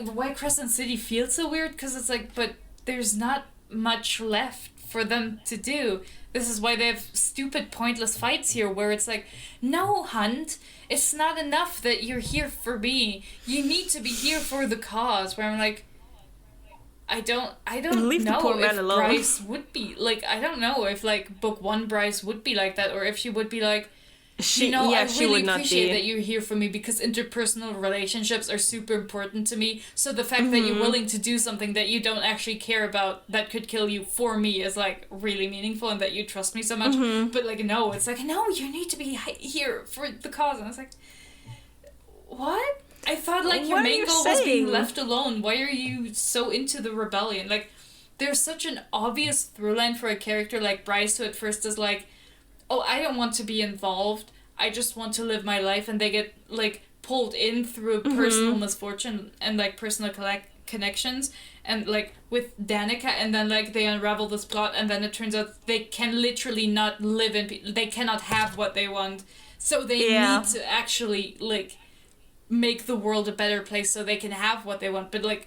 why Crescent City feels so weird, because it's like, but there's not much left for them to do. This is why they have stupid, pointless fights here where it's like, no, Hunt, it's not enough that you're here for me. You need to be here for the cause. Where I'm like, I don't Leave know the poor man if alone. Bryce would be like, I don't know if like book 1 Bryce would be like that, or if she would be like, I really appreciate that you're here for me because interpersonal relationships are super important to me. So the fact that you're willing to do something that you don't actually care about that could kill you for me is like really meaningful, and that you trust me so much. But like, no, it's like, no, you need to be here for the cause. And I was like, what? I thought like your main goal was being left alone. Why are you so into the rebellion? Like, there's such an obvious through line for a character like Bryce, who at first is like, oh, I don't want to be involved. I just want to live my life, and they get like pulled in through personal misfortune and like personal connections, and like with Danica, and then like they unravel this plot, and then it turns out they can literally not live in they cannot have what they want, so they need to actually like make the world a better place so they can have what they want. But like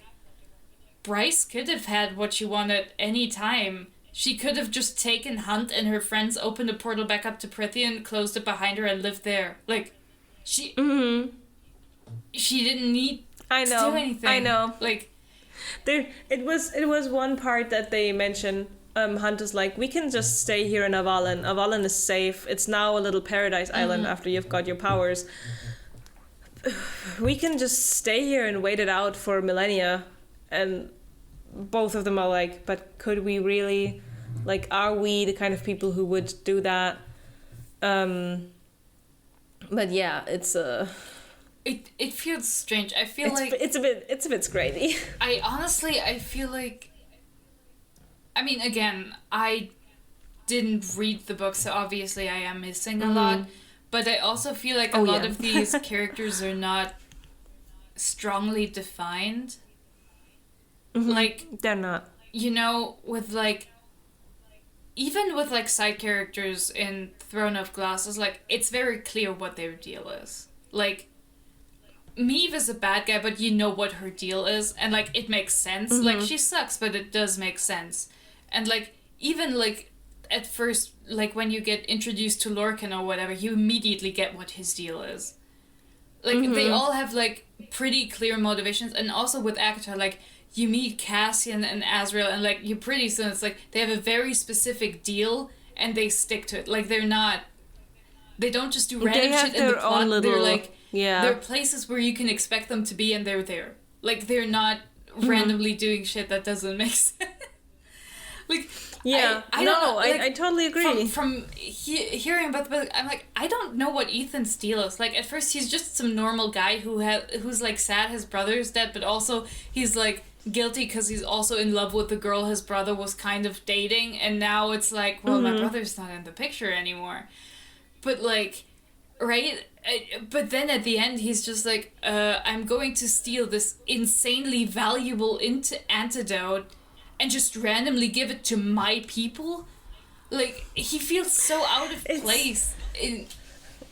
Bryce could have had what she wanted any time. She could have just taken Hunt and her friends, opened a portal back up to Prithian, closed it behind her, and lived there. Like, she didn't need to do anything. I know. Like, it was one part that they mentioned. Hunt is like, we can just stay here in Avalon. Avalon is safe. It's now a little paradise island after you've got your powers. We can just stay here and wait it out for millennia. And both of them are like, but could we really? Like, are we the kind of people who would do that? But yeah, it's it feels strange. I feel like it's a bit scratey. I feel like, I mean, again, I didn't read the book, so obviously I am missing a lot. But I also feel like a lot of these characters are not strongly defined. Like, they're not. You know, with like, even with like side characters in Throne of Glass, it's like, it's very clear what their deal is. Like, Maeve is a bad guy, but you know what her deal is, and like it makes sense. Like, she sucks, but it does make sense. And like, even like at first, like when you get introduced to Lorcan or whatever, you immediately get what his deal is. Like, they all have, like, pretty clear motivations. And also with Agatha, like, you meet Cassian and Azrael, and, like, you pretty soon, it's like, they have a very specific deal, and they stick to it. Like, they don't just do random shit in the plot. They're, like, there are places where you can expect them to be, and they're there. Like, they're not randomly doing shit that doesn't make sense. Like, yeah, I don't know. Like, I totally agree. From hearing about the book, I'm like, I don't know what Ethan's deal is. Like, at first he's just some normal guy who's like sad his brother's dead, but also he's like guilty because he's also in love with the girl his brother was kind of dating, and now it's like, well, my brother's not in the picture anymore. But like, right? But then at the end he's just like, I'm going to steal this insanely valuable antidote and just randomly give it to my people. Like, he feels so out of place.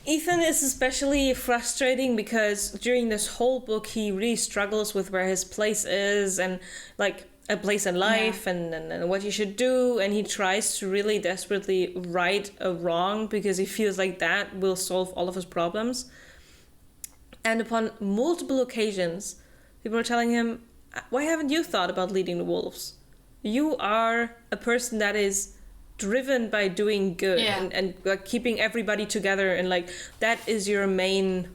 Ethan is especially frustrating because during this whole book he really struggles with where his place is and like a place in life and what he should do, and he tries to really desperately right a wrong because he feels like that will solve all of his problems. And upon multiple occasions people are telling him, why haven't you thought about leading the wolves? You are a person that is driven by doing good and like keeping everybody together, and like that is your main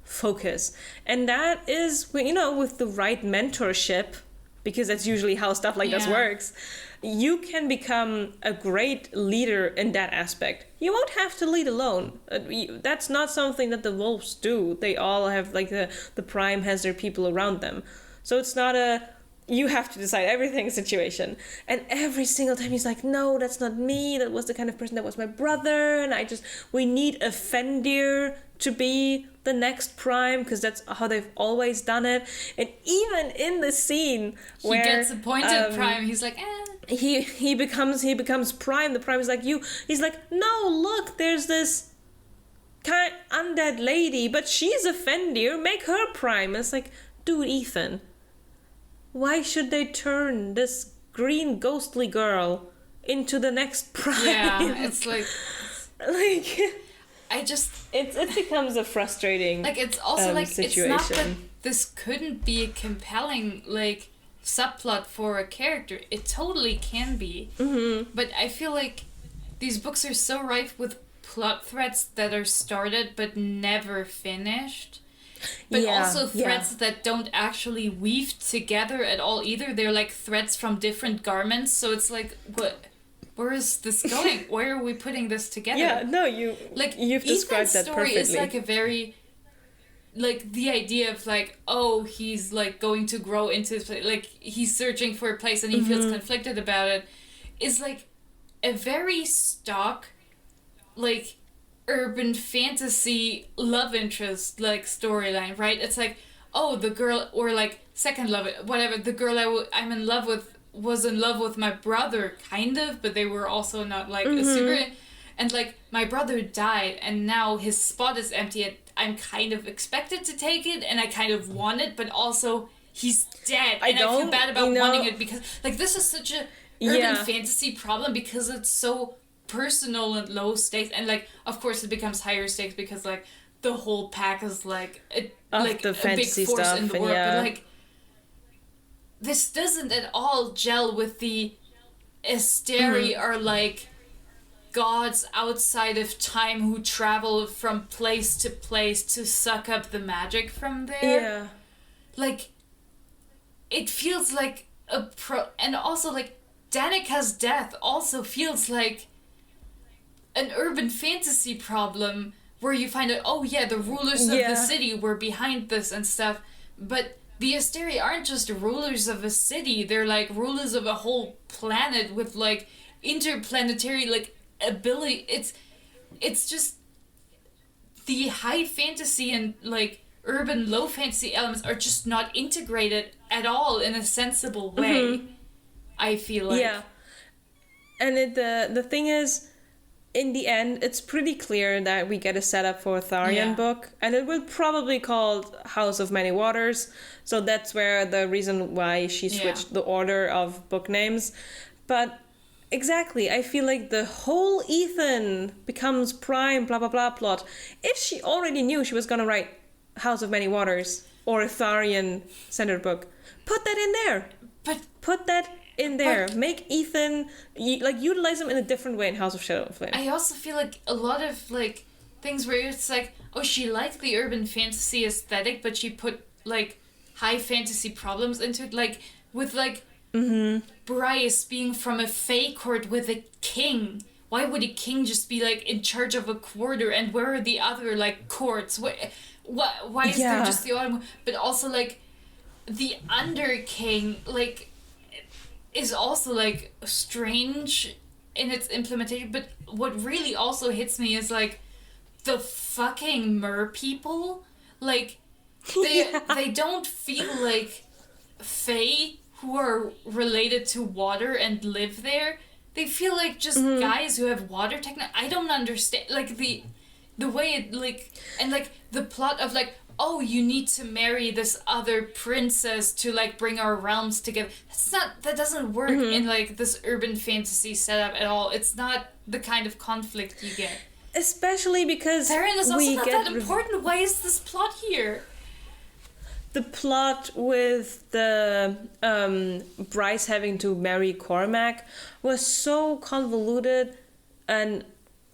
focus. And that is, you know, with the right mentorship, because that's usually how stuff like this works, you can become a great leader in that aspect. You won't have to lead alone. That's not something that the wolves do. They all have, like, the prime has their people around them. So it's not a you have to decide everything situation. And every single time he's like, no, that's not me. That was the kind of person that was my brother. And we need a Fendir to be the next prime, because that's how they've always done it. And even in the scene where he gets appointed prime, he's like, he becomes prime. The prime is like, he's like, no, look, there's this kind undead lady, but she's a Fendir, make her prime. And it's like, dude, Ethan, why should they turn this green ghostly girl into the next prime? Yeah, it's like it becomes a frustrating like, it's also like situation. It's not that this couldn't be a compelling like subplot for a character. It totally can be. But I feel like these books are so rife with plot threads that are started but never finished. But also threads that don't actually weave together at all either. They're like threads from different garments. So it's like, where is this going? Where are we putting this together? Yeah, no, you've described that perfectly. Ethan's story is like a very, like, the idea of like, oh, he's like going to grow into this place. Like, he's searching for a place and he feels conflicted about it, is like a very stock, like, urban fantasy love interest like storyline, right? It's like, oh, the girl, or like second love, whatever, the girl I'm in love with was in love with my brother, kind of, but they were also not like a super, and like my brother died and now his spot is empty and I'm kind of expected to take it and I kind of want it, but also he's dead and I feel bad about wanting it, because like this is such a urban fantasy problem because it's so personal and low stakes, and like of course it becomes higher stakes because like the whole pack is like a big force in the world, but like this doesn't at all gel with the Asteri are like gods outside of time who travel from place to place to suck up the magic from there. Like it feels like and also like Danica's death also feels like an urban fantasy problem where you find out, oh yeah, the rulers of the city were behind this and stuff, but the Asteri aren't just rulers of a city, they're like rulers of a whole planet with like interplanetary like ability. It's just the high fantasy and like urban low fantasy elements are just not integrated at all in a sensible way. I feel like. Yeah. And the thing is, in the end, it's pretty clear that we get a setup for a Tharian book, and it will probably called House of Many Waters. So that's where the reason why she switched the order of book names. But exactly, I feel like the whole Ethan becomes prime, blah, blah, blah plot. If she already knew she was going to write House of Many Waters or a Tharian-centered book. Put that in there. But Put that in there. Make Ethan, like, utilize him in a different way in House of Shadow and Flame. I also feel like a lot of, like, things where it's like, oh, she liked the urban fantasy aesthetic, but she put, like, high fantasy problems into it, like, with, like, Bryce being from a Fae court with a king. Why would a king just be, like, in charge of a quarter, and where are the other, like, courts? Why is there just the autumn? But also, like, the under king, like, is also, like, strange in its implementation. But what really also hits me is, like, the fucking mer people. Like, they don't feel like Fae who are related to water and live there. They feel like just guys who have water technology. I don't understand, like, the way it, like, and, like, the plot of, like, oh, you need to marry this other princess to, like, bring our realms together. That doesn't work in, like, this urban fantasy setup at all. It's not the kind of conflict you get. Especially because Therein is also not that important. Why is this plot here? The plot with the Bryce having to marry Cormac was so convoluted, and,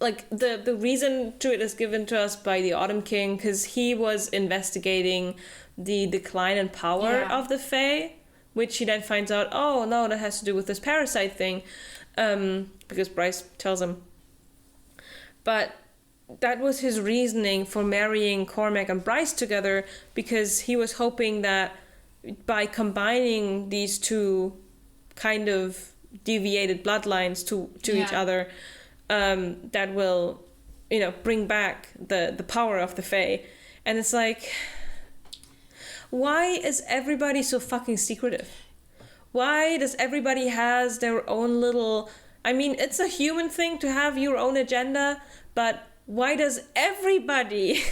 like, the reason to it is given to us by the Autumn King, because he was investigating the decline in power of the Fae, which he then finds out, oh no, that has to do with this parasite thing, because Bryce tells him. But that was his reasoning for marrying Cormac and Bryce together, because he was hoping that by combining these two kind of deviated bloodlines to each other, that will, bring back the power of the Fae. And it's like, why is everybody so fucking secretive? Why does everybody has their own little... I mean, it's a human thing to have your own agenda, but why does everybody...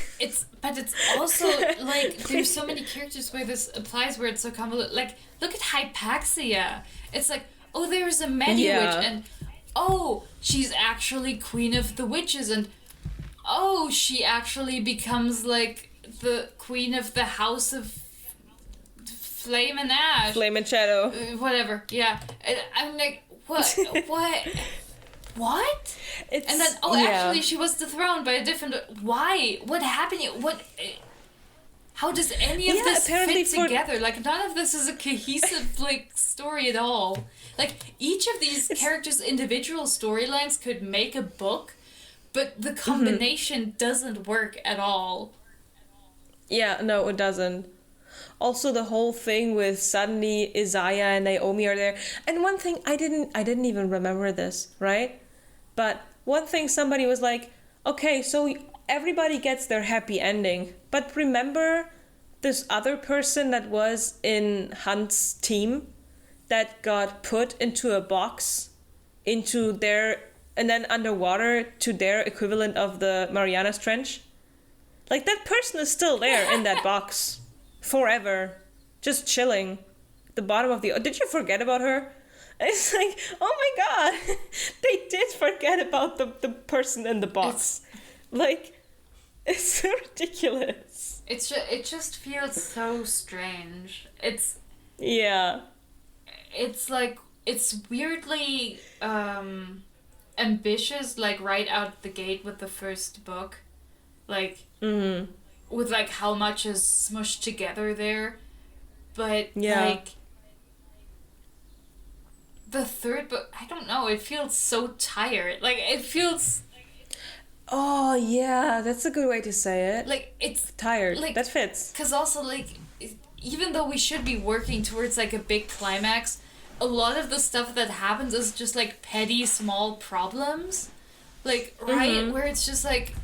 But it's also, like, there's so many characters where this applies, where it's so convoluted. Like, look at Hypaxia. It's like, oh, there's a Medi-Witch, and oh, she's actually Queen of the Witches, and oh, she actually becomes, like, the Queen of the House of Flame and Ash. Flame and Shadow. Whatever, yeah. And I'm like, what? What? And then, actually, she was dethroned by a different... Why? What happened? How does any of this fit together? Like, none of this is a cohesive, like, story at all. Like, each of these characters' individual storylines could make a book, but the combination doesn't work at all. Yeah, no, it doesn't. Also, the whole thing with suddenly Isaiah and Naomi are there. And one thing, I didn't even remember this, right? But one thing somebody was like, okay, so everybody gets their happy ending. But remember this other person that was in Hunt's team that got put into a box, into their, and then underwater to their equivalent of the Marianas Trench? Like, that person is still there in that box forever, just chilling at the bottom of the... Did you forget about her? It's like, oh my god, they did forget about the person in the box. It's so ridiculous. It just feels so strange. It's like, it's weirdly ambitious, like, right out the gate with the first book. Like, with, like, how much is smushed together there. But, like... The third book, I don't know, it feels so tired. Like, it feels... Oh, yeah, that's a good way to say it. Like, it's... Tired, like, that fits. Because also, like, even though we should be working towards, like, a big climax, a lot of the stuff that happens is just, like, petty, small problems. Like, right? Where it's just, like,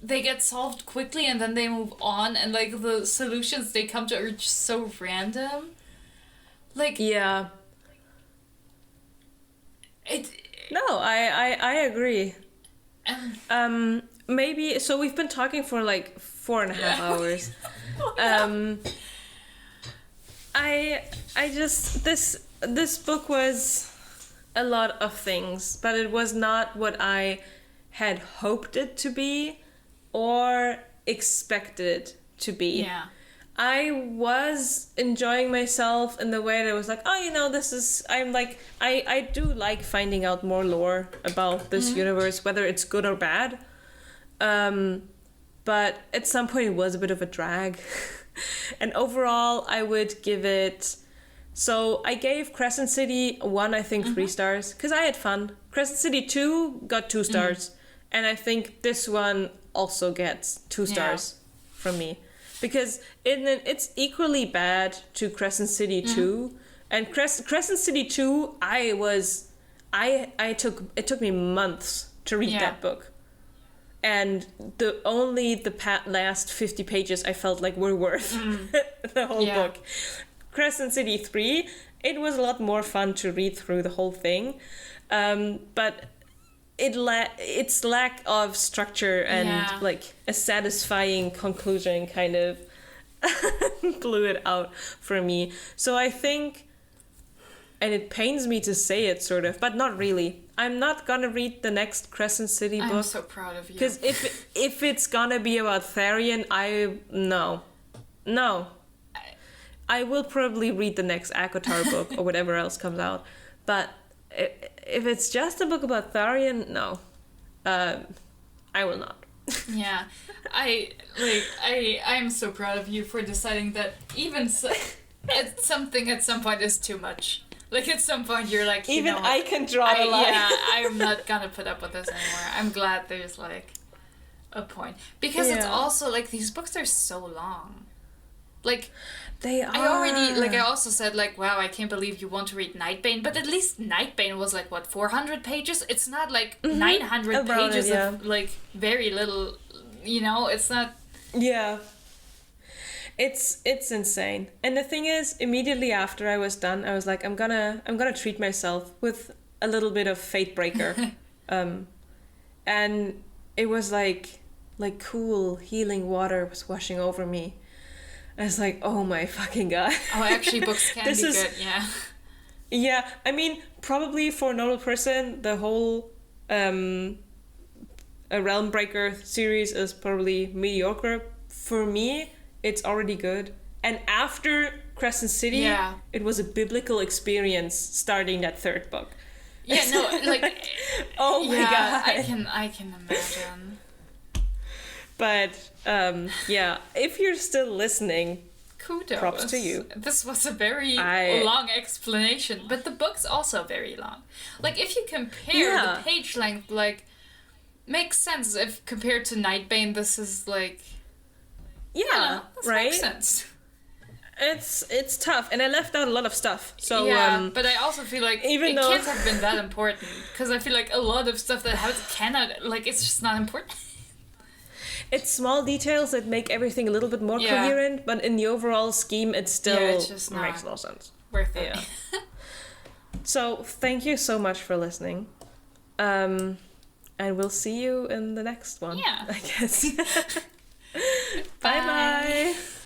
they get solved quickly and then they move on, and, like, the solutions they come to are just so random. Like... Yeah. No, I agree. Maybe, so we've been talking for like 4.5 hours. I just, this book was a lot of things, but it was not what I had hoped it to be or expected it to be. Yeah. I was enjoying myself in the way that I was like, I do like finding out more lore about this universe, whether it's good or bad. But at some point it was a bit of a drag. And overall, I would give it... So I gave Crescent City 1, I think 3 stars, because I had fun. Crescent City 2 got 2 stars. And I think this one also gets 2 stars from me. Because it's equally bad to Crescent City 2. And Crescent City 2, it took me months to read that book. And the last 50 pages I felt like were worth the whole book. Crescent City 3, it was a lot more fun to read through the whole thing. But its lack of structure and like a satisfying conclusion kind of blew it out for me. So I think, and it pains me to say it sort of, but not really, I'm not gonna read the next Crescent City book. I'm so proud of you. Because if it's gonna be about Tharian, no. I will probably read the next Akotar book or whatever else comes out. But if it's just a book about Tharian, no. I will not. Yeah. I'm so proud of you for deciding that even at some point is too much. Like at some point you're like, even I can draw the line. Yeah, I'm not gonna put up with this anymore. I'm glad there's like a point. Because it's also like these books are so long. Like they are. I also said like, wow, I can't believe you want to read Nightbane, but at least Nightbane was like what, 400 pages? It's not like 900 pages of like very little, it's not. Yeah. It's insane. And the thing is, immediately after I was done, I was like, I'm gonna treat myself with a little bit of Fatebreaker. And it was like cool healing water was washing over me. I was like, oh my fucking god. Oh, actually books can be good, yeah. Yeah, I mean, probably for a normal person, the whole a Realmbreaker series is probably mediocre. For me, it's already good. And after Crescent City, it was a biblical experience starting that third book. Yeah, no, like... oh my god. I can imagine. But, if you're still listening, kudos. Props to you. This was a very long explanation, but the book's also very long. Like, if you compare the page length, like, makes sense if compared to Nightbane, this is like... Yeah, this right? makes sense. It's tough, and I left out a lot of stuff. So but I also feel like it can't have been that important, because I feel like a lot of stuff that cannot, like, it's just not important. It's small details that make everything a little bit more coherent, but in the overall scheme, it still makes no sense. Worth it. Yeah. So thank you so much for listening, and we'll see you in the next one. Yeah, I guess. Bye bye.